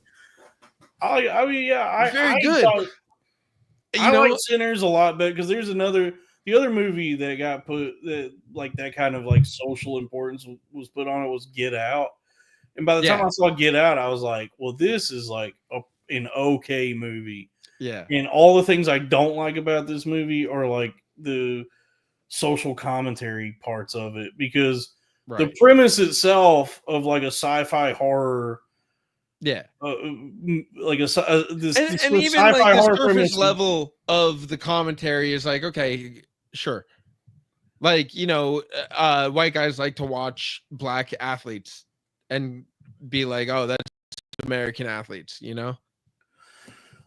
I mean, yeah, very good. I like Sinners a lot better because there's the other movie that got put that like that kind of like social importance was put on it was Get Out, and by the time I saw Get Out, I was like, well, this is like an okay movie. Yeah, and all the things I don't like about this movie are like the social commentary parts of it, because Right. the premise itself of like a sci-fi horror, Yeah. like this And sort of even like sci-fi the horror surface premise. level of the commentary is like, okay, sure. Like, you know, white guys like to watch black athletes and be like, oh, that's American athletes, you know?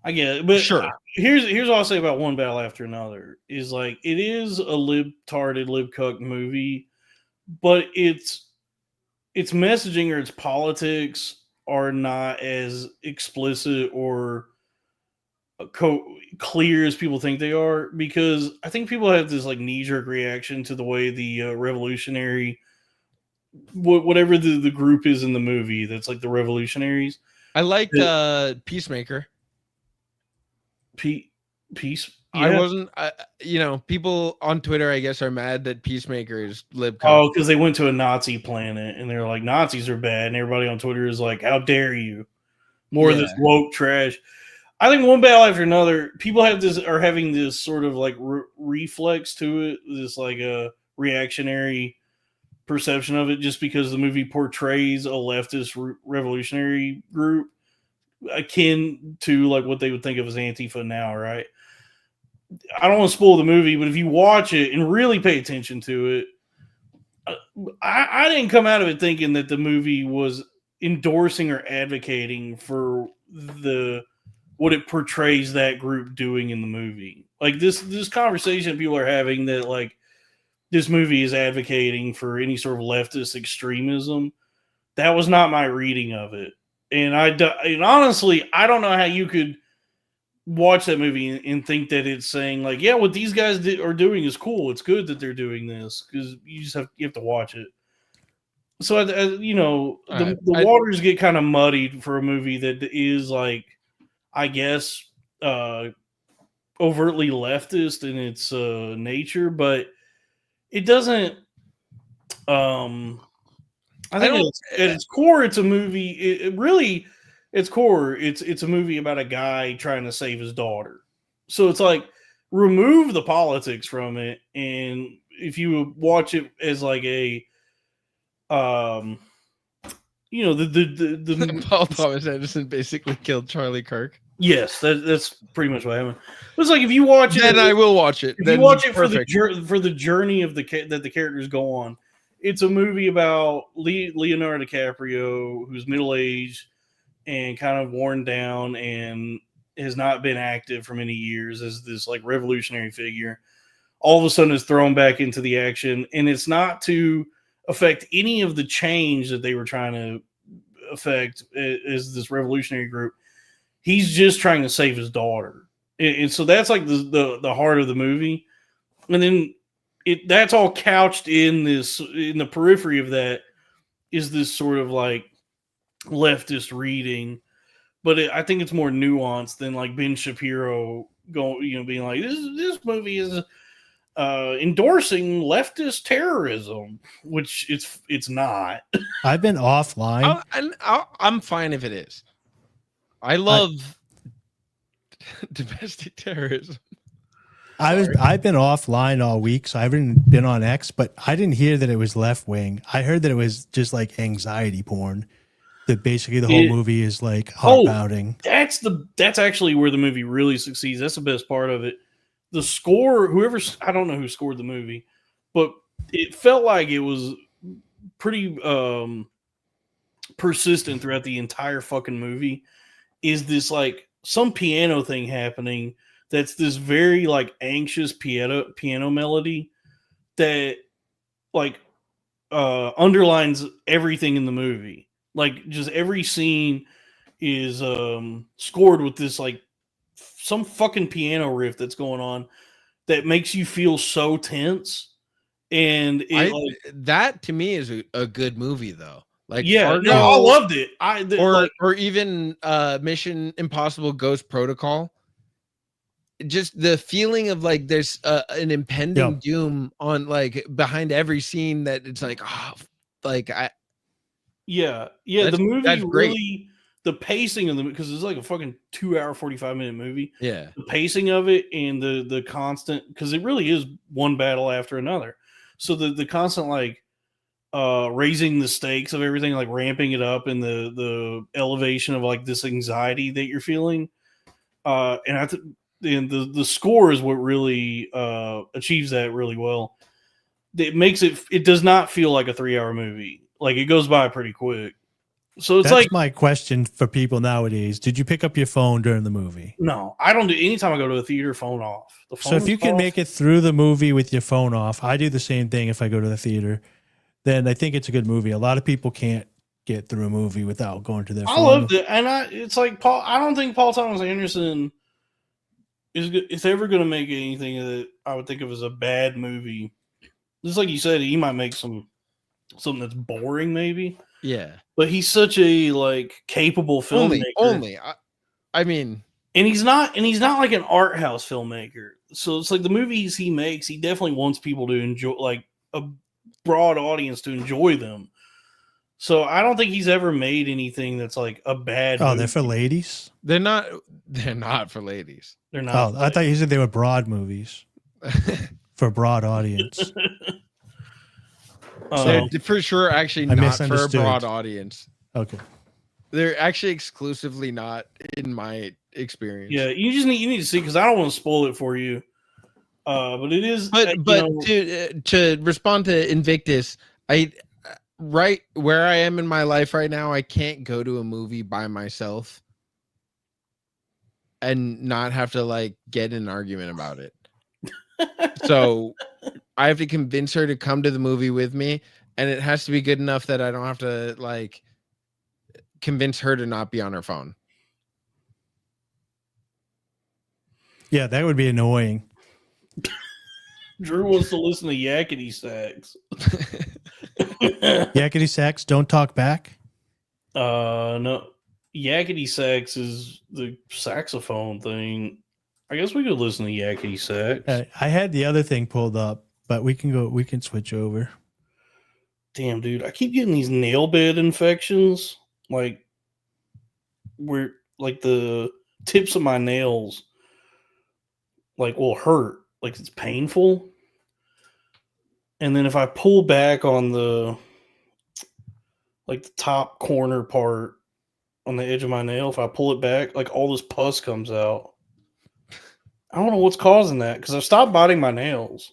I get it, but Sure. Here's what I'll say about One Battle After Another is like it is a libtarded, libcuck movie, but its messaging or its politics are not as explicit or clear as people think they are, because I think people have this like knee-jerk reaction to the way the revolutionary, whatever the group is in the movie that's like the revolutionaries. I like Peacemaker. Peace. I Yeah. wasn't, you know, people on Twitter, I guess, are mad that Peacemaker is libcuck. Oh, because they went to a Nazi planet and they're like, Nazis are bad. And everybody on Twitter is like, how dare you? More of this woke trash. I think One Battle After Another, people are having this sort of like reflex to it, this like a reactionary perception of it, just because the movie portrays a leftist revolutionary group akin to like what they would think of as Antifa now, right? I don't want to spoil the movie, but if you watch it and really pay attention to it, I didn't come out of it thinking that the movie was endorsing or advocating for what it portrays that group doing in the movie. Like this conversation people are having that like this movie is advocating for any sort of leftist extremism. That was not my reading of it. And honestly, I don't know how you could watch that movie and think that it's saying like, yeah, what these guys are doing is cool. It's good that they're doing this, because you have to watch it. So you know, the waters get kind of muddied for a movie that is like, I guess, overtly leftist in its nature, but it doesn't. I think at its core, it's a movie. It really, its core, it's a movie about a guy trying to save his daughter. So it's like, remove the politics from it, and if you watch it as like a, you know, the Paul Thomas Anderson basically killed Charlie Kirk. Yes, that's pretty much what happened. It's like if you watch it, then I will watch it. If you watch it for the journey of that the characters go on, it's a movie about Leonardo DiCaprio, who's middle aged and kind of worn down and has not been active for many years as this like revolutionary figure. All of a sudden is thrown back into the action, and it's not to affect any of the change that they were trying to affect as this revolutionary group. He's just trying to save his daughter. And so that's like the heart of the movie. And then that's all couched in the periphery of that is this sort of like leftist reading. But I think it's more nuanced than like Ben Shapiro being like, this movie is endorsing leftist terrorism, which it's not. I've been offline. I'm fine if it is. I love domestic terrorism. I've been offline all week, so I haven't been on X, but I didn't hear that it was left wing. I heard that it was just like anxiety porn. That basically the whole movie is like heart pounding. That's actually where the movie really succeeds. That's the best part of it. The score, I don't know who scored the movie, but it felt like it was pretty persistent throughout the entire fucking movie. Is this like some piano thing happening that's this very like anxious piano melody that like underlines everything in the movie. Like just every scene is scored with this like some fucking piano riff that's going on that makes you feel so tense. And that to me is a good movie though. Like Fargo, I loved it. Or even Mission Impossible Ghost Protocol. Just the feeling of like there's an impending doom on like behind every scene that it's like the movie the pacing of the because it's like a fucking 2-hour 45-minute movie. Yeah. The pacing of it and the constant because it really is one battle after another. So the constant like raising the stakes of everything, like ramping it up and the elevation of like this anxiety that you're feeling. And I think the score is what really achieves that really well. It does not feel like a 3-hour movie. Like it goes by pretty quick. So it's That's my question for people nowadays. Did you pick up your phone during the movie? No, I don't do anytime I go to a theater, phone off. The phone So if you can make it through the movie with your phone off, I do the same thing if I go to the theater, then I think it's a good movie. A lot of people can't get through a movie without going to their phone. I loved it. And it's like Paul, I don't think Paul Thomas Anderson is ever going to make anything that I would think of as a bad movie. Just like you said, he might make something that's boring maybe. Yeah. But he's such a like capable filmmaker. I mean, and he's not like an art house filmmaker. So it's like the movies he makes, he definitely wants people to enjoy, like a broad audience to enjoy them. So I don't think he's ever made anything that's like a bad movie. They're for ladies? They're not for ladies. They're not. I thought you said they were broad movies for a broad audience. They're for sure actually I not for a misunderstood. broad audience. Okay. They're actually exclusively not in my experience. Yeah, you need to see because I don't want to spoil it for you. But it is. But to respond to Invictus, right where I am in my life right now, I can't go to a movie by myself and not have to like get in an argument about it. So I have to convince her to come to the movie with me, and it has to be good enough that I don't have to like convince her to not be on her phone. Yeah, that would be annoying. Drew wants to listen to yakety sax. Yakety sax, don't talk back. No, yakety sax is the saxophone thing. I guess we could listen to yakety sax. I had the other thing pulled up, but we can switch over. Damn, dude, I keep getting these nail bed infections. Like, where like the tips of my nails, like will hurt. Like it's painful. And then if I pull back on the top corner part on the edge of my nail, if I pull it back, like all this pus comes out. I don't know what's causing that because I've stopped biting my nails.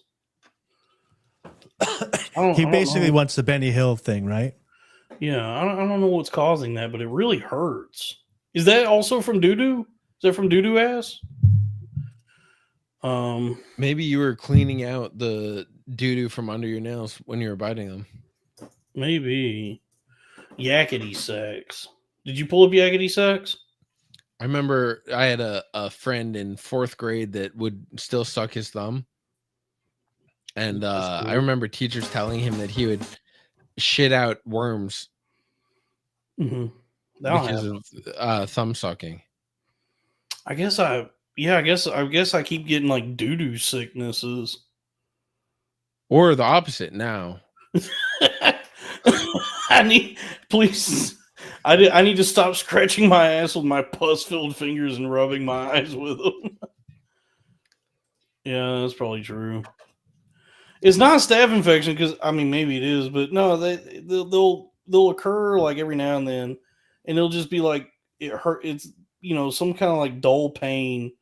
He basically wants the Benny Hill thing, right? Yeah, I don't know what's causing that, but it really hurts. Is that also from doo-doo? Is that from doo-doo ass? Maybe you were cleaning out the doo-doo from under your nails when you were biting them. Maybe. Yakety sax. Did you pull up yakety sax? I remember I had a friend in 4th grade that would still suck his thumb. And I remember teachers telling him that he would shit out worms because of thumb sucking. I guess I keep getting like doo-doo sicknesses. Or the opposite now. I need to stop scratching my ass with my pus-filled fingers and rubbing my eyes with them. Yeah, that's probably true. It's not a staph infection because I mean maybe it is, but no, they'll occur like every now and then, and it'll just be like it hurt. It's some kind of like dull pain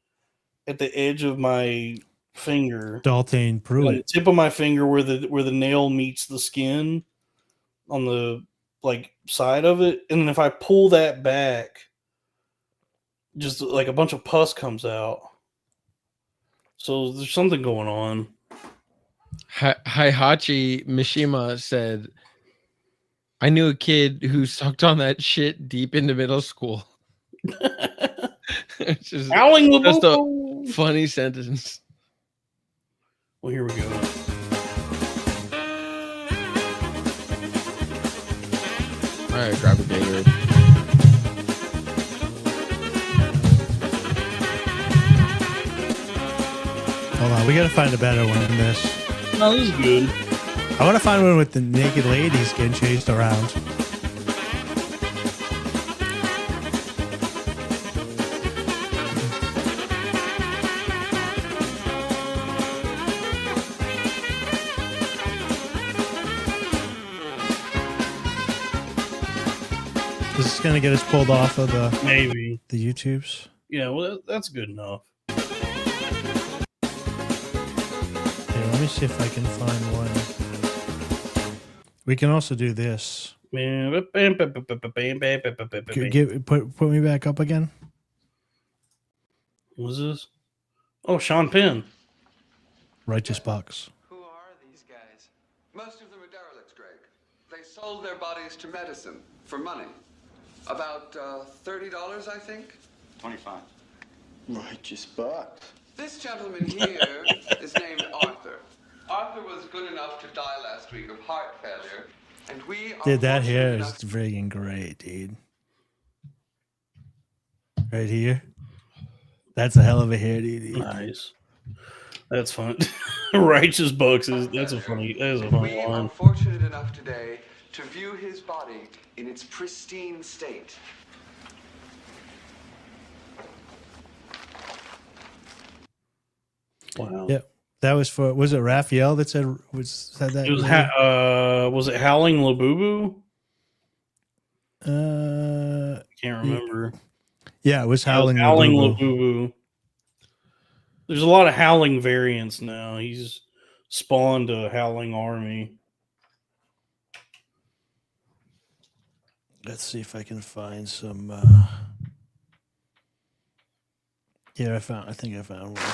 at the edge of my finger. Dalton Pruitt. Like the tip of my finger where the nail meets the skin on the like side of it, and then if I pull that back, just like a bunch of pus comes out. So there's something going on. Hihachi Mishima said, I knew a kid who sucked on that shit deep into middle school. It's just a funny sentence. Well, here we go. All right, grab a Gatorade. Hold on, we gotta find a better one than this. No, this is good. I want to find one with the naked ladies getting chased around. Is this gonna get us pulled off of the maybe the YouTubes? Yeah, well, that's good enough. Here, let me see if I can find one. We can also do this. Man, Put me back up again. What's this? Oh, Sean Penn. Righteous Bucks. Most of them are derelicts, Greg. They sold their bodies to medicine for money. About $30, I think. 25. Righteous bucks. This gentleman here is named Arthur. Arthur was good enough to die last week of heart failure, and we are Dude, that hair is fortunate friggin' great, dude. Right here. That's a hell of a hair, dude. Nice. That's fun. Righteous Bucks that's a funny we are line. fortunate enough today to view his body in its pristine state. Wow. Yep. That was for, was it Raphael that said that? It was was it Howling Labubu? Can't remember. Yeah, it was Howling Howling Labubu. Labubu. There's a lot of Howling variants now. He's spawned a Howling army. Let's see if I can find some. Yeah, I think I found one.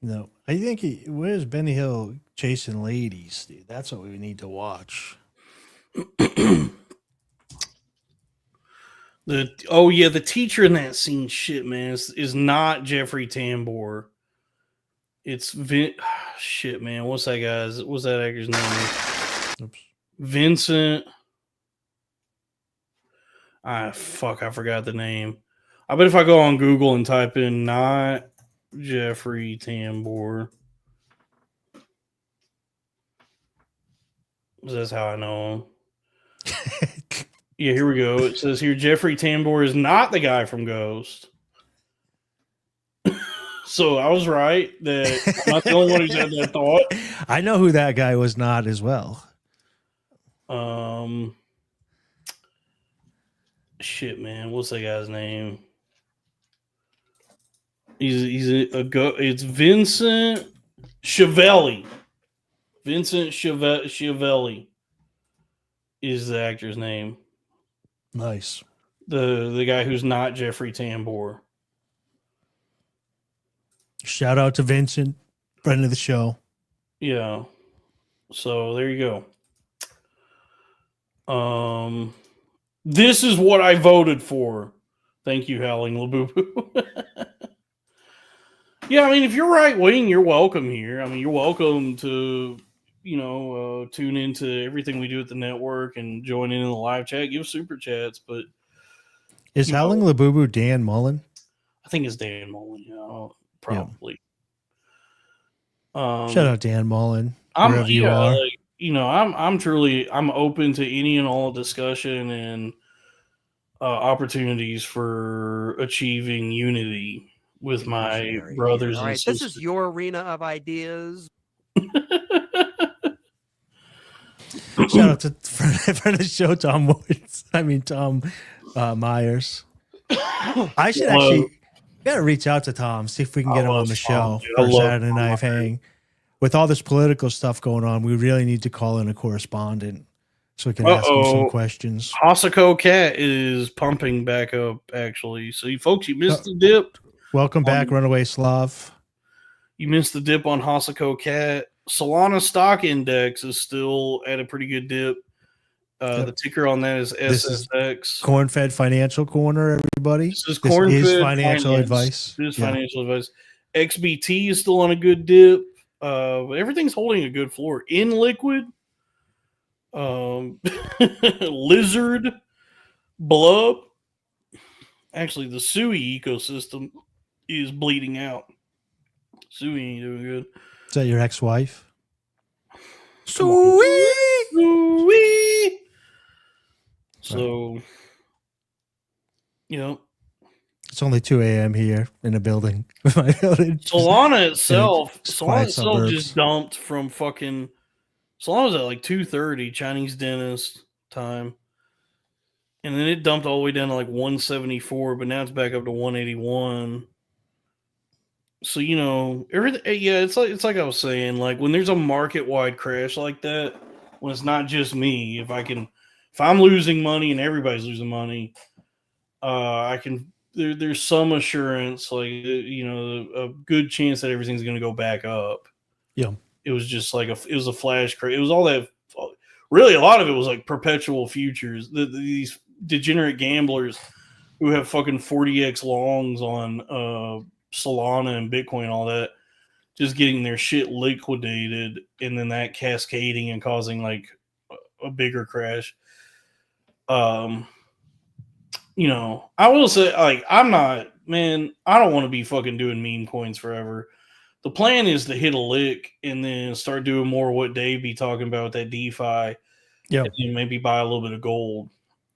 No, I think where's Benny Hill chasing ladies, dude? That's what we need to watch. The teacher in that scene, shit, man, is not Jeffrey Tambor. It's shit, man. What's that guy's? What's that actor's name? Oops. Vincent. I forgot the name. I bet if I go on Google and type in not Jeffrey Tambor, that's how I know him. Yeah, here we go. It says here Jeffrey Tambor is not the guy from Ghost. So I was right that I'm not the only one who's had that thought. I know who that guy was not as well. Shit, man, what's that guy's name? It's Vincent Chiavelli. Vincent Chiavelli is the actor's name. Nice. The guy who's not Jeffrey Tambor. Shout out to Vincent, friend of the show. Yeah. So there you go. This is what I voted for. Thank you, Howling Labubu. Yeah, I mean, if you're right wing, you're welcome here. I mean, you're welcome to, tune into everything we do at the network and join in the live chat, give super chats. But is Howling Labubu Dan Mullen? I think it's Dan Mullen. Yeah, probably. Yeah. Shout out Dan Mullen. I'm open to any and all discussion and opportunities for achieving unity with my brothers All and right, sisters. this is your arena of ideas. Shout out to friend of the show, Tom Woods. Tom Myers. I should gotta reach out to Tom, see if we can get him on the show for Saturday Night Hang. With all this political stuff going on, we really need to call in a correspondent so we can ask him some questions. Hosako Cat is pumping back up, actually. So, you folks, you missed the dip. Welcome back, Runaway Slav. You missed the dip on Hosako Cat. Solana stock index is still at a pretty good dip. The ticker on that is SSX. Cornfed Financial Corner, everybody. This is Cornfed financial advice. This is financial advice. XBT is still on a good dip. Everything's holding a good floor. In liquid, lizard, blub. Actually, the Sui ecosystem is bleeding out. Sui ain't doing good. Is that your ex-wife? Sui. So, it's only 2 a.m. here in the building. My building. Solana itself quiet just dumped from fucking So I was at like 230 Chinese dentist time. And then it dumped all the way down to like 174, but now it's back up to 181. So everything. Yeah, it's like I was saying. Like when there's a market wide crash like that, when it's not just me, if I'm losing money and everybody's losing money, I can. There's some assurance, like a good chance that everything's going to go back up. Yeah. It was just like it was a flash crash. It was all that. Really, a lot of it was like perpetual futures. These degenerate gamblers who have fucking 40x longs on Solana and Bitcoin and all that, just getting their shit liquidated and then that cascading and causing like a bigger crash. I will say, like, I don't want to be fucking doing meme coins forever. The plan is to hit a lick and then start doing more what Dave be talking about with that DeFi. Yeah. And then maybe buy a little bit of gold.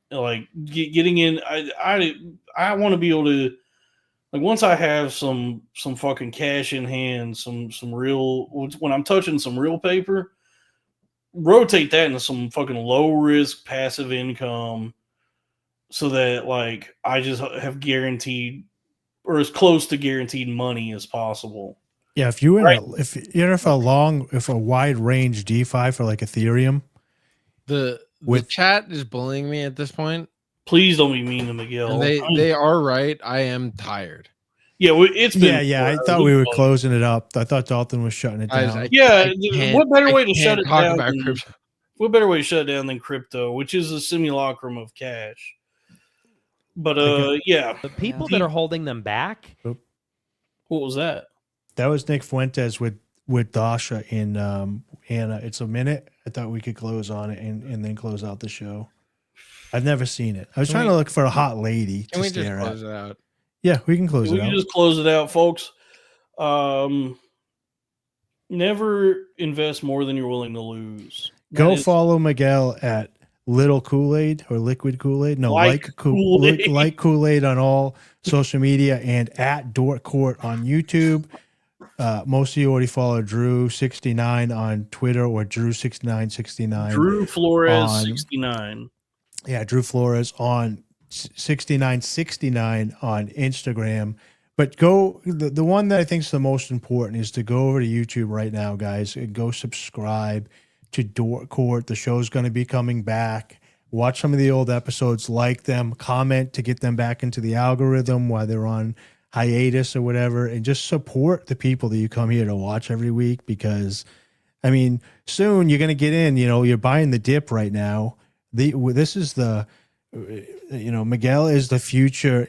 Like getting in, I want to be able to, like, once I have some fucking cash in hand, some real, when I'm touching some real paper, rotate that into some fucking low risk passive income, so that like I just have guaranteed or as close to guaranteed money as possible. Yeah, if you're if a wide range DeFi for like Ethereum, the chat is bullying me at this point. Please don't be mean to Miguel. And they are right. I am tired. Yeah, it's been. Yeah. I thought we were closing it up. I thought Dalton was shutting it down. What better way to shut it down? Crypto. What better way to shut it down than crypto, which is a simulacrum of cash? But yeah, the people that are holding them back. What was that? That was Nick Fuentes with Dasha in Anna. It's a minute. I thought we could close on it and then close out the show. I've never seen it. I was trying to look for a hot lady to stare at. Can we just close it out? Yeah, we can close it out. We can just close it out, folks. Never invest more than you're willing to lose. Go follow Miguel at Little Kool-Aid or Liquid Kool-Aid. No, like Kool-Aid. Like Kool-Aid on all social media and at Dork Court on YouTube. Most of you already follow Drew69 on Twitter or Drew6969. Drew Flores 69. Yeah, Drew Flores on 6969 on Instagram. But the one that I think is the most important is to go over to YouTube right now, guys, and go subscribe to Dork Court. The show's going to be coming back. Watch some of the old episodes, like them, comment to get them back into the algorithm while they're on hiatus or whatever, and just support the people that you come here to watch every week, because, I mean, soon you're going to get in, you're buying the dip right now. This is Miguel is the future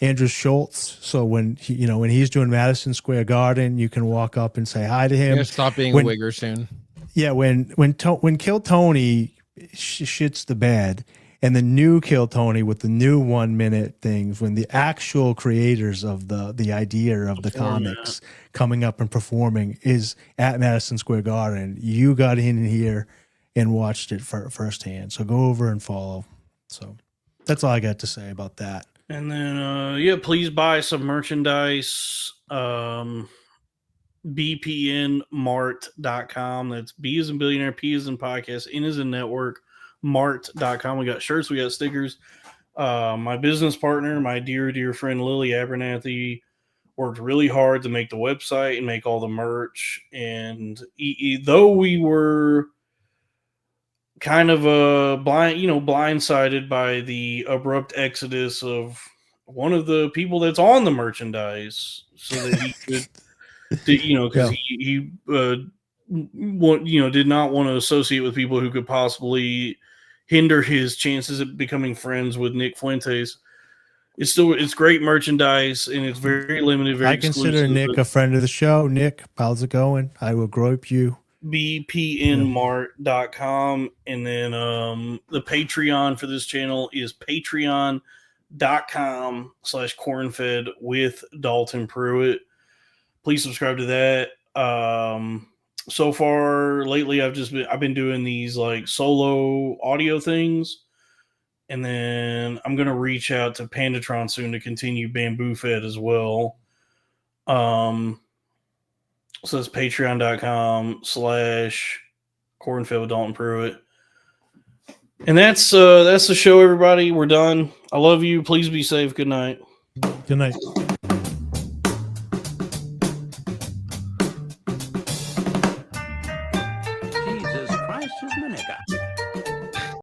Andrew Schultz. So when he's doing Madison Square Garden, you can walk up and say hi to him. You're gonna stop being a wigger soon. Yeah, when Kill Tony shits the bed, and the new Kill Tony with the new 1 minute things, when the actual creators of the idea of the comics coming up and performing is at Madison Square Garden, you got in here and watched it firsthand. So go over and follow. So that's all I got to say about that. And then, please buy some merchandise. BPNmart.com. That's B as in billionaire, P as in podcast, N as in network, mart.com. We got shirts, we got stickers. My business partner, my dear friend Lily Abernathy, worked really hard to make the website and make all the merch. And though we were kind of blindsided by the abrupt exodus of one of the people that's on the merchandise, so that he could, because he did not want to associate with people who could possibly hinder his chances of becoming friends with Nick Fuentes. It's great merchandise, and it's very limited. Very I consider Nick a friend of the show. Nick, how's it going? I will grope you. BPNmart.com. And then the Patreon for this channel is patreon.com/cornfed with Dalton Pruitt. Please subscribe to that. So far lately, I've been doing these like solo audio things, and then I'm gonna reach out to Pandatron soon to continue Bamboo Fed as well. So it's patreon.com/ Cornfed with Dalton Pruitt. And that's the show, everybody. We're done. I love you. Please be safe. Good night. Good night.